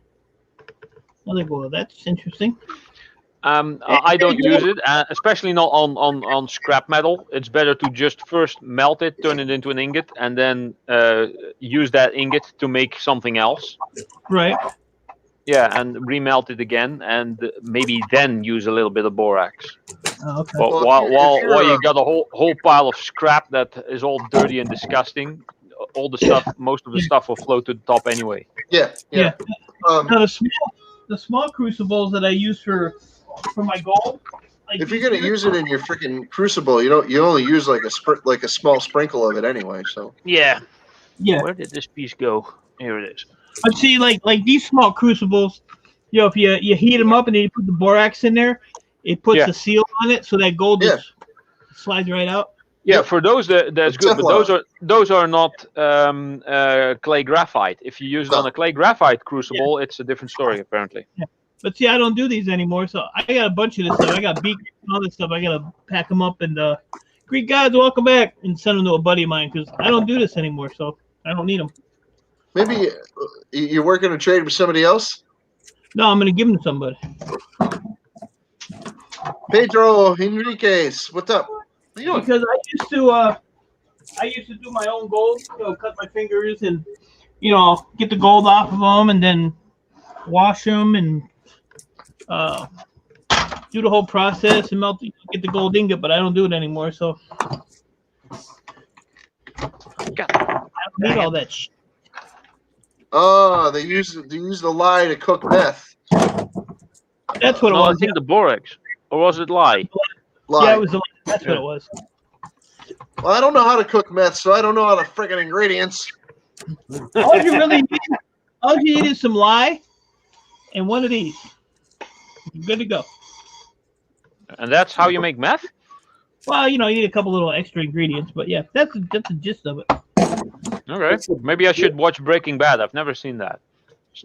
I think, well, that's interesting. I don't use it, especially not on scrap metal. It's better to just first melt it, turn it into an ingot, and then use that ingot to make something else. Right. Yeah, and remelt it again, and maybe then use a little bit of borax. Oh, okay. But Well, if you're while you got a whole pile of scrap that is all dirty and disgusting, all the stuff, most of the stuff will float to the top anyway. Yeah. Yeah. Um, Now the small crucibles that I use for my gold. Like if you're gonna use it in your freaking crucible, you only use like a small sprinkle of it anyway. So Yeah. Yeah. Where did this piece go? Here it is. But see, like these small crucibles, if you heat them up and then you put the borax in there, it puts a seal on it so that gold just slides right out. Yeah, for those that's good, but those are not clay graphite. If you use it on a clay graphite crucible, it's a different story apparently. Yeah. But see, I don't do these anymore, so I got a bunch of this stuff. I got beakers and all this stuff. I gotta pack them up and Greek gods, welcome back, and send them to a buddy of mine because I don't do this anymore, so I don't need them. maybe you're working a trade with somebody else. No, I'm gonna give them to somebody. Pedro Henriquez, what's up? What are you doing? Because I used to do my own gold, cut my fingers and get the gold off of them and then wash them and do the whole process and get the gold ingot, but I don't do it anymore, so I don't need all that shit. Oh, they use the lye to cook meth. That's what it No, I was. think the borax, or was it lye? Lye. Yeah, it was. That's what it was. Well, I don't know how to cook meth, so I don't know how the freaking ingredients. All you need is some lye and one of these. You're good to go. And that's how you make meth? Well, you need a couple little extra ingredients, but yeah, that's the gist of it. Okay. Maybe I should watch Breaking Bad. I've never seen that.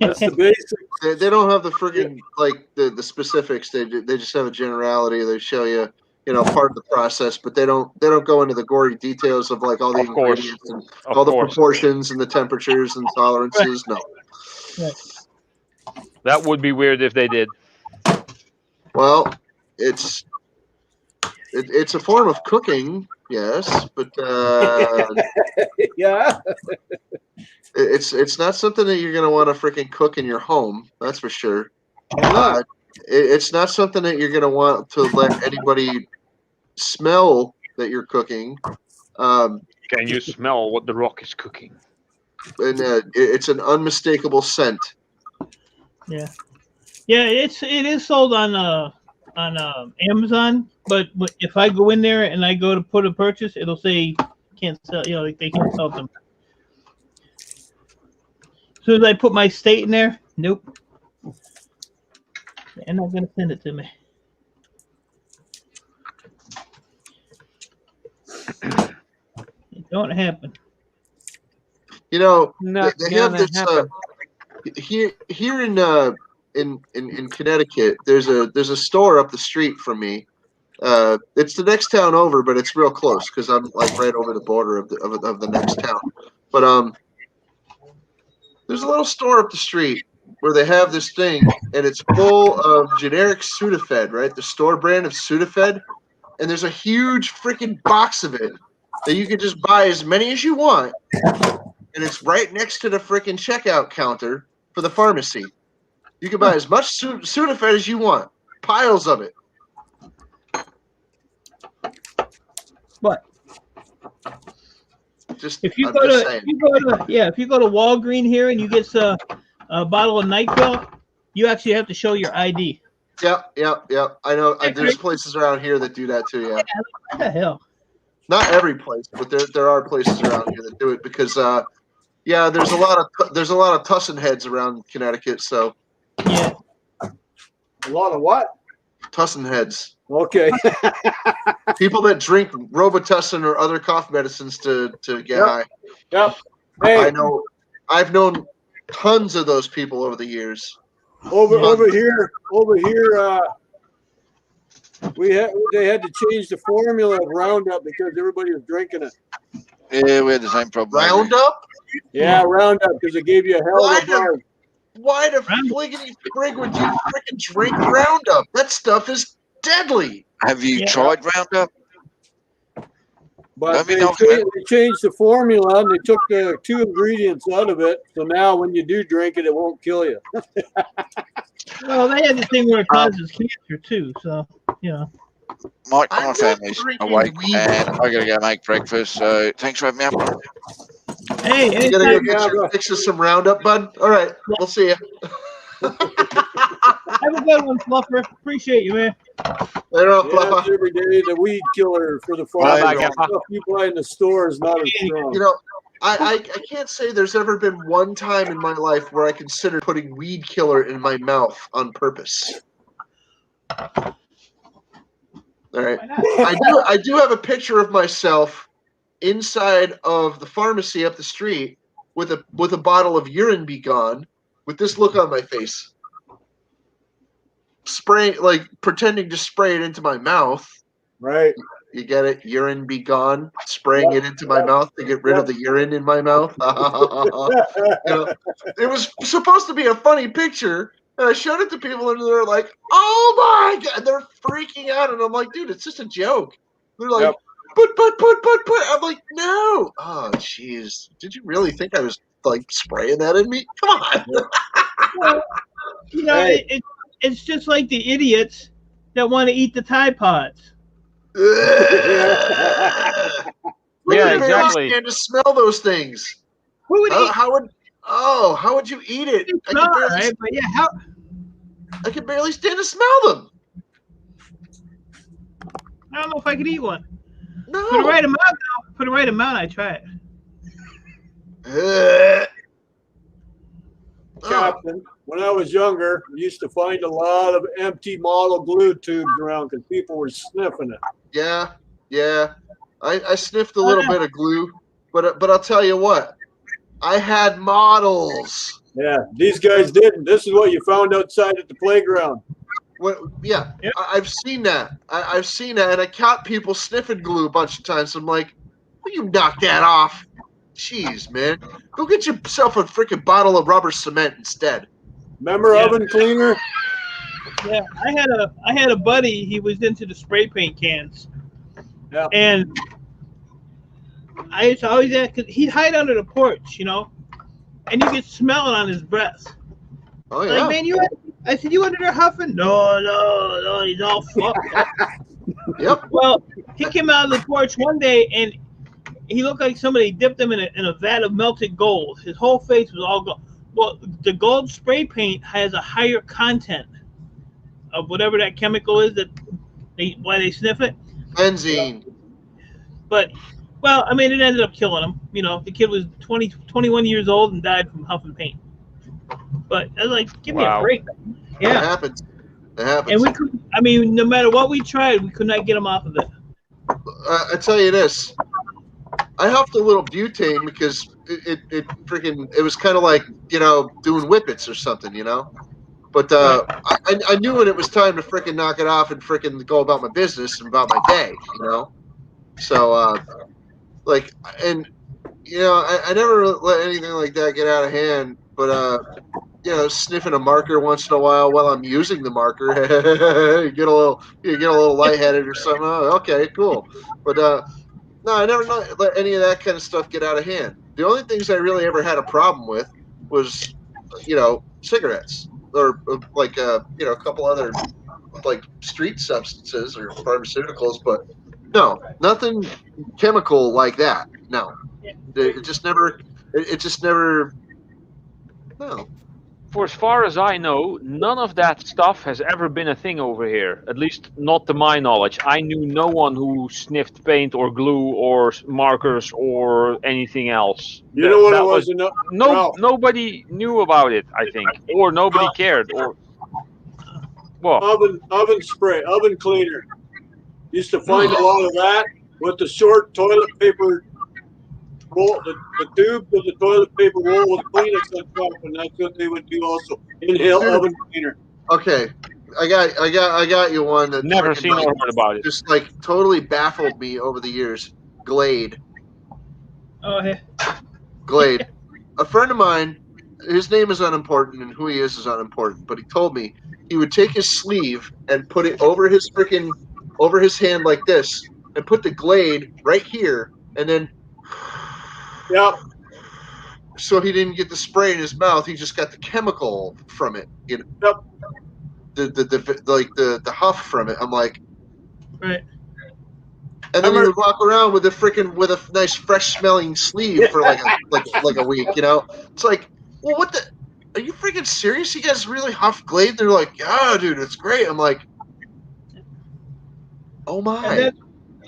That's the basics. They don't have the friggin' like the specifics. They just have a generality. They show you, part of the process, but they don't go into the gory details of like all the ingredients and all the proportions and the temperatures and tolerances. No. Right. That would be weird if they did. Well, it's a form of cooking, yes, but yeah, it's not something that you're gonna want to freaking cook in your home. That's for sure. It's not something that you're gonna want to let anybody smell that you're cooking. Can you smell what the Rock is cooking? And it's an unmistakable scent. Yeah, it is sold on Amazon, but if I go in there and I go to put a purchase, it'll say can't sell. They can't sell them. As soon as I put my state in there, nope, they're not gonna send it to me. It don't happen. They have this here in Connecticut. There's a store up the street from me. It's the next town over, but it's real close because I'm like right over the border of the next town. But there's a little store up the street where they have this thing, and it's full of generic Sudafed, right? The store brand of Sudafed, and there's a huge freaking box of it that you can just buy as many as you want, and it's right next to the freaking checkout counter for the pharmacy. You can buy as much Sudafed as you want, piles of it. What? If you go to Walgreens here and you get a bottle of NyQuil, you actually have to show your ID. Yep. I know. There's places around here that do that too. Yeah. What the hell? Not every place, but there are places around here that do it because there's a lot of tussin heads around Connecticut. So yeah, a lot of what? Tussin heads. Okay. People that drink Robitussin or other cough medicines to get high. Yep. Hey. I know. I've known tons of those people over the years. Over here. They had to change the formula of Roundup because everybody was drinking it. Yeah, we had the same problem. Roundup? Yeah, Roundup because it gave you a hell of a buzz. Why the fliggity frig would you freaking drink Roundup? That stuff is deadly. Have you tried Roundup? But they changed the formula and they took the 2 ingredients out of it. So now when you do drink it, it won't kill you. Well, they had the thing where it causes cancer too. So, My family's awake and I gotta go make breakfast. So thanks for having me up. Hey, you gotta go fix us some Roundup, bud. All right, we'll see you. Have a good one, Fluffer. Appreciate you, man. Later on, Fluffer. Every day, the weed killer for the farm. Stuff you buy in the store is not as strong. I can't say there's ever been one time in my life where I considered putting weed killer in my mouth on purpose. All right, I do have a picture of myself inside of the pharmacy up the street with a bottle of Urine Be Gone with this look on my face, pretending to spray it into my mouth. Right. You get it? Urine Be Gone. Spraying it into my mouth to get rid of the urine in my mouth. It was supposed to be a funny picture, and I showed it to people, and they're like, "Oh my god!" And they're freaking out, and I'm like, "Dude, it's just a joke." They're like, "But." I'm like, "No." Oh, jeez. Did you really think I was like spraying that in me? Come on. It's just like the idiots that want to eat the Tide Pods. Yeah, exactly. Stand to smell those things. Who would eat? How would you eat it? I could barely stand to smell them. I don't know if I could eat one. No. For the right amount, though. For the right amount, I try it. Captain, when I was younger, we used to find a lot of empty model glue tubes around because people were sniffing it. Yeah. I sniffed a little bit of glue, but I'll tell you what, I had models. Yeah, these guys didn't. This is what you found outside at the playground. What? Yeah, Yep. I've seen that. I've seen that, and I caught people sniffing glue a bunch of times. I'm like, will you knock that off? Jeez, man. Go get yourself a freaking bottle of rubber cement instead. Remember Yeah. oven cleaner? Yeah, I had a buddy. He was into the spray paint cans, Yeah. and I used to always ask. 'Cause he'd hide under the porch, you know, and you could smell it on his breath. Oh yeah. Like, man, I said, you under there huffing? No, he's all fucked up. Yep. Well, he came out of the porch one day, and he looked like somebody dipped him in a vat of melted gold. His whole face was all gold. Well, the gold spray paint has a higher content of whatever that chemical is why they sniff it. Benzene. But, well, I mean, it ended up killing him. You know, the kid was 21 years old and died from huffing paint. But I was like, give me a break. It Yeah. happens. It happens. And we could, I mean, no matter what we tried, we could not get him off of it. I tell you this. I huffed a little butane because it was kind of like, you know, doing whippets or something, you know. But I knew when it was time to freaking knock it off and freaking go about my business and about my day, you know. So, like, and you know, I never let anything like that get out of hand. But you know, sniffing a marker once in a while I'm using the marker, you get a little lightheaded or something. Oh, okay, cool. But no, I never let any of that kind of stuff get out of hand. The only things I really ever had a problem with was, you know, cigarettes or like you know, a couple other like street substances or pharmaceuticals, but no, nothing chemical like that. No, it just never. No. For as far as I know, none of that stuff has ever been a thing over here. At least not to my knowledge. I knew no one who sniffed paint or glue or markers or anything else. You know what it was? Nobody knew about it, I think, or nobody cared. Or what? Oven spray, oven cleaner. Used to find a lot of that with the short toilet paper roll, the tube of the toilet paper roll with Kleenex on top, and that's what they would do also. Inhale oven cleaner. Okay, I got you one that Never seen or heard about it. Just like totally baffled me over the years. Glade. Oh, yeah. Glade. A friend of mine, his name is unimportant and who he is unimportant, but he told me he would take his sleeve and put it over his hand like this, and put the Glade right here, and then. Yep. So he didn't get the spray in his mouth. He just got the chemical from it. You know. Yep. The huff from it. I'm like. Right. And then he would walk around with a nice fresh smelling sleeve for like a week. You know. It's like, well, what the? Are you freaking serious? You guys really huff Glade? They're like, yeah, dude, it's great. I'm like, oh my.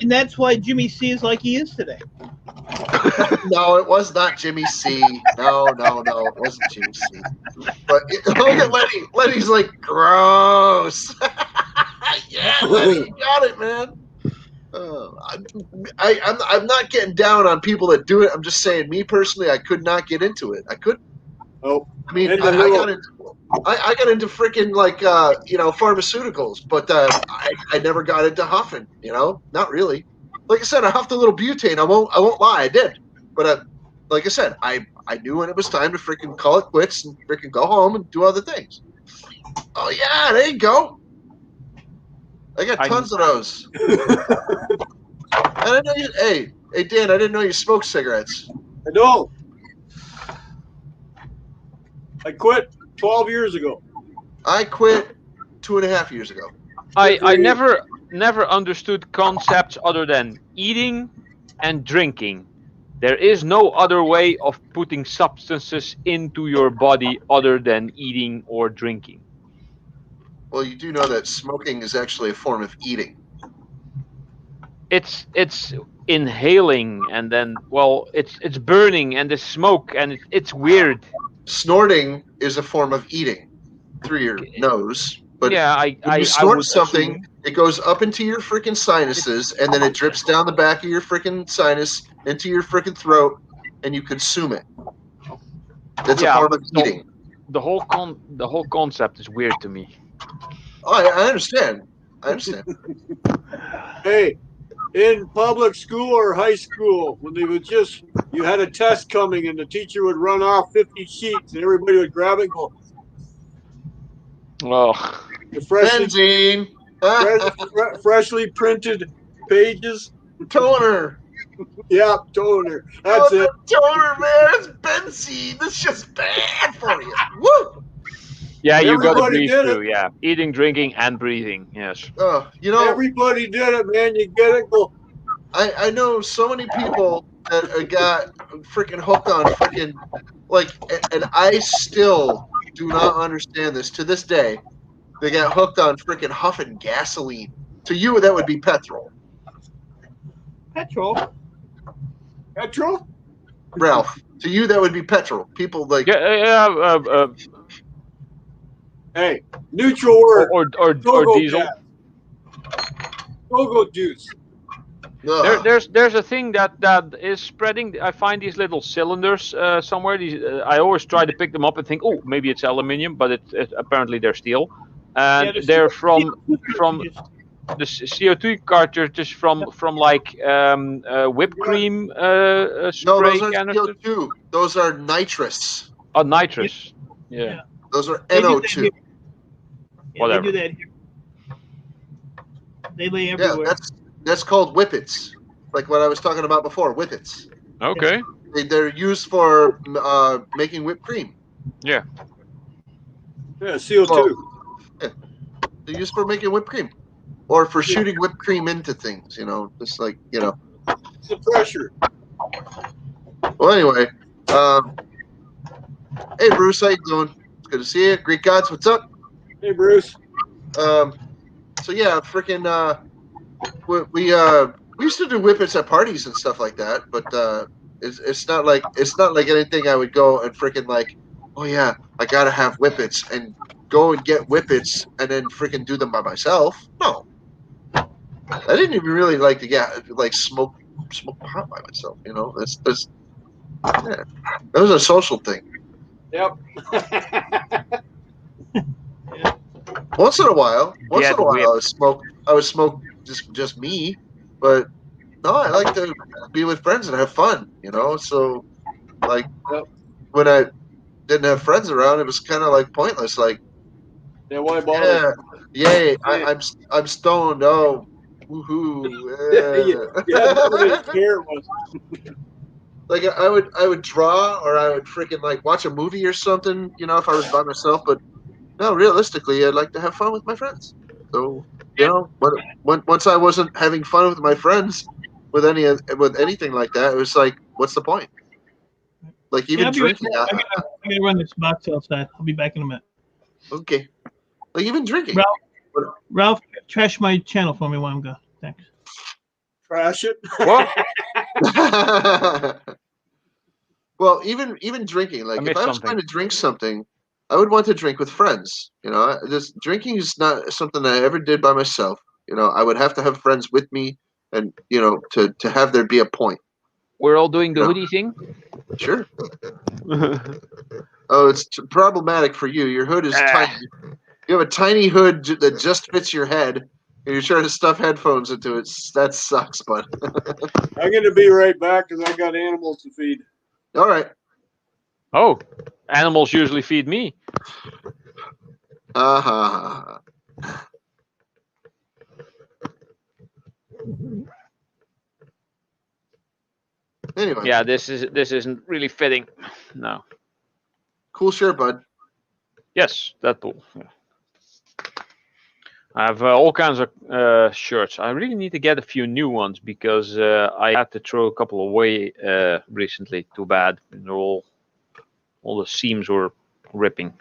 And that's why Jimmy C is like he is today. No, it was not Jimmy C. No, it wasn't Jimmy C. But look at Lenny. Lenny's like, gross. Yeah, Lenny, you got it, man. I'm not getting down on people that do it. I'm just saying, me personally, I could not get into it. I couldn't. Oh, I mean, I got into freaking like you know, pharmaceuticals, but I never got into huffing. You know, not really. Like I said, I huffed a little butane. I won't lie, I did. But like I said, I knew when it was time to freaking call it quits and freaking go home and do other things. Oh yeah, there you go. I got tons of those. And I know you. Hey Dan, I didn't know you smoked cigarettes. I don't. I quit 12 years ago. I quit 2.5 years ago. I never understood concepts other than eating and drinking. There is no other way of putting substances into your body other than eating or drinking. Well, you do know that smoking is actually a form of eating. It's inhaling and then, well, it's burning and the smoke and it's weird. Snorting is a form of eating through your nose. But yeah, when you snort something, it goes up into your freaking sinuses, and then it drips down the back of your freaking sinus into your freaking throat, and you consume it. That's a form of eating. the whole concept is weird to me. Oh, I understand. I understand. Hey, in public school or high school, when they would you had a test coming and the teacher would run off 50 sheets and everybody would grab it and go, Oh, the freshly, Benzene. freshly printed pages. Toner. Yeah, toner. Oh, That's it. the toner, man. It's benzene. That's just bad for you. Woo! yeah, you got to Everybody breathe did it. too. Yeah, eating, drinking, and breathing. Yes. Oh, you know, Everybody did it, man. You get it? Go. I know so many people that got freaking hooked on freaking like, and I still do not understand this to this day. They got hooked on freaking huffing gasoline. To you, that would be petrol. Petrol. Petrol? Ralph, to you, that would be petrol. People like, Hey, neutral word. or Go-go diesel. gas. Go-go juice. There's a thing that is spreading. I find these little cylinders somewhere. I always try to pick them up and think, oh, maybe it's aluminium, but apparently they're steel, and they're from the CO2 cartridges from like whipped cream no, spray those aren't canister. CO2. Those are nitrous. Oh, nitrous. Yeah. Those are They do that NO2. here. Yeah, Whatever. they do that here. They lay Yeah, everywhere. that's called whippets. Like what I was talking about before, whippets. Okay. They're used for making whipped cream. Yeah. Yeah, CO2. Well, yeah. They're used for making whipped cream. Or for shooting whipped cream into things, just like, It's the pressure. Well, anyway, hey, Bruce, how you doing? It's good to see you. Greek Gods, what's up? Hey, Bruce. So yeah, freaking, we used to do whippets at parties and stuff like that, but it's not like anything I would go and freaking like, oh yeah, I gotta have whippets and go and get whippets and then freaking do them by myself. No, I didn't even really like to smoke pot by myself. That's yeah, that was a social thing. Yep. Once in a while, Yeah, I would smoke just me, but no, I like to be with friends and have fun, So, like, when I didn't have friends around, it was kind of like pointless. Like, Yeah, why bother? yay, I'm stoned. Oh, woohoo! Yeah, nobody care it was. Like I would draw or I would freaking like watch a movie or something, if I was by myself. But no, realistically, I'd like to have fun with my friends. So once I wasn't having fun with my friends with anything like that, it was like, what's the point? Like even drinking. I gotta run this box outside. I'll be back in a minute. Okay. Like even drinking. Ralph, trash my channel for me while I'm gone. Thanks. Trash it. What? Well, even drinking. Like if I was going to drink something, I would want to drink with friends. Just drinking is not something I ever did by myself. I would have to have friends with me, and to have there be a point. We're all doing the hoodie thing. Sure. Oh, it's problematic for you. Your hood is tiny. You have a tiny hood that just fits your head, and you're trying to stuff headphones into it. That sucks, bud. I'm going to be right back because I got animals to feed. All right. Oh, animals usually feed me. Uh-huh. Anyway. Yeah, this isn't really fitting. No. Cool shirt, bud. Yes, Deadpool. Yeah. I have all kinds of shirts. I really need to get a few new ones because I had to throw a couple away recently. Too bad. All the seams were ripping.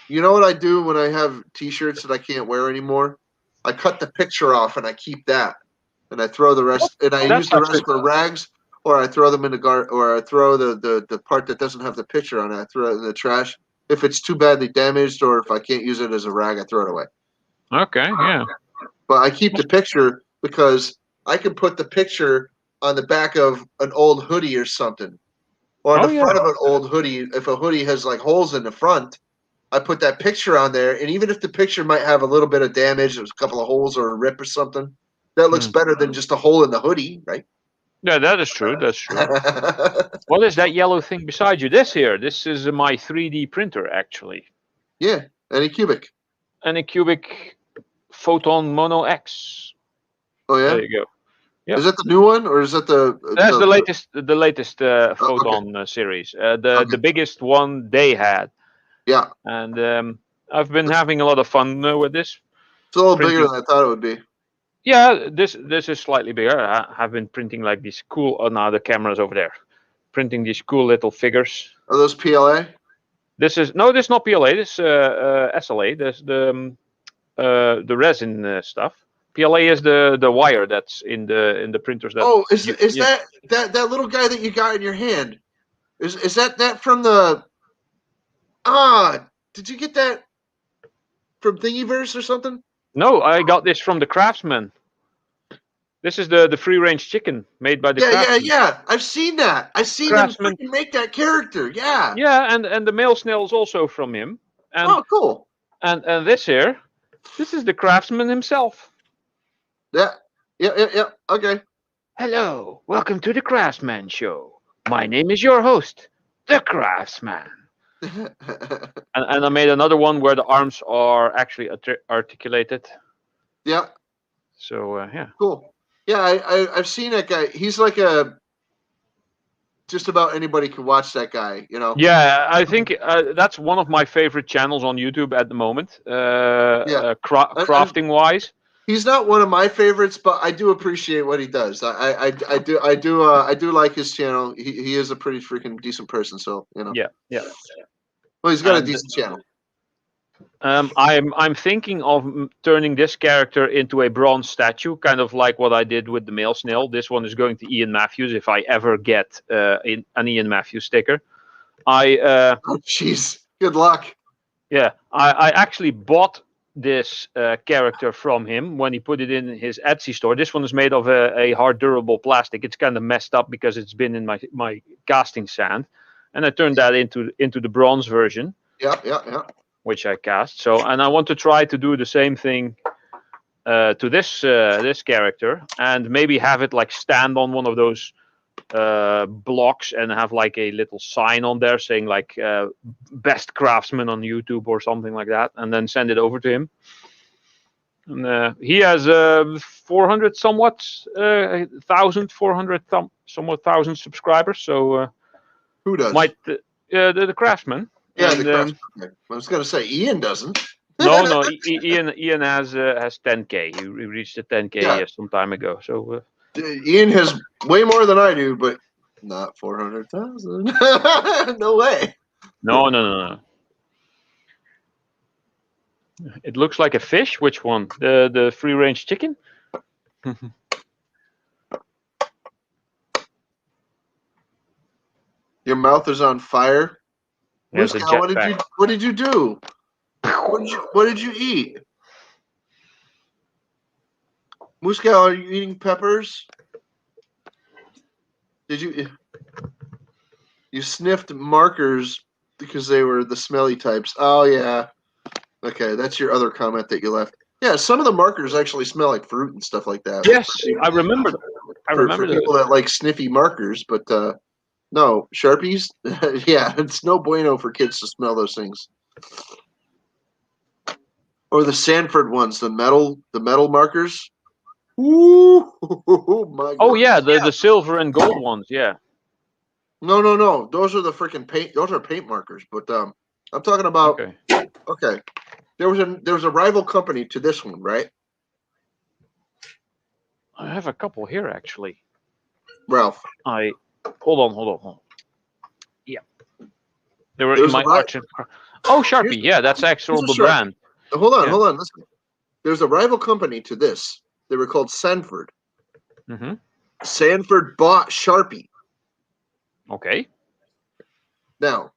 You know what I do when I have T-shirts that I can't wear anymore? I cut the picture off and I keep that, and I throw the rest. And I use the rest for rags, or I throw them in the or I throw the part that doesn't have the picture on it. I throw it in the trash. If it's too badly damaged, or if I can't use it as a rag, I throw it away. Okay, yeah. But I keep the picture because I can put the picture on the back of an old hoodie or something, Or on Oh, the yeah. front of an old hoodie, if a hoodie has like holes in the front, I put that picture on there, and even if the picture might have a little bit of damage, there's a couple of holes or a rip or something, that looks better than just a hole in the hoodie, right? Yeah, that is true. That's true. What is that yellow thing beside you? This is my 3D printer, actually. Yeah, Anycubic. Anycubic Photon Mono X. Oh yeah. There you go. Yep. Is that the new one, or is that That's the latest Photon okay. series. The biggest one they had. Yeah. And I've been having a lot of fun with this. It's a little printing. bigger than I thought it would be. Yeah, this is slightly bigger. I have been printing like these cool. Oh, now the camera's over there. Printing these cool little figures. Are those PLA? This is not PLA. This SLA. This the resin stuff. PLA is the wire that's in the printers. That That little guy that you got in your hand? Is that from the? Did you get that from Thingiverse or something? No, I got this from the Craftsman. This is the free range chicken made by the Craftsman. Yeah. I've seen that. I've seen them freaking make that character. Yeah. Yeah, and the male snail is also from him. And, oh, cool. And this is the Craftsman himself. Yeah. Okay. Hello, welcome to the Craftsman Show. My name is your host, the Craftsman. and I made another one where the arms are actually articulated. Yeah. So yeah. Cool. Yeah, I've seen that guy. He's like just about anybody can watch that guy, you know. Yeah, I think that's one of my favorite channels on YouTube at the moment. Crafting wise. He's not one of my favorites, but I do appreciate what he does. I do like his channel. He is a pretty freaking decent person, so you know. Yeah. Well, he's got a decent channel. I'm thinking of turning this character into a bronze statue, kind of like what I did with the male snail. This one is going to Ian Matthews if I ever get an Ian Matthews sticker. Oh, jeez. Good luck. Yeah, I actually bought this character from him when he put it in his Etsy store. This one is made of a hard, durable plastic. It's kind of messed up because it's been in my casting sand, and I turned that into the bronze version. Yeah. Which I cast. So, and I want to try to do the same thing to this character, and maybe have it like stand on one of those blocks and have like a little sign on there saying like best craftsman on YouTube or something like that, and then send it over to him. And he has 400 somewhat 1,000 subscribers. So who does? The craftsman. Yeah, and, the craftsman. I was gonna say Ian doesn't. No, Ian has 10K. He reached the 10K some time ago. So Ian has way more than I do, but not 400,000. No way. No. It looks like a fish. Which one? The free range chicken? Your mouth is on fire. Yes, what did you do? What did you eat? Muscal, are you eating peppers? Did you sniffed markers because they were the smelly types? Oh yeah. Okay, that's your other comment that you left. Yeah, some of the markers actually smell like fruit and stuff like that. Yes, I remember. For people that like sniffy markers, but no, Sharpies. Yeah, it's no bueno for kids to smell those things. Or the Sanford ones, the metal markers. Ooh, my God. Oh yeah, the silver and gold ones. Yeah. No. Those are the freaking paint. Those are paint markers. But I'm talking about. Okay. There was a rival company to this one, right? I have a couple here actually. Ralph. Hold on. Yeah. They were in my auction. Oh, Sharpie. Yeah, that's actually the brand. Hold on. Listen. There's a rival company to this. They were called Sanford. Mm-hmm. Sanford bought Sharpie. Okay. Now,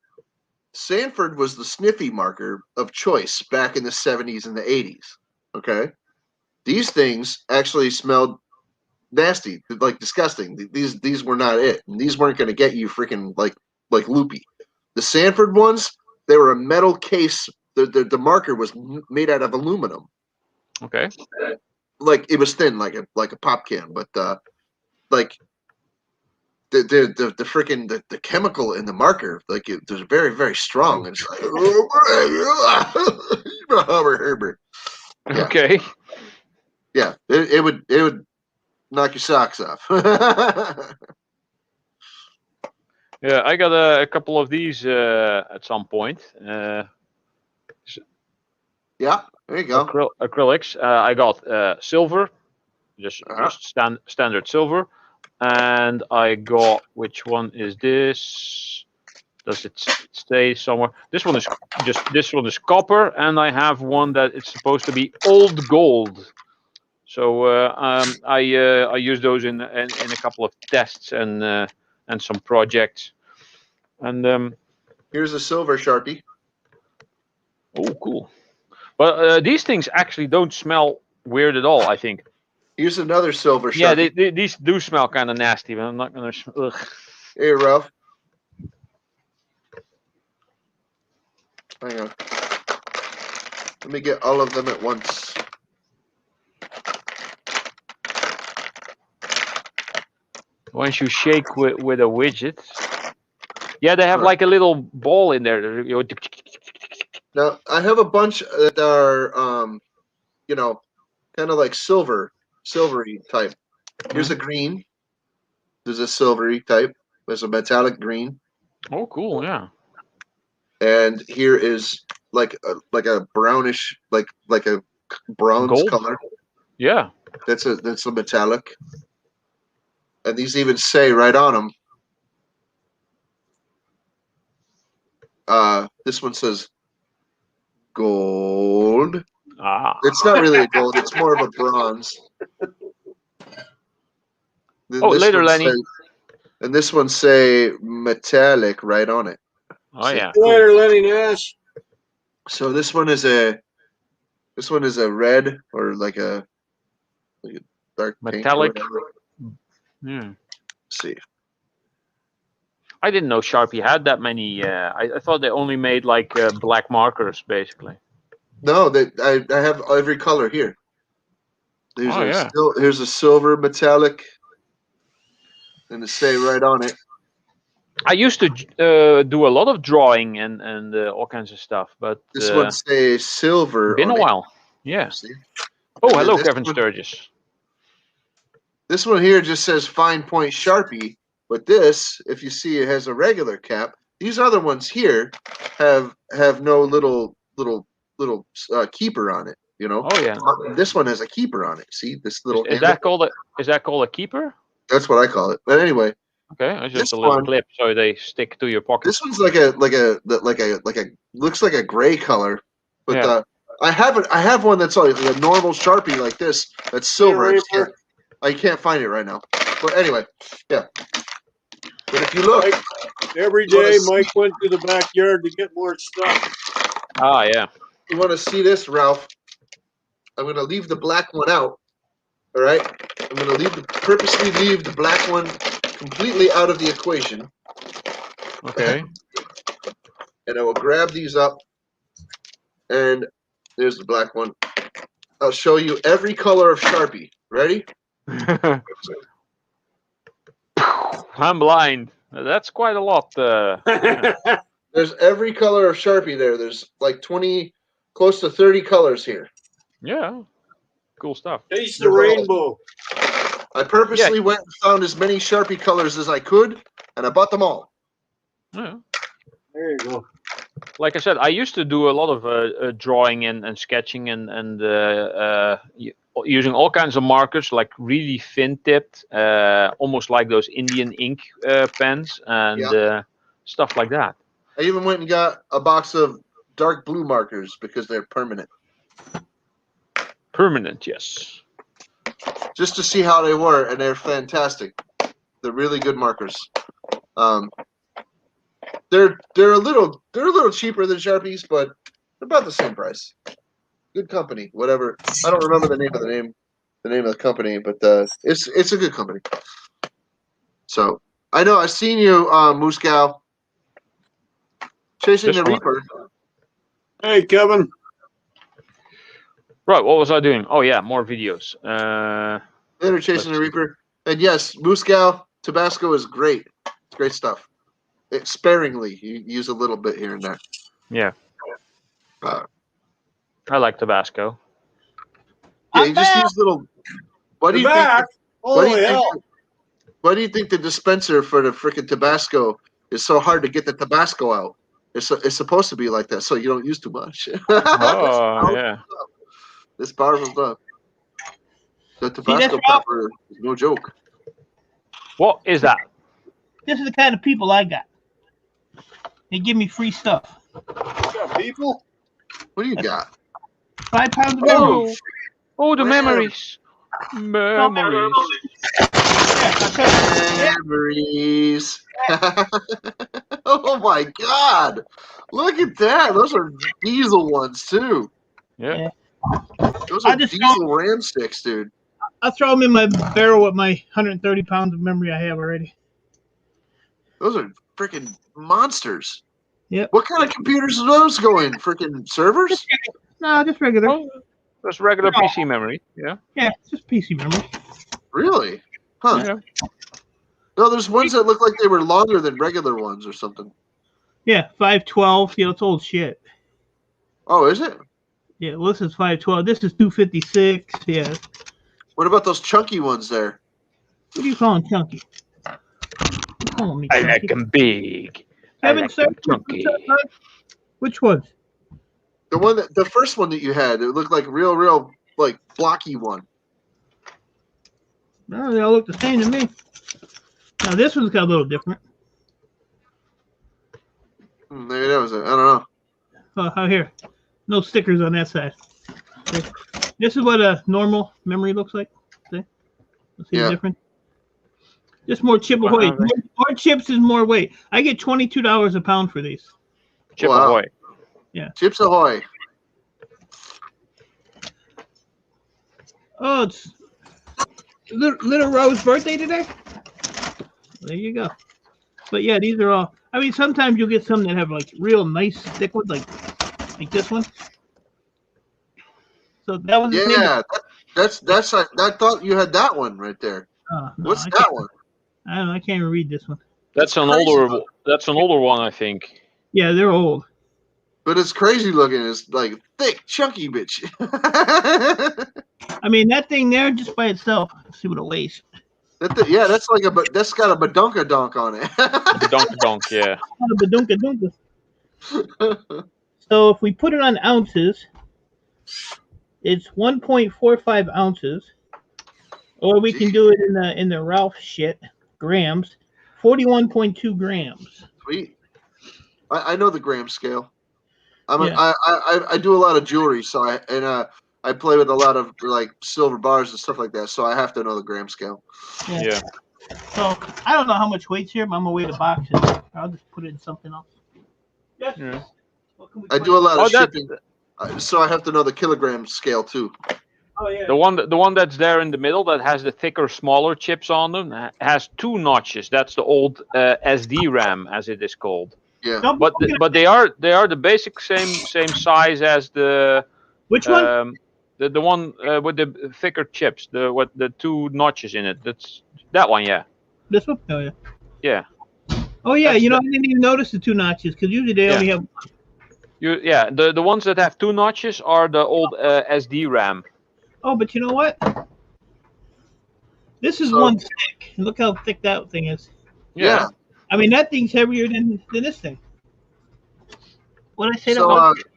Sanford was the sniffy marker of choice back in the 70s and the 80s. Okay. These things actually smelled nasty, like disgusting. These were not it. And these weren't going to get you freaking like like loopy. The Sanford ones, they were a metal case. The marker was made out of aluminum. Okay. Like it was thin, like a pop can, but like the freaking the chemical in the marker, like it was very, very strong. And it's like, yeah. Okay. Yeah, it would knock your socks off. Yeah, I got a couple of these at some point. Yeah, there you go. Acrylics. I got silver, just standard silver, and I got, which one is this? Does it stay somewhere? This one is copper, and I have one that it's supposed to be old gold. So I use those in a couple of tests and some projects. And here's a silver Sharpie. Oh, cool! But these things actually don't smell weird at all, I think. Here's another silver Yeah, Sharpie. these do smell kind of nasty, but I'm not gonna. Ugh. Hey, Ralph. Hang on. Let me get all of them at once. Once you shake with a widget. Yeah, they have like a little ball in there. Now, I have a bunch that are, you know, kind of like silvery type. Here's a green. There's a silvery type. There's a metallic green. Oh, cool! Yeah. And here is like a brownish, like a bronze Gold? color. Yeah. That's a metallic. And these even say right on them. This one says gold. Ah. It's not really a gold. It's more of a bronze. Oh, later, Lenny. And this one say metallic right on it. Oh, yeah. Later, Lenny Nash. So this one is a red or like a dark metallic. Pink or Hmm. Let's see. I didn't know Sharpie had that many. I thought they only made like black markers, basically. No, I have every color here. Here's a silver metallic, and it say right on it. I used to do a lot of drawing and all kinds of stuff, but This one say silver. Been a while. Yeah. Oh, hello, Kevin Sturgis. This one here just says fine point Sharpie, but this, if you see, it has a regular cap. These other ones here have no little keeper on it. You know. Oh yeah. This one has a keeper on it. See this little. Is that called a keeper? That's what I call it. But anyway. Okay, it's just a little clip, so they stick to your pocket. This one's like a looks like a gray color, but yeah. I have one that's like a normal Sharpie like this. That's silver. I can't find it right now. But anyway, yeah. But if you look, every day Mike went to the backyard to get more stuff. Ah, yeah. You want to see this, Ralph? I'm going to leave the black one out. All right. I'm going to purposely leave the black one completely out of the equation. Okay. And I will grab these up. And there's the black one. I'll show you every color of Sharpie. Ready? I'm blind. That's quite a lot. Yeah. There's every color of Sharpie there. There's like 20, close to 30 colors here. Yeah. Cool stuff. Taste the rainbow. I purposely went and found as many Sharpie colors as I could, and I bought them all. Yeah. There you go. Like I said, I used to do a lot of drawing and sketching and using all kinds of markers, like really thin-tipped, almost like those Indian ink pens and stuff like that. I even went and got a box of dark blue markers because they're permanent. Permanent, yes. Just to see how they were, and they're fantastic. They're really good markers. They're a little cheaper than Sharpies, but they're about the same price. Good company, whatever. I don't remember the name of the company, but it's a good company. So I know I've seen you, Moose Cow. Chasing This the one. Reaper. Hey, Kevin. Right, what was I doing? Oh yeah, more videos. Later, Chasing the Reaper. And yes, Muscal Tabasco is great. It's great stuff. Sparingly, you use a little bit here and there. Yeah. I like Tabasco. Yeah, you just use little. What do you think? Holy hell. Why do you think the dispenser for the freaking Tabasco is so hard to get the Tabasco out? It's supposed to be like that, so you don't use too much. Oh yeah. It's powerful stuff. The Tabasco pepper is no joke. What is that? This is the kind of people I got. They give me free stuff. People? What do you got? 5 pounds of memory. Oh, the memories. Memories. Memories. Oh my God! Look at that. Those are diesel ones too. Yeah. Those are diesel ram sticks, dude. I'll throw them in my barrel with my 130 pounds of memory I have already. Those are freaking monsters. Yep. What kind of computers are those going? Freaking servers? No, just regular. Oh, just regular PC memory. Yeah. Yeah, just PC memory. Really? Huh. Yeah. No, there's ones that look like they were longer than regular ones or something. Yeah, 512. You know, it's old shit. Oh, is it? Yeah, well, this is 512. This is 256. Yeah. What about those chunky ones there? What do you call them, chunky? Call me I chunky. like them big. I Kevin, like sir, them chunky. which ones? The first one that you had, it looked like real, like blocky one. No, they all look the same to me. Now this one's got a little different. Maybe that was it. I don't know. Oh, here. No stickers on that side. Okay. This is what a normal memory looks like. See? See the difference? Just more chip ahoy. More chips is more weight. I get $22 a pound for these. Chip ahoy. Yeah. Chips ahoy. Oh, it's little Rose's birthday today. There you go. But yeah, these are all. I mean, sometimes you'll get some that have like real nice thick ones, like this one. So that was that's. I thought you had that one right there. No, what's that one? I don't know. I can't even read this one. That's an older. That's an older one, I think. Yeah, they're old. But it's crazy looking. It's like thick, chunky bitch. I mean, that thing there just by itself. Let's see what it weighs. That's like that's got a badonka donk on it. Badonka donk, yeah. Not a badunka dunka. So if we put it on ounces, it's 1.45 ounces, or we can do it in the Ralph shit grams, 41.2 grams. Sweet. I know the gram scale. I do a lot of jewelry, so I play with a lot of like silver bars and stuff like that, so I have to know the gram scale. Yeah. So I don't know how much weight's here, but I'm gonna weigh the boxes. I'll just put it in something else. Yes. Yeah. I do a lot of shipping, so I have to know the kilogram scale too. Oh yeah. The one that's there in the middle that has the thicker, smaller chips on them has 2 notches. That's the old SD RAM, as it is called. Yeah. But they are the basic same size as the. Which one? The one with the thicker chips, the 2 notches in it. That's that one, yeah. This one? Oh yeah. Yeah. Oh yeah, I didn't even notice the 2 notches because usually they only have. The ones that have 2 notches are the old SD RAM. Oh, but you know what? This is one stick. Look how thick that thing is. Yeah. I mean, that thing's heavier than this thing. What I say?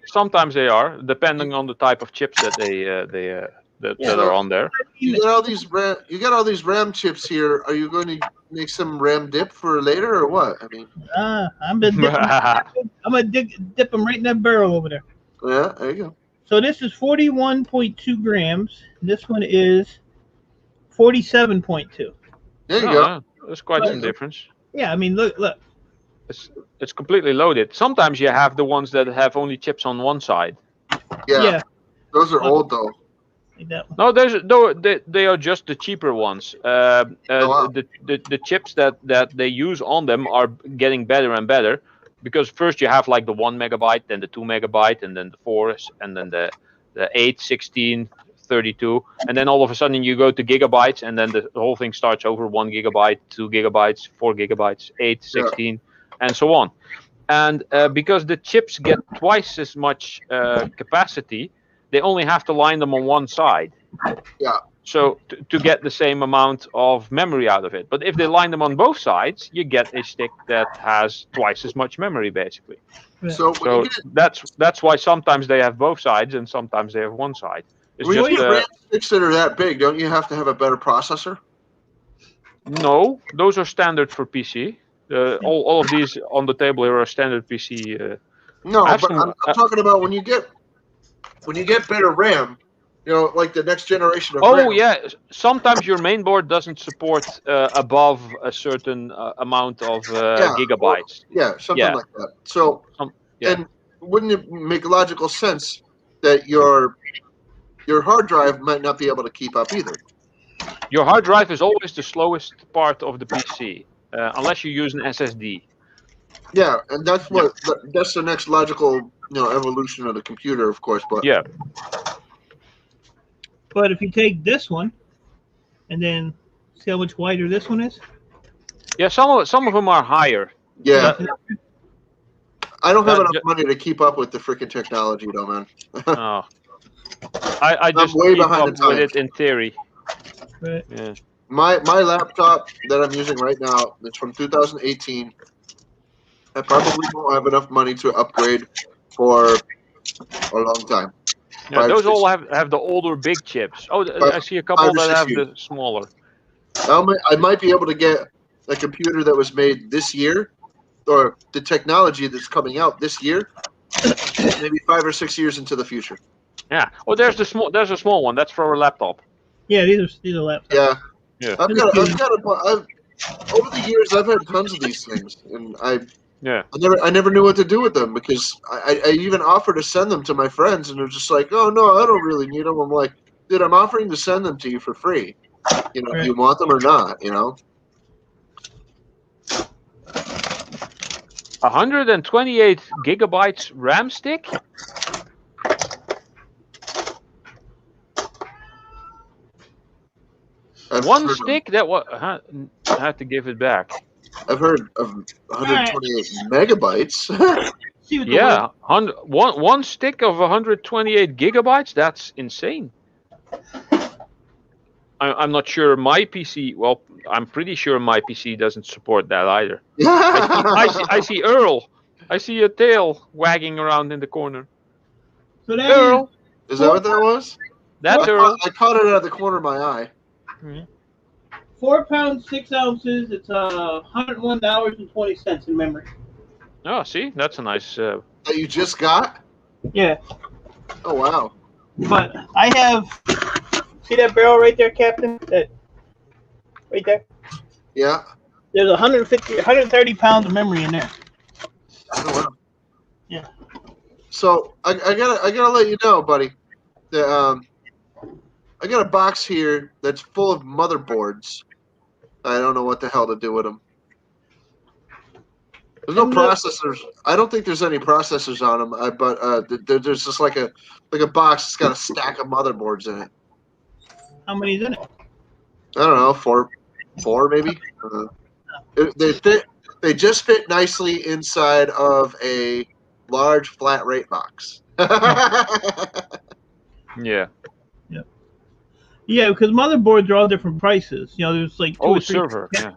Sometimes they are, depending on the type of chips that that are on there. You got all these RAM chips here. Are you going to make some RAM dip for later or what? I mean, I'm gonna dip them right in that barrel over there. Yeah, there you go. So this is 41.2 grams. This one is 47.2. There you go. There's quite some difference. Yeah, I mean, look. It's completely loaded. Sometimes you have the ones that have only chips on one side. Yeah. Those are old though. Like that one. No, they are just the cheaper ones. The chips that they use on them are getting better and better. because first you have like the 1 megabyte, then the 2 megabyte, and then the 4, and then the 8, 16, 32, and then all of a sudden you go to gigabytes, and then the whole thing starts over 1 gigabyte, 2 gigabytes, 4 gigabytes, 8, 16, and so on. And because the chips get twice as much capacity, they only have to line them on one side. Yeah. So to get the same amount of memory out of it. But if they line them on both sides, you get a stick that has twice as much memory, basically. So that's why sometimes they have both sides and sometimes they have one side. It's when just you get RAM sticks that are that big, don't you have to have a better processor? no, those are standard for PC. All of these on the table here are standard PC. No, I have but some- I'm talking about when you get better RAM, you know, like the next generation of Oh RAM. yeah, sometimes your main board doesn't support above a certain amount of gigabytes. Something like that. So, yeah. and wouldn't it make logical sense that your hard drive might not be able to keep up either? Your hard drive is always the slowest part of the PC, unless you use an SSD. Yeah, and that's that's the next logical, evolution of the computer, of course. But yeah. But if you take this one, and then see how much wider this one is. Yeah, some of them are higher. Yeah. I don't have enough money to keep up with the freaking technology, though, man. Oh. I just way keep behind up the with times. it in theory. Right. Yeah. My laptop that I'm using right now, it's from 2018. I probably won't have enough money to upgrade for a long time. Yeah, those all have the older big chips. Oh, I see a couple that have the smaller. I might be able to get a computer that was made this year, or the technology that's coming out this year, maybe 5 or 6 years into the future. Yeah. Oh, there's a small one. That's for a laptop. Yeah, these are laptops. Yeah. Yeah. Over the years, I've had tons of these things, and I never knew what to do with them because I even offered to send them to my friends, and they're just like, "Oh no, I don't really need them." I'm like, "Dude, I'm offering to send them to you for free. You know, Right. you want them or not? You know." 128 gigabytes RAM stick. One stick that was. I had to give it back. I've heard of 128 megabytes. Yeah, one stick of 128 gigabytes. That's insane. I'm not sure my PC. Well, I'm pretty sure my PC doesn't support that either. I see Earl. I see a tail wagging around in the corner. So that Earl. Is that what that was? That's Earl. I caught it out of the corner of my eye. 4 pounds 6 ounces. It's $101.20 in memory. Oh, see, that's a nice. That you just got? Yeah. Oh wow. But I have. See that barrel right there, Captain? That right there. Yeah. There's 130 pounds of memory in there. Oh, wow. Yeah. So I gotta let you know, buddy, that I got a box here that's full of motherboards. I don't know what the hell to do with them. There's no processors. I don't think there's any processors on them. But there's just like a box that's got a stack of motherboards in it. How many's in it? I don't know, four maybe. They fit. They just fit nicely inside of a large flat rate box. Yeah. Yeah, because motherboards are all different prices. You know, there's like two or three. Server. Yeah.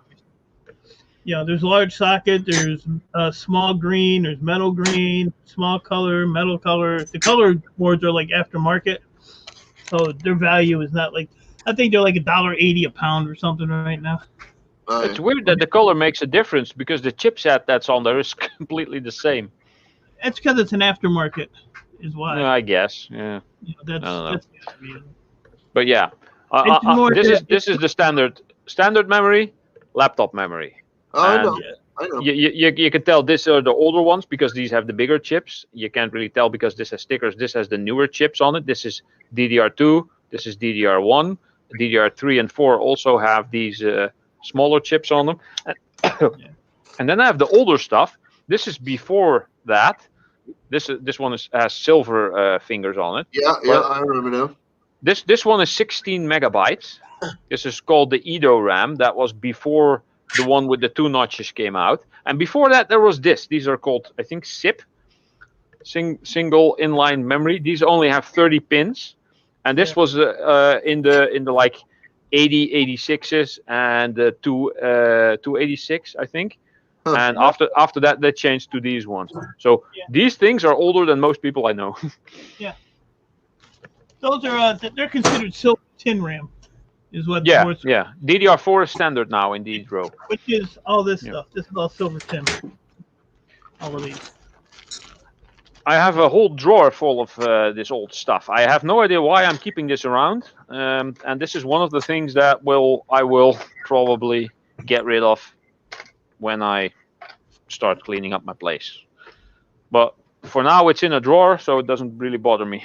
Yeah, there's large socket. There's small green. There's metal green, small color, metal color. The color boards are like aftermarket, so their value is not like. I think they're like $1.80 a pound or something right now. It's weird that the color makes a difference because the chipset that's on there is completely the same. It's because it's an aftermarket, is why. Yeah, I guess. Yeah. You know, that's the reason. But yeah, this is the standard memory, laptop memory. Oh, I know. You can tell these are the older ones because these have the bigger chips. You can't really tell because this has stickers. This has the newer chips on it. This is DDR2. This is DDR1. DDR3 and 4 also have these smaller chips on them. And then I have the older stuff, This is before that. This one has silver fingers on it. Yeah, I remember now. This one is 16 megabytes. This is called the Edo RAM. That was before the one with the 2 notches came out. And before that, there was this. These are called, I think, SIP, single inline memory. These only have 30 pins. And this was in the like 8086s and 286, I think. Huh. And after that, they changed to these ones. So these things are older than most people I know. Yeah. Those are they're considered silver tin RAM, is what. Yeah. DDR4 is standard now in these row. Which is all this stuff. This is all silver tin. All of these. I have a whole drawer full of this old stuff. I have no idea why I'm keeping this around, and this is one of the things that I will probably get rid of when I start cleaning up my place. But for now, it's in a drawer, so it doesn't really bother me.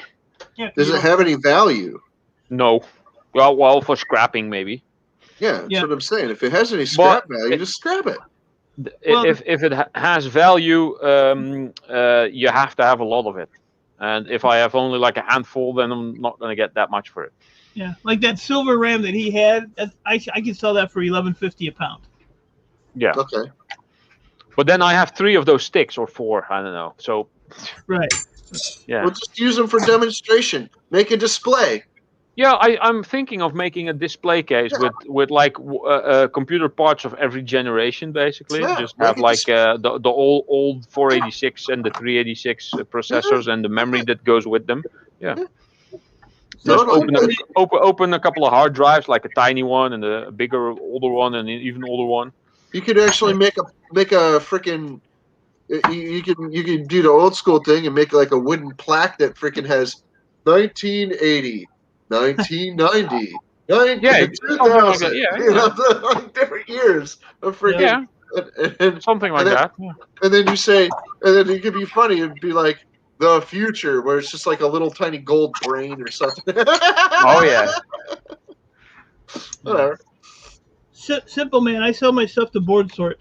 Yeah, Does it have any value? No. Well, for scrapping maybe. Yeah, that's what I'm saying. If it has any scrap value, just scrap it. If it has value, you have to have a lot of it. And if I have only like a handful, then I'm not going to get that much for it. Yeah, like that silver RAM that he had, I can sell that for $11.50 a pound. Yeah. Okay. But then I have 3 of those sticks or 4, I don't know. So. Right. Yeah. Well, just use them for demonstration. Make a display. Yeah, I'm thinking of making a display case with like computer parts of every generation, basically. Just have like the old 486 and the 386 processors and the memory that goes with them. Yeah. Just open a couple of hard drives, like a tiny one and a bigger, older one, and an even older one. You could actually make a freaking. You can do the old school thing and make like a wooden plaque that freaking has 1980, 1990, 2000. Different years of freaking. And something like that. Yeah. And then you say, and then it could be funny. It'd be like the future, where it's just like a little tiny gold brain or something. Oh yeah. Whatever. Simple, man. I sell my stuff to Board Sort.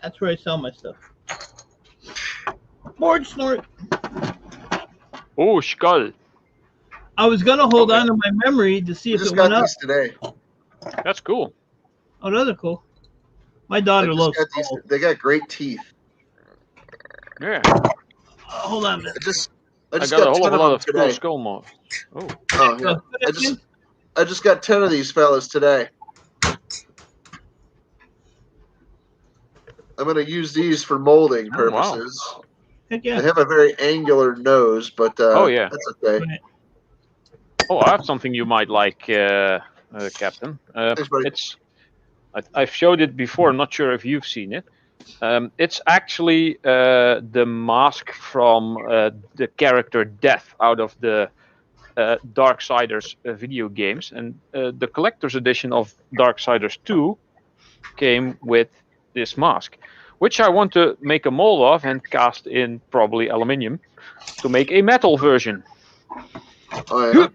That's where I sell my stuff. Board Sort. Oh, skull. I was gonna hold on to my memory to see if it went up. Today. That's cool. Oh, those are cool. My daughter loves. They got great teeth. Yeah. Hold on a minute. I got a whole lot of today. cool skull mods. Oh. Oh yeah. I just got 10 of these fellas today. I'm going to use these for molding purposes. Wow. Heck yeah. They have a very angular nose, but that's okay. Oh, I have something you might like, Captain. I've showed it before. I'm not sure if you've seen it. It's actually the mask from the character Death out of the Darksiders video games. And the collector's edition of Darksiders 2 came with this mask, which I want to make a mold of and cast in probably aluminium to make a metal version. Oh, yeah.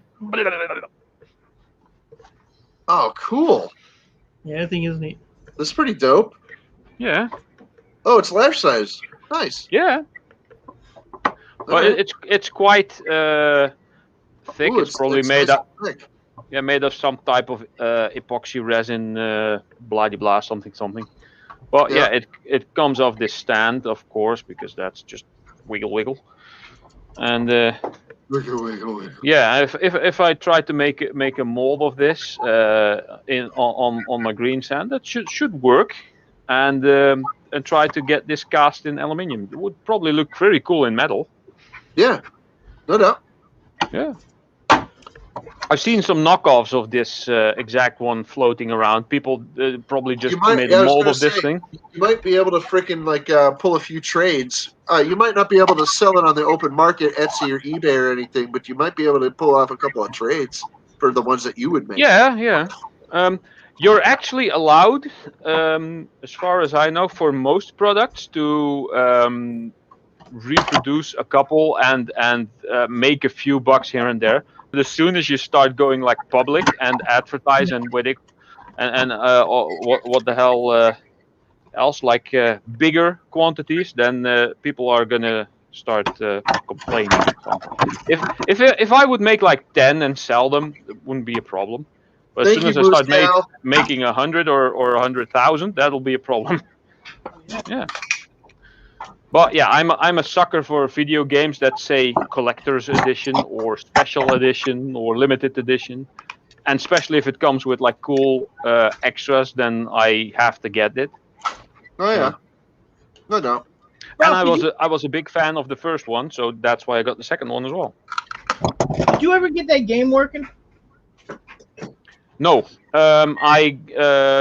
Oh, cool. Yeah, I think it's neat. That's pretty dope. Yeah. Oh, it's life size. Nice. Yeah. Well, it's quite thick. Ooh, it's probably nice made up. thick. Yeah, made of some type of epoxy resin, blah blah something. But yeah, it comes off this stand, of course, because that's just wiggle, and wiggle. yeah. If I try to make a mold of this on my green sand, that should work, and try to get this cast in aluminium. It would probably look very cool in metal. Yeah, no doubt. Yeah. I've seen some knockoffs of this exact one floating around. People probably just made a mold of this thing. You might be able to freaking pull a few trades. You might not be able to sell it on the open market, Etsy or eBay or anything, but you might be able to pull off a couple of trades for the ones that you would make. Yeah. You're actually allowed, as far as I know, for most products to reproduce a couple and make a few bucks here and there. But as soon as you start going like public and advertise and with it, and what the hell else, like bigger quantities, then people are gonna start complaining. So if I would make like 10 and sell them, it wouldn't be a problem. But as Thank soon as you, I start Bruce making 100 or 100,000, that'll be a problem. Yeah. But yeah, I'm a sucker for video games that say collector's edition or special edition or limited edition, and especially if it comes with like cool extras, then I have to get it. Oh yeah, no doubt. And Well, I was a big fan of the first one, so that's why I got the second one as well. did you ever get that game working? No, I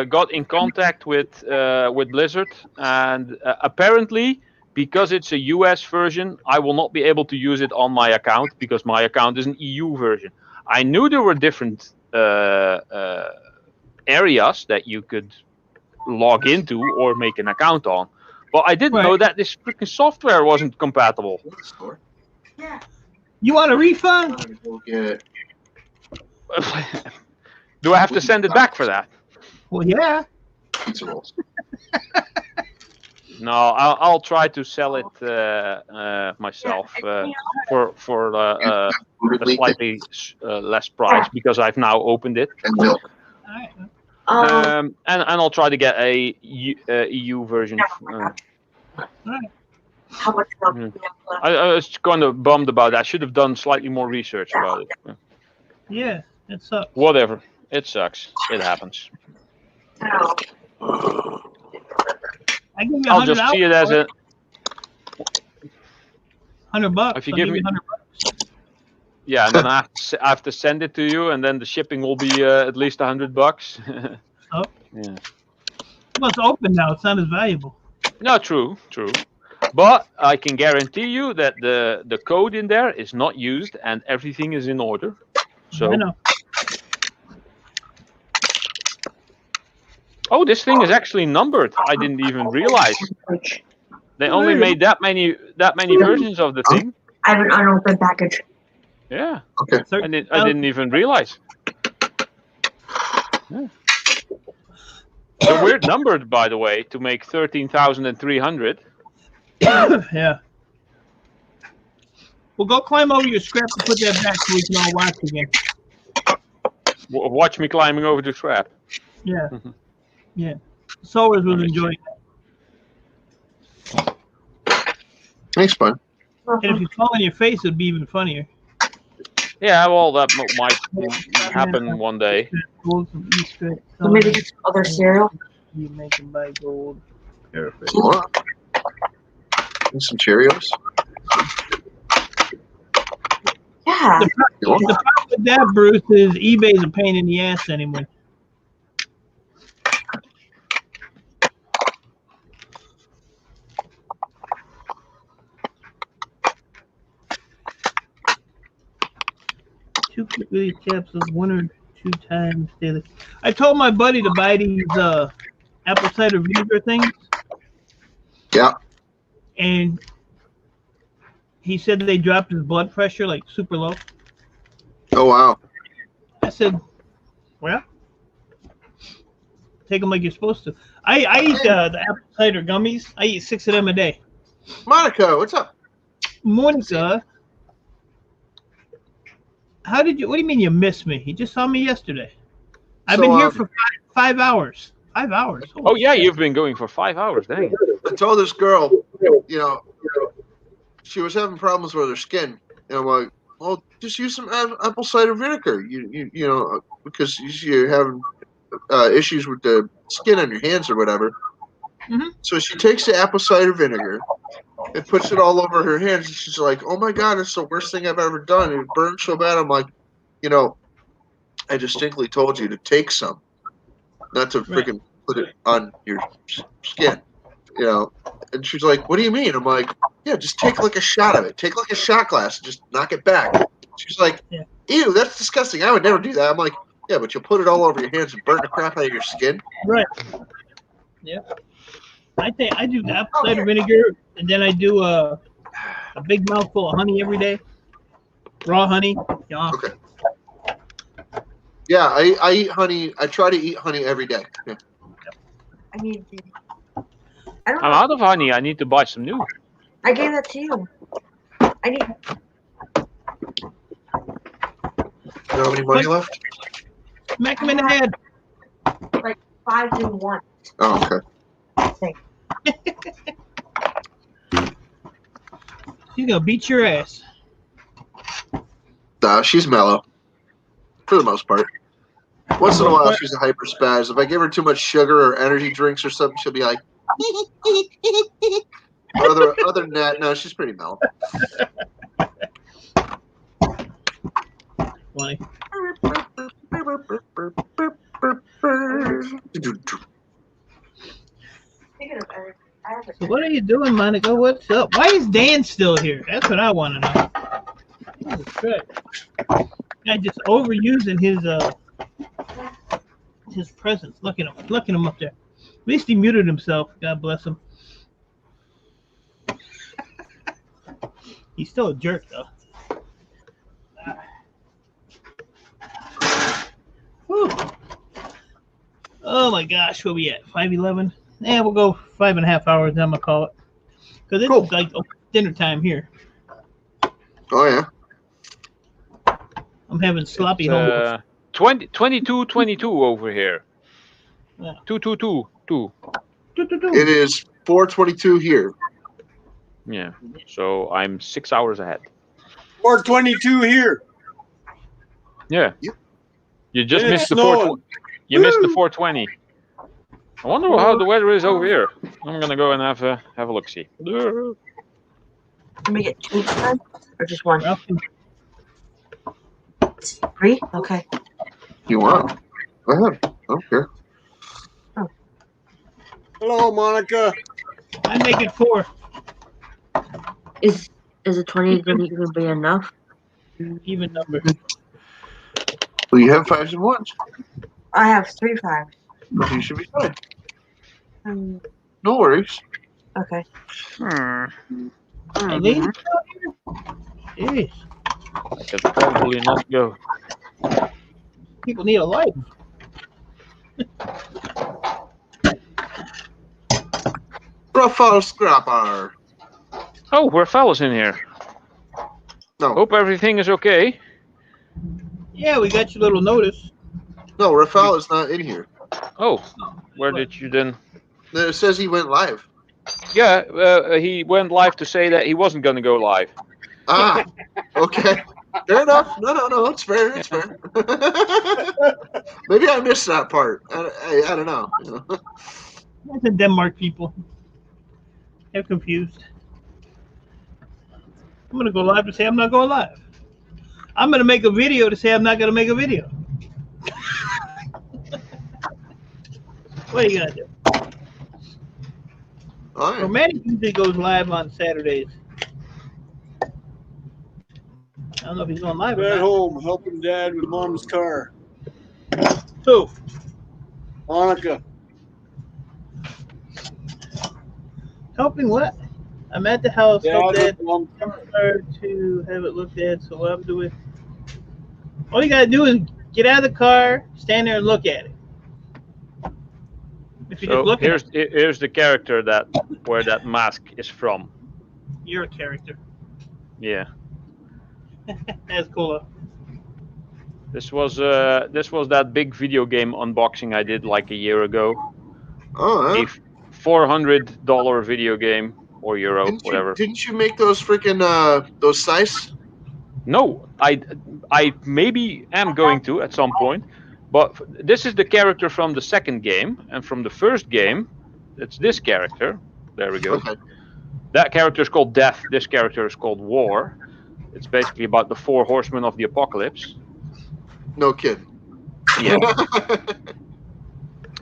got in contact with Blizzard, and apparently, because it's a US version, I will not be able to use it on my account because my account is an EU version. I knew there were different areas that you could log into or make an account on, but I didn't know that this freaking software wasn't compatible. You want a refund? Yeah. Do I have to send it back for that? Well, yeah. Pizza rolls. No, I'll try to sell it myself for a slightly less price because I've now opened it. And milk. And I'll try to get a EU version. How much milk? I was kind of bummed about that. I should have done slightly more research about it. Yeah, it sucks. Whatever. It sucks. It happens. I give you I'll just see it as a $100. If you give me $100. Yeah, and then I have to send it to you, and then the shipping will be at least $100. Oh. Yeah. Well, it's open now. It's not as valuable. No, true. But I can guarantee you that the code in there is not used, and everything is in order. So. I know. Oh, this thing is actually numbered. I didn't even realize. They only made that many versions of the thing. I have an unopened package. Yeah. Okay. I didn't even realize. Yeah. They're weird numbered, by the way, to make 13,300. Yeah. Well, go climb over your scrap and put that back so we can all watch again. Watch me climbing over the scrap. Yeah. Yeah. Sowers was enjoying it. Thanks, bud. And if you fall on your face, it'd be even funnier. Yeah, well, that might happen one day. Maybe just other cereal. You make them buy gold. Perfect. What? And some Cheerios. Yeah. The problem with that, Bruce, is eBay's a pain in the ass anymore. Two quick release capsules, 1 or 2 times daily. I told my buddy to buy these apple cider vinegar things. Yeah. And he said they dropped his blood pressure like super low. Oh wow. I said, well, take them like you're supposed to. I eat the apple cider gummies. I eat 6 of them a day. Monica, what's up? Monica, what do you mean you miss me? You just saw me yesterday. I've been here for 5 hours. 5 hours. Oh yeah, you've been going for 5 hours. Dang. I told this girl, she was having problems with her skin, and I'm like, well, just use some apple cider vinegar. You know, because you're having issues with the skin on your hands or whatever. Mm-hmm. So she takes the apple cider vinegar and puts it all over her hands. And she's like, oh my God, it's the worst thing I've ever done. It burned so bad. I'm like, I distinctly told you to take some, not to freaking put it on your skin, And she's like, what do you mean? I'm like, yeah, just take like a shot of it. Take like a shot glass and just knock it back. She's like, ew, that's disgusting. I would never do that. I'm like, yeah, but you'll put it all over your hands and burn the crap out of your skin. Right. Yeah. I do the apple cider vinegar, and then I do a big mouthful of honey every day. Raw honey. Yeah. Okay. Yeah, I eat honey. I try to eat honey every day. Yeah. I need I don't I'm know. out of honey. I need to buy some new. I gave that to you. I need. You don't have any money left? Smack him in the head. Like 5 in 1. Oh, okay. She's gonna beat your ass. She's mellow. For the most part. Once in a while, she's a hyper spaz. If I give her too much sugar or energy drinks or something, she'll be like. Other than that, no, she's pretty mellow. Funny. So what are you doing, Monica? What's up? Why is Dan still here? That's what I want to know. Holy crap. Guy just overusing his presence. Look at him up there. At least he muted himself. God bless him. He's still a jerk though. Whew. Oh my gosh, where we at? 5:11. Yeah, we'll go 5.5 hours. I'm gonna call it because it's Cool. like dinner time here. Oh yeah. I'm having sloppy homework. 22 over here. Yeah. 2. It is 4:22 here. Yeah. So I'm 6 hours ahead. 4:22 here. Yeah. You just And missed it's the snowing. You missed the 4:20. I wonder how the weather is over here. I'm gonna go and have a look see. Let me get 2 then, or just 1? 3? Okay. You want? Go ahead. I don't care. Hello, Monica. I make it 4. Is a 20 going to be enough? Even number. Well, you have 5s and 1s. I have 3 5s. You should be fine. Um, No worries. okay. Hey, ladies, jeez. I could probably not go. People need a life. Profile scrapper. Oh, we're fellas in here. No. Hope everything is okay. Yeah, we got your little notice. No, Rafael is not in here. Oh, where did you then? It says he went live. Yeah, he went live to say that he wasn't going to go live. Ah, okay. Fair enough. No, it's fair. It's fair. Maybe I missed that part. I don't know. That's the Denmark people. They're confused. I'm gonna go live to say I'm not going live. I'm gonna make a video to say I'm not gonna make a video. What are you gonna do? All right. Romantic usually goes live on Saturdays. I don't know if he's going live I'm or at not. home helping Dad with Mom's car. Who? Monica. Helping what? I'm at the house. Help Dad Dad with Mom's car. to have it looked at. So what I'm doing? All you gotta do is get out of the car, stand there, and look at it. If you just So look at it, here's the character where that mask is from. you're a character. Yeah. That's cool. This was that big video game unboxing I did like a year ago. Oh, A yeah. $400 video game or euro, whatever. Didn't you make those freaking those size? No, I maybe am going to at some point, but this is the character from the second game, and from the first game, it's this character. There we go. Okay. That character is called Death. This character is called War. It's basically about the 4 horsemen of the apocalypse. No kidding. Yeah.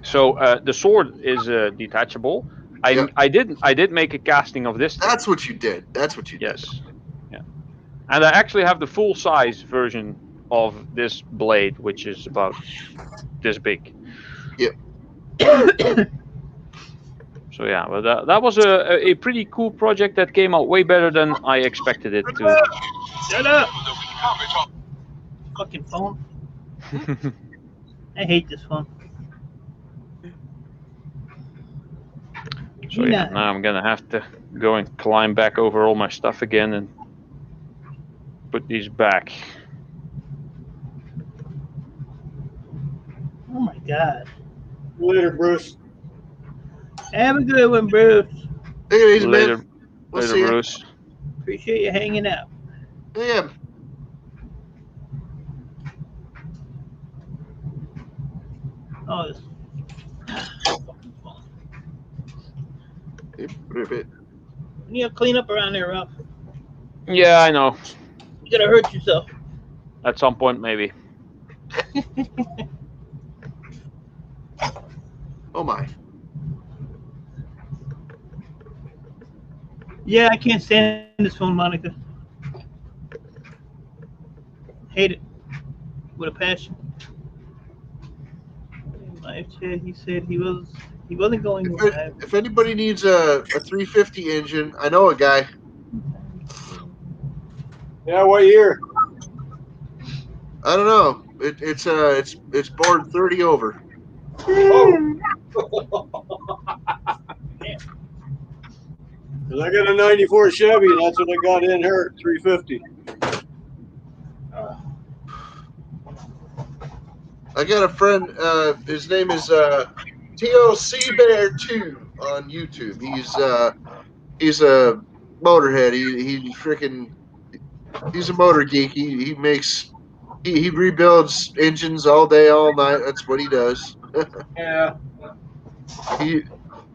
So the sword is detachable. I did make a casting of this. That's what you did. That's what you did. Yes. Yeah. And I actually have the full size version of this blade, which is about this big. Yep. So yeah, well, that was a pretty cool project that came out way better than I expected it to. Shut up! Fucking phone. I hate this phone. So yeah, now I'm gonna have to go and climb back over all my stuff again and put these back. Oh my God. Later, Bruce. Have a good one, Bruce. Take it easy, Later, man. We'll later, see ya. Bruce. Appreciate you hanging out. Yeah. Oh, this. Rip. You need to clean up around there, Ralph. Yeah, I know. You're gonna hurt yourself. At some point, maybe. Oh my. Yeah, I can't stand this phone, Monica. Hate it with a passion. In live chat, he said he wasn't going live. If anybody needs a 350 engine, I know a guy. Yeah, what year? I don't know. It's board 30 over. Oh. 'Cause I got a 94 Chevy, and that's what I got in her, 350. I got a friend. His name is TOC Bear 2 on YouTube. He's a motorhead. He's a motor geek. He rebuilds engines all day, all night. That's what he does. Yeah.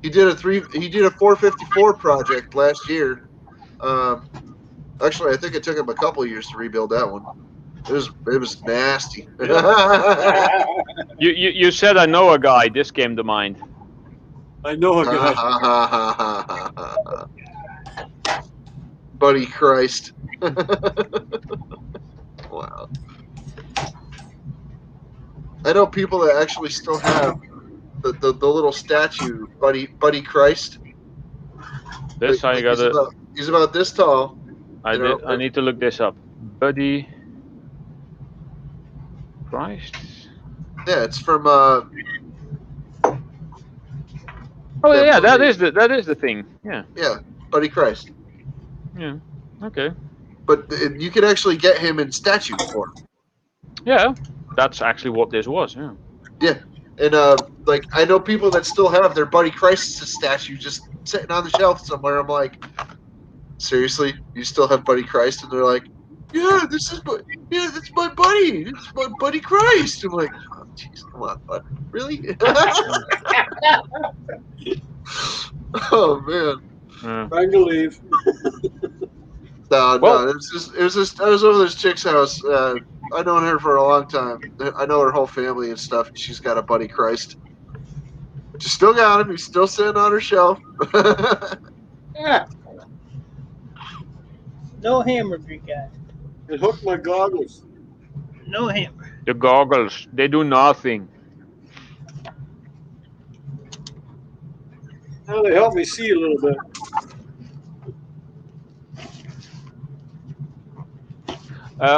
He did a 454 project last year. Actually, I think it took him a couple of years to rebuild that one. It was nasty. You said I know a guy. This came to mind. I know a guy. Buddy Christ. Wow. I know people that actually still have the little statue, Buddy Christ. This I got it. He's about this tall. I need to look this up. Buddy Christ. Yeah, it's from. Oh yeah, that is the thing. Yeah. Yeah, Buddy Christ. Yeah. Okay. But you can actually get him in statue form. Yeah, that's actually what this was. Yeah. Yeah, and like I know people that still have their Buddy Christ statue just sitting on the shelf somewhere. I'm like, seriously, you still have Buddy Christ? And they're like, yeah, that's my buddy. It's my Buddy Christ. I'm like, oh, jeez, come on, bud. Really? Oh man. Trying to leave. No, it was just I was over this chick's house. I've known her for a long time. I know her whole family and stuff. She's got a Buddy Christ. She still got him. He's still sitting on her shelf. Yeah. No hammer, big guy. It hooked my goggles. No hammer. The goggles, they do nothing. Now they help me see a little bit.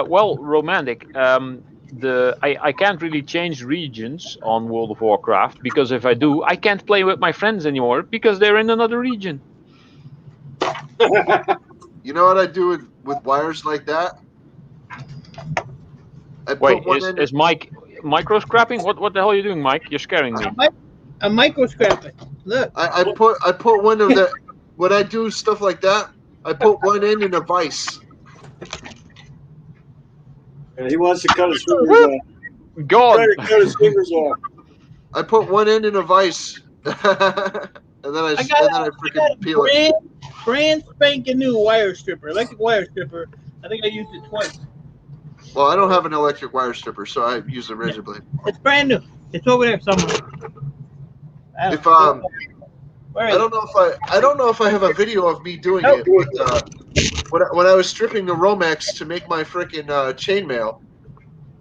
Well, romantic. I can't really change regions on World of Warcraft because if I do, I can't play with my friends anymore because they're in another region. You know what I do with wires like that? Wait, is Mike micro scrapping? What the hell are you doing, Mike? You're scaring me. I'm micro scrapping. Look. I put one of the when I do stuff like that, I put one end in a vise. And he wants to cut his fingers off. God. Trying to cut his fingers off. I put one end in a vise, and then I freaking peel it. Brand spanking new wire stripper, electric wire stripper. I think I used it twice. Well, I don't have an electric wire stripper, so I use a razor blade. It's brand new. It's over there somewhere. I don't know if I have a video of me doing it. But, when I was stripping the Romex to make my freaking chainmail,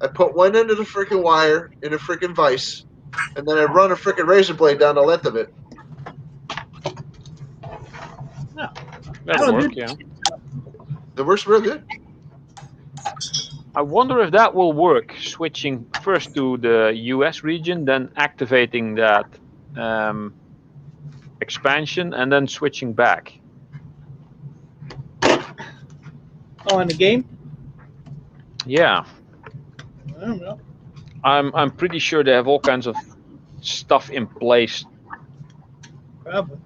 I put one end of the freaking wire in a freaking vise, and then I run a freaking razor blade down the length of it. That'll work, yeah. It works real good. I wonder if that will work, switching first to the US region, then activating that expansion and then switching back. Oh, in the game? Yeah, I don't know. I'm pretty sure they have all kinds of stuff in place Probably.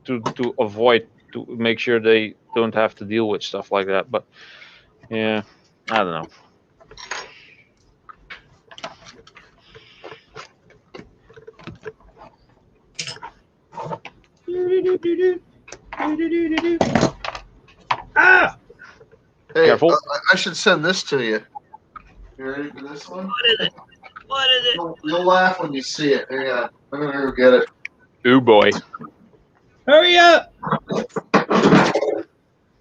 to avoid, to make sure they don't have to deal with stuff like that. But yeah, I don't know. Ah! Hey, Careful. I should send this to you. You ready for this one? What is it? What is it? You'll laugh when you see it. Hang on. I'm going to go get it. Oh boy. Hurry up!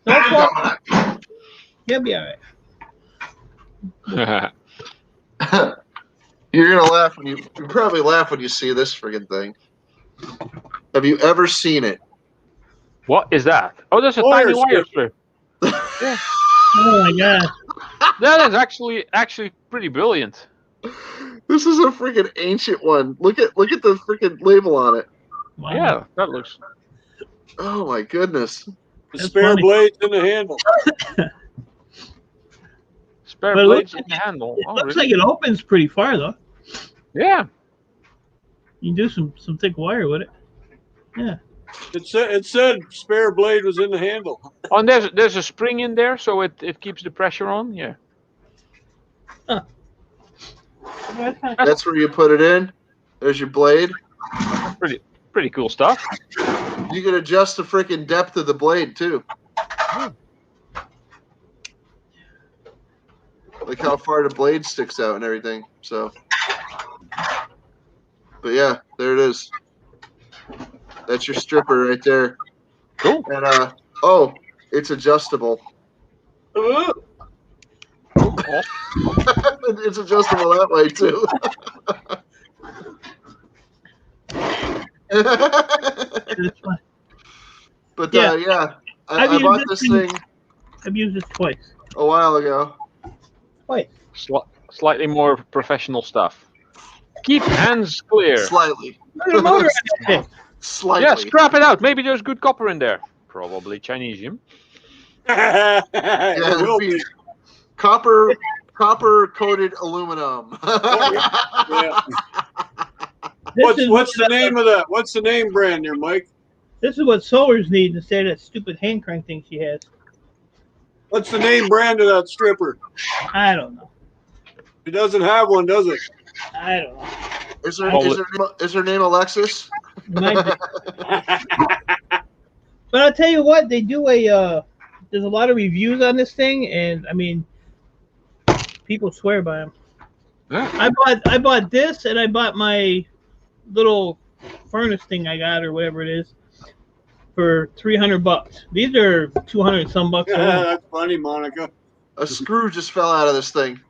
Don't fall. You'll be alright. You're going to laugh when you probably laugh when you see this friggin' thing. Have you ever seen it? What is that? Oh, there's a Wire tiny wire strip. strip. Yeah. Oh my god. That is actually pretty brilliant. This is a freaking ancient one. Look at the freaking label on it. Wow. Yeah, that looks. Oh my goodness. The That's spare funny. blades in the handle. Spare But it blades looks in the handle. It Oh, looks really? like it opens pretty far though. Yeah. You can do some thick wire with it. Yeah. It said spare blade was in the handle. Oh, and there's a spring in there, so it keeps the pressure on. Yeah. Yeah, that's kinda- That's where you put it in. There's your blade. Pretty cool stuff. You can adjust the freaking depth of the blade too. Like how far the blade sticks out and everything. So, but yeah, there it is. That's your stripper right there. Cool. And oh, it's adjustable. Ooh. It's adjustable that way too. That's fine. But Yeah. yeah, I've I used bought this this thing- thing I've used this twice. a while ago. Twice. Slightly more professional stuff. Keep hands clear. Slightly. Look at the motor on that thing. Slightly. Yeah, scrap it out. Maybe there's good copper in there. Probably Chinesium. Yeah, It will be. copper coated aluminum. Yeah. This What's the name of that? What's the name brand there, Mike? This is what sewers need instead of that stupid hand crank thing she has. What's the name brand of that stripper? I don't know. It doesn't have one, does it? I don't know. Is her name Alexis? Might be. But I'll tell you what, they do there's a lot of reviews on this thing, and I mean, people swear by them. Yeah. I bought this, and I bought my little furnace thing I got, or whatever it is, for $300. These are 200 some bucks. Yeah, that's funny, Monica. A screw just fell out of this thing.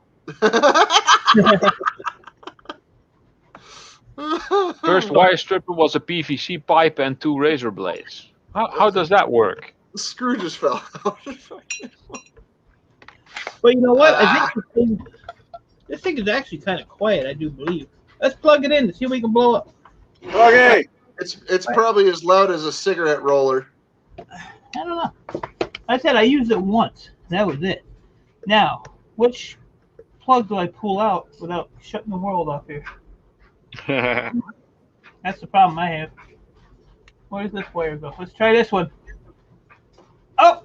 First wire stripper was a PVC pipe and 2 razor blades. How does that work? The screw just fell out. But you know what? I think this thing is actually kind of quiet, I do believe. Let's plug it in to see if we can blow up. Okay. It's probably as loud as a cigarette roller. I don't know. I said I used it once. That was it. Now, which plug do I pull out without shutting the world off here? That's the problem I have. Where does this wire go? Let's try this one. Oh!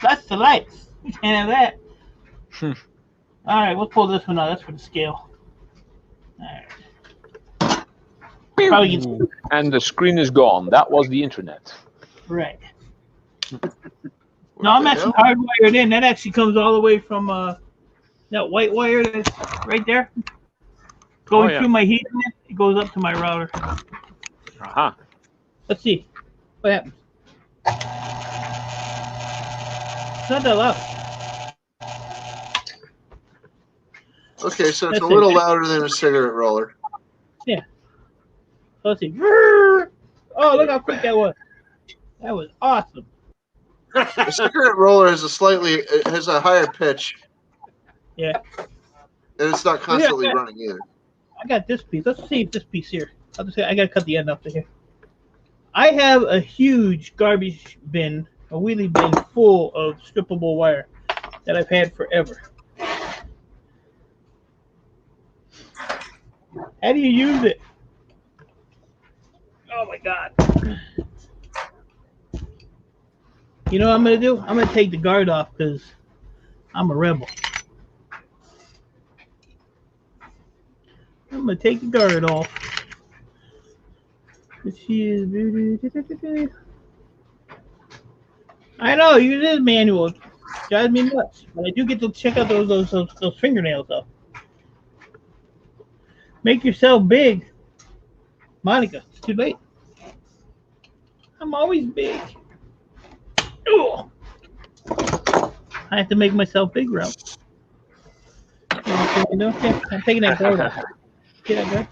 That's the lights. We can't have that. Alright, we'll pull this one out. That's for the scale. Alright. Probably gets... And the screen is gone. That was the internet. Right. No, I'm actually hardwired in. That actually comes all the way from that white wire that's right there. Going through my heat, it goes up to my router. Uh-huh. Let's see. What happens? It's not that loud. Okay, so it's That's a little it. louder than a cigarette roller. Yeah. So let's see. Oh, look how quick that was. That was awesome. A cigarette roller has a higher pitch, Yeah. and it's not constantly running either. I got this piece. Let's see if this piece here. I gotta cut the end off to here. I have a huge garbage bin, a wheelie bin full of strippable wire that I've had forever. How do you use it? Oh my God. You know what I'm going to do? I'm going to take the guard off because I'm a rebel. I'm going to take the guard off. I know, use this manual. It drives me nuts. But I do get to check out those fingernails though. Make yourself big. Monica, it's too late. I'm always big. Ugh. I have to make myself big, Ralph. Okay, I'm taking that guard off. See that guard?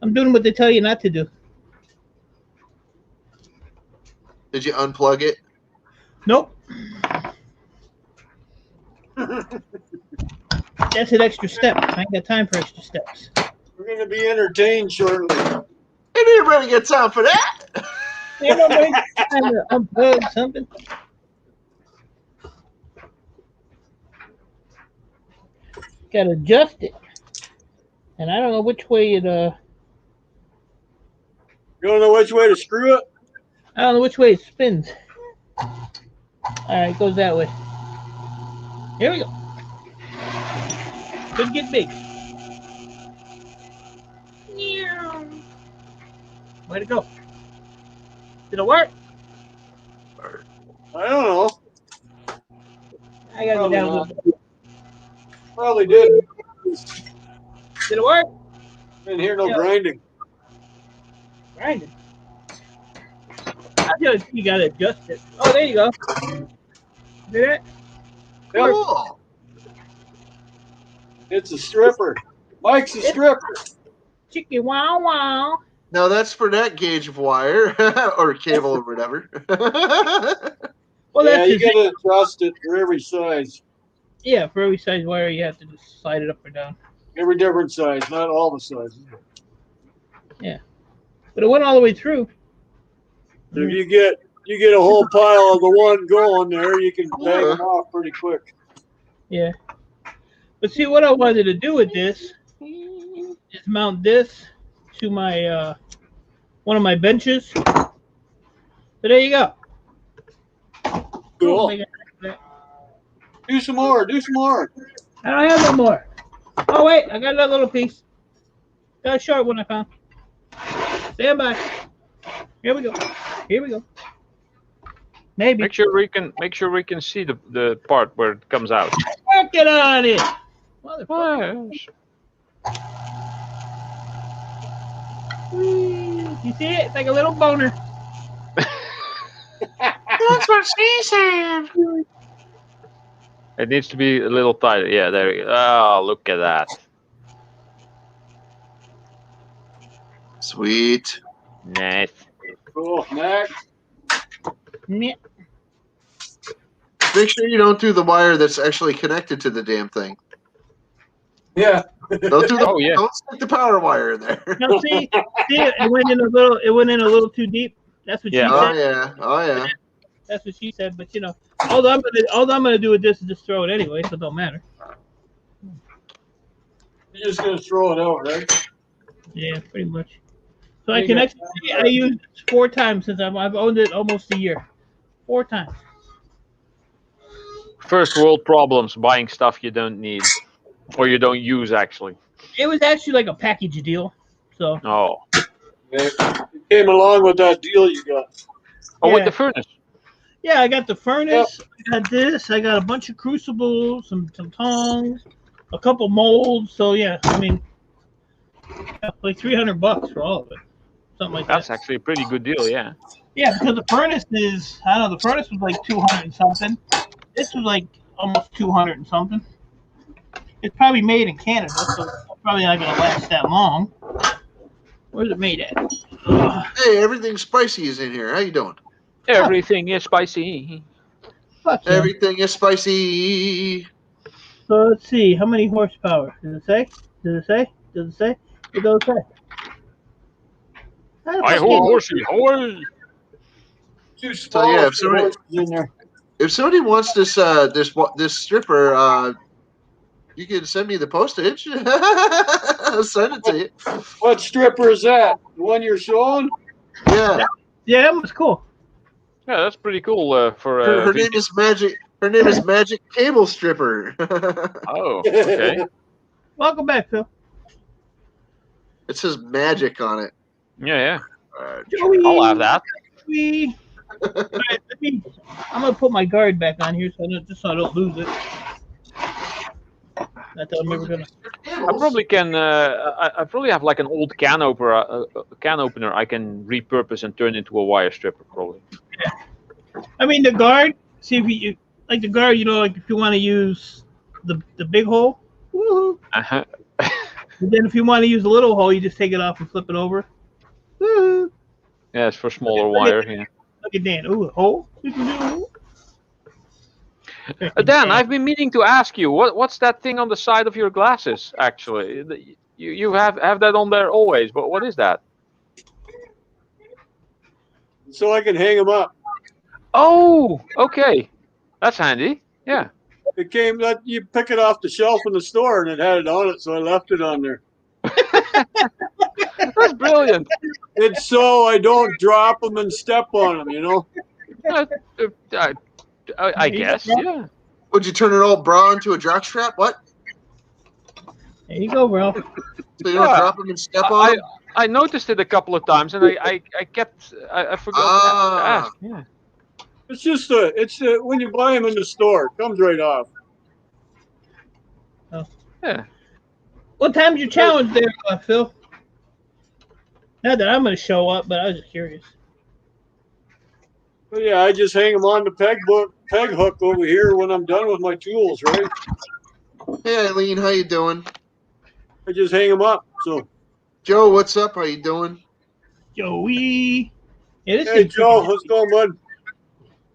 I'm doing what they tell you not to do. Did you unplug it? Nope. That's an extra step. I ain't got time for extra steps. We're going to be entertained shortly. Ain't anybody got time for that? Ain't nobody got time to unplug something. Got to adjust it. And I don't know which way it, You don't know which way to screw it? I don't know which way it spins. Alright, it goes that way. Here we go. Could get big. Way to go. Did it work? I don't know. I gotta go down a little bit. Probably did. Did it work? Didn't hear no grinding. Grinding. I just you gotta adjust it. Oh, there you go. See that? Cool. It's a stripper. Mike's a stripper. Chicky wow wow. Now that's for that gauge of wire or cable or whatever. Well, Yeah, that's you gotta adjust it for every size. Yeah, for every size wire, you have to just slide it up or down. Every different size, not all the sizes. Yeah, but it went all the way through. If you get a whole pile of the one going there, you can bang them off pretty quick. Yeah. But see, what I wanted to do with this is mount this to my one of my benches. So there you go. Cool. Do some more. Do some more. I don't have no more. Oh wait, I got another little piece. Got a short one I found. Stand by. Here we go. Here we go. Maybe. Make sure we can see the part where it comes out. Get on it. Motherfucker. You see it? It's like a little boner. That's what she said. It needs to be a little tighter. Yeah, there we go. Oh, look at that. Sweet. Nice. Cool. Next. Yeah. Make sure you don't do the wire that's actually connected to the damn thing. Yeah. Don't do the. Oh, yeah. Don't stick the power wire in there. No, see, it went in a little. It went in a little too deep. That's what she Yeah. said. Oh yeah. Oh yeah. That's what she said. But you know, all I'm gonna do with this is just throw it anyway, so it don't matter. You're just gonna throw it out, right? Yeah, pretty much. So I connected. I used it 4 times since I've owned it almost a year. 4 times. First world problems: buying stuff you don't need or you don't use actually. It was actually like a package deal. So. Oh. It came along with that deal you got. Oh, Yeah. with the furnace. Yeah, I got the furnace. Yep. I got this. I got a bunch of crucibles, some tongs, a couple molds. So yeah, I mean, like $300 for all of it, something like that. That's actually a pretty good deal, yeah. Yeah, because the furnace is, I don't know, the furnace was like 200 and something. This was like almost 200 and something. It's probably made in Canada, so it's probably not gonna last that long. Where's it made at? Hey, everything spicy is in here. How you doing? Everything is spicy. Fuck yeah. Everything is spicy. So let's see, how many horsepower? Does it say? Does it say? Does it say? It does say. Hi ho, horsey, hoy! Too So small yeah, for the horses in there. if somebody wants this this stripper, you can send me the postage. I'll send it to you. What stripper is that? The one you're showing? Yeah. Yeah, that was cool. Yeah, that's pretty cool for Her name is Magic. Her name is Magic Cable Stripper. Oh, okay. Welcome back, Phil. It says magic on it. Yeah. Joey. I'll have that. Joey. All right, I'm gonna put my guard back on here so I don't lose it. Not that I'm ever gonna. I probably can. I probably have like an old can opener I can repurpose and turn into a wire stripper. Probably. Yeah. I mean the guard. See if you like the guard. You know, like if you want to use the big hole. Woohoo. Uh-huh. And then if you want to use the little hole, you just take it off and flip it over. Woohoo. Yeah, it's for smaller wire. Yeah. Look at Dan. Ooh, a hole. You can do a hole. Dan, I've been meaning to ask you, what's that thing on the side of your glasses? Actually, you have that on there always, but what is that? So I can hang them up. Oh, okay, that's handy. Yeah. It came that you pick it off the shelf in the store and it had it on it, so I left it on there. That's brilliant. It's so I don't drop them and step on them, you know. I guess, yeah. Would you turn an old bra into a jockstrap? What? There you go, Ralph. So you don't drop them and step on them? I noticed it a couple of times, and I forgot to ask. Yeah. It's just when you buy them in the store, it comes right off. Oh. Yeah. What time's your challenge there, Phil? Not that I'm going to show up, but I was just curious. But yeah, I just hang them on the peg hook over here when I'm done with my tools, right? Hey, Eileen, how you doing? I just hang them up. So, Joe, what's up? How you doing? Joey. Yeah, hey, Joe, what's going, bud?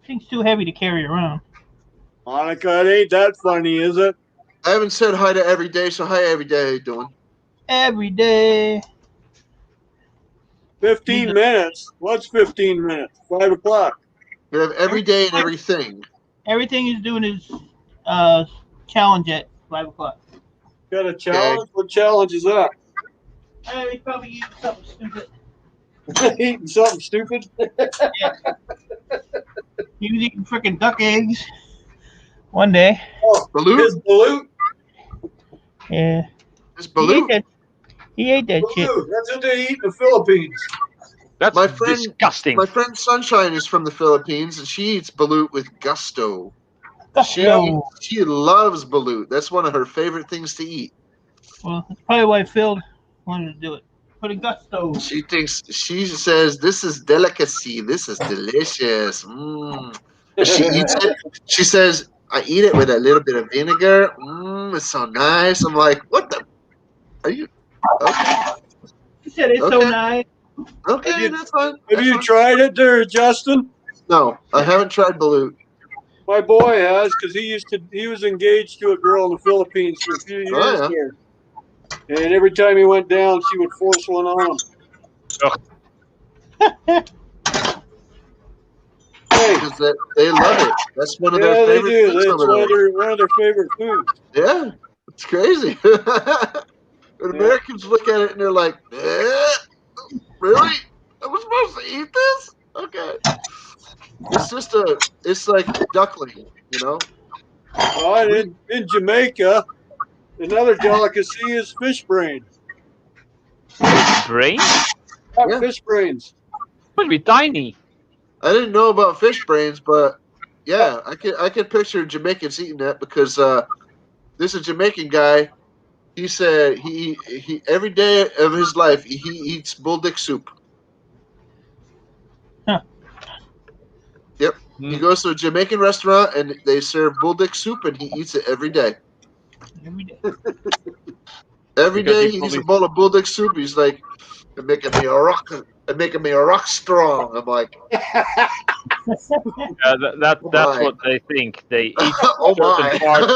Thing's too heavy to carry around. Monica, it ain't that funny, is it? I haven't said hi to Everyday, so hi, Everyday. How you doing? Every day. 15 minutes? What's 15 minutes? 5 o'clock. We have every day and everything. Everything he's doing is challenge at 5 o'clock. Got a challenge? Okay. What challenge is that? He's probably eating something stupid. Eating something stupid? Yeah. He was eating freaking duck eggs one day. Oh, Balut? Balut? Yeah. It's Balut? He ate that shit. That's what they eat in the Philippines. That's disgusting. My friend Sunshine is from the Philippines, and she eats balut with gusto. She loves balut. That's one of her favorite things to eat. Well, that's probably why Phil wanted to do it. Put a gusto. She says, this is delicacy. This is delicious. She eats it. She says, I eat it with a little bit of vinegar. It's so nice. I'm like, what the? Are you? Okay. He said it's so nice. Okay, that's fine. Have you tried it there, Justin? No, I haven't tried balut. My boy has, because he was engaged to a girl in the Philippines for a few years there. And every time he went down, she would force one on him. Because they love it. That's one of their favorite foods. It's one of their favorite foods. Yeah, it's crazy. When Americans look at it and they're like, really? Am I supposed to eat this? Okay. It's like duckling, you know? In Jamaica, another delicacy is fish brain. Brain? Yeah. Fish brains. Must be tiny. I didn't know about fish brains, but yeah, I could picture Jamaicans eating that because this is a Jamaican guy. He said he every day of his life he eats bull dick soup. Huh. Yep. He goes to a Jamaican restaurant and they serve bull dick soup and he eats it every day. Every day. Every day he eats a bowl of bull dick soup. He's like, "They're making me a rock strong." I'm like, that's what they think. They eat oh certain parts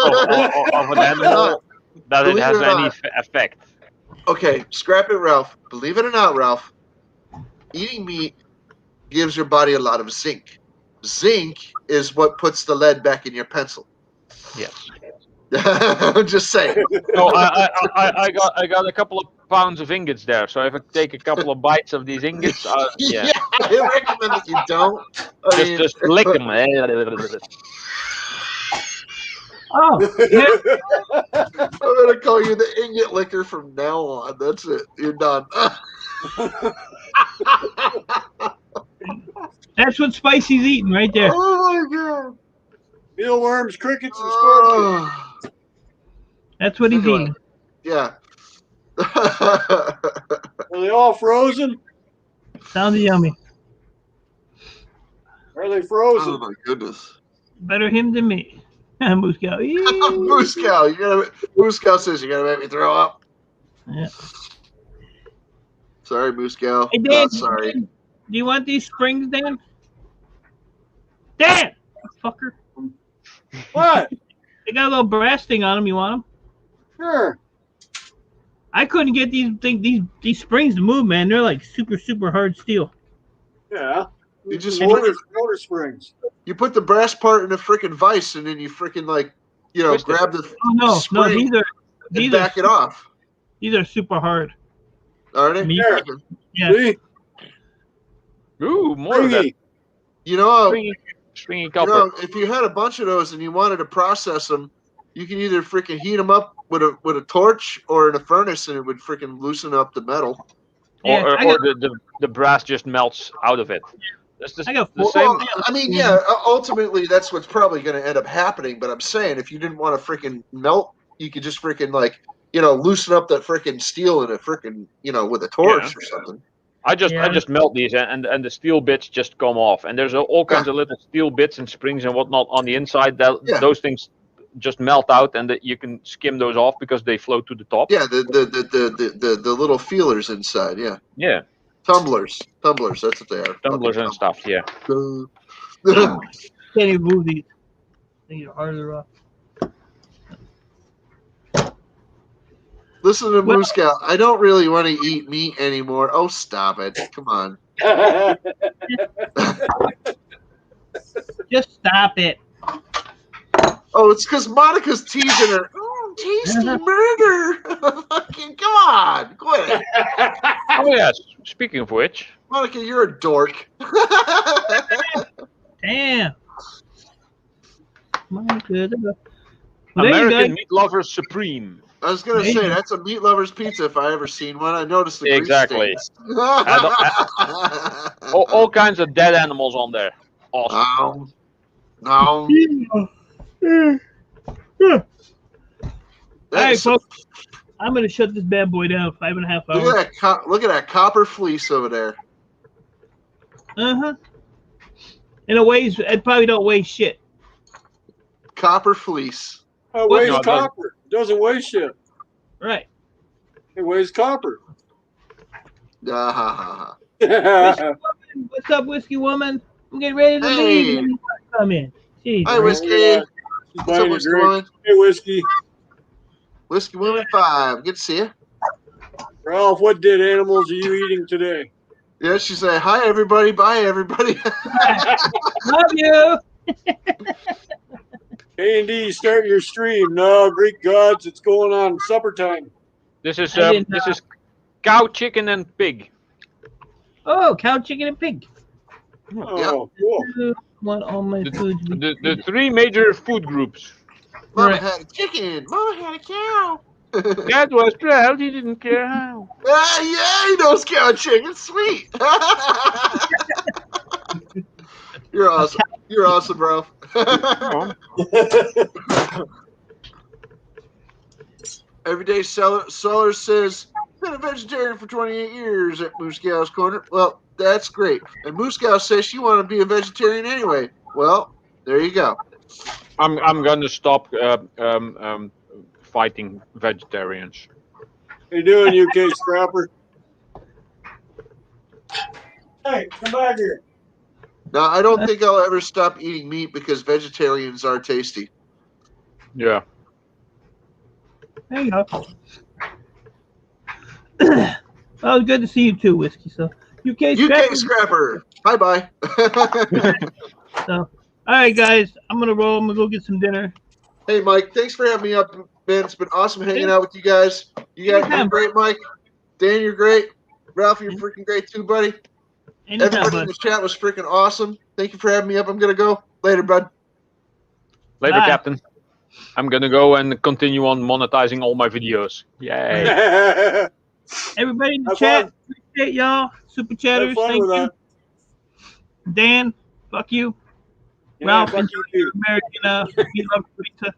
of an animal that it has any effect. Okay, scrap it, Ralph. Believe it or not, Ralph. eating meat gives your body a lot of zinc. Zinc is what puts the lead back in your pencil. Yes. I'm just saying. No, I got a couple of pounds of ingots there. So if I take a couple of bites of these ingots, yeah. I recommend that you don't. I mean, Just lick them. Oh, yeah. I'm gonna call you the ingot licker from now on. That's it. You're done. That's what Spicy's eating right there. Oh my god. Mealworms, crickets, and scorpions. That's what he's Anyway. eating. Yeah. Are they all frozen? Sounds yummy. Are they frozen? Oh my goodness. Better him than me. Moose cow. Moose cow. Moose cow says you're gonna make me throw up. Yeah. Sorry, Moose cow. Hey, Dan, Not sorry. Dan, do you want these springs, Dan? Dan! Fucker. What? They got a little brass thing on them. You want them? Sure. I couldn't get these springs to move, man. They're like super hard steel. Yeah. You just motor springs. You put the brass part in a freaking vise, and then you freaking grab the spring these back it off. These are super hard. Are they? Yeah. See? Ooh, more of that. Stringy copper. If you had a bunch of those and you wanted to process them, you can either freaking heat them up with a torch or in a furnace, and it would freaking loosen up the metal. Or the brass just melts out of it. That's the same. Well, I mean, yeah. Ultimately, that's what's probably going to end up happening. But I'm saying, if you didn't want to freaking melt, you could just freaking loosen up that freaking steel in a freaking with a torch or something. I just melt these, and the steel bits just come off. And there's all kinds of little steel bits and springs and whatnot on the inside. Those things just melt out, and you can skim those off because they float to the top. Yeah, the little feelers inside. Yeah. Yeah. Tumblers. That's what they are. Tumblers and stuff. Yeah. Can't even move these. These are harder off. Listen to Moose Cow. I don't really want to eat meat anymore. Oh, stop it! Come on. Just stop it. Oh, it's because Monica's teasing her. Oh, tasty burger. Fucking come on, quit. Oh yes. Speaking of which, Monica, you're a dork. Damn. Monica. American Meat Lovers Supreme. I was gonna say that's a meat lover's pizza if I ever seen one. I noticed the grease stains. all kinds of dead animals on there. Awesome. No. Alright, folks. I'm gonna shut this bad boy down. 5.5 hours. Look at that copper fleece over there. And it probably don't weigh shit. Copper fleece. It weighs copper. It doesn't weigh shit. Right. It weighs copper. What's What's up, Whiskey Woman? I'm getting ready to leave. Let me come in. Jeez, hi, Whiskey. What's up, Whiskey Woman? Hey, Whiskey. Whiskey Woman 5. Good to see you. Ralph, what dead animals are you eating today? Yeah, she said, hi, everybody. Bye, everybody. Love you. A&D, start your stream. No, Greek gods, it's going on supper time. This is cow, chicken, and pig. Oh, cow, chicken, and pig. Oh, cool. Want all my food. The three major food groups. Mama had a chicken. Mama had a cow. Dad was proud. He didn't care how. Yeah, he knows cow and chicken. Sweet. You're awesome. You're awesome, bro. Everyday Seller says, been a vegetarian for 28 years at Moose Cow's Corner. Well, that's great. And Moose Cow says she wanted to be a vegetarian anyway. Well, there you go. I'm going to stop fighting vegetarians. How you doing, UK Scrapper? Hey, come back here. No, I don't think I'll ever stop eating meat because vegetarians are tasty. Yeah. There you go. Well, it's good to see you too, Whiskey. So UK UK Scrapper. Scrapper. Bye bye. So, all right, guys, I'm gonna roll. I'm gonna go get some dinner. Hey, Mike, thanks for having me up, man. It's been awesome hanging out with you guys. You're great, Mike. Dan, you're great. Ralph, you're freaking great too, buddy. Everybody in the chat was freaking awesome. Thank you for having me up. I'm gonna go later, bud. Later, Captain. I'm gonna go and continue on monetizing all my videos. Yay! Everybody in the chat, appreciate y'all. Super chatters, thank you. Dan, fuck you. Yeah, Ralph, fuck enjoy you your American we love pizza.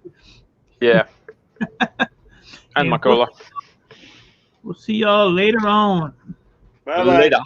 Yeah. And my cola. We'll see y'all later on. Bye-bye. Later.